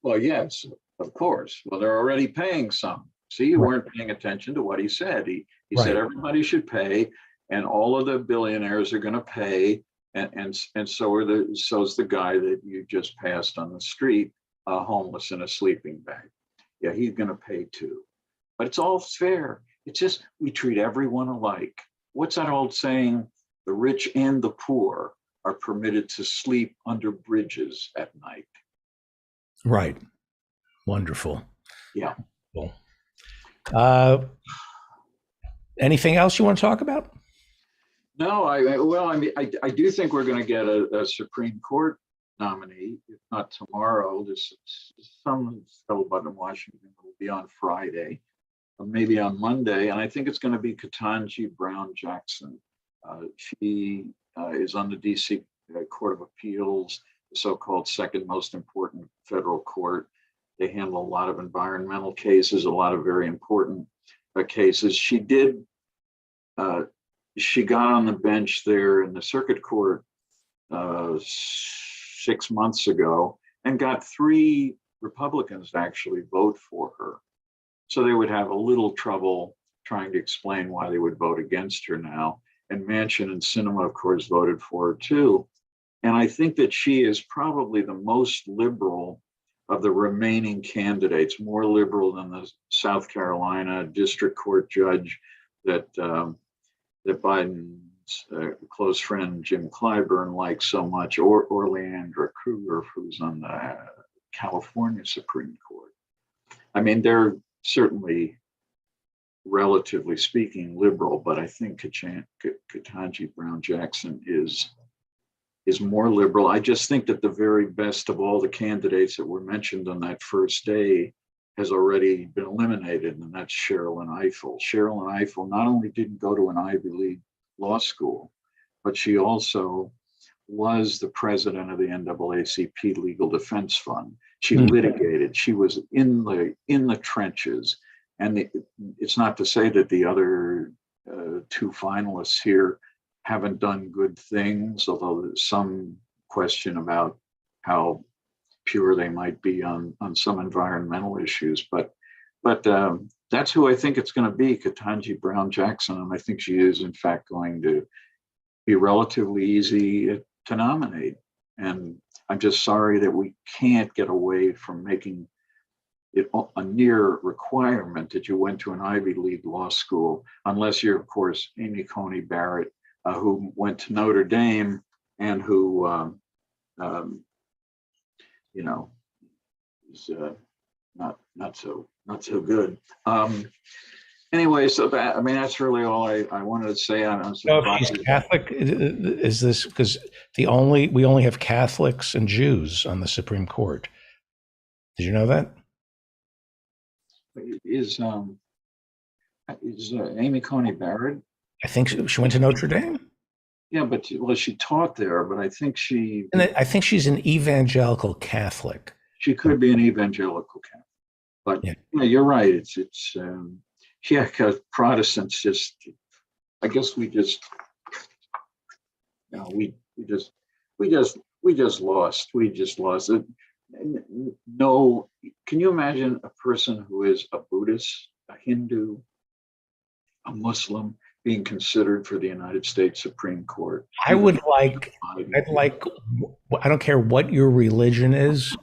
Speaker 11: Well, yes, of course. Well, they're already paying some. See, you weren't paying attention to what he said. He said everybody should pay, and all of the billionaires are going to pay, and so's the guy that you just passed on the street, homeless in a sleeping bag. Yeah, he's going to pay too. But it's all fair. It's just we treat everyone alike. What's that old saying? The rich and the poor are permitted to sleep under bridges at night.
Speaker 4: Right. Wonderful.
Speaker 11: Yeah.
Speaker 4: Cool. Anything else you want to talk about?
Speaker 11: No, I do think we're going to get a Supreme Court nominee, if not tomorrow. There's some scuttlebutt in Washington. It will be on Friday, or maybe on Monday, and I think it's going to be Ketanji Brown Jackson. She is on the D.C. Court of Appeals, the so-called second most important federal court. They handle a lot of environmental cases, a lot of very important cases. She got on the bench there in the circuit court 6 months ago and got 3 Republicans to actually vote for her. So they would have a little trouble trying to explain why they would vote against her now. And Manchin and Sinema, of course, voted for her too. And I think that she is probably the most liberal of the remaining candidates, more liberal than the South Carolina district court judge that Biden's close friend Jim Clyburn likes so much, or Leandra Kruger, who's on the California Supreme Court. I mean, they're certainly, relatively speaking, liberal, but I think Ketanji Brown Jackson is more liberal. I just think that the very best of all the candidates that were mentioned on that first day has already been eliminated, and that's Sherrilyn Ifill. Sherrilyn Ifill not only didn't go to an Ivy League law school, but she also was the president of the NAACP Legal Defense Fund. She litigated. She was in the trenches, and it's not to say that the other 2 finalists here haven't done good things, although there's some question about how pure they might be on some environmental issues. But that's who I think it's going to be, Ketanji Brown Jackson, and I think she is in fact going to be relatively easy to nominate. And I'm just sorry that we can't get away from making it a near requirement that you went to an Ivy League law school, unless you're, of course, Amy Coney Barrett, who went to Notre Dame and who, you know, is not so good. Anyway, so that, I mean, that's really all I wanted to say. I'm
Speaker 4: So if she's Catholic, is this because we only have Catholics and Jews on the Supreme Court? Did you know that?
Speaker 11: Is Amy Coney Barrett?
Speaker 4: I think she went to Notre Dame.
Speaker 11: Yeah, but well, she taught there, but I think
Speaker 4: I think she's an evangelical Catholic.
Speaker 11: She could be an evangelical Catholic, but
Speaker 4: yeah,
Speaker 11: you're right. It's yeah, because Protestants just, I guess we just lost. We just lost it. No, can you imagine a person who is a Buddhist, a Hindu, a Muslim being considered for the United States Supreme Court?
Speaker 4: I don't care what your religion is.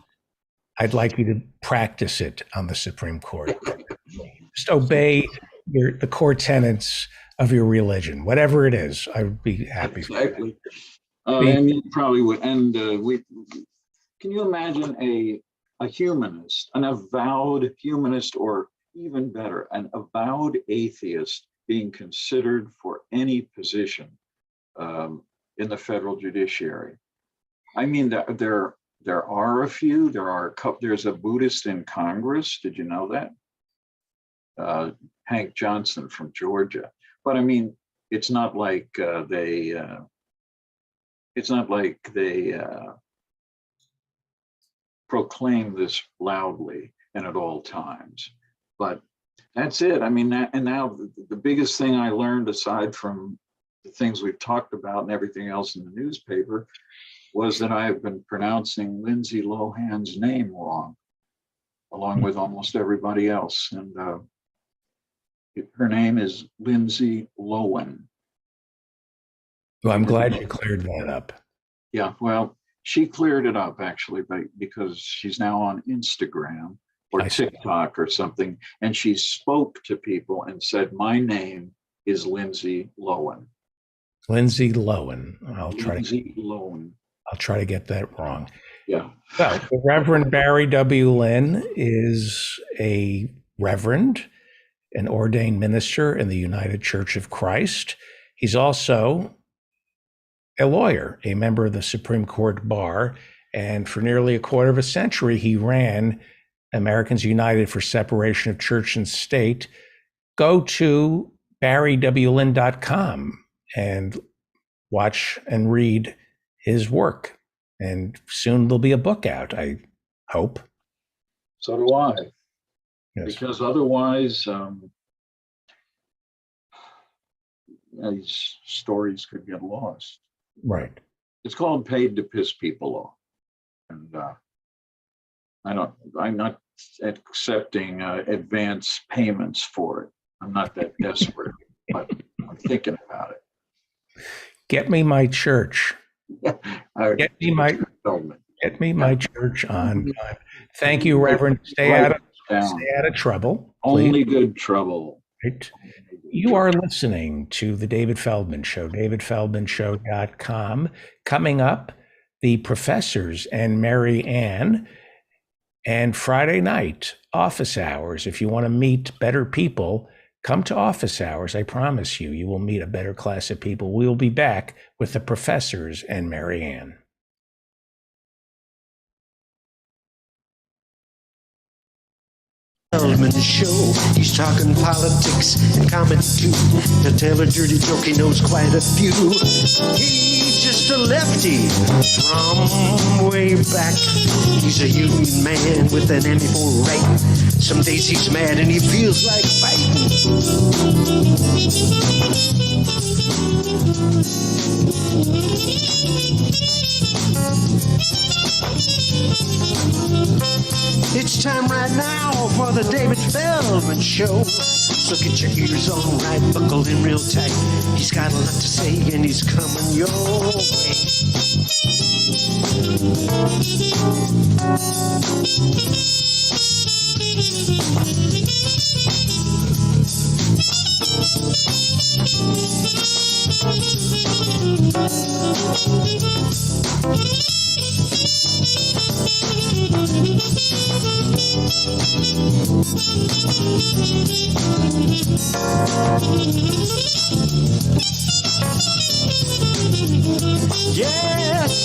Speaker 4: I'd like you to practice it on the Supreme Court. Just obey the core tenets of your religion, whatever it is. I would be happy.
Speaker 11: Exactly. And you probably would. And can you imagine a humanist, an avowed humanist, or even better, an avowed atheist being considered for any position in the federal judiciary? I mean, there are a few. There's a Buddhist in Congress. Did you know that? Hank Johnson from Georgia. But I mean, it's not like they proclaim this loudly and at all times. But that's it. I mean, and now the biggest thing I learned, aside from the things we've talked about and everything else in the newspaper, was that I have been pronouncing Lindsay Lohan's name wrong, along with almost everybody else. And her name is Lindsay Lohan.
Speaker 4: Well, I'm glad you cleared that up.
Speaker 11: Yeah, well, she cleared it up actually, because she's now on Instagram or TikTok or something, and she spoke to people and said, "My name is Lindsay Lohan."
Speaker 4: Lindsay Lohan. I'll try to get that wrong.
Speaker 11: Yeah.
Speaker 4: Well, the Reverend Barry W. Lynn is a reverend, an ordained minister in the United Church of Christ. He's also a lawyer, a member of the Supreme Court bar, and for nearly a quarter of a century, he ran Americans United for Separation of Church and State. Go to barrywlynn.com and watch and read his work. And soon there'll be a book out, I hope.
Speaker 11: So do I.
Speaker 4: Yes.
Speaker 11: Because otherwise, these stories could get lost.
Speaker 4: Right.
Speaker 11: It's called paid to piss people off. And I'm not accepting advance payments for it. I'm not that desperate, but I'm thinking about it.
Speaker 4: Get me my church. Get me my church on time. Thank you, Reverend. Stay out of trouble. Please.
Speaker 11: Only good trouble.
Speaker 4: Right. You are listening to The David Feldman Show, davidfeldmanshow.com. Coming up, the professors and Mary Ann, and Friday night, office hours. If you want to meet better people, come to office hours. I promise you, you will meet a better class of people. We will be back with the professors and Mary Ann.
Speaker 1: Feldman Show. He's talking politics and comedy too. He'll tell a dirty joke, he knows quite a few. He's just a lefty from way back. He's a union man with an Emmy for writing. Some days he's mad and he feels like It's time right now for the David Feldman Show. So get your ears on right, buckle in real tight. He's got a lot to say and he's coming your way. Yes,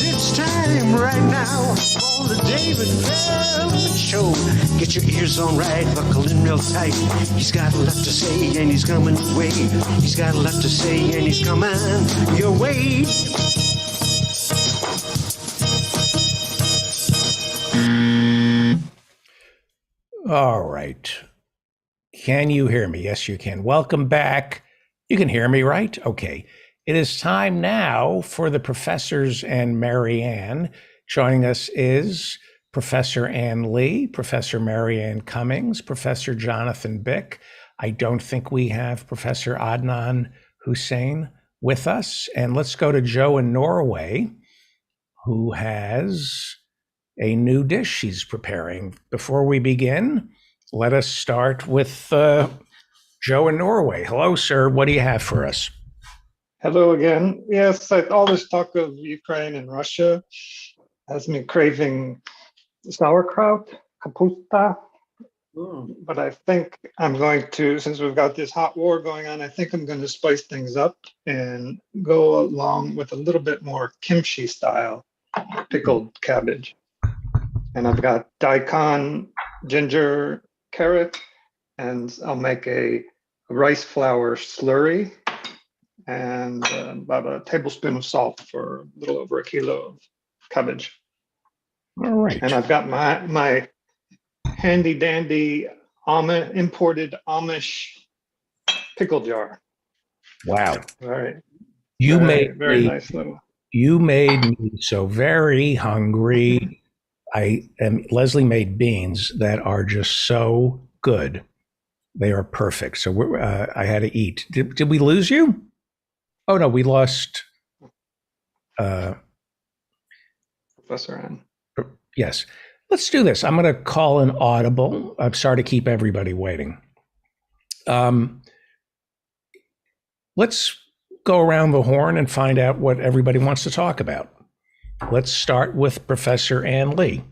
Speaker 1: it's time right now for the David Feldman Show. Get your ears on right, buckle in real tight. He's got a lot to say and he's coming your way. He's got a lot to say and he's coming your way.
Speaker 4: All right. Can you hear me? Yes, you can. Welcome back. You can hear me, right? Okay. It is time now for the professors and Marianne. Joining us is Professor Ann Lee, Professor Marianne Cummings, Professor Jonathan Bick. I don't think we have Professor Adnan Hussein with us. And let's go to Joe in Norway, who has a new dish she's preparing. Before we begin, let us start with Joe in Norway. Hello, sir. What do you have for us?
Speaker 10: Hello again. Yes, all this talk of Ukraine and Russia has me craving sauerkraut, kapusta. But I think I'm going to, since we've got this hot war going on, I think I'm going to spice things up and go along with a little bit more kimchi style pickled cabbage. And I've got daikon, ginger, carrot, and I'll make a rice flour slurry and about a tablespoon of salt for a little over a kilo of cabbage.
Speaker 4: All right.
Speaker 10: And I've got my handy dandy imported Amish pickle jar.
Speaker 4: Wow.
Speaker 10: All right.
Speaker 4: You
Speaker 10: very nice little.
Speaker 4: You made me so very hungry. Leslie made beans that are just so good. They are perfect. So I had to eat. Did we lose you? Oh no, we lost.
Speaker 10: Professor Ann.
Speaker 4: Yes. Let's do this. I'm going to call an audible. I'm sorry to keep everybody waiting. Let's go around the horn and find out what everybody wants to talk about. Let's start with Professor Ann Lee.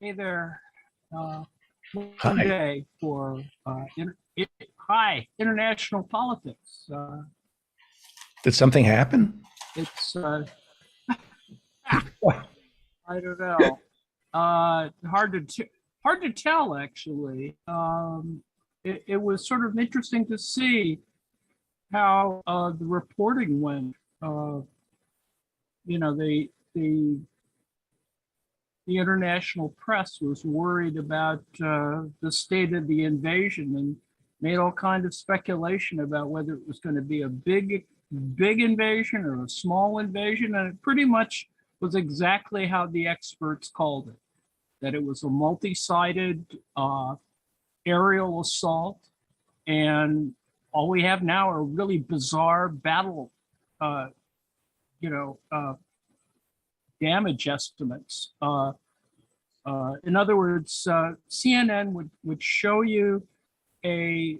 Speaker 12: Hey there.
Speaker 4: Hi.
Speaker 12: Day for international politics.
Speaker 4: Did something happen?
Speaker 12: It's I don't know. Hard to tell actually. It was sort of interesting to see how the reporting went. The international press was worried about the state of the invasion and made all kinds of speculation about whether it was going to be a big invasion or a small invasion, and it pretty much was exactly how the experts called it, that it was a multi-sided aerial assault, and all we have now are really bizarre battle damage estimates. In other words, CNN would show you a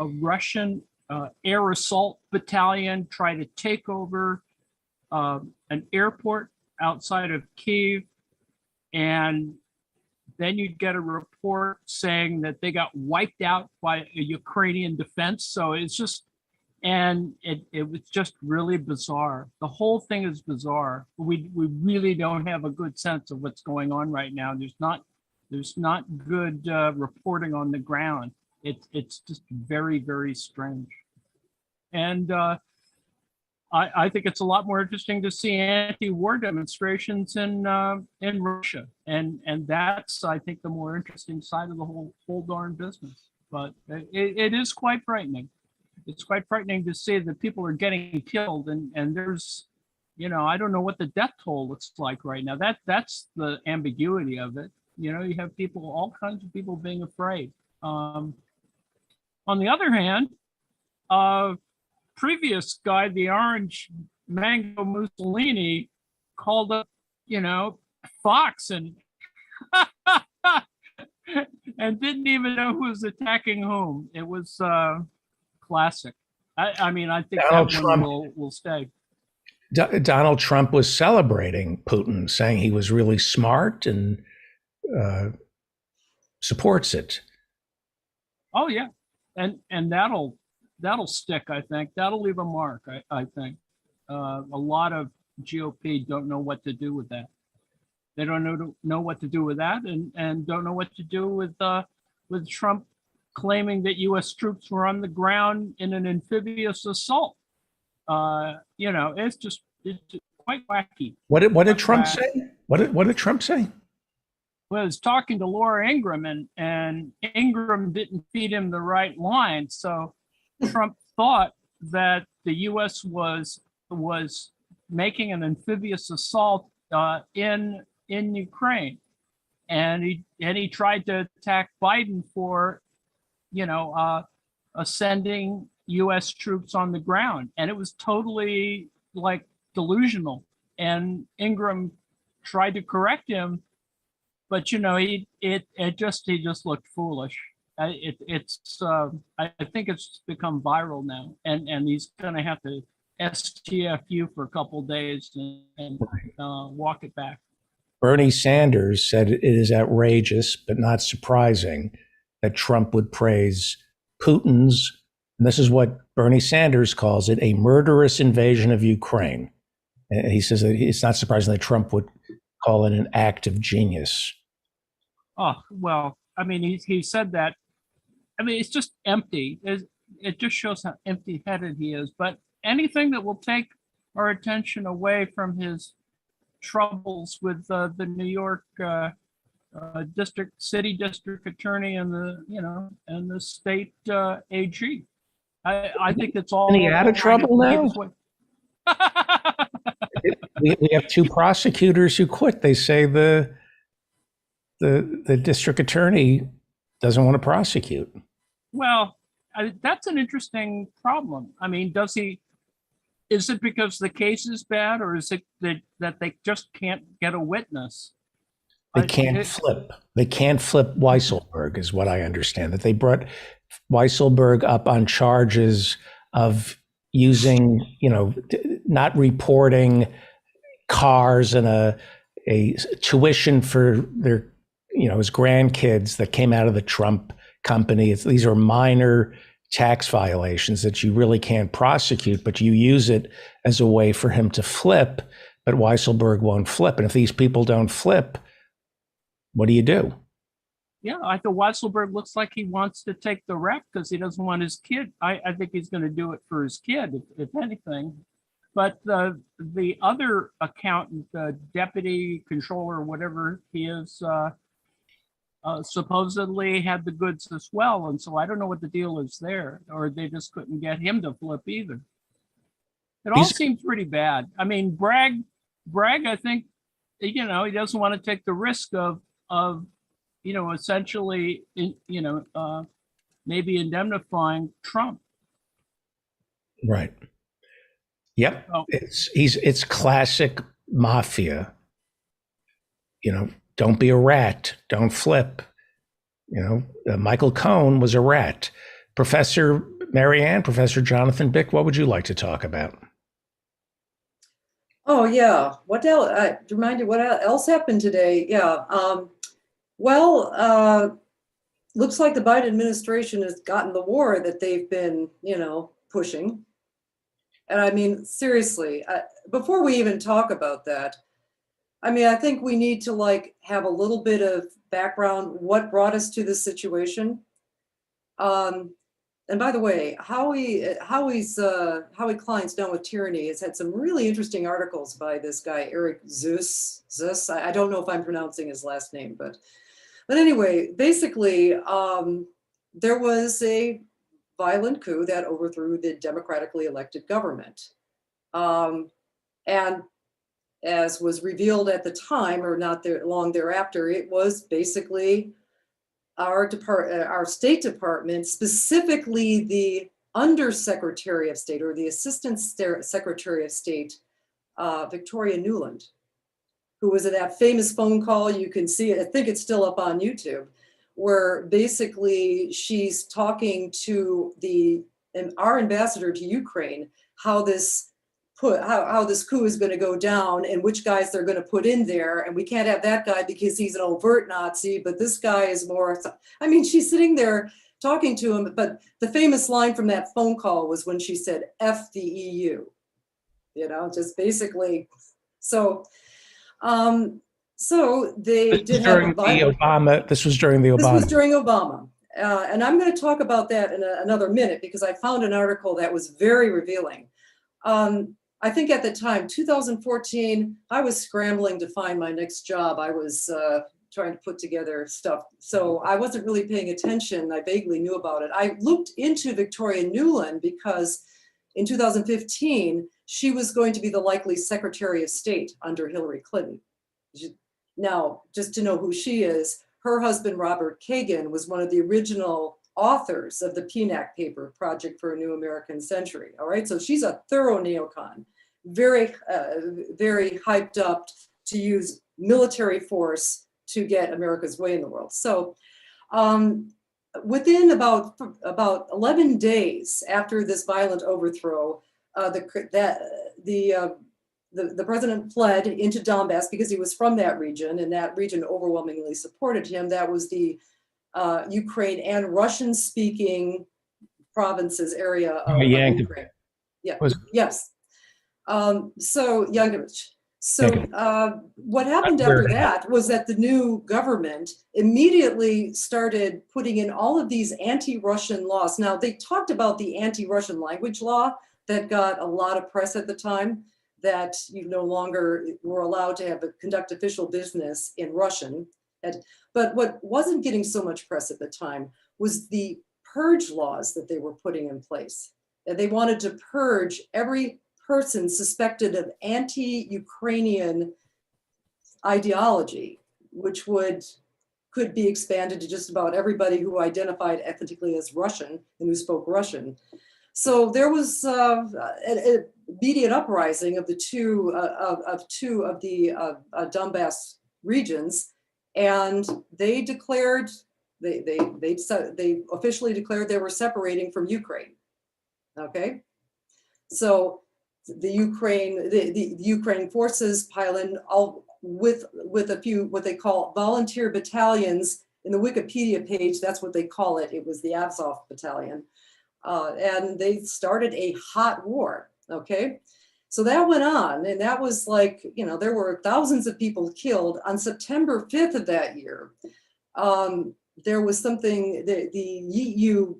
Speaker 12: Russian air assault battalion try to take over an airport outside of Kyiv, and then you'd get a report saying that they got wiped out by a Ukrainian defense. So it's just, and it was just really bizarre. The whole thing is bizarre. We really don't have a good sense of what's going on right now. There's not good reporting on the ground. It's just very, very strange. And I think it's a lot more interesting to see anti-war demonstrations in Russia, and that's, I think, the more interesting side of the whole darn business. But it is quite frightening. It's quite frightening to see that people are getting killed, and there's, I don't know what the death toll looks like right now. That's the ambiguity of it. You have people, all kinds of people being afraid. On the other hand, previous guy, the orange mango Mussolini, called up, Fox and and didn't even know who was attacking whom. It was classic. I mean, I think
Speaker 4: Donald
Speaker 12: that
Speaker 4: Trump
Speaker 12: one will stay.
Speaker 4: Donald Trump was celebrating Putin, saying he was really smart and supports it.
Speaker 12: Oh yeah, and that'll stick. I think that'll leave a mark. I think a lot of GOP don't know what to do with that. They don't know what to do with that, and don't know what to do with Trump claiming that U.S. troops were on the ground in an amphibious assault. It's just quite wacky.
Speaker 4: What did Trump say? What did Trump say?
Speaker 12: Well, I was talking to Laura Ingraham, and Ingraham didn't feed him the right line. So Trump thought that the U.S. was making an amphibious assault in Ukraine, and he tried to attack Biden for, sending U.S. troops on the ground, and it was totally like delusional. And Ingraham tried to correct him, but he just looked foolish. I think it's become viral now, and he's going to have to STFU for a couple of days and walk it back.
Speaker 4: Bernie Sanders said it is outrageous, but not surprising, that Trump would praise Putin's, and this is what Bernie Sanders calls it, a murderous invasion of Ukraine. And he says that it's not surprising that Trump would call it an act of genius.
Speaker 12: Oh, well, I mean, he said that. I mean, it's just empty. It just shows how empty-headed he is. But anything that will take our attention away from his troubles with the New York city district attorney and the state AG. I think it's all.
Speaker 4: Isn't he out of trouble now? We have two prosecutors who quit. They say the district attorney doesn't want to prosecute.
Speaker 12: Well, that's an interesting problem. I mean, is it because the case is bad, or is it that they just can't get a witness?
Speaker 4: They can't flip. They can't flip Weisselberg, is what I understand. That they brought Weisselberg up on charges of using, not reporting cars and a tuition for their, his grandkids that came out of the Trump company. These are minor tax violations that you really can't prosecute, but you use it as a way for him to flip, but Weisselberg won't flip. And if these people don't flip, what do you do?
Speaker 12: Yeah, I think Weisselberg looks like he wants to take the rep because he doesn't want his kid. I think he's going to do it for his kid, if anything. But the other accountant, the deputy controller, whatever he is, supposedly had the goods as well. And so I don't know what the deal is there, or they just couldn't get him to flip either. It all seems pretty bad. I mean, Bragg, I think, he doesn't want to take the risk of essentially, maybe indemnifying Trump.
Speaker 4: Right. Yep. Oh. It's classic mafia. Don't be a rat. Don't flip. Michael Cohen was a rat. Professor Marianne, Professor Jonathan Bick, what would you like to talk about?
Speaker 13: Oh yeah. What else? Remind you what else happened today? Yeah. Looks like the Biden administration has gotten the war that they've been, pushing. And I mean, seriously, before we even talk about that, I mean, I think we need to have a little bit of background, what brought us to this situation. And by the way, Howie Klein's Done with Tyranny has had some really interesting articles by this guy, Eric Zuss. I don't know if I'm pronouncing his last name, but anyway, basically, there was a violent coup that overthrew the democratically elected government. And as was revealed at the time, or not long thereafter, it was basically our State Department, specifically the Undersecretary of State or the Assistant Secretary of State, Victoria Nuland, who was at that famous phone call. You can see it, I think it's still up on YouTube, where basically she's talking to our ambassador to Ukraine, how this how this coup is going to go down and which guys they're going to put in there. And we can't have that guy because he's an overt Nazi, but this guy is more, I mean, she's sitting there talking to him, but the famous line from that phone call was when she said, F the EU, you know, just basically. So, so they did have a violent-
Speaker 4: Obama. This was during the Obama.
Speaker 13: This was during Obama. And I'm going to talk about that in another minute because I found an article that was very revealing. I think at the time, 2014, I was scrambling to find my next job. I was trying to put together stuff. So I wasn't really paying attention. I vaguely knew about it. I looked into Victoria Nuland because in 2015, she was going to be the likely Secretary of State under Hillary Clinton. Now, just to know who she is, her husband, Robert Kagan, was one of the original authors of the PNAC paper, Project for a New American Century. All right, so she's a thorough neocon, very, very hyped up to use military force to get America's way in the world. So within about 11 days after this violent overthrow, the president fled into Donbass because he was from that region, and that region overwhelmingly supported him. That was the Ukraine and Russian-speaking provinces area of Ukraine. Yeah. Yes. So Yankovich. So what happened after that was that the new government immediately started putting in all of these anti-Russian laws. Now, they talked about the anti-Russian language law that got a lot of press at the time, that you no longer were allowed to conduct official business in Russian. But what wasn't getting so much press at the time was the purge laws that they were putting in place. They wanted to purge every person suspected of anti-Ukrainian ideology, which could be expanded to just about everybody who identified ethnically as Russian and who spoke Russian. So there was an immediate uprising of two of the Donbass regions, and they declared they officially declared they were separating from Ukraine. Okay, so the Ukraine forces pile in all with a few what they call volunteer battalions. In the Wikipedia page, that's what they call it. It was the Azov battalion. And they started a hot war, okay? So that went on, and that was like, you know, there were thousands of people killed. On September 5th of that year, there was something, the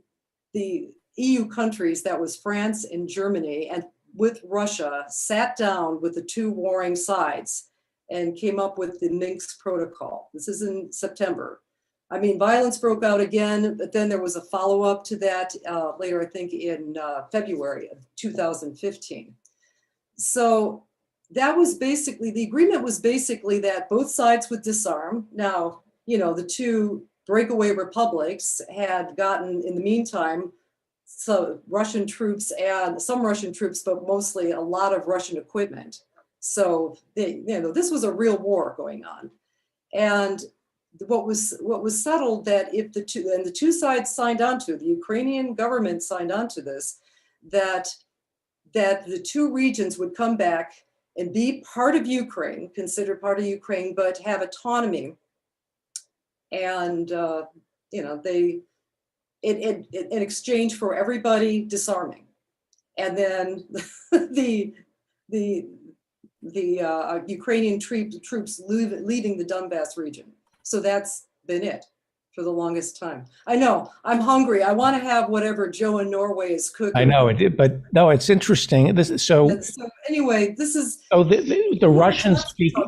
Speaker 13: EU countries, that was France and Germany, and with Russia, sat down with the two warring sides and came up with the Minsk Protocol. This is in September. I mean, violence broke out again, but then there was a follow-up to that later, I think in February of 2015. So that was basically, the agreement was basically that both sides would disarm. Now, you know, the two breakaway republics had gotten, in the meantime, Russian troops and some Russian troops, but mostly a lot of Russian equipment. So, this was a real war going on. And what was settled, that if the two sides signed on to, the Ukrainian government signed on to this, that the two regions would come back and be part of Ukraine, considered part of Ukraine, but have autonomy. And in exchange for everybody disarming, and then the Ukrainian troops leaving the Donbass region. So that's been it for the longest time. I know, I'm hungry. I want to have whatever Joe in Norway is cooking.
Speaker 4: I know it did, but no, it's interesting. So
Speaker 13: anyway, this is.
Speaker 4: So the Russians speaking.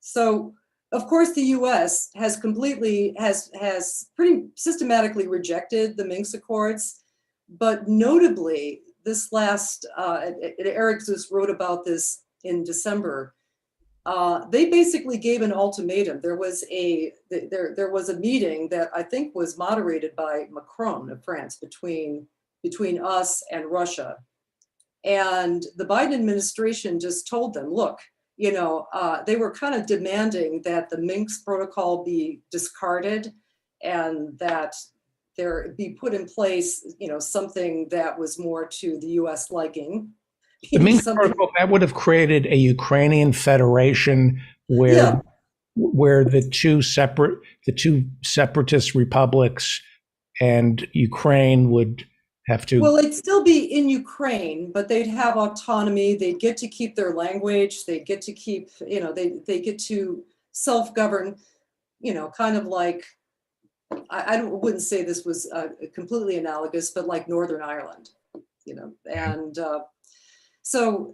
Speaker 13: So of course the U.S. has pretty systematically rejected the Minsk Accords, but notably this last, Eric Zeus wrote about this in December. They basically gave an ultimatum. There was a meeting that I think was moderated by Macron of France between us and Russia, and the Biden administration just told them, look, they were kind of demanding that the Minsk Protocol be discarded and that there be put in place, something that was more to the U.S. liking.
Speaker 4: The
Speaker 13: being
Speaker 4: Minsk
Speaker 13: something.
Speaker 4: Protocol, that would have created a Ukrainian federation where
Speaker 13: Yeah.
Speaker 4: where the two separatist republics and Ukraine would have to.
Speaker 13: Well, it'd still be in Ukraine, but they'd have autonomy. They'd get to keep their language. They get to keep, they get to self-govern, kind of like, I wouldn't say this was completely analogous, but like Northern Ireland, and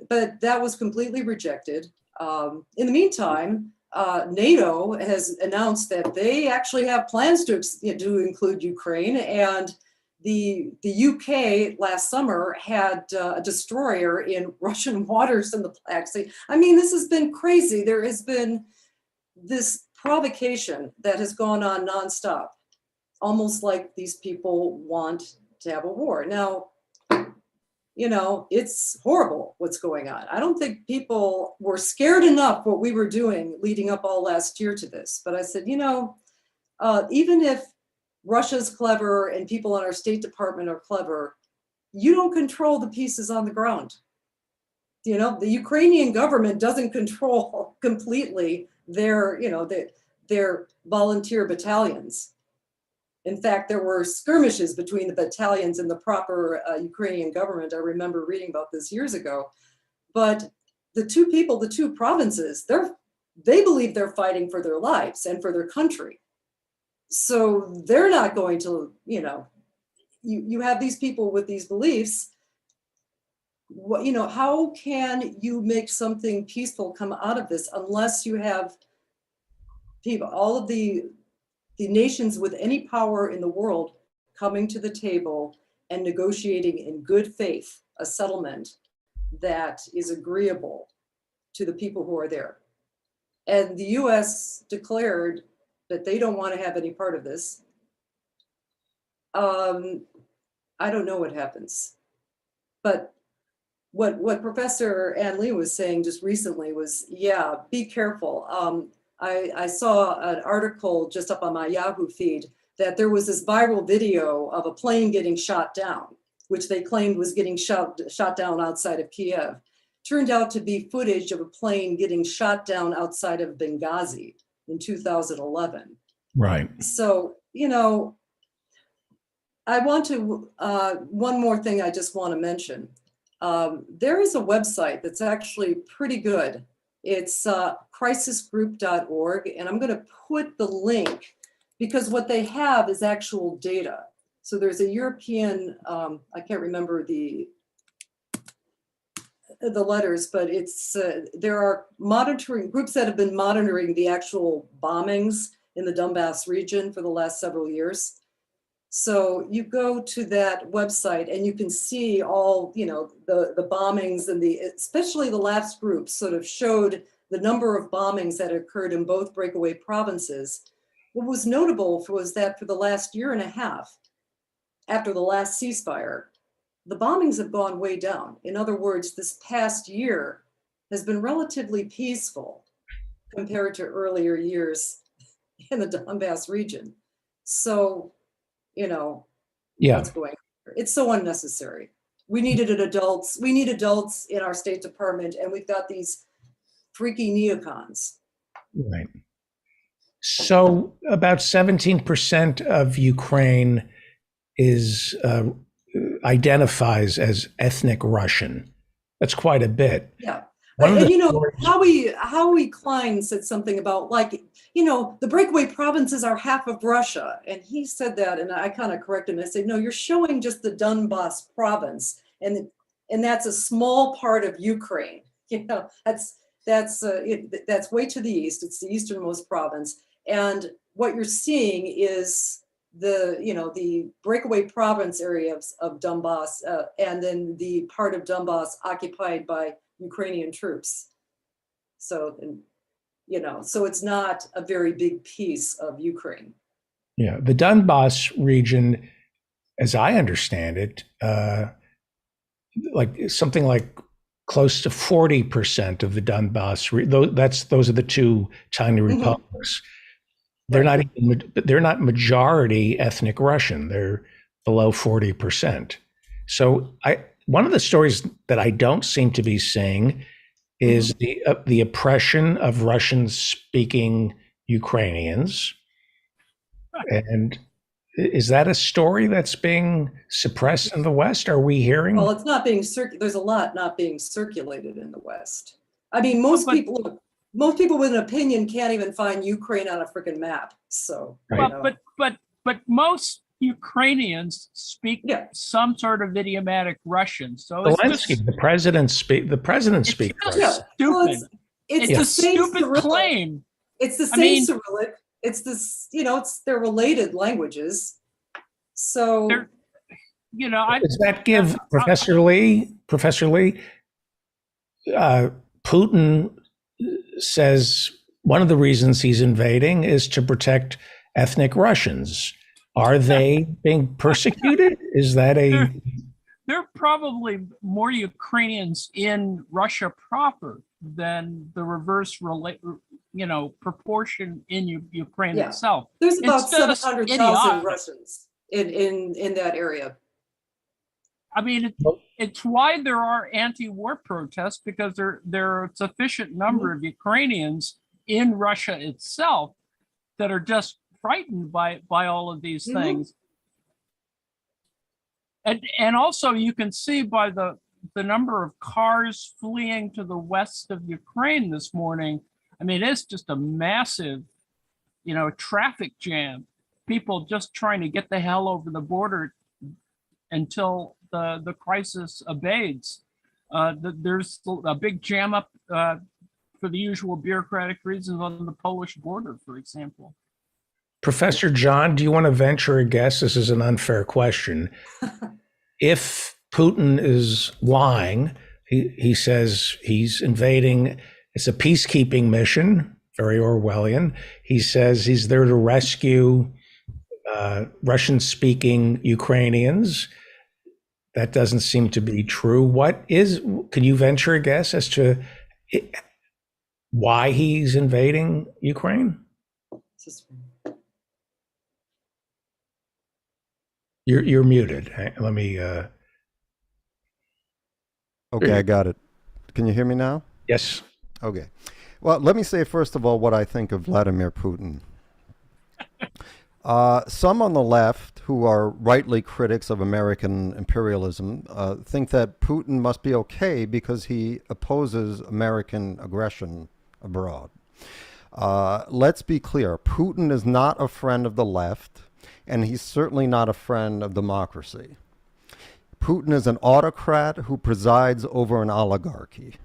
Speaker 13: but that was completely rejected. In the meantime, NATO has announced that they actually have plans to include Ukraine, and the UK last summer had a destroyer in Russian waters in the Black Sea. I mean, this has been crazy. There has been this provocation that has gone on nonstop, almost like these people want to have a war. Now, it's horrible what's going on. I don't think people were scared enough what we were doing leading up all last year to this. But I said, even if Russia's clever and people in our State Department are clever, you don't control the pieces on the ground. The Ukrainian government doesn't control completely their volunteer battalions. In fact, there were skirmishes between the battalions and the proper Ukrainian government. I remember reading about this years ago. But the two provinces, they believe they're fighting for their lives and for their country. So they're not going to, you have these people with these beliefs. How can you make something peaceful come out of this unless you have people, all of the nations with any power in the world coming to the table and negotiating in good faith a settlement that is agreeable to the people who are there. And the US declared that they don't want to have any part of this. I don't know what happens. But what Professor Ann Lee was saying just recently was, be careful. I saw an article just up on my Yahoo feed that there was this viral video of a plane getting shot down, which they claimed was getting shot down outside of Kiev. Turned out to be footage of a plane getting shot down outside of Benghazi in 2011.
Speaker 4: Right.
Speaker 13: So, I want to, one more thing I just want to mention. There is a website that's actually pretty good. It's crisisgroup.org, and I'm going to put the link because what they have is actual data. So there's a European, I can't remember the letters, but it's there are monitoring groups that have been monitoring the actual bombings in the Donbass region for the last several years. So you go to that website and you can see all, the bombings and especially the last group sort of showed the number of bombings that occurred in both breakaway provinces. What was notable was that for the last year and a half, after the last ceasefire, the bombings have gone way down. In other words, this past year has been relatively peaceful compared to earlier years in the Donbass region. So, what's going on? It's so unnecessary. We need adults in our State Department, and we've got these freaky neocons.
Speaker 4: Right. So about 17% of Ukraine identifies as ethnic Russian. That's quite a bit.
Speaker 13: Yeah. Howie Klein said something about the breakaway provinces are half of Russia. And he said that, and I kind of corrected him. I said, no, you're showing just the Donbass province. And that's a small part of Ukraine. That's way to the east. It's the easternmost province. And what you're seeing is the breakaway province areas of Donbass, and then the part of Donbass occupied by Ukrainian troops. So, so it's not a very big piece of Ukraine.
Speaker 4: Yeah, the Donbass region, as I understand it, something like close to 40% of the Donbass. Those are the two tiny republics. They're not majority ethnic Russian. They're below 40%. So one of the stories that I don't seem to be seeing is the oppression of Russian-speaking Ukrainians. And is that a story that's being suppressed in the West? Are we hearing?
Speaker 13: Well, it's not being there's a lot not being circulated in the West. I mean, most people with an opinion can't even find Ukraine on a freaking map. So,
Speaker 4: Right.
Speaker 12: But most Ukrainians speak some sort of idiomatic Russian. So it's
Speaker 4: Zelensky,
Speaker 12: just,
Speaker 4: the president speaks
Speaker 12: just
Speaker 4: Russian.
Speaker 12: stupid.
Speaker 13: It's
Speaker 12: It's
Speaker 13: the
Speaker 12: a
Speaker 13: same
Speaker 12: stupid
Speaker 13: Cyrillic.
Speaker 12: claim.
Speaker 13: It's the
Speaker 12: I
Speaker 13: same
Speaker 12: mean-
Speaker 13: Cyrillic. It's this, they're related languages. So,
Speaker 4: Does that give Professor Lee? Putin says one of the reasons he's invading is to protect ethnic Russians. Are they being persecuted? Is that
Speaker 12: There are probably more Ukrainians in Russia proper than the reverse proportion in Ukraine
Speaker 13: Yeah.
Speaker 12: itself.
Speaker 13: there's about
Speaker 12: It's just
Speaker 13: 700,000
Speaker 12: idiotic.
Speaker 13: Russians in that area.
Speaker 12: I mean, it's why there are anti-war protests, because there are a sufficient number of Ukrainians in Russia itself that are just frightened by all of these things. And also you can see by the number of cars fleeing to the west of Ukraine this morning. I mean, it's just a massive, traffic jam. People just trying to get the hell over the border until the crisis abates. There's a big jam up for the usual bureaucratic reasons on the Polish border, for example.
Speaker 4: Professor John, do you want to venture a guess? This is an unfair question. If Putin is lying, he says he's invading, it's a peacekeeping mission, very Orwellian. He says he's there to rescue Russian-speaking Ukrainians. That doesn't seem to be true. Can you venture a guess as to why he's invading Ukraine? You're muted. Let me.
Speaker 14: Okay, I got it. Can you hear me now?
Speaker 4: Yes.
Speaker 14: Okay. Well, let me say first of all what I think of Vladimir Putin. Some on the left, who are rightly critics of American imperialism, think that Putin must be okay because he opposes American aggression abroad. Let's be clear. Putin is not a friend of the left, and he's certainly not a friend of democracy. Putin is an autocrat who presides over an oligarchy.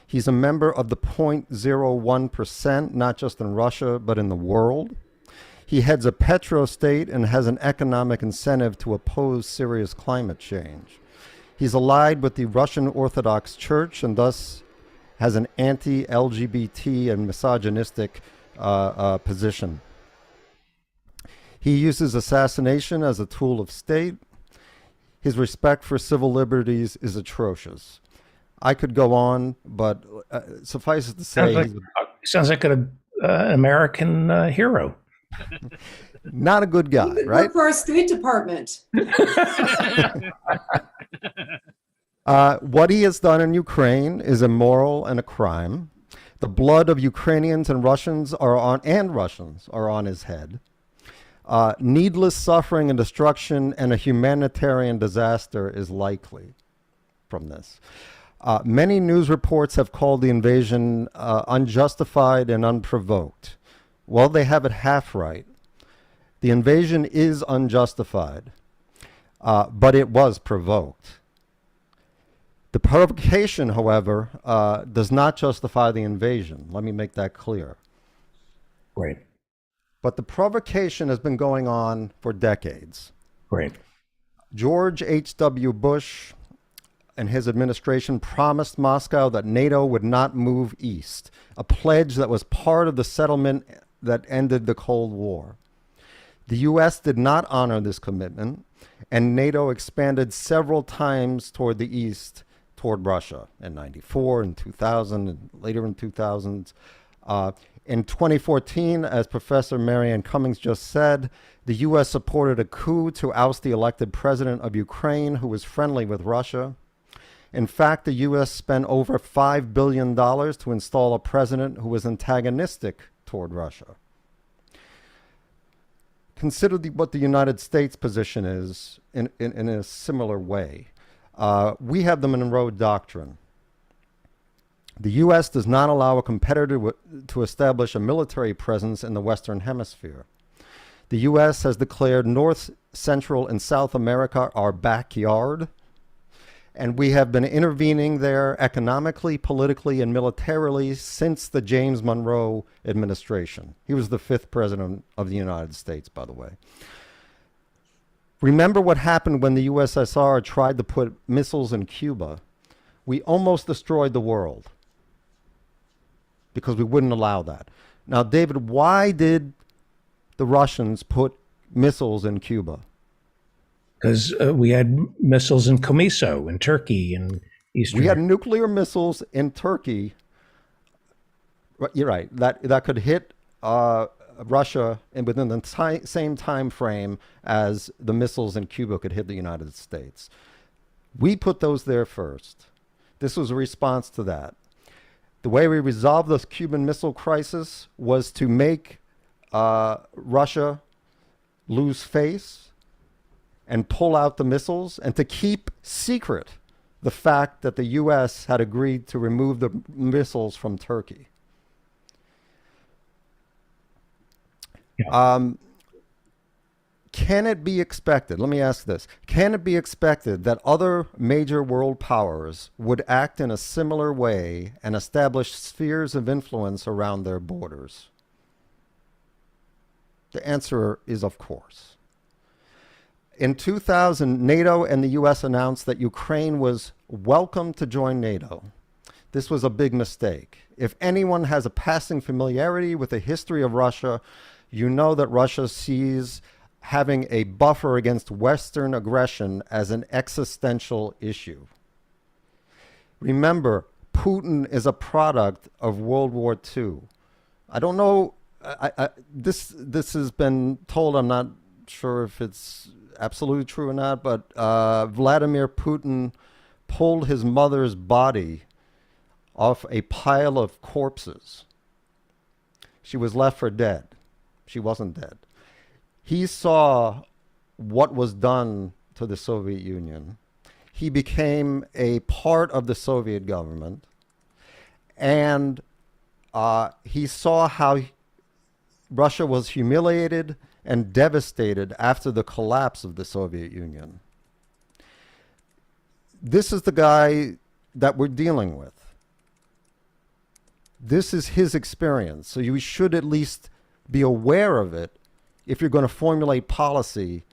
Speaker 14: He's a member of the 0.01%, not just in Russia, but in the world. He heads a petrostate and has an economic incentive to oppose serious climate change. He's allied with the Russian Orthodox Church and thus has an anti-LGBT and misogynistic position. He uses assassination as a tool of state. His respect for civil liberties is atrocious. I could go on, but suffice it to say,
Speaker 4: sounds like an American hero.
Speaker 14: Not a good guy, right?
Speaker 13: Work for our State Department.
Speaker 14: What he has done in Ukraine is immoral and a crime. The blood of Ukrainians and Russians are on his head. Needless suffering and destruction and a humanitarian disaster is likely from this. Many news reports have called the invasion unjustified and unprovoked. Well, they have it half right. The invasion is unjustified, but it was provoked. The provocation, however, does not justify the invasion. Let me make that clear.
Speaker 4: Great.
Speaker 14: But the provocation has been going on for decades.
Speaker 4: Great.
Speaker 14: George H.W. Bush and his administration promised Moscow that NATO would not move east, a pledge that was part of the settlement that ended the Cold War. The U.S. did not honor this commitment, and NATO expanded several times toward the east, toward Russia in 94 and 2000 and later in 2000s. In 2014, as Professor Marianne Cummings just said, the U.S. supported a coup to oust the elected president of Ukraine, who was friendly with Russia. In fact, the U.S. spent over $5 billion to install a president who was antagonistic toward Russia. Consider what the United States position is in a similar way. We have the Monroe Doctrine. The U.S. does not allow a competitor to establish a military presence in the Western Hemisphere. The U.S. has declared North, Central, and South America our backyard, and we have been intervening there economically, politically, and militarily since the James Monroe administration. He was the 5th president of the United States, by the way. Remember what happened when the USSR tried to put missiles in Cuba? We almost destroyed the world because we wouldn't allow that. Now, David, why did the Russians put missiles in Cuba?
Speaker 4: Because we had missiles in Comiso, in Turkey, and Eastern.
Speaker 14: We had nuclear missiles in Turkey. You're right. That could hit Russia within the same time frame as the missiles in Cuba could hit the United States. We put those there first. This was a response to that. The way we resolved the Cuban Missile Crisis was to make Russia lose face and pull out the missiles, and to keep secret the fact that the U.S. had agreed to remove the missiles from Turkey.
Speaker 4: Yeah.
Speaker 14: Can it be expected, let me ask this, can it be expected that other major world powers would act in a similar way and establish spheres of influence around their borders? The answer is of course. In 2000, NATO and the U.S. announced that Ukraine was welcome to join NATO. This was a big mistake. If anyone has a passing familiarity with the history of Russia, you know that Russia sees having a buffer against Western aggression as an existential issue. Remember, Putin is a product of World War II. I don't know, this has been told, I'm not sure if it's absolutely true or not, but Vladimir Putin pulled his mother's body off a pile of corpses. She was left for dead. She wasn't dead. He saw what was done to the Soviet Union. He became a part of the Soviet government, and he saw how Russia was humiliated and devastated after the collapse of the Soviet Union. This is the guy that we're dealing with. This is his experience, so you should at least be aware of it if you're going to formulate policy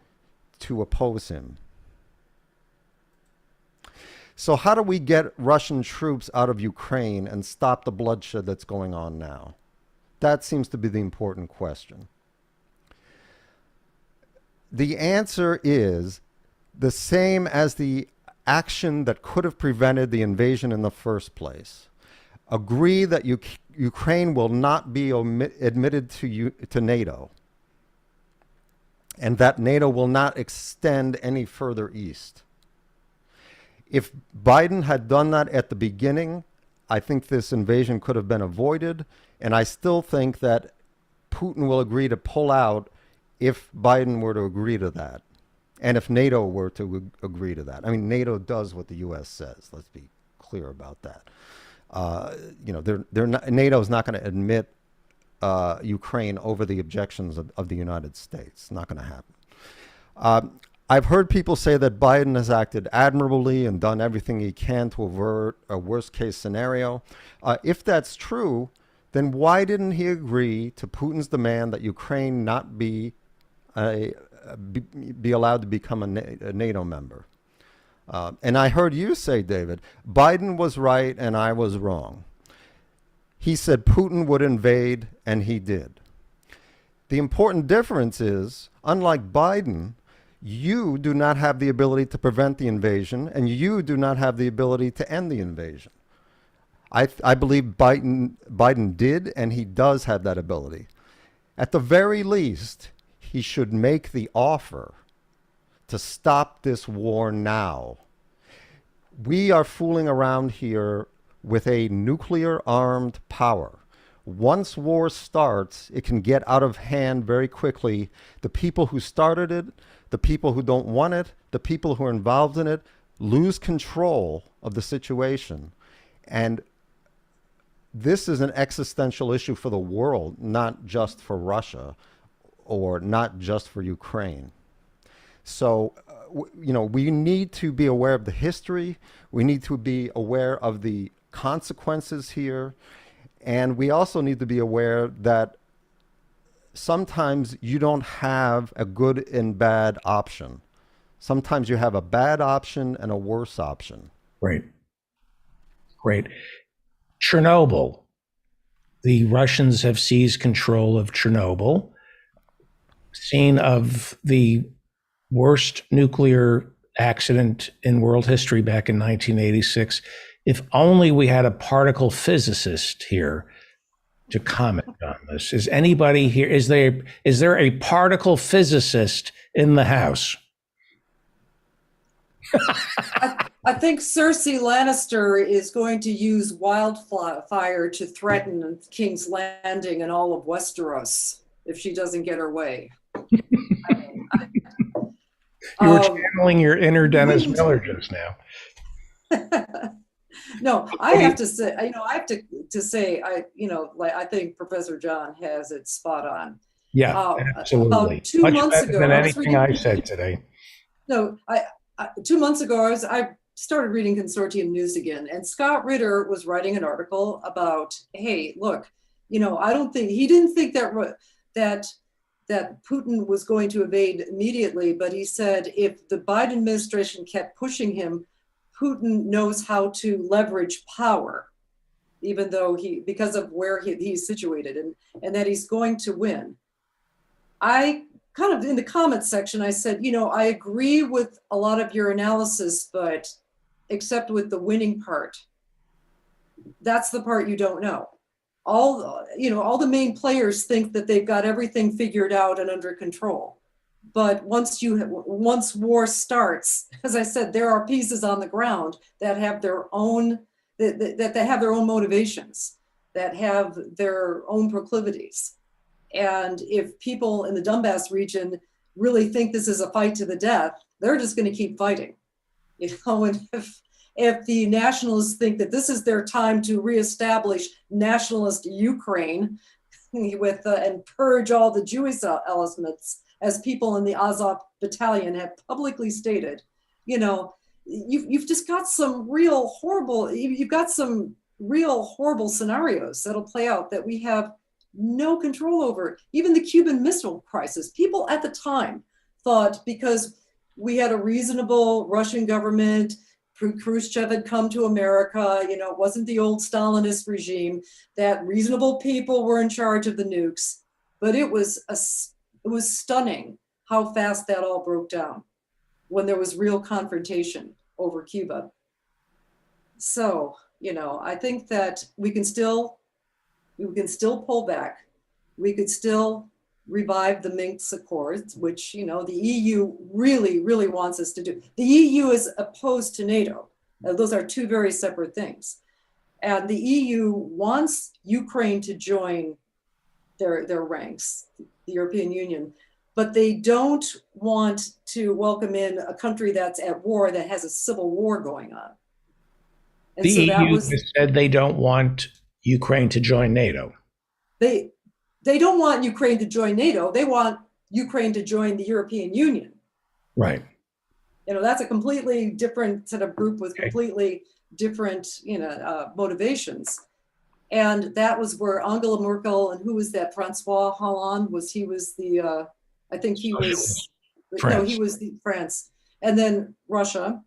Speaker 14: to oppose him. So how do we get Russian troops out of Ukraine and stop the bloodshed that's going on now? That seems to be the important question. The answer is the same as the action that could have prevented the invasion in the first place. Agree that Ukraine will not be admitted to NATO, and that NATO will not extend any further east. If Biden had done that at the beginning, I think this invasion could have been avoided, and I still think that Putin will agree to pull out if Biden were to agree to that, and if NATO were to agree to that. I mean, NATO does what the U.S. says. Let's be clear about that. NATO is not going to admit Ukraine over the objections of the United States. Not going to happen. I've heard people say that Biden has acted admirably and done everything he can to avert a worst case scenario. If that's true, then why didn't he agree to Putin's demand that Ukraine not be allowed to become a NATO member? And I heard you say, David, Biden was right and I was wrong. He said Putin would invade, and he did. The important difference is, unlike Biden, you do not have the ability to prevent the invasion, and you do not have the ability to end the invasion. I believe Biden did, and he does have that ability. At the very least, he should make the offer to stop this war now. we are fooling around here with a nuclear armed power. Once war starts, it can get out of hand very quickly. The people who started it, the people who don't want it, the people who are involved in it lose control of the situation. And this is an existential issue for the world, not just for Russia or not just for Ukraine. So, we need to be aware of the history. We need to be aware of the consequences here. And we also need to be aware that sometimes you don't have a good and bad option. Sometimes you have a bad option and a worse option.
Speaker 4: Great. Chernobyl. The Russians have seized control of Chernobyl, scene of the worst nuclear accident in world history back in 1986. If only we had a particle physicist here to comment on this. Is anybody here? Is there a particle physicist in the House?
Speaker 13: I think Cersei Lannister is going to use wildfire to threaten King's Landing and all of Westeros if she doesn't get her way.
Speaker 4: You were channeling your inner Dennis Miller just now.
Speaker 13: No, I have to say, I think Professor John has it spot on.
Speaker 4: Yeah, absolutely.
Speaker 13: About 2
Speaker 4: Much
Speaker 13: months
Speaker 4: better
Speaker 13: ago,
Speaker 4: than
Speaker 13: I was
Speaker 4: anything I
Speaker 13: reading-
Speaker 4: said today.
Speaker 13: No, 2 months ago, I started reading Consortium News again, and Scott Ritter was writing an article about, hey, look, I don't think he didn't think that Putin was going to invade immediately, but he said if the Biden administration kept pushing him, Putin knows how to leverage power, even though because of where he's situated, and that he's going to win. I kind of in the comments section, I said, I agree with a lot of your analysis, but except with the winning part. That's the part you don't know. All the main players think that they've got everything figured out and under control. But once war starts, as I said, there are pieces on the ground that have their own, that have their own motivations, that have their own proclivities. And if people in the Donbass region really think this is a fight to the death, they're just going to keep fighting. And if the nationalists think that this is their time to reestablish nationalist Ukraine and purge all the Jewish elements, as people in the Azov battalion have publicly stated, you've just got some real horrible scenarios that'll play out that we have no control over. Even the Cuban Missile Crisis, people at the time thought because we had a reasonable Russian government, Khrushchev had come to America, it wasn't the old Stalinist regime, that reasonable people were in charge of the nukes. But it was stunning how fast that all broke down when there was real confrontation over Cuba. So, I think that we can still pull back. We could still revive the Minsk Accords, which, the EU really, really wants us to do. The EU is opposed to NATO. Those are two very separate things. And the EU wants Ukraine to join their ranks, the European Union, but they don't want to welcome in a country that's at war, that has a civil war going on. And
Speaker 4: the
Speaker 13: so
Speaker 4: EU has said they don't want Ukraine to join NATO.
Speaker 13: They don't want Ukraine to join NATO. They want Ukraine to join the European Union.
Speaker 4: Right.
Speaker 13: That's a completely different set of group with completely different, motivations. And that was where Angela Merkel and who was that? Francois Hollande France, and then Russia,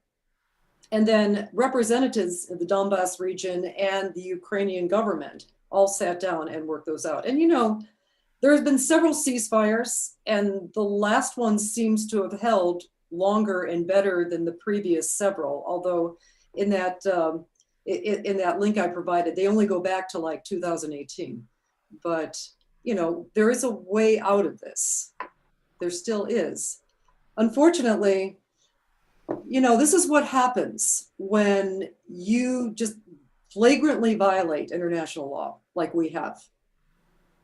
Speaker 13: and then representatives of the Donbass region and the Ukrainian government all sat down and worked those out. And there have been several ceasefires, and the last one seems to have held longer and better than the previous several. Although in that link I provided, they only go back to like 2018. But there is a way out of this. There still is. Unfortunately, this is what happens when you just flagrantly violate international law like we have.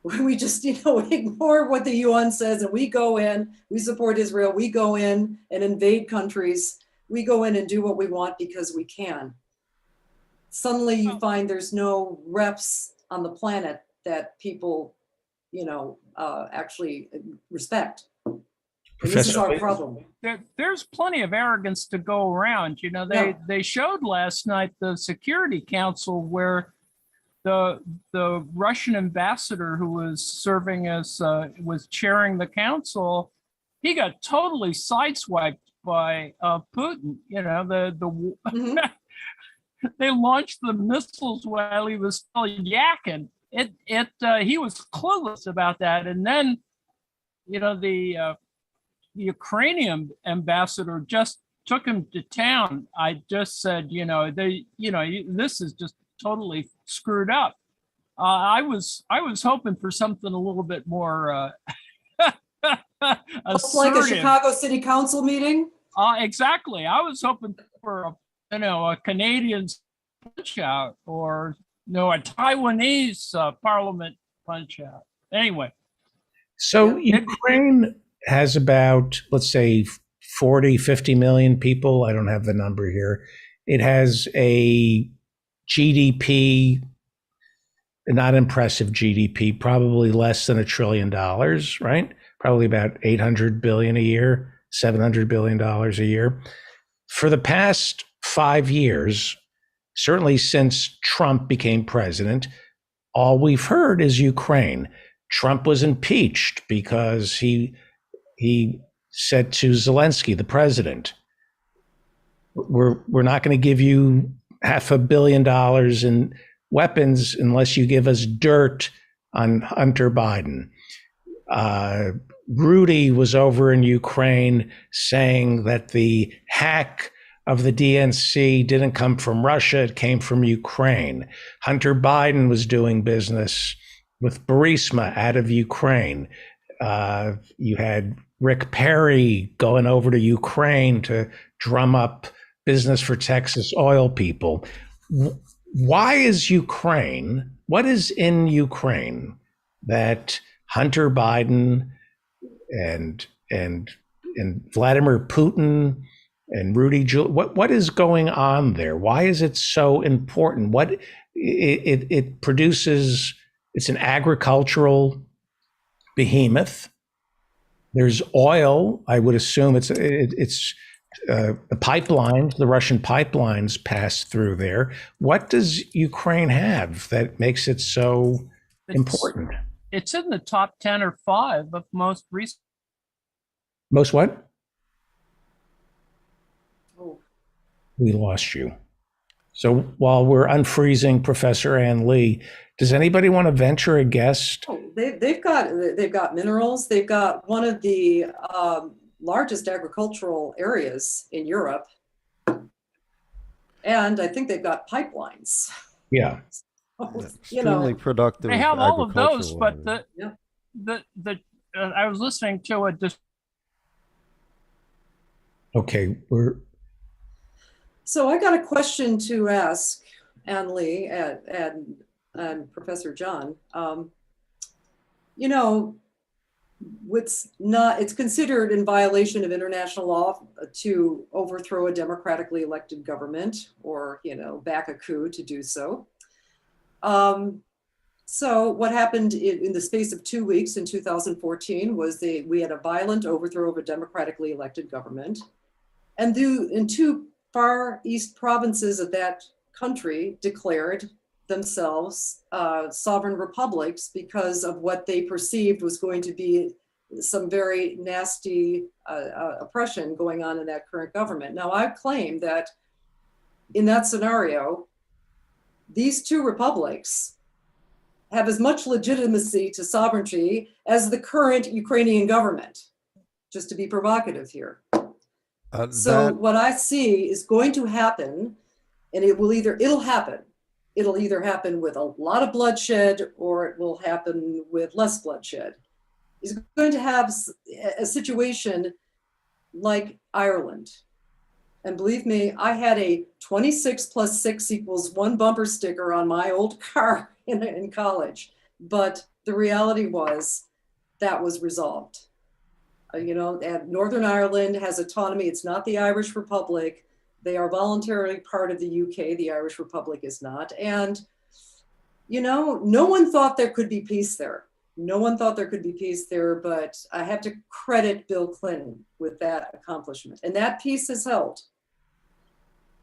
Speaker 13: When we just, ignore what the UN says and we go in, we support Israel, we go in and invade countries, we go in and do what we want because we can. Suddenly you find there's no reps on the planet that people, actually respect. And this is our problem.
Speaker 12: There's plenty of arrogance to go around. They showed last night the Security Council where the Russian ambassador who was serving as was chairing the council, he got totally sideswiped by Putin. They launched the missiles while he was still yakking. He was clueless about that. And then, the Ukrainian ambassador just took him to town. I just said, this is just totally screwed up. I was hoping for something a little bit more
Speaker 13: like a Chicago City Council meeting.
Speaker 12: Exactly. I was hoping for a Canadian punch out or a Taiwanese parliament punch out. Anyway,
Speaker 4: so Ukraine has about, let's say, 40-50 million people. I don't have the number here. It has a GDP, not impressive GDP, probably less than $1 trillion, right? Probably about 800 billion a year, $700 billion a year. For the past 5 years, certainly since Trump became president, all we've heard is Ukraine. Trump was impeached because he said to Zelensky, the president, we're not going to give you $500 million in weapons unless you give us dirt on Hunter Biden. Rudy was over in Ukraine saying that the hack of the DNC didn't come from Russia, it came from Ukraine. Hunter Biden was doing business with Burisma out of Ukraine. You had Rick Perry going over to Ukraine to drum up business for Texas oil people. Why is Ukraine, what is in Ukraine that Hunter Biden and Vladimir Putin and Rudy Giuliani, what is going on there? Why is it so important? What it produces, it's an agricultural behemoth. There's oil. I would assume it's the pipelines, the Russian pipelines pass through there. What does Ukraine have that makes it so important?
Speaker 12: It's in the top 10 or 5 of most recent.
Speaker 4: Most what?
Speaker 13: Oh.
Speaker 4: We lost you. So while we're unfreezing Professor Ann Lee, does anybody want to venture a guess?
Speaker 13: Oh, they've got minerals. They've got one of the largest agricultural areas in Europe, and I think they've got pipelines.
Speaker 4: Yeah.
Speaker 14: Extremely productive.
Speaker 12: They have all of those, but
Speaker 14: area.
Speaker 12: I was listening to a.
Speaker 4: Okay,
Speaker 13: So I got a question to ask Ann Lee and Professor John. It's considered in violation of international law to overthrow a democratically elected government or, back a coup to do so. So what happened in the space of 2 weeks in 2014 was we had a violent overthrow of a democratically elected government. And in 2 far east provinces of that country declared themselves sovereign republics because of what they perceived was going to be some very nasty oppression going on in that current government. Now, I claim that in that scenario, these 2 republics have as much legitimacy to sovereignty as the current Ukrainian government, just to be provocative here. So what I see is going to happen, and it'll happen. It'll either happen with a lot of bloodshed or it will happen with less bloodshed. Is going to have a situation like Ireland. And believe me, I had a 26 plus 6 equals 1 bumper sticker on my old car in college. But the reality was that was resolved. And Northern Ireland has autonomy. It's not the Irish Republic. They are voluntarily part of the UK. The Irish Republic is not. And, no one thought there could be peace there. No one thought there could be peace there, but I have to credit Bill Clinton with that accomplishment. And that peace has held.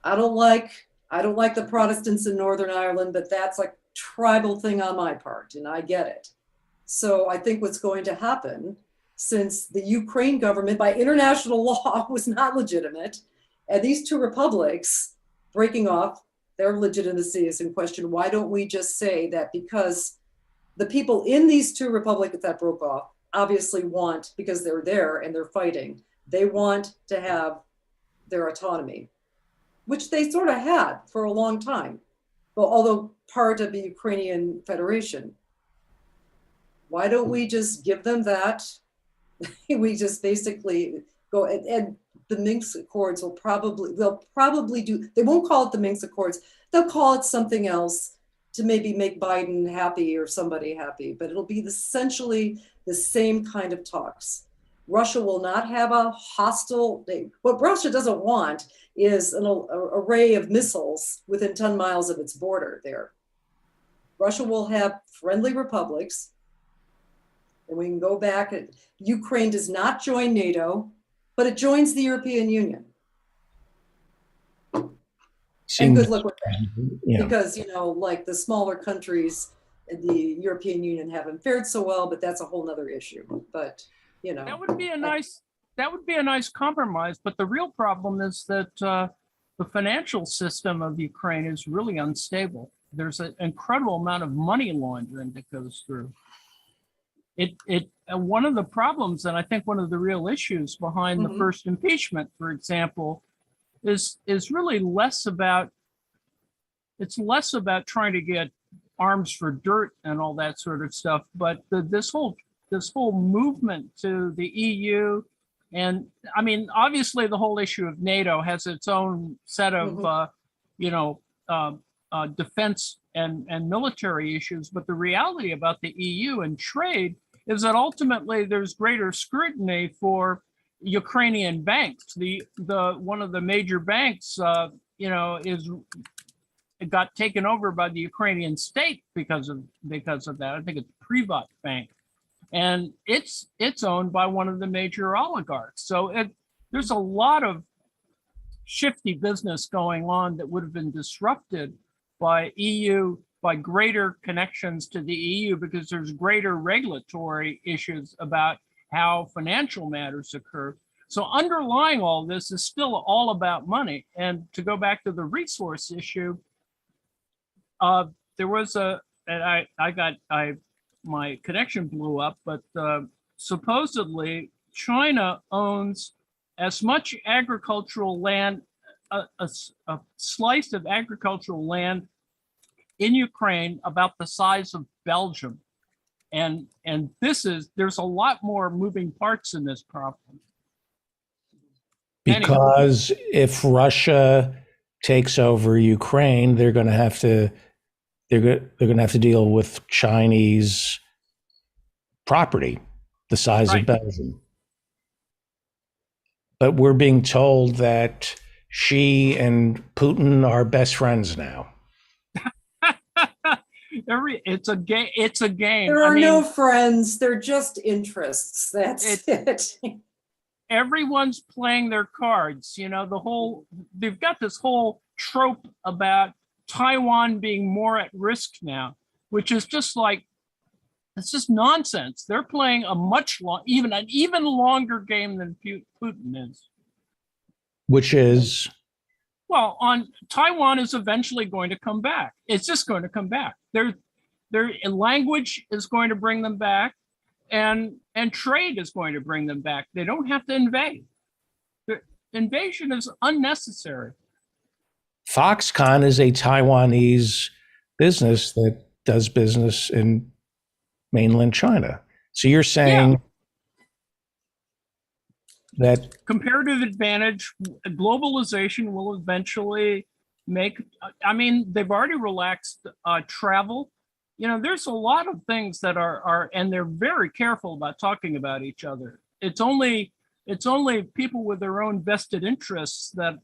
Speaker 13: I don't like the Protestants in Northern Ireland, but that's a tribal thing on my part, and I get it. So I think what's going to happen, since the Ukraine government by international law was not legitimate, and these two republics breaking off, their legitimacy is in question. Why don't we just say that because the people in these two republics that broke off obviously want, because they're there and they're fighting, they want to have their autonomy, which they sort of had for a long time, well, although part of the Ukrainian Federation. Why don't we just give them that? We just basically go, and the Minsk Accords they'll probably do, they won't call it the Minsk Accords, they'll call it something else to maybe make Biden happy or somebody happy, but it'll be essentially the same kind of talks. Russia will not have a hostile, what Russia doesn't want is an array of missiles within 10 miles of its border there. Russia will have friendly republics, and we can go back. Ukraine does not join NATO, but it joins the European Union. And good luck with that, because, like the smaller countries in the European Union haven't fared so well, but that's a whole nother issue. But,
Speaker 12: that would be a nice compromise. But the real problem is that the financial system of Ukraine is really unstable. There's an incredible amount of money laundering that goes through. One of the problems, and I think one of the real issues behind the first impeachment, for example, is really less about trying to get arms for dirt and all that sort of stuff, but this whole movement to the EU, and I mean, obviously the whole issue of NATO has its own set of defense and military issues, but the reality about the EU and trade is that ultimately there's greater scrutiny for Ukrainian banks. The one of the major banks, got taken over by the Ukrainian state because of that. I think it's Privat Bank, and it's owned by one of the major oligarchs. So there's a lot of shifty business going on that would have been disrupted by greater connections to the EU, because there's greater regulatory issues about how financial matters occur. So underlying all this is still all about money. And to go back to the resource issue, there was my connection blew up, but supposedly China owns as much agricultural land, a slice of agricultural land in Ukraine about the size of Belgium. And there's a lot more moving parts in this problem.
Speaker 4: Because if Russia takes over Ukraine, they're going to have to deal with Chinese property the size of Belgium. But we're being told that Xi and Putin are best friends now.
Speaker 12: It's a game.
Speaker 13: There are no friends. They're just interests. That's it.
Speaker 12: Everyone's playing their cards. They've got this whole trope about Taiwan being more at risk now, which is just it's just nonsense. They're playing an even longer game than Putin is.
Speaker 4: Which is?
Speaker 12: Well, Taiwan is eventually going to come back. It's just going to come back. Their language is going to bring them back, and trade is going to bring them back. They don't have to invade. The invasion is unnecessary.
Speaker 4: Foxconn is a Taiwanese business that does business in mainland China. So you're saying that
Speaker 12: comparative advantage, globalization will eventually make, I mean, they've already relaxed travel. You know, there's a lot of things that are, and they're very careful about talking about each other. It's only people with their own vested interests that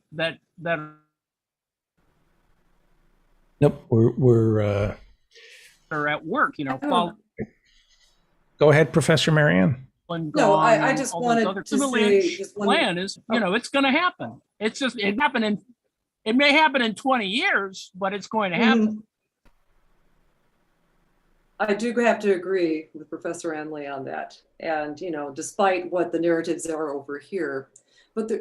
Speaker 4: nope, we're
Speaker 12: are at work, you know,
Speaker 4: go ahead, Professor Marianne.
Speaker 13: No, I just wanted to say,
Speaker 12: plan is, you know, it's going to happen. It's just, it may happen in 20 years, but it's going to happen.
Speaker 13: I do have to agree with Professor Anley on that. And, you know, despite what the narratives are over here, but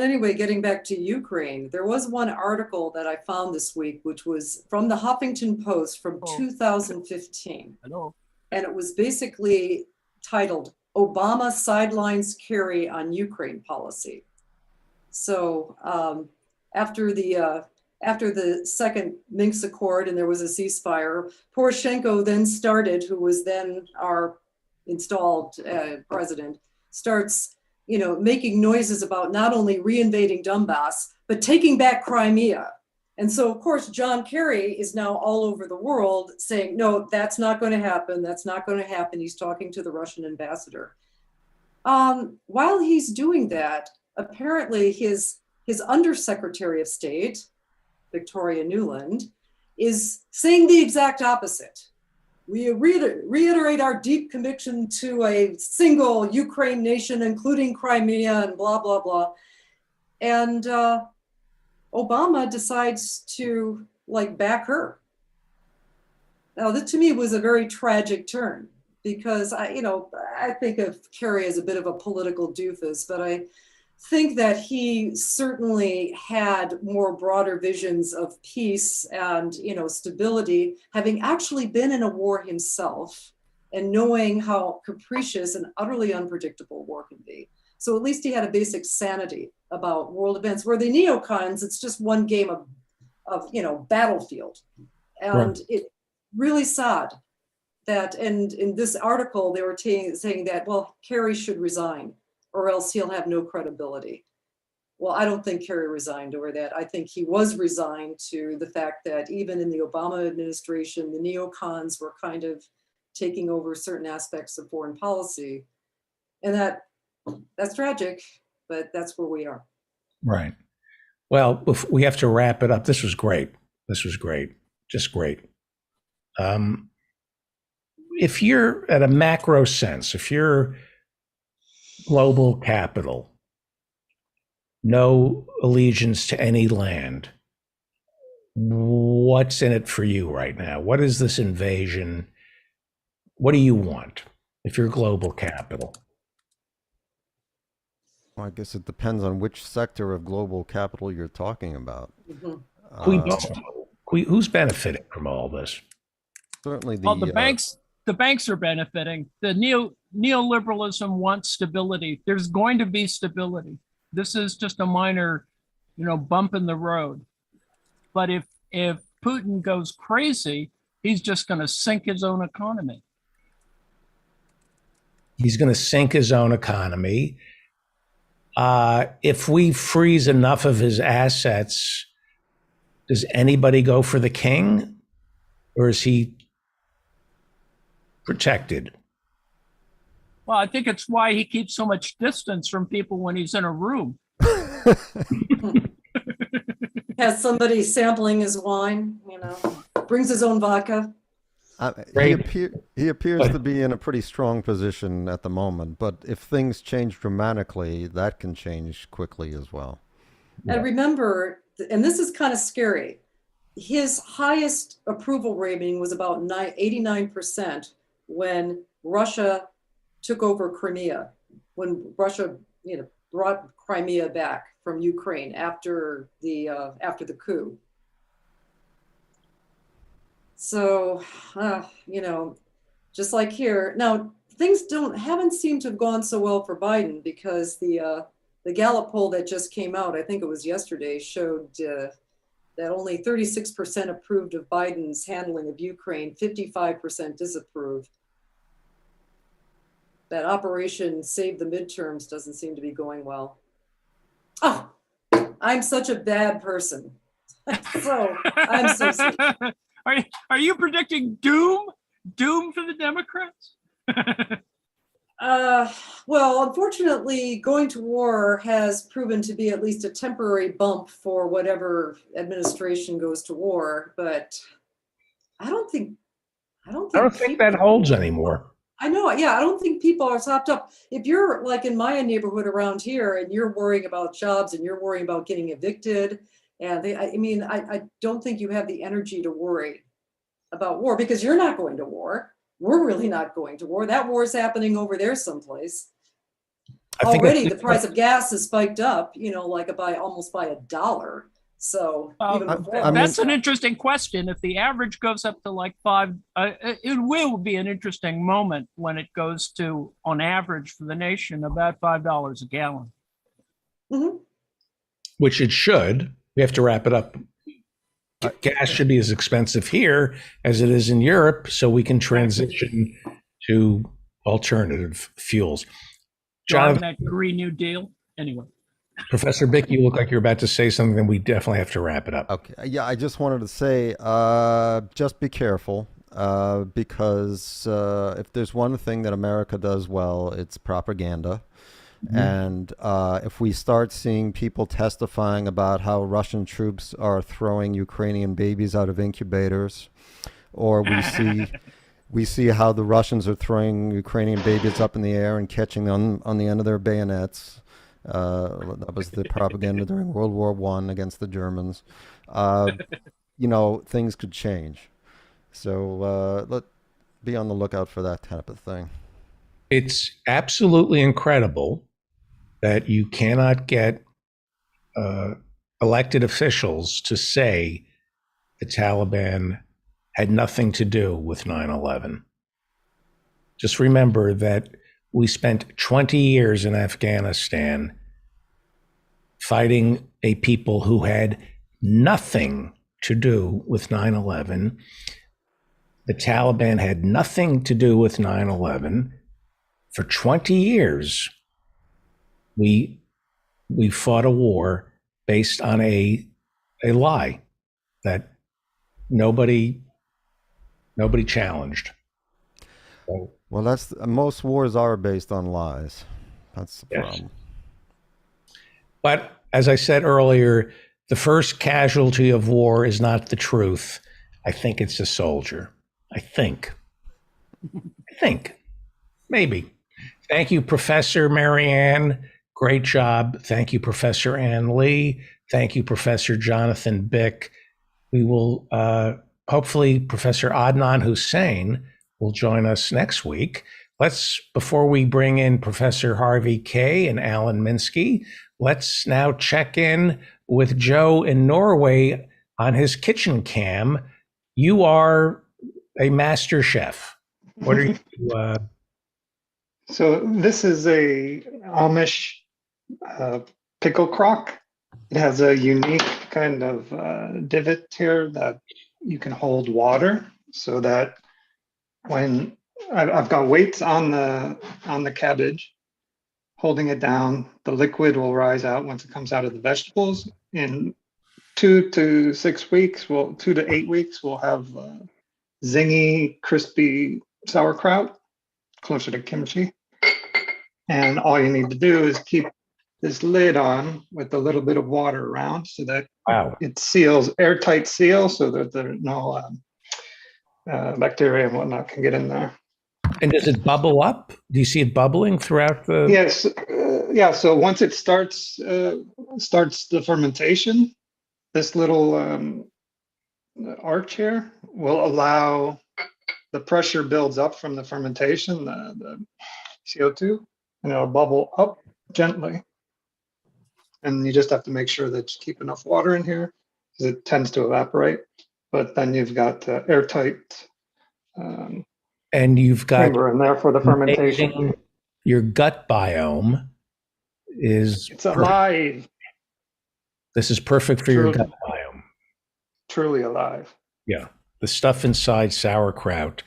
Speaker 13: anyway, getting back to Ukraine, there was one article that I found this week, which was from the Huffington Post from 2015.
Speaker 12: Hello.
Speaker 13: And it was basically titled, Obama Sidelines Kerry on Ukraine Policy. So after the second Minsk Accord and there was a ceasefire, Poroshenko then started, who was then our installed president, starts, you know, making noises about not only reinvading Donbass, but taking back Crimea. And so, of course, John Kerry is now all over the world saying, no, that's not going to happen. That's not going to happen. He's talking to the Russian ambassador. While he's doing that, apparently his undersecretary of state, Victoria Nuland, is saying the exact opposite. We reiterate our deep conviction to a single Ukraine nation, including Crimea and blah, blah, blah. And Obama decides to back her. Now, that to me was a very tragic turn because I think of Kerry as a bit of a political doofus, but I think that he certainly had more broader visions of peace and, stability, having actually been in a war himself and knowing how capricious and utterly unpredictable war can be. So at least he had a basic sanity about world events, where the neocons, it's just one game of battlefield. And right. It really sad that, and in this article, they were saying that, well, Kerry should resign or else he'll have no credibility. Well, I don't think Kerry resigned over that. I think he was resigned to the fact that even in the Obama administration, the neocons were kind of taking over certain aspects of foreign policy. And that's tragic, but that's where we are.
Speaker 4: Right. Well, we have to wrap it up. This was great. Just great. If you're at a macro sense, if you're global capital, no allegiance to any land, what's in it for you right now? What is this invasion? What do you want if you're global capital?
Speaker 14: Well, I guess it depends on which sector of global capital you're talking about.
Speaker 13: Mm-hmm.
Speaker 4: Who's benefiting from all this?
Speaker 14: Certainly
Speaker 12: the banks. The banks are benefiting. The neoliberalism wants stability. There's going to be stability. This is just a minor, bump in the road. But if Putin goes crazy, he's just going to sink his own economy.
Speaker 4: He's going to sink his own economy. If we freeze enough of his assets, does anybody go for the king, or is he protected?
Speaker 12: Well, I think it's why he keeps so much distance from people when he's in a room.
Speaker 13: Has somebody sampling his wine, brings his own vodka.
Speaker 14: He appears to be in a pretty strong position at the moment, but if things change dramatically, that can change quickly as well.
Speaker 13: And remember, and this is kind of scary, his highest approval rating was about 89% when Russia took over Crimea, when Russia, brought Crimea back from Ukraine after the coup. So, just like here, now things haven't seemed to have gone so well for Biden, because the Gallup poll that just came out, I think it was yesterday, showed that only 36% approved of Biden's handling of Ukraine, 55% disapprove. that Operation Save the Midterms doesn't seem to be going well. Oh, I'm such a bad person. I'm so sorry.
Speaker 12: Are you predicting doom? Doom for the Democrats?
Speaker 13: Well, unfortunately, going to war has proven to be at least a temporary bump for whatever administration goes to war. But I don't think
Speaker 4: that holds anymore.
Speaker 13: I know. Yeah, I don't think people are topped up. If you're like in my neighborhood around here and you're worrying about jobs and you're worrying about getting evicted, and I don't think you have the energy to worry about war because you're not going to war. We're really not going to war. That war is happening over there someplace. Already, the price of gas has spiked up, like almost by $1. So even before
Speaker 12: that's an interesting question. If the average goes up to like $5, it will be an interesting moment when it goes to, on average for the nation, about $5 a gallon.
Speaker 13: Mm-hmm.
Speaker 4: Which it should. We have to wrap it up. Gas should be as expensive here as it is in Europe, so we can transition to alternative fuels.
Speaker 12: Jonathan, that Green New Deal. Anyway,
Speaker 4: Professor Bick, you look like you're about to say something. We definitely have to wrap it up.
Speaker 14: Okay. Yeah, I just wanted to say, just be careful, because if there's one thing that America does well, it's propaganda. Mm-hmm. And if we start seeing people testifying about how Russian troops are throwing Ukrainian babies out of incubators, or we see how the Russians are throwing Ukrainian babies up in the air and catching them on the end of their bayonets. That was the propaganda during World War I against the Germans. Things could change. So let's be on the lookout for that type of thing.
Speaker 4: It's absolutely incredible that you cannot get elected officials to say the Taliban had nothing to do with 9/11. Just remember that we spent 20 years in Afghanistan fighting a people who had nothing to do with 9/11. The Taliban had nothing to do with 9/11. For 20 years, we fought a war based on a lie that nobody challenged. So,
Speaker 14: well, most wars are based on lies. That's the problem.
Speaker 4: But as I said earlier, the first casualty of war is not the truth. I think it's a soldier. I think. Maybe. Thank you, Professor Marianne. Great job. Thank you, Professor Ann Lee. Thank you, Professor Jonathan Bick. We will, hopefully, Professor Adnan Hussein will join us next week. Before we bring in Professor Harvey Kaye and Alan Minsky, let's now check in with Joe in Norway on his kitchen cam. You are a master chef. What are you?
Speaker 10: So this is a Amish pickle crock. It has a unique kind of divot here that you can hold water, so that when I've got weights on the cabbage, holding it down, the liquid will rise out once it comes out of the vegetables. In 2 to 8 weeks, we'll have zingy, crispy sauerkraut, closer to kimchi. And all you need to do is keep this lid on with a little bit of water around so that it seals, airtight seal, so that there are no bacteria and whatnot can get in there.
Speaker 4: And does it bubble up? Do you see it bubbling throughout the?
Speaker 10: Yes. So once it starts the fermentation, this little arch here will allow the pressure builds up from the fermentation, the CO2, and it'll bubble up gently. And you just have to make sure that you keep enough water in here because it tends to evaporate. But then you've got airtight
Speaker 4: and you've got
Speaker 10: chamber in there for the fermentation.
Speaker 4: Your gut biome it's
Speaker 10: alive.
Speaker 4: This is perfect for your gut biome.
Speaker 10: Truly alive.
Speaker 4: Yeah. The stuff inside sauerkraut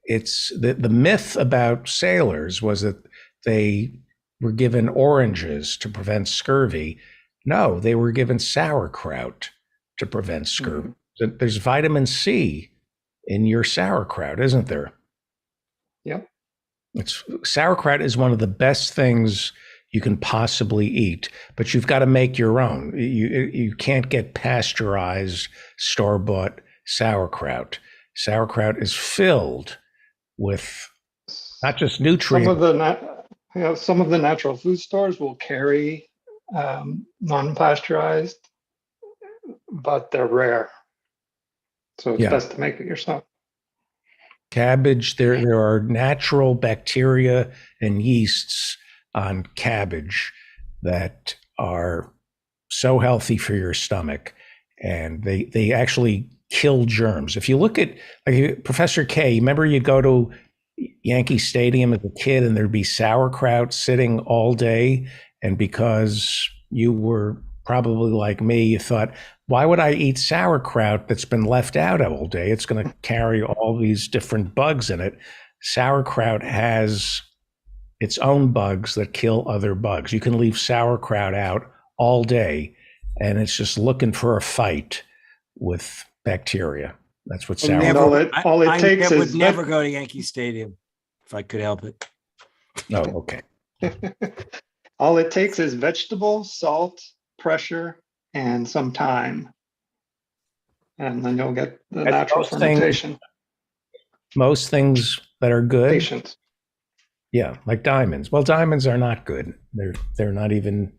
Speaker 4: It's the myth about sailors was that they were given oranges to prevent scurvy. No, they were given sauerkraut to prevent scurvy. There's vitamin C in your sauerkraut, isn't there?
Speaker 10: Yep.
Speaker 4: Sauerkraut is one of the best things you can possibly eat, but you've got to make your own. You can't get pasteurized store-bought sauerkraut. Sauerkraut is filled with not just nutrients.
Speaker 10: Some of the natural food stores will carry non-pasteurized, but they're rare. So it's best to make it yourself.
Speaker 4: Cabbage, there are natural bacteria and yeasts on cabbage that are so healthy for your stomach, and they actually kill germs. If you look at like Professor K, remember you'd go to Yankee Stadium as a kid and there'd be sauerkraut sitting all day, and because you were probably like me, you thought, why would I eat sauerkraut that's been left out all day? It's going to carry all these different bugs in it. Sauerkraut has its own bugs that kill other bugs. You can leave sauerkraut out all day, and it's just looking for a fight with bacteria. That's what sauerkraut.
Speaker 10: All it takes
Speaker 15: I
Speaker 10: is
Speaker 15: would never go to Yankee Stadium if I could help it.
Speaker 4: Oh, okay.
Speaker 10: all it takes is vegetables, salt, pressure, and some time, and then you'll get the natural fermentation.
Speaker 4: Most things that are good.
Speaker 10: Patience.
Speaker 4: Yeah, like diamonds. Well, diamonds are not good. They're not even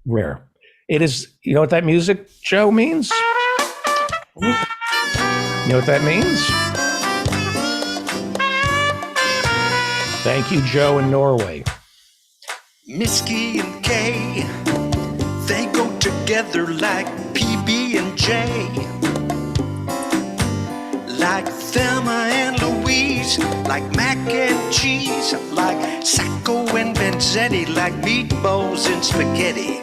Speaker 4: rare. It is. You know what that music, Joe, means? You know what that means? Thank you, Joe in Norway.
Speaker 1: Misky and Kay, they go together like PB and J, like Thelma and Louise, like mac and cheese, like Sacco and Vanzetti, like meatballs and spaghetti.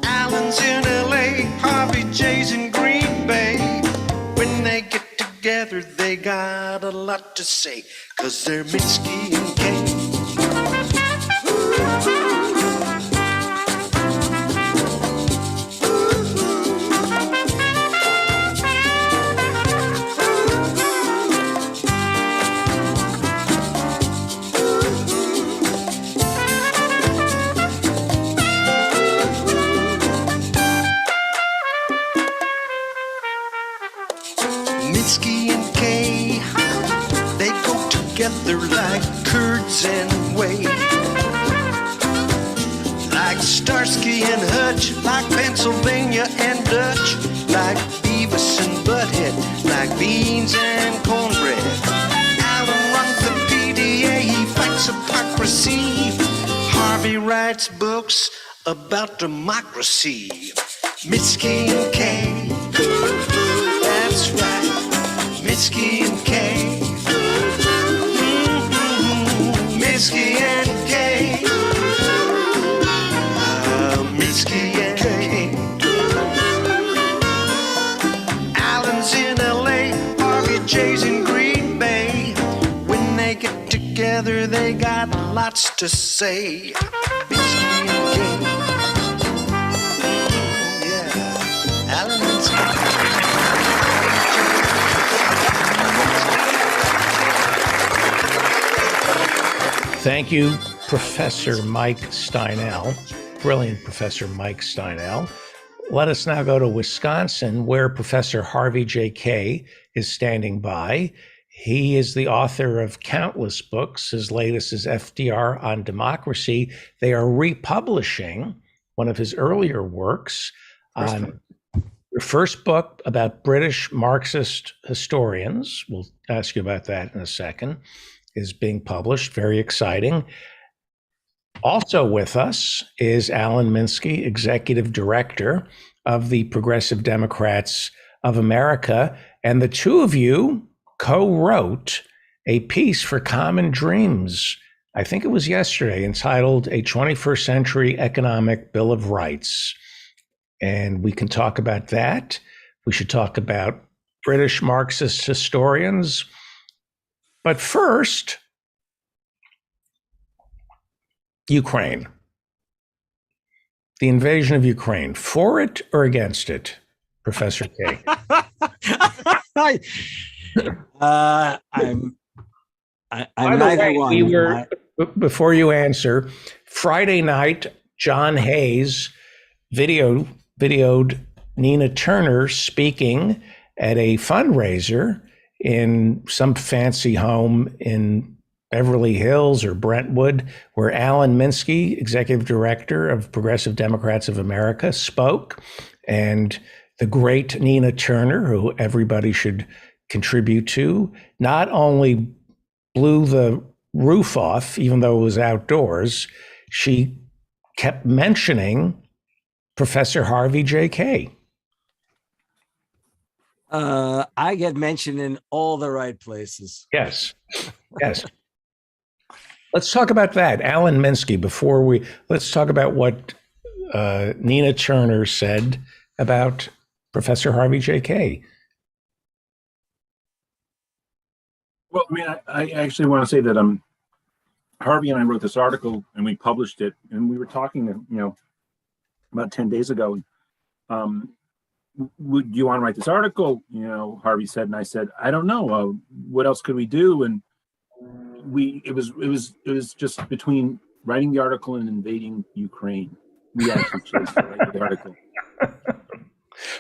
Speaker 1: Alan's in LA, Harvey J's in Green Bay. When they get together, they got a lot to say, 'cause they're Misky and Kay. Mitski and Kay, they go together like curds and whey, like Starsky and Hutch, like Pennsylvania and Dutch, like Beavis and Butthead, like beans and cornbread. Alan runs the PDA, he fights hypocrisy. Harvey writes books about democracy. Mitski and Kay, that's right. Mitski and Kay, Mitski and Kay, Mitski and Kay. Alan's in LA, Harvey J's in Green Bay. When they get together, they got lots to say. Mitski and Kay, yeah, Alan and Mitski.
Speaker 4: Thank you, Professor Mike Steinel, brilliant Professor Mike Steinel. Let us now go to Wisconsin, where Professor Harvey J. Kaye is standing by. He is the author of countless books. His latest is FDR on Democracy. They are republishing one of his earlier works on the first book about British Marxist historians. We'll ask you about that in a second. Is being published. Very exciting. Also with us is Alan Minsky, Executive Director of the Progressive Democrats of America. And the two of you co-wrote a piece for Common Dreams, I think it was yesterday, entitled A 21st Century Economic Bill of Rights. And we can talk about that. We should talk about British Marxist historians. But first, Ukraine. The invasion of Ukraine. For it or against it, Professor K?
Speaker 15: I'm
Speaker 4: By the
Speaker 15: neither
Speaker 4: way,
Speaker 15: one.
Speaker 4: Before you answer, Friday night, John Hayes videoed Nina Turner speaking at a fundraiser in some fancy home in Beverly Hills or Brentwood, where Alan Minsky, executive director of Progressive Democrats of America, spoke. And the great Nina Turner, who everybody should contribute to, not only blew the roof off, even though it was outdoors, she kept mentioning Professor Harvey J.K.
Speaker 15: I get mentioned in all the right places.
Speaker 4: Yes. Yes. Let's talk about that. Alan Minsky, let's talk about what Nina Turner said about Professor Harvey J.K.
Speaker 16: Well, I mean, I actually want to say that Harvey and I wrote this article and we published it, and we were talking, about 10 days ago. Would you want to write this article? Harvey said, and I said, I don't know. What else could we do? And it was just between writing the article and invading Ukraine. We actually chose to write the article.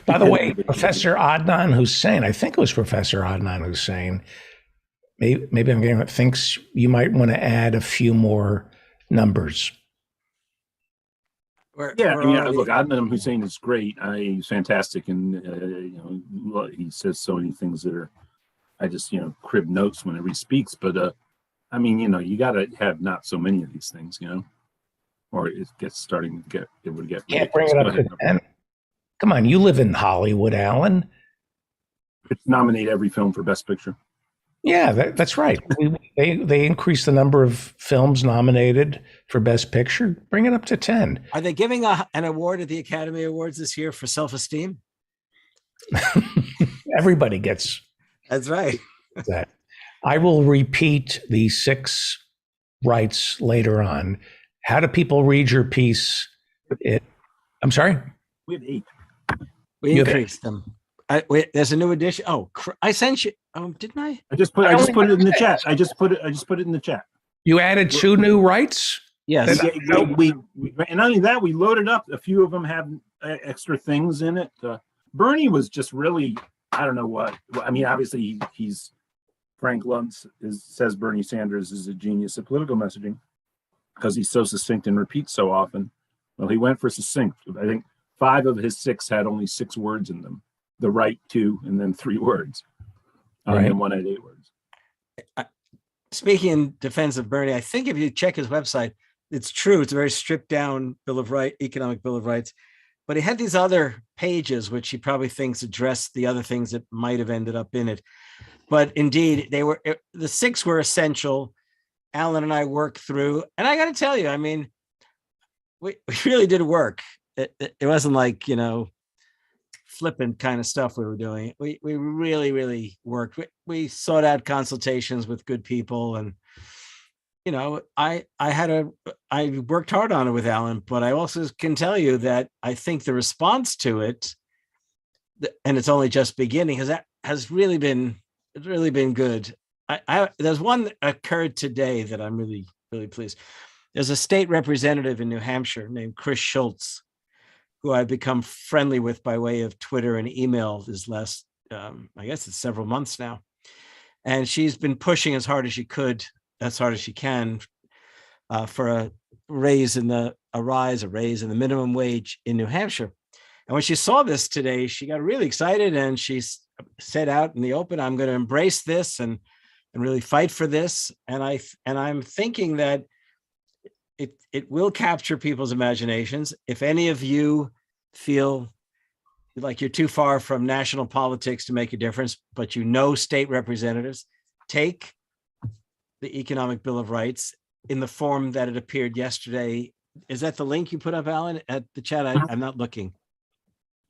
Speaker 4: By the way, Professor Adnan Hussein, I think it was Professor Adnan Hussein, maybe I'm getting it, thinks you might want to add a few more numbers.
Speaker 16: Look, Adnan Hussein is great. He's fantastic, and he says so many things that I just crib notes whenever he speaks. But I mean, you got to have not so many of these things, or it would get.
Speaker 4: Can't bring it up to 10. Come on, you live in Hollywood, Alan.
Speaker 16: It's nominate every film for Best Picture.
Speaker 4: Yeah, that's right. They increased the number of films nominated for Best Picture. Bring it up to 10.
Speaker 15: Are they giving an award at the Academy Awards this year for self-esteem?
Speaker 4: Everybody gets.
Speaker 15: That's right.
Speaker 4: That. I will repeat the 6 rights later on. How do people read your piece? I'm sorry?
Speaker 16: We have 8.
Speaker 15: We increased them. Wait, there's a new edition. Oh, I sent you. Didn't I?
Speaker 16: I just put it in the chat. I just put it in the chat.
Speaker 4: You added 2 new rights?
Speaker 15: Yes.
Speaker 16: We and not only that, we loaded up. A few of them have extra things in it. Bernie was just really, I don't know what. I mean, obviously he's Frank Luntz says Bernie Sanders is a genius at political messaging because he's so succinct and repeats so often. Well, he went for succinct. I think 5 of his 6 had only 6 words in them. The right 2, and then 3 words.
Speaker 4: Right.
Speaker 16: And 1 had 8 words.
Speaker 15: Speaking in defense of Bernie, I think if you check his website, it's true. It's a very stripped down economic Bill of Rights. But he had these other pages, which he probably thinks addressed the other things that might have ended up in it. But indeed, the 6 were essential. Alan and I worked through, and I got to tell you, I mean, we really did work. It wasn't like, flippant kind of stuff we were doing. We really, really worked. We sought out consultations with good people, and I worked hard on it with Alan, but I also can tell you that I think the response to it, and it's only just beginning, has really been good. There's one that occurred today that I'm really, really pleased. There's a state representative in New Hampshire named Chris Schultz, who I've become friendly with by way of Twitter and email this last, I guess it's several months now. And she's been pushing as hard as she can for a raise in the minimum wage in New Hampshire. And when she saw this today, she got really excited, and she said out in the open, I'm going to embrace this and really fight for this. And I'm thinking that it will capture people's imaginations. If any of you feel like you're too far from national politics to make a difference, but state representatives, take the Economic Bill of Rights in the form that it appeared yesterday. Is that the link you put up, Alan, at the chat? I'm not looking.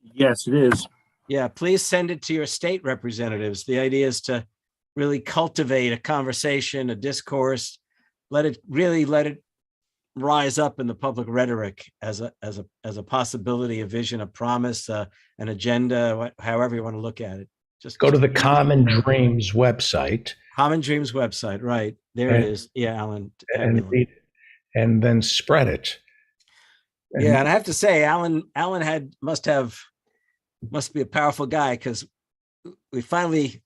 Speaker 16: Yes, it is.
Speaker 15: Yeah, please send it to your state representatives. The idea is to really cultivate a conversation, a discourse, let it rise up in the public rhetoric as a possibility, a vision, a promise, an agenda, however you want to look at it. Just
Speaker 4: go to the Common Dreams website.
Speaker 15: Common Dreams website, right? There it is. Yeah, Alan.
Speaker 4: And read it, and then spread it.
Speaker 15: Yeah, and I have to say, Alan must be a powerful guy, because we finally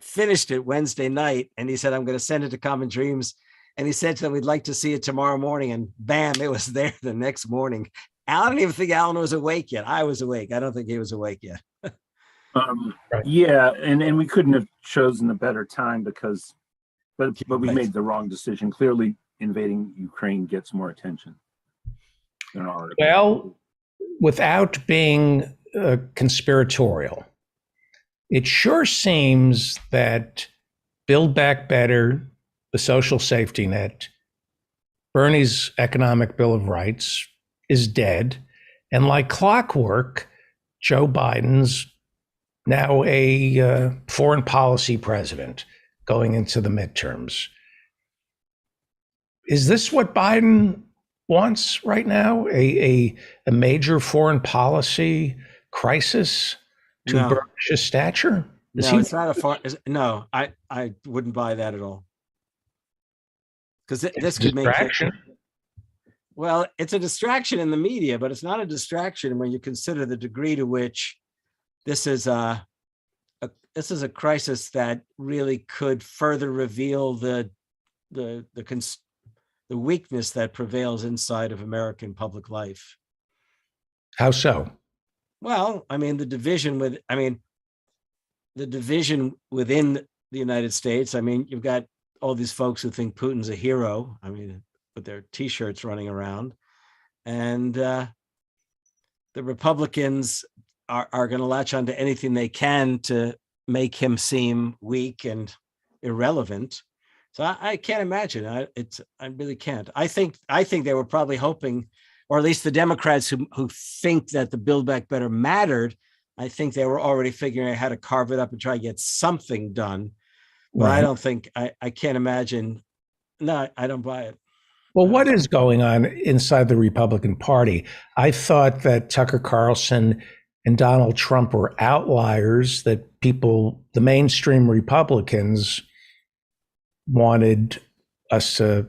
Speaker 15: finished it Wednesday night, and he said, I'm going to send it to Common Dreams. And he said to them, we'd like to see it tomorrow morning. And bam, it was there the next morning. I don't even think Alan was awake yet. I was awake. I don't think he was awake yet.
Speaker 16: Yeah, and we couldn't have chosen a better time but we made the wrong decision. Clearly, invading Ukraine gets more attention than our article.
Speaker 4: Well, without being conspiratorial, it sure seems that Build Back Better, the social safety net, Bernie's economic Bill of Rights is dead. And like clockwork, Joe Biden's now a foreign policy president going into the midterms. Is this what Biden wants right now? A major foreign policy crisis to burnish his stature?
Speaker 15: It's not no, I wouldn't buy that at all. Because this could make it, well, it's a distraction in the media, but it's not a distraction when you consider the degree to which this is a crisis that really could further reveal the weakness that prevails inside of American public life.
Speaker 4: How so?
Speaker 15: Well, I mean, the division within the United States. I mean, you've got all these folks who think Putin's a hero. I mean, with their T-shirts running around, and the Republicans are going to latch onto anything they can to make him seem weak and irrelevant. So I can't imagine. I really can't. I think they were probably hoping, or at least the Democrats who think that the Build Back Better mattered, I think they were already figuring out how to carve it up and try to get something done. But right. I don't think, I can't imagine. No, I don't buy it.
Speaker 4: Well, what is going on inside the Republican Party? I thought that Tucker Carlson and Donald Trump were outliers, that people, the mainstream Republicans, wanted us to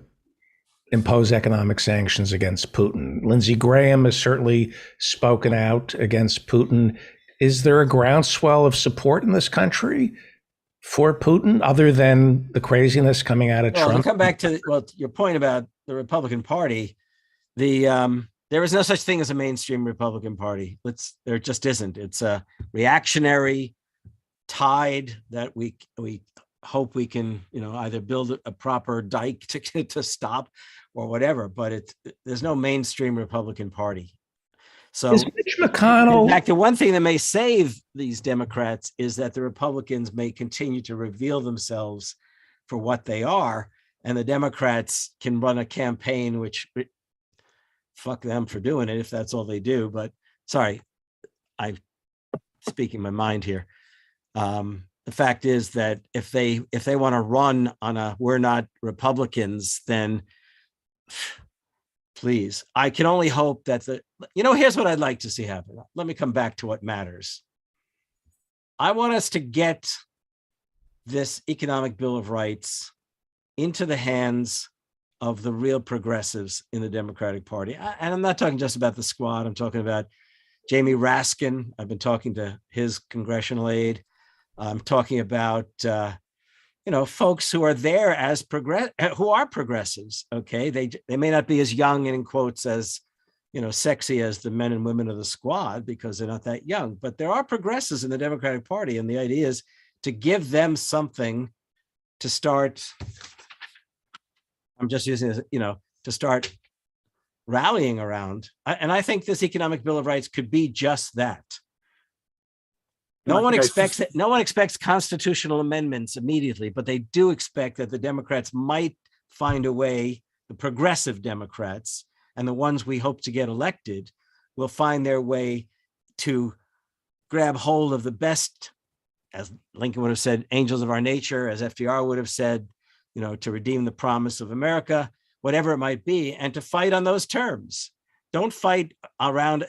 Speaker 4: impose economic sanctions against Putin. Lindsey Graham has certainly spoken out against Putin. Is there a groundswell of support in this country for Putin other than the craziness coming out of Trump?
Speaker 15: To come back to your point about the Republican Party, there is no such thing as a mainstream Republican Party. There just isn't. It's a reactionary tide that we hope we can, either build a proper dike to stop or whatever. But there's no mainstream Republican Party. So
Speaker 4: is Mitch McConnell,
Speaker 15: in fact, the one thing that may save these Democrats is that the Republicans may continue to reveal themselves for what they are, and the Democrats can run a campaign which, fuck them for doing it if that's all they do. But sorry, I'm speaking my mind here. The fact is that if they want to run on a we're not Republicans, then please, I can only hope that here's what I'd like to see happen. Let me come back to what matters. I want us to get this economic Bill of Rights into the hands of the real progressives in the Democratic Party. And I'm not talking just about the squad. I'm talking about Jamie Raskin. I've been talking to his congressional aide. I'm talking about, folks who are there as who are progressives. Okay. They may not be as young and in quotes as, sexy as the men and women of the squad because they're not that young, but there are progressives in the Democratic Party. And the idea is to give them something to start. I'm just using this, to start rallying around. And I think this economic Bill of Rights could be just that. No one expects constitutional amendments immediately, but they do expect that the Democrats might find a way, the progressive Democrats and the ones we hope to get elected will find their way to grab hold of the best as Lincoln would have said, angels of our nature, as FDR would have said, to redeem the promise of America, whatever it might be, and to fight on those terms. Don't fight around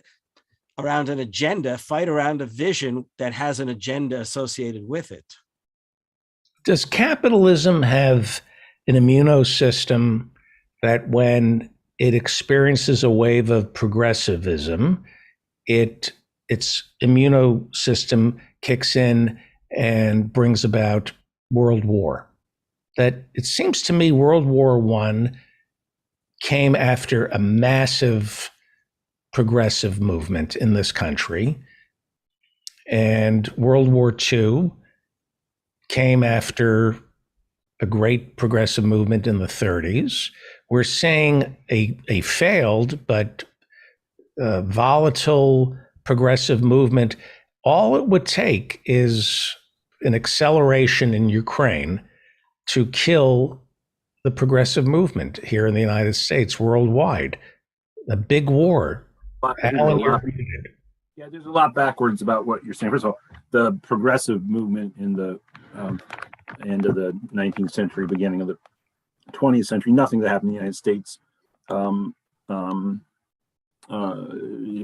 Speaker 15: an agenda, fight around a vision that has an agenda associated with it.
Speaker 4: Does capitalism have an immunosystem that when it experiences a wave of progressivism, its immunosystem kicks in and brings about world war? That it seems to me World War I came after a massive progressive movement in this country, and World War II came after a great progressive movement in the 30s. We're seeing a failed but volatile progressive movement. All it would take is an acceleration in Ukraine to kill the progressive movement here in the United States, worldwide. A big war. Alan,
Speaker 16: yeah, there's a lot backwards about what you're saying. First of all, the progressive movement in the end of the 19th century, beginning of the 20th century, nothing that happened in the United States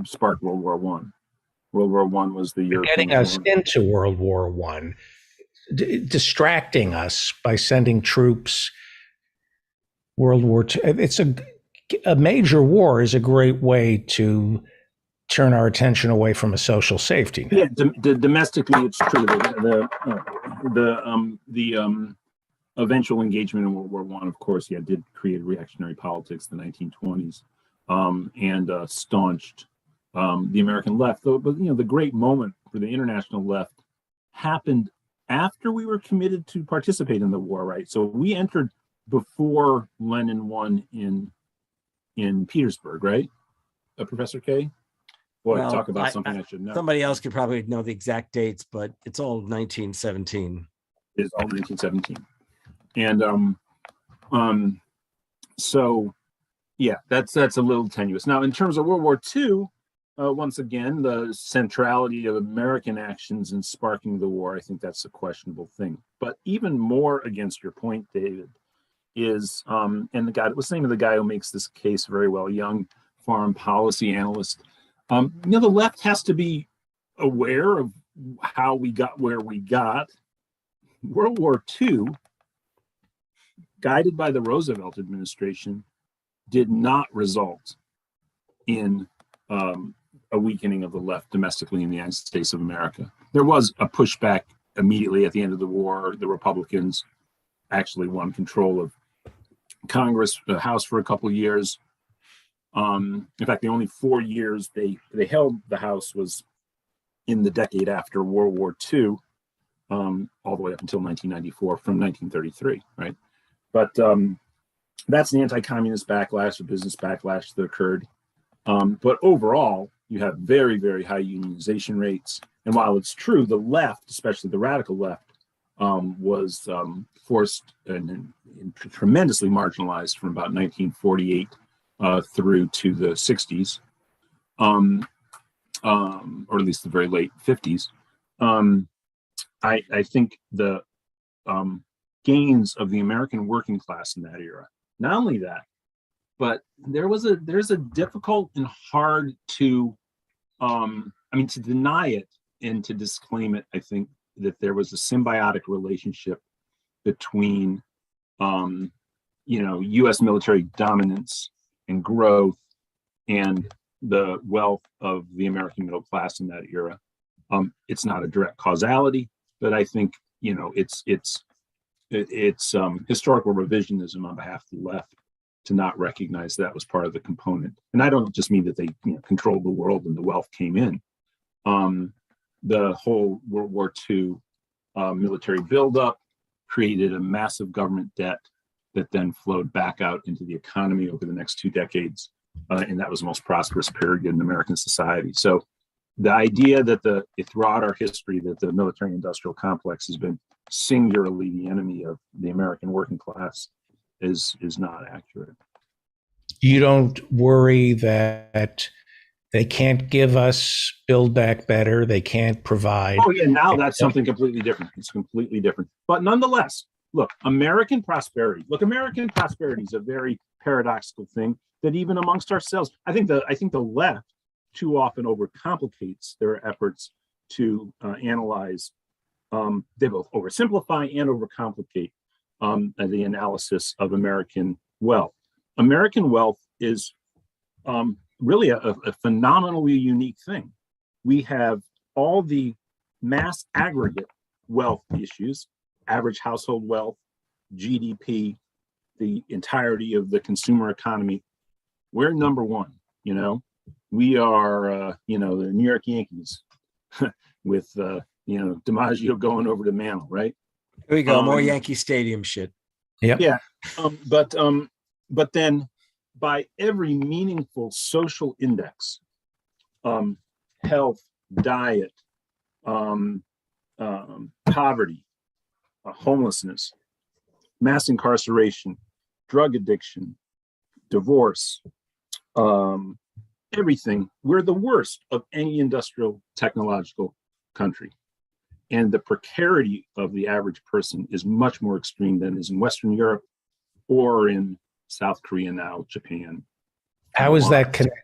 Speaker 16: sparked World War I. World War I was the year
Speaker 4: getting us into World War I, distracting us by sending troops. World War II. It's a major war is a great way to turn our attention away from a social safety net.
Speaker 16: Yeah, domestically, it's true. The eventual engagement in World War I, of course, did create reactionary politics in the 1920s, and staunched the American left. But the great moment for the international left happened after we were committed to participate in the war, right? So we entered before Lenin won in Petersburg, right? Professor K? Boy,
Speaker 15: Well,
Speaker 16: talk about something I should know.
Speaker 15: Somebody else could probably know the exact dates, but it's all 1917.
Speaker 16: It's all 1917. And so yeah, that's a little tenuous. Now, in terms of World War II, once again, the centrality of American actions in sparking the war, I think that's a questionable thing. But even more against your point, David, is, and what's the name of the guy who makes this case very well, young foreign policy analyst. The left has to be aware of how we got where we got. World War II, guided by the Roosevelt administration, did not result in a weakening of the left domestically in the United States of America. There was a pushback immediately at the end of the war. The Republicans actually won control of Congress, the House, for a couple of years. In fact, the only 4 years they held the House was in the decade after World War II, all the way up until 1994, from 1933, right? But that's the anti-communist backlash, the business backlash that occurred. But overall, you have very, very high unionization rates. And while it's true, the left, especially the radical left, was forced and tremendously marginalized from about 1948 through to the 60s, or at least the very late 50s. I think the gains of the American working class in that era, not only that, but there's a difficult and hard to, to deny it and to disclaim it. I think that there was a symbiotic relationship between, U.S. military dominance and growth and the wealth of the American middle class in that era. It's not a direct causality, but I think, it's historical revisionism on behalf of the left to not recognize that was part of the component. And I don't just mean that they controlled the world and the wealth came in. The whole World War II military buildup created a massive government debt that then flowed back out into the economy over the next 2 decades. And that was the most prosperous period in American society. So the idea that throughout our history that the military industrial complex has been singularly the enemy of the American working class is not accurate.
Speaker 4: You don't worry that They can't give us Build Back Better. They can't provide.
Speaker 16: Oh yeah, now that's something completely different. It's completely different. But nonetheless, look, American prosperity. Look, American prosperity is a very paradoxical thing that even amongst ourselves, I think the left too often overcomplicates their efforts to analyze. They both oversimplify and overcomplicate the analysis of American wealth. American wealth is really a phenomenally unique thing. We have all the mass aggregate wealth issues, average household wealth, GDP, the entirety of the consumer economy. We're number one, you know. We are, the New York Yankees with, DiMaggio going over to Mantle, right?
Speaker 15: Here we go, more Yankee Stadium shit.
Speaker 4: Yep.
Speaker 16: Yeah, but then by every meaningful social index, health, diet, poverty, homelessness, mass incarceration, drug addiction, divorce, everything, we're the worst of any industrial technological country. And the precarity of the average person is much more extreme than is in Western Europe or in South Korea now, Japan.
Speaker 4: How is that connected?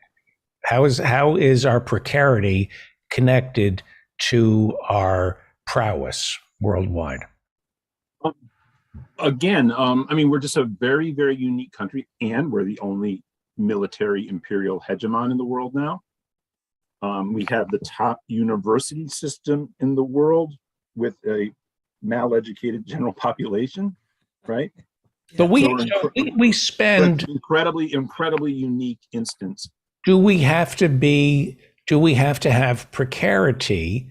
Speaker 4: How is our precarity connected to our prowess worldwide?
Speaker 16: Again, we're just a very, very unique country, and we're the only military imperial hegemon in the world now. We have the top university system in the world with a maleducated general population, right?
Speaker 4: But we spend
Speaker 16: incredibly unique instance.
Speaker 4: Do we have to have precarity?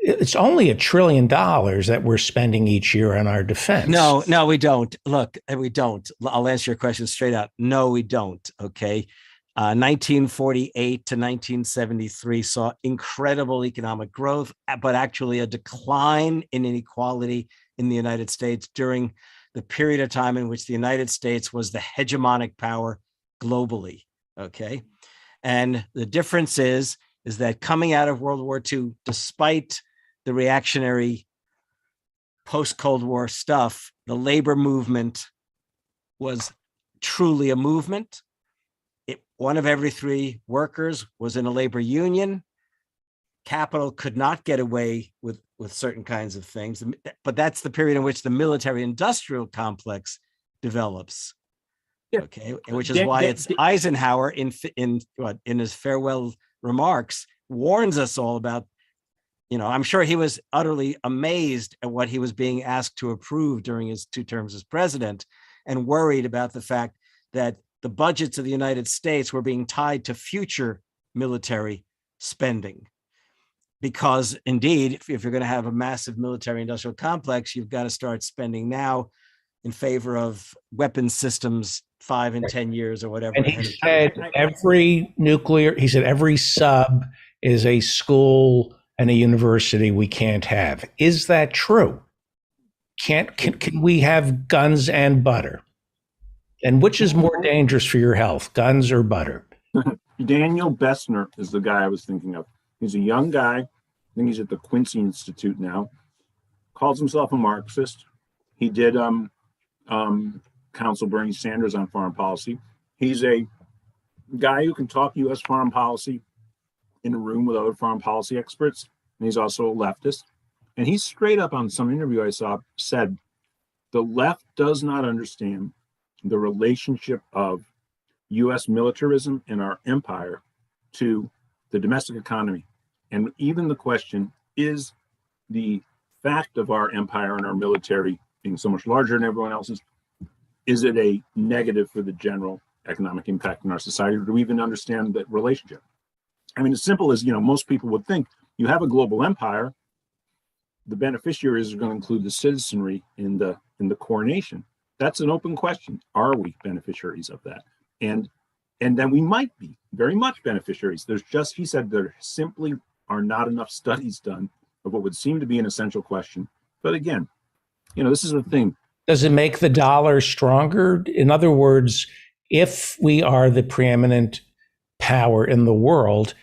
Speaker 4: It's only $1 trillion that we're spending each year on our defense.
Speaker 15: No, we don't. Look, we don't. I'll answer your question straight out. No, we don't. Okay. 1948 to 1973 saw incredible economic growth, but actually a decline in inequality in the United States during the period of time in which the United States was the hegemonic power globally. Okay. And the difference is that coming out of World War II, despite the reactionary post-Cold War stuff, the labor movement was truly a movement. One of every 3 workers was in a labor union. Capital could not get away with certain kinds of things, but that's the period in which the military-industrial complex develops. Okay, which is why it's Eisenhower in his farewell remarks warns us all about. I'm sure he was utterly amazed at what he was being asked to approve during his 2 terms as president, and worried about the fact that the budgets of the United States were being tied to future military spending. Because indeed, if you're going to have a massive military industrial complex, you've got to start spending now in favor of weapons systems 5 and 10 years or whatever.
Speaker 4: And he said every sub is a school and a university we can't have. Is that true? Can we have guns and butter? And which is more dangerous for your health, guns or butter?
Speaker 16: Daniel Bessner is the guy I was thinking of. He's a young guy. I think he's at the Quincy Institute now. Calls himself a Marxist. He did counsel Bernie Sanders on foreign policy. He's a guy who can talk U.S. foreign policy in a room with other foreign policy experts. And he's also a leftist. And he straight up on some interview I saw said, the left does not understand the relationship of U.S. militarism and our empire to the domestic economy. And even the question, is the fact of our empire and our military being so much larger than everyone else's, is it a negative for the general economic impact in our society? Or do we even understand that relationship? As simple as, most people would think, you have a global empire, the beneficiaries are going to include the citizenry in the coronation. That's an open question. Are we beneficiaries of that? And then we might be very much beneficiaries. He said there simply are not enough studies done of what would seem to be an essential question. But again, this is the thing.
Speaker 4: Does it make the dollar stronger? In other words, if we are the preeminent power in the world,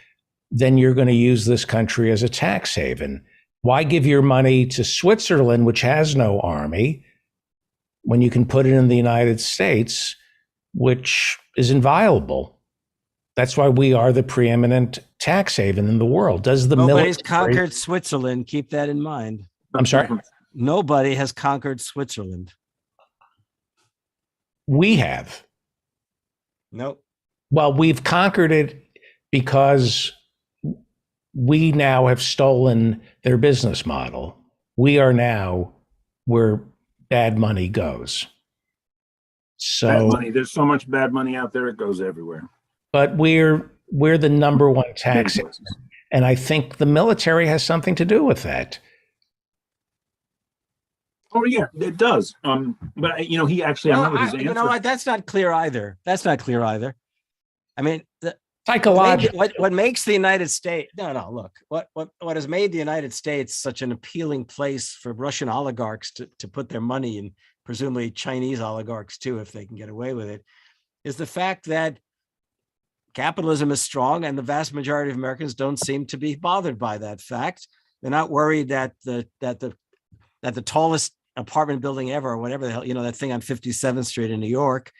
Speaker 4: then you're going to use this country as a tax haven. Why give your money to Switzerland, which has no army, when you can put it in the United States, which is inviolable? That's why we are the preeminent tax haven in the world. Does the
Speaker 15: Nobody's
Speaker 4: military
Speaker 15: conquered Switzerland. Keep that in mind.
Speaker 4: I'm sorry?
Speaker 15: Nobody has conquered Switzerland.
Speaker 4: We have.
Speaker 15: Nope.
Speaker 4: Well, we've conquered it because we now have stolen their business model. We are now where bad money goes.
Speaker 16: Bad
Speaker 4: So,
Speaker 16: money. There's so much bad money out there; it goes everywhere.
Speaker 4: but we're the number one tax haven, and I think the military has something to do with that.
Speaker 16: Oh yeah, it does. But you know, he actually, I
Speaker 15: No,
Speaker 16: remember his answer.
Speaker 15: you know what? That's not clear either. That's not clear either. I mean,
Speaker 4: Psychological.
Speaker 15: what makes the United States? No. Look, what has made the United States such an appealing place for Russian oligarchs to put their money in, presumably Chinese oligarchs too, if they can get away with it, is the fact that capitalism is strong, and the vast majority of Americans don't seem to be bothered by that fact. They're not worried that the tallest apartment building ever, or whatever the hell, you know, that thing on 57th Street in New York.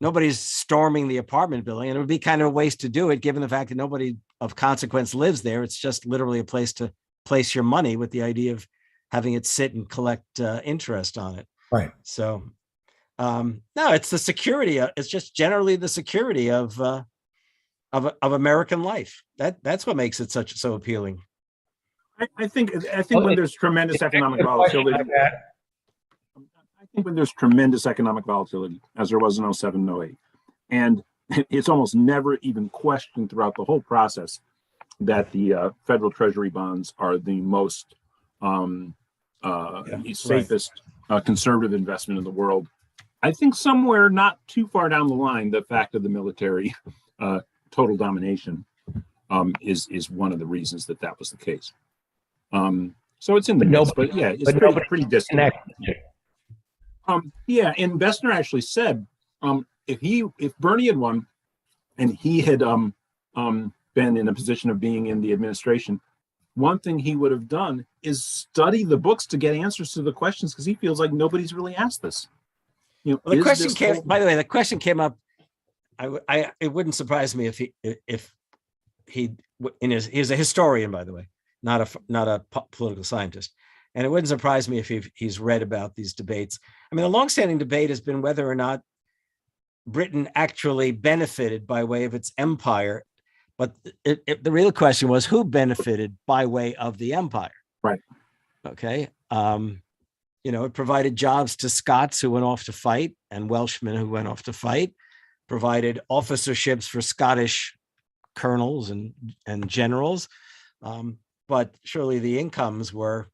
Speaker 15: Nobody's storming the apartment building, and it would be kind of a waste to do it, given the fact that nobody of consequence lives there. It's just literally a place to place your money, with the idea of having it sit and collect interest on it.
Speaker 4: Right.
Speaker 15: So, no, it's the security. It's just generally the security of American life. That's what makes it so appealing.
Speaker 16: I think when there's tremendous economic volatility, I think when there's tremendous economic volatility, as there was in 07, 08, and it's almost never even questioned throughout the whole process that the federal treasury bonds are the most safest conservative investment in the world. I think somewhere not too far down the line, the fact of the military total domination is one of the reasons that was the case. So it's in the mix, but yeah, it's pretty distant. Yeah, and Bessner actually said if Bernie had won and he had been in a position of being in the administration, one thing he would have done is study the books to get answers to the questions, because he feels like nobody's really asked this. You know,
Speaker 15: Well, the question came. By the way, the question came up. It wouldn't surprise me if he's a historian, by the way, not a political scientist, and it wouldn't surprise me if he's read about these debates. I mean, the longstanding debate has been whether or not Britain actually benefited by way of its empire, but the real question was who benefited by way of the empire.
Speaker 16: Right.
Speaker 15: Okay. You know, it provided jobs to Scots who went off to fight and Welshmen who went off to fight, provided officerships for Scottish colonels and generals. But surely the incomes were,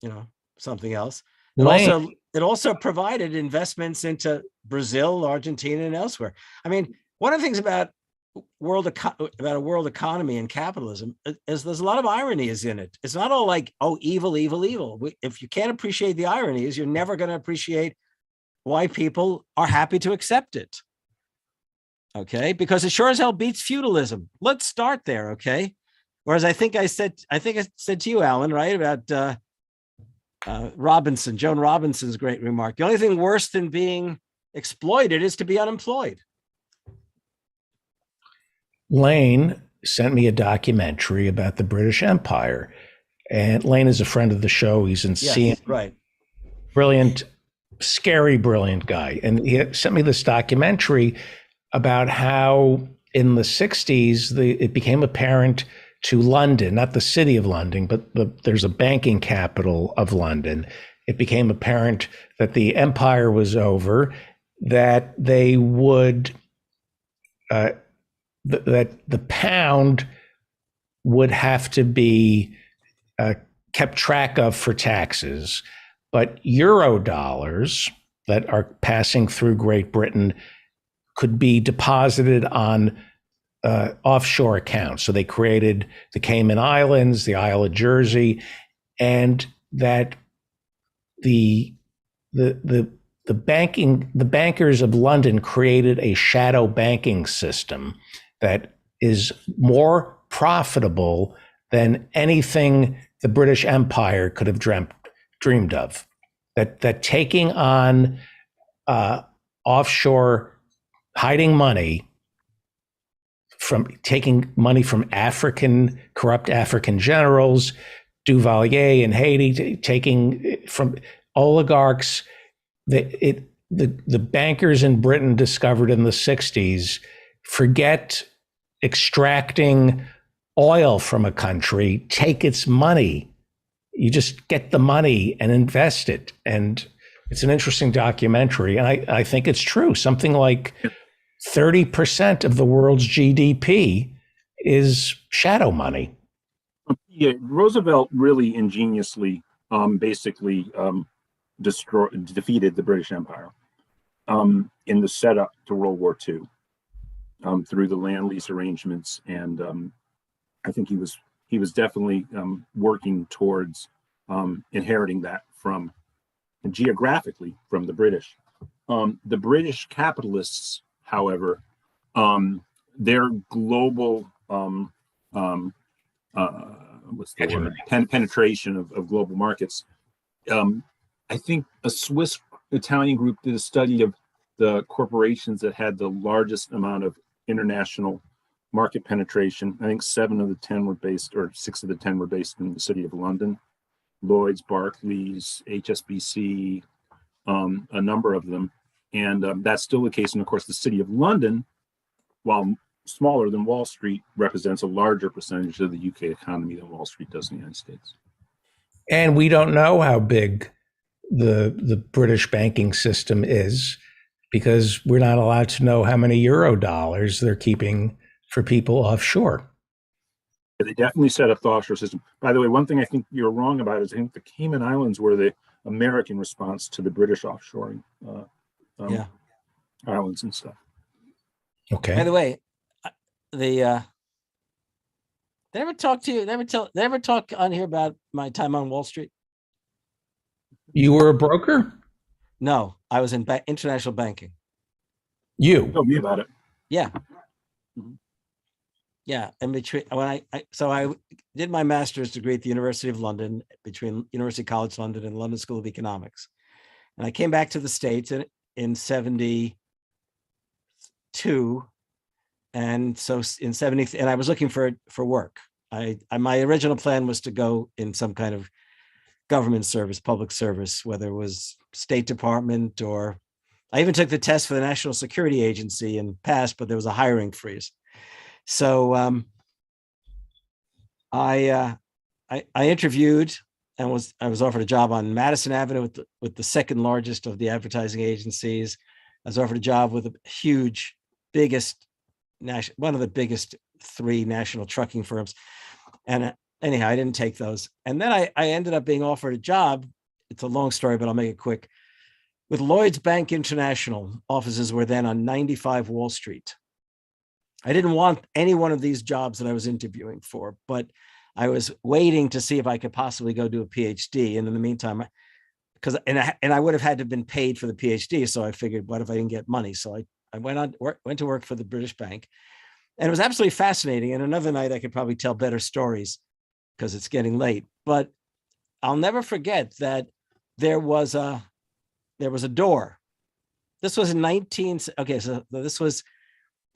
Speaker 15: you know, something else. It also provided investments into Brazil, Argentina, and elsewhere. I mean, one of the things about a world economy and capitalism is there's a lot of ironies in it. It's not all like, oh, evil, evil, evil. If you can't appreciate the ironies, you're never going to appreciate why people are happy to accept it. Okay, because it sure as hell beats feudalism. Let's start there. Okay. Whereas I think I said to you, Alan, right, about Joan Robinson's great remark. The only thing worse than being exploited is to be unemployed.
Speaker 4: Lane sent me a documentary about the British Empire, and Lane is a friend of the show. He's in CNN.
Speaker 15: Right.
Speaker 4: Brilliant, scary, brilliant guy. And he sent me this documentary about how in the 60s, it became apparent to London, not the city of London, but there's a banking capital of London. It became apparent that the empire was over, that they would, that the pound would have to be kept track of for taxes, but euro dollars that are passing through Great Britain could be deposited on offshore accounts. So they created the Cayman Islands, the Isle of Jersey, and that the the bankers of London created a shadow banking system that is more profitable than anything the British Empire could have dreamed of. That taking on offshore, hiding money, from taking money from corrupt African generals, Duvalier in Haiti, taking from oligarchs. The bankers in Britain discovered in the 60s, forget extracting oil from a country, take its money. You just get the money and invest it. And it's an interesting documentary. And I think it's true. Something like 30% of the world's GDP is shadow money.
Speaker 16: Yeah, Roosevelt really ingeniously basically defeated the British Empire in the setup to World War II through the land lease arrangements, and I think he was definitely working towards inheriting that from geographically from the British. The British capitalists, however, their global what's the word? Penetration of global markets. I think a Swiss Italian group did a study of the corporations that had the largest amount of international market penetration. I think 7 of the 10 were based, or 6 of the 10 were based in the city of London. Lloyd's, Barclays, HSBC, a number of them. And that's still the case. And of course, the city of London, while smaller than Wall Street, represents a larger percentage of the UK economy than Wall Street does in the United States.
Speaker 4: And we don't know how big the British banking system is, because we're not allowed to know how many euro dollars they're keeping for people offshore.
Speaker 16: They definitely set up the offshore system. By the way, one thing I think you're wrong about is I think the Cayman Islands were the American response to the British offshoring islands and stuff.
Speaker 4: Okay.
Speaker 15: By the way, they ever talk to you? They ever talk on here about my time on Wall Street?
Speaker 4: You were a broker?
Speaker 15: No, I was in international banking.
Speaker 4: You
Speaker 16: told me about it.
Speaker 15: Yeah. Yeah, and between when I did my master's degree at the University of London, between University College London and London School of Economics, and I came back to the States in 72, and so in 70, and I was looking for work. My original plan was to go in some kind of government service, public service, whether it was State Department, or I even took the test for the National Security Agency and passed, but there was a hiring freeze. So I interviewed and I was offered a job on Madison Avenue with the second largest of the advertising agencies. I was offered a job with one of the biggest 3 national trucking firms. And anyhow, I didn't take those. And then I ended up being offered a job. It's a long story, but I'll make it quick. With Lloyd's Bank International. Offices were then on 95 Wall Street. I didn't want any one of these jobs that I was interviewing for, but I was waiting to see if I could possibly go do a PhD. And in the meantime, I would have had to have been paid for the PhD. So I figured, what if I didn't get money? So I went to work for the British Bank, and it was absolutely fascinating. And another night I could probably tell better stories because it's getting late, but I'll never forget that there was a door. This was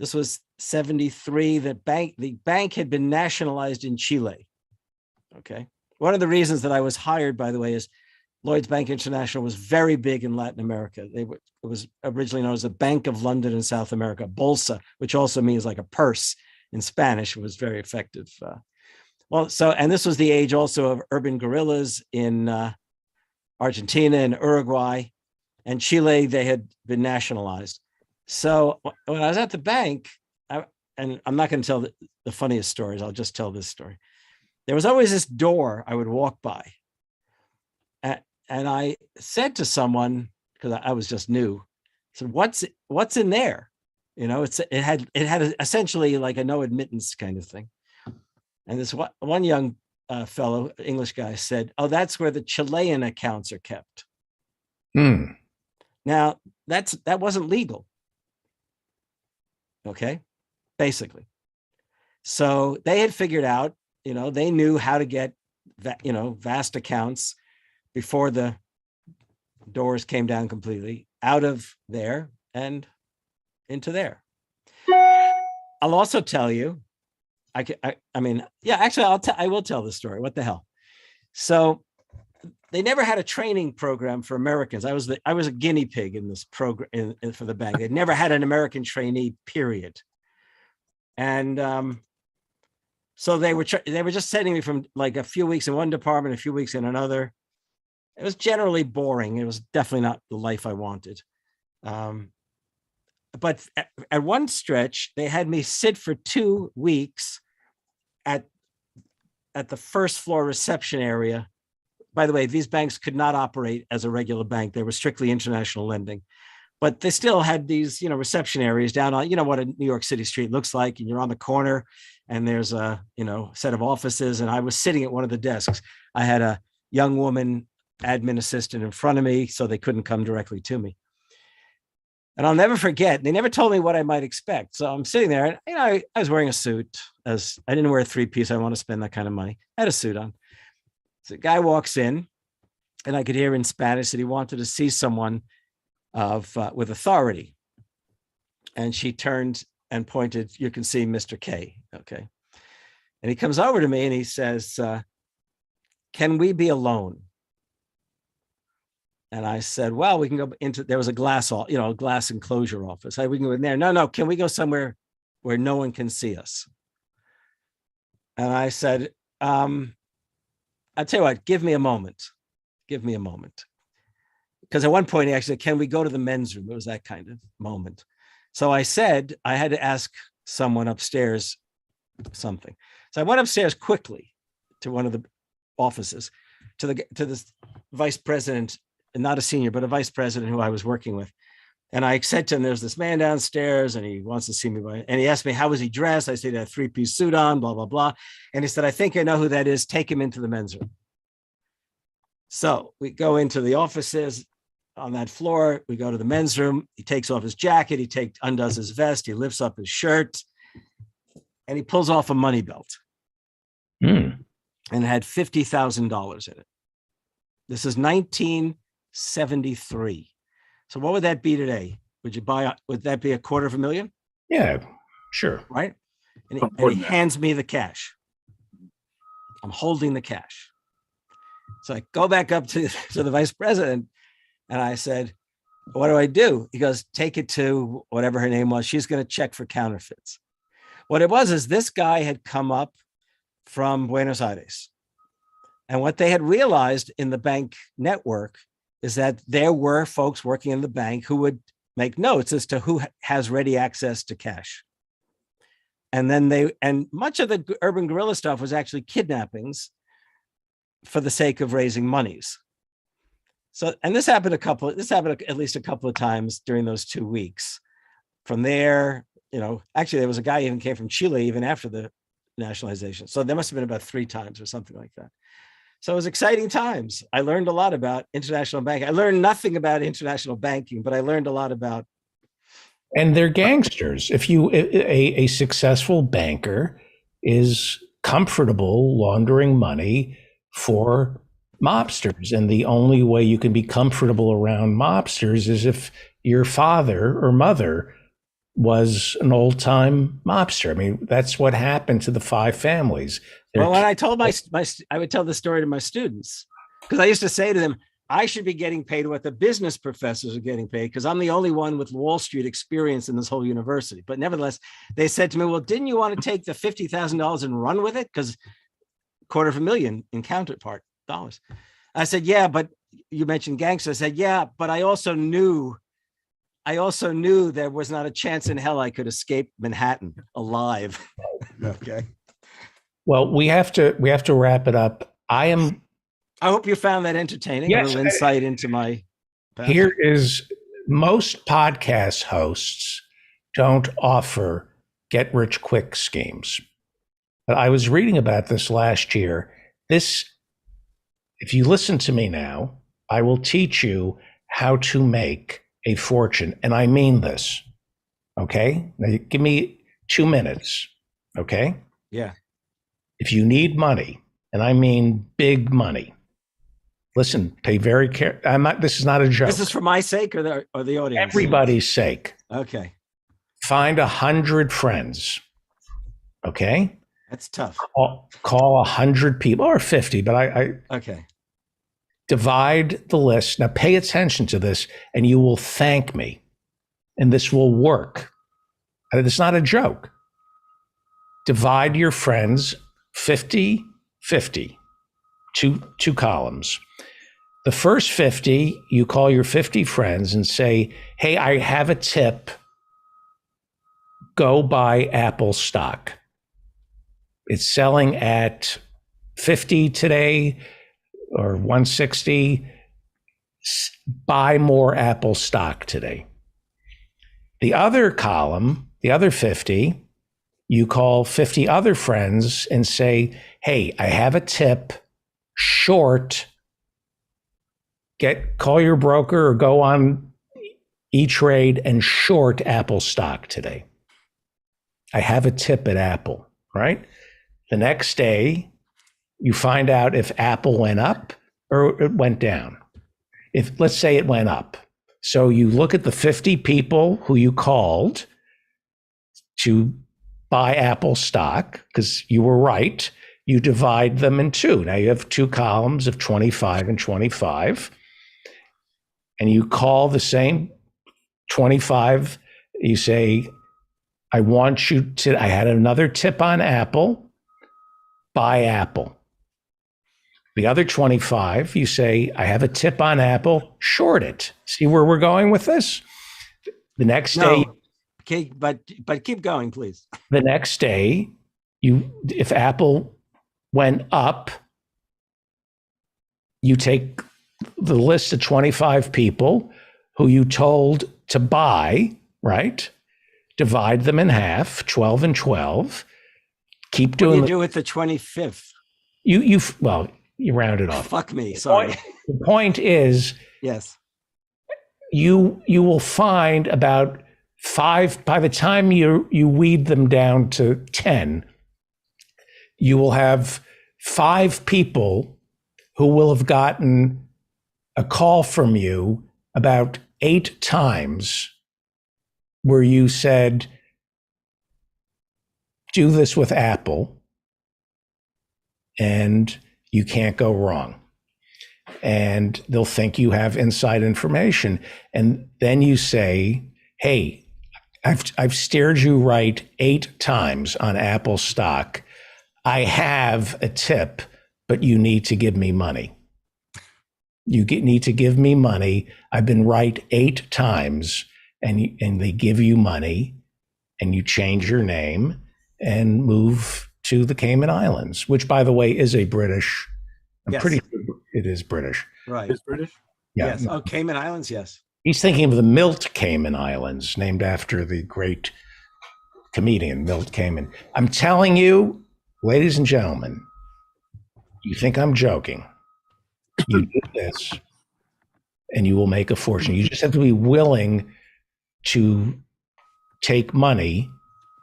Speaker 15: this was 73. The bank had been nationalized in Chile. Okay. One of the reasons that I was hired, by the way, is Lloyd's Bank International was very big in Latin America. It was originally known as the Bank of London in South America, Bolsa, which also means like a purse in Spanish. It was very effective. And this was the age also of urban guerrillas in Argentina and Uruguay, and Chile. They had been nationalized. So when I was at the bank, and I'm not going to tell the funniest stories, I'll just tell this story. There was always this door I would walk by. And I said to someone, because I was just new, I said, what's in there? You know, it had essentially like a no admittance kind of thing. And this one young fellow, English guy, said, "Oh, that's where the Chilean accounts are kept." Now, that wasn't legal. Okay, basically. So they had figured out, they knew how to get, vast accounts before the doors came down completely out of there and into there. I'll also tell you, I will tell the story. What the hell? So they never had a training program for Americans. I was a guinea pig in this program for the bank. They never had an American trainee, period. And so they were just sending me from like a few weeks in one department, a few weeks in another. It was generally boring. It was definitely not the life I wanted. But at one stretch, they had me sit for 2 weeks at the first floor reception area. By the way, these banks could not operate as a regular bank. They were strictly international lending, but they still had these, reception areas down on, what a New York City street looks like. And you're on the corner and there's a, set of offices. And I was sitting at one of the desks. I had a young woman admin assistant in front of me, so they couldn't come directly to me. And I'll never forget, they never told me what I might expect. So I'm sitting there and, I was wearing a suit, as I didn't wear a 3-piece. I don't want to spend that kind of money. I had a suit on. So the guy walks in and I could hear in Spanish that he wanted to see someone with authority. And she turned and pointed, "You can see Mr. K." Okay. And he comes over to me and he says, "Can we be alone?" And I said, "Well, we can go into," there was a glass enclosure office. We can go in there. No, can we go somewhere where no one can see us? And I said, I'll tell you what, give me a moment. Give me a moment. Because at one point he actually said, "Can we go to the men's room?" It was that kind of moment. So I said, I had to ask someone upstairs something. So I went upstairs quickly to one of the offices, to this vice president, not a senior, but a vice president who I was working with. And I said to him, "There's this man downstairs and he wants to see me." And he asked me, "How was he dressed?" I said, "He had a 3-piece suit on, blah, blah, blah." And he said, "I think I know who that is. Take him into the men's room." So we go into the offices on that floor. We go to the men's room. He takes off his jacket. He undoes his vest. He lifts up his shirt and he pulls off a money belt. And it had $50,000 in it. This is 1973. So what would that be today? Would that be $250,000?
Speaker 4: Yeah, sure.
Speaker 15: Right? And he hands me the cash. I'm holding the cash. So I go back up to the vice president and I said, "What do I do?" He goes, "Take it to whatever her name was. She's going to check for counterfeits." What it was is this guy had come up from Buenos Aires. And what they had realized in the bank network is that there were folks working in the bank who would make notes as to who has ready access to cash. And then much of the urban guerrilla stuff was actually kidnappings for the sake of raising monies. So, and this happened at least a couple of times during those 2 weeks. From there, actually there was a guy who even came from Chile even after the nationalization. So there must have been about 3 times or something like that. So it was exciting times. I learned a lot about international banking. I learned nothing about international banking, but I learned a lot about.
Speaker 4: And they're gangsters. If a successful banker is comfortable laundering money for mobsters, and the only way you can be comfortable around mobsters is if your father or mother was an old-time mobster. I mean, that's what happened to the 5 families.
Speaker 15: Well, when I told I would tell the story to my students, because I used to say to them, I should be getting paid what the business professors are getting paid, because I'm the only one with Wall Street experience in this whole university. But nevertheless, they said to me, "Well, didn't you want to take the $50,000 and run with it? Because $250,000 in counterpart dollars." I said, "Yeah, but you mentioned gangsters." I said, "Yeah, but I also knew there was not a chance in hell I could escape Manhattan alive." Okay.
Speaker 4: Well, we have to wrap it up. I
Speaker 15: hope you found that entertaining.
Speaker 4: Yes,
Speaker 15: a little insight into my past.
Speaker 4: Here is, most podcast hosts don't offer get rich quick schemes. But I was reading about this last year. If you listen to me now, I will teach you how to make a fortune. And I mean this. Okay. Now give me 2 minutes. Okay.
Speaker 15: Yeah.
Speaker 4: If you need money, and I mean big money, listen, pay very care. This is not a joke.
Speaker 15: This is for my sake or the audience?
Speaker 4: Everybody's sake.
Speaker 15: Okay.
Speaker 4: Find 100 friends. Okay.
Speaker 15: That's tough.
Speaker 4: Call 100 people or 50, but I
Speaker 15: okay.
Speaker 4: Divide the list. Now pay attention to this and you will thank me. And this will work. It's not a joke. Divide your friends 50, 50, two columns. The first 50, you call your 50 friends and say, hey, I have a tip. Go buy Apple stock. It's selling at 50 today or 160. Buy more Apple stock today. The other column, the other 50, you call 50 other friends and say, hey, I have a tip, short. Call your broker or go on E-Trade and short Apple stock today. I have a tip at Apple, right? The next day, you find out if Apple went up or it went down. Let's say it went up. So you look at the 50 people who you called to buy Apple stock, because you were right. You divide them in two. Now you have two columns of 25 and 25. And you call the same 25. You say, I had another tip on Apple. Buy Apple. The other 25, you say, I have a tip on Apple, short it. See where we're going with this? The next day.
Speaker 15: Okay, but keep going, please.
Speaker 4: The next day, if Apple went up, you take the list of 25 people who you told to buy, right? Divide them in half, 12 and 12. Keep doing.
Speaker 15: What do you do with the 25th?
Speaker 4: You round it off.
Speaker 15: Fuck me. Sorry.
Speaker 4: The point is,
Speaker 15: yes,
Speaker 4: you will find about 5 by the time you weed them down to 10. You will have 5 people who will have gotten a call from you about 8 times where you said, do this with Apple and you can't go wrong. And they'll think you have inside information. And then you say, hey, I've steered you right 8 times on Apple stock. I have a tip, but you need to give me money. You need to give me money. I've been right 8 times, and they give you money, and you change your name and move to the Cayman Islands, which, by the way, is a British. I'm pretty sure it is British.
Speaker 15: Right.
Speaker 16: It's British?
Speaker 4: Yeah.
Speaker 15: Yes. Oh, Cayman Islands, yes.
Speaker 4: He's thinking of the Milt Cayman Islands, named after the great comedian Milt Cayman. I'm telling you, ladies and gentlemen, you think I'm joking. You do this, and you will make a fortune. You just have to be willing to take money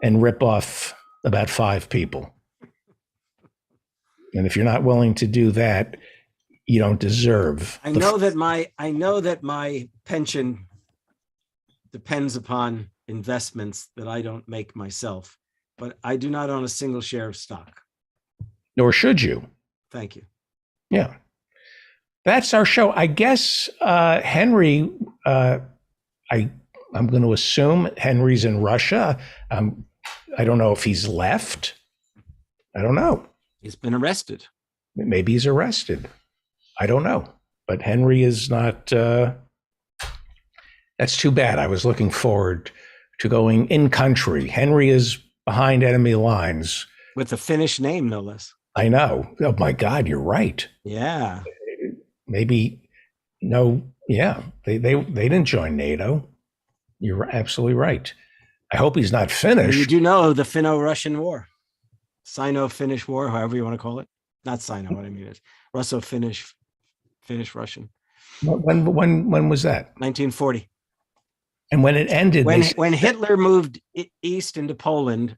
Speaker 4: and rip off about 5 people. And if you're not willing to do that, you don't deserve.
Speaker 15: I know that my pension depends upon investments that I don't make myself, but I do not own a single share of stock.
Speaker 4: Nor should you.
Speaker 15: Thank you.
Speaker 4: Yeah. That's our show. I guess Henry, I'm going to assume Henry's in Russia. I don't know if he's left. I don't know.
Speaker 15: He's been arrested.
Speaker 4: Maybe he's arrested. I don't know. But Henry is not. That's too bad. I was looking forward to going in country. Henry is behind enemy lines.
Speaker 15: With a Finnish name, no less.
Speaker 4: I know. Oh, my God, you're right.
Speaker 15: Yeah.
Speaker 4: Maybe, no, yeah. They didn't join NATO. You're absolutely right. I hope he's not Finnish.
Speaker 15: You do know the Finno-Russian War. Sino-Finnish War, however you want to call it. Not Sino, what I mean is Russo-Finnish, Finnish-Russian.
Speaker 4: When was that?
Speaker 15: 1940.
Speaker 4: And when it ended,
Speaker 15: when Hitler moved east into Poland,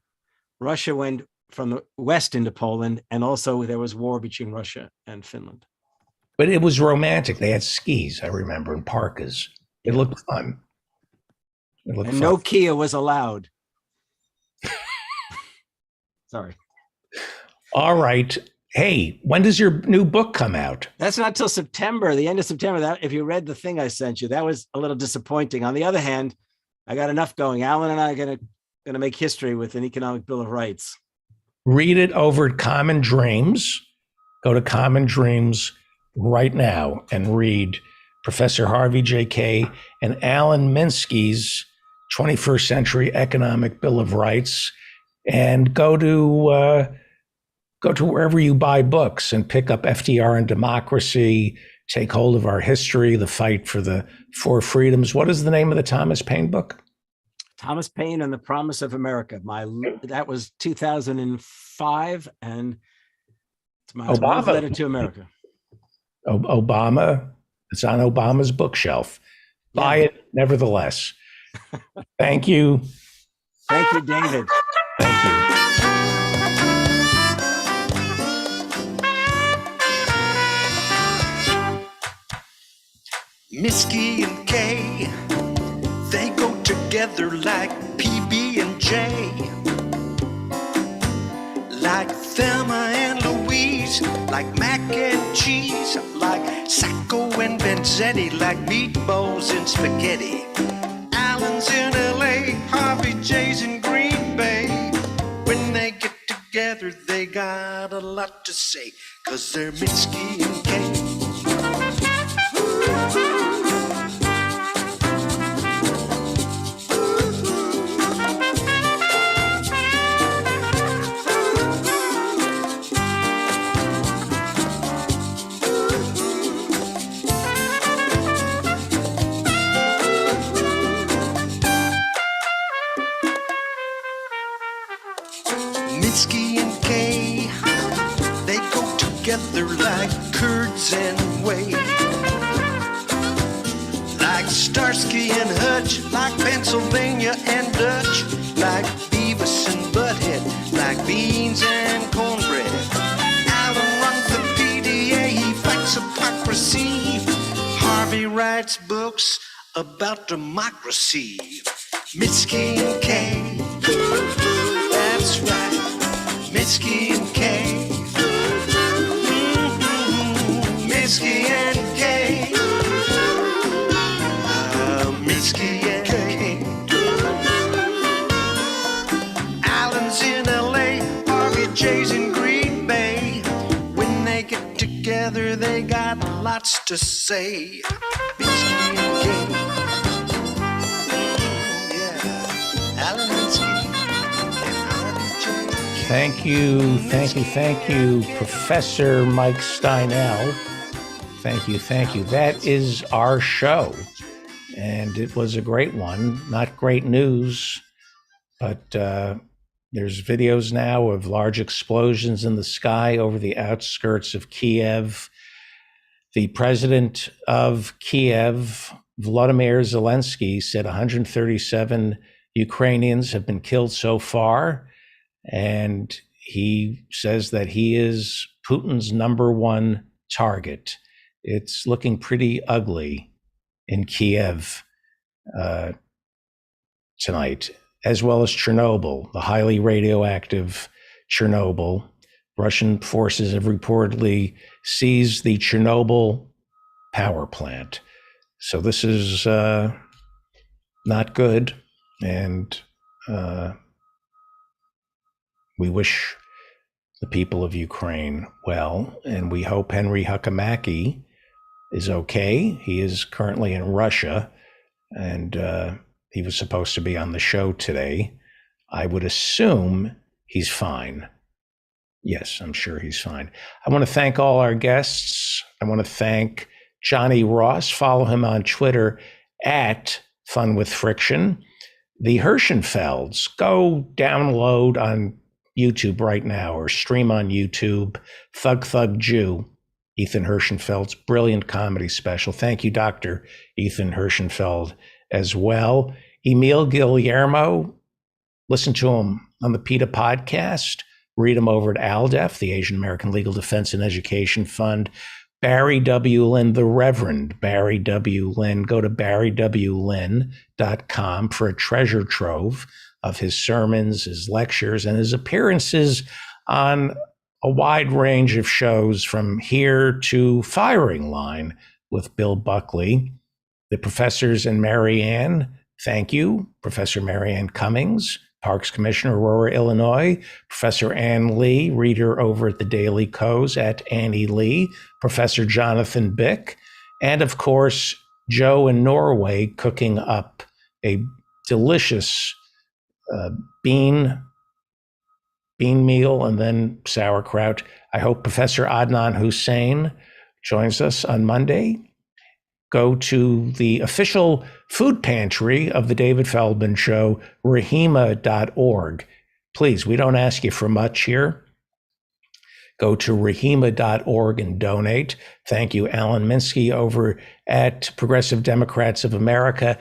Speaker 15: Russia went from the west into Poland, and also there was war between Russia and Finland.
Speaker 4: But it was romantic. They had skis, I remember, and parkas. It looked fun.
Speaker 15: And no Kia was allowed. Sorry.
Speaker 4: All right. Hey, when does your new book come out?
Speaker 15: That's not till September, the end of September. That if you read the thing I sent you, that was a little disappointing. On the other hand, I got enough going. Alan and I are gonna make history with an economic bill of rights.
Speaker 4: Read it over at Common Dreams. Go to Common Dreams right now and read Professor Harvey J. Kaye and Alan Minsky's 21st Century Economic Bill of Rights, and go to wherever you buy books and pick up FDR and Democracy, Take Hold of Our History, The Fight for the Four Freedoms. What is the name of the Thomas Paine book?
Speaker 15: Thomas Paine and the Promise of America. That was 2005, and it's my love letter to America.
Speaker 4: Obama. It's on Obama's bookshelf. Buy it, nevertheless. Thank you.
Speaker 15: Thank you, David.
Speaker 4: Thank you.
Speaker 1: Minsky and Kay, they go together like PB and J, like Thelma and Louise, like mac and cheese, like Sacco and Vanzetti, like meatballs and spaghetti. Alan's in LA, Harvey J's in Green Bay. When they get together, they got a lot to say, 'cause they're Minsky and Kay. Minsky and Kay, they go together like curds and whey, like Starsky and Hutch, like Pennsylvania and Dutch, like Beavis and Butthead, like beans and cornbread. Alan runs the PDA, he fights hypocrisy. Harvey writes books about democracy. Minsky and Kay, that's right. Minsky and Kay, Minsky and Kay, Minsky and Kay. Alan's in LA, Harvey J's in Green Bay. When they get together, they got lots to say. Minsky and Kay, yeah, Alan Minsky.
Speaker 4: Thank you, Professor Mike Steinel. Thank you. That is our show, and it was a great one. Not great news, but there's videos now of large explosions in the sky over the outskirts of Kiev. The president of Kiev, Volodymyr Zelensky, said 137 Ukrainians have been killed so far. And he says that he is Putin's number one target. It's looking pretty ugly in Kiev tonight, as well as Chernobyl, the highly radioactive Chernobyl. Russian forces have reportedly seized the Chernobyl power plant. So this is not good. And we wish the people of Ukraine well, and we hope Henry Huckabee is okay. He is currently in Russia, and he was supposed to be on the show today. I would assume he's fine. Yes, I'm sure he's fine. I want to thank all our guests. I want to thank Johnny Ross. Follow him on Twitter at Fun with Friction. The Hirschenfelds, go download on YouTube right now or stream on YouTube. Thug Jew, Ethan Hirschenfeld's brilliant comedy special. Thank you, Dr. Ethan Hirschenfeld, as well. Emil Guillermo, listen to him on the PETA podcast. Read him over at ALDEF, the Asian American Legal Defense and Education Fund. Barry W. Lynn, the Reverend Barry W. Lynn. Go to barrywlynn.com for a treasure trove of his sermons, his lectures, and his appearances on a wide range of shows from here to Firing Line with Bill Buckley. The professors and Marianne, thank you. Professor Marianne Cummings, Parks Commissioner, Aurora, Illinois. Professor Ann Lee, reader over at the Daily Kos at Annie Lee. Professor Jonathan Bick. And of course, Joe in Norway cooking up a delicious bean meal and then sauerkraut. I hope Professor Adnan Hussein joins us on Monday. Go to the official food pantry of the David Feldman Show, rahima.org. Please, we don't ask you for much here. Go to rahima.org and donate. Thank you, Alan Minsky over at Progressive Democrats of America.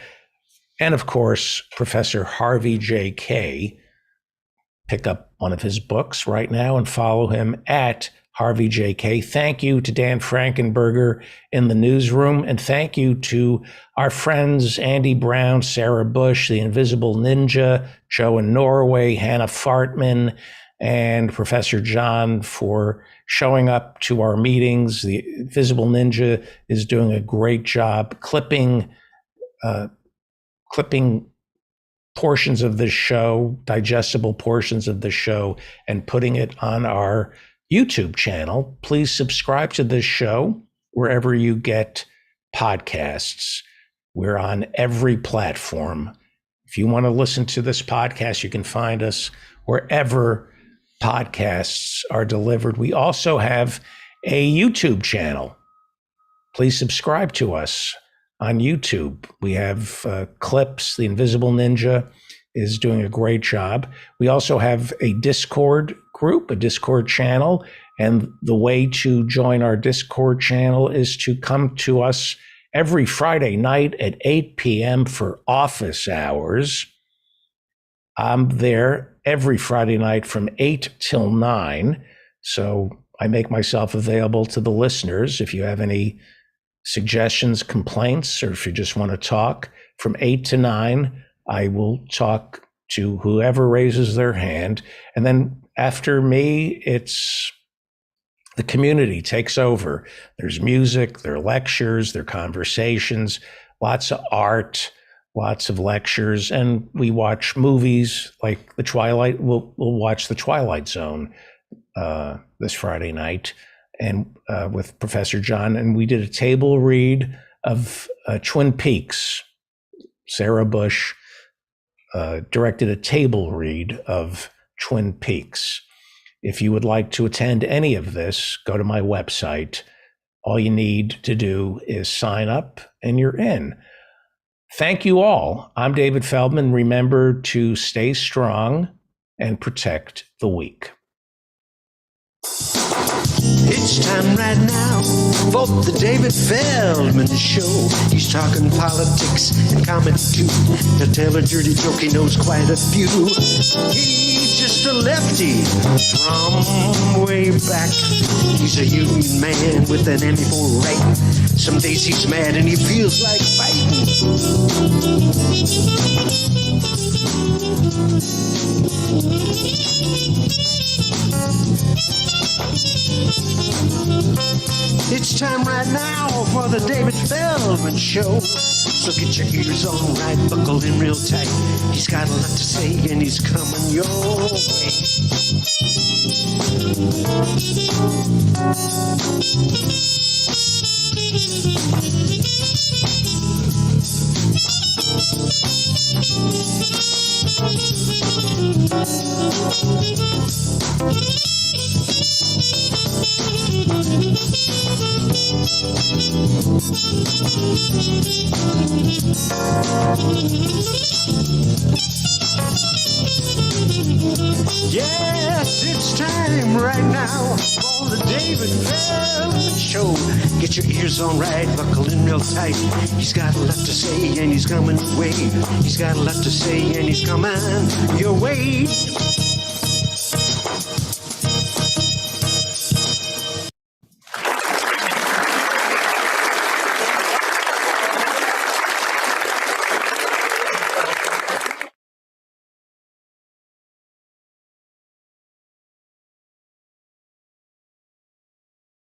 Speaker 4: And of course, Professor Harvey J. Kaye. Pick up one of his books right now and follow him at Harvey J. Kaye. Thank you to Dan Frankenberger in the newsroom. And thank you to our friends Andy Brown, Sarah Bush, the Invisible Ninja, Joe in Norway, Hannah Fartman, and Professor John for showing up to our meetings. The Invisible Ninja is doing a great job clipping portions of this show, digestible portions of the show, and putting it on our YouTube channel. Please subscribe to this show wherever you get podcasts. We're on every platform. If you want to listen to this podcast, you can find us wherever podcasts are delivered. We also have a YouTube channel. Please subscribe to us on YouTube. We have clips. The Invisible Ninja is doing a great job. We also have a Discord group, a Discord channel, and the way to join our Discord channel is to come to us every Friday night at 8 p.m. for office hours. I'm there every Friday night from 8 till 9, so I make myself available to the listeners. If you have any suggestions, complaints, or if you just want to talk, from 8 to 9, I will talk to whoever raises their hand. And then after me, it's the community takes over. There's music, there are lectures, there are conversations, lots of art, lots of lectures, and we watch movies like The Twilight. We'll watch The Twilight Zone this Friday night, and with Professor John, and we did a table read of Twin Peaks. Sarah Bush directed a table read of Twin Peaks. If you would like to attend any of this, go to my website. All you need to do is sign up and you're in. Thank you all. I'm David Feldman. Remember to stay strong and protect the weak.
Speaker 1: It's time right now for the David Feldman Show. He's talking politics and comedy too. To tell a dirty joke, he knows quite a few. He's just a lefty from way back. He's a union man with an Emmy for writing. Some days he's mad and he feels like fighting. It's time right now for the David Feldman Show. So get your ears on right, buckle in real tight. He's got a lot to say and he's coming your Yes, 'cause it's time right now for the David Feldman Show. Get your ears on right, buckle in real tight. He's got a lot to say and he's coming your way. He's got a lot to say and he's coming your way.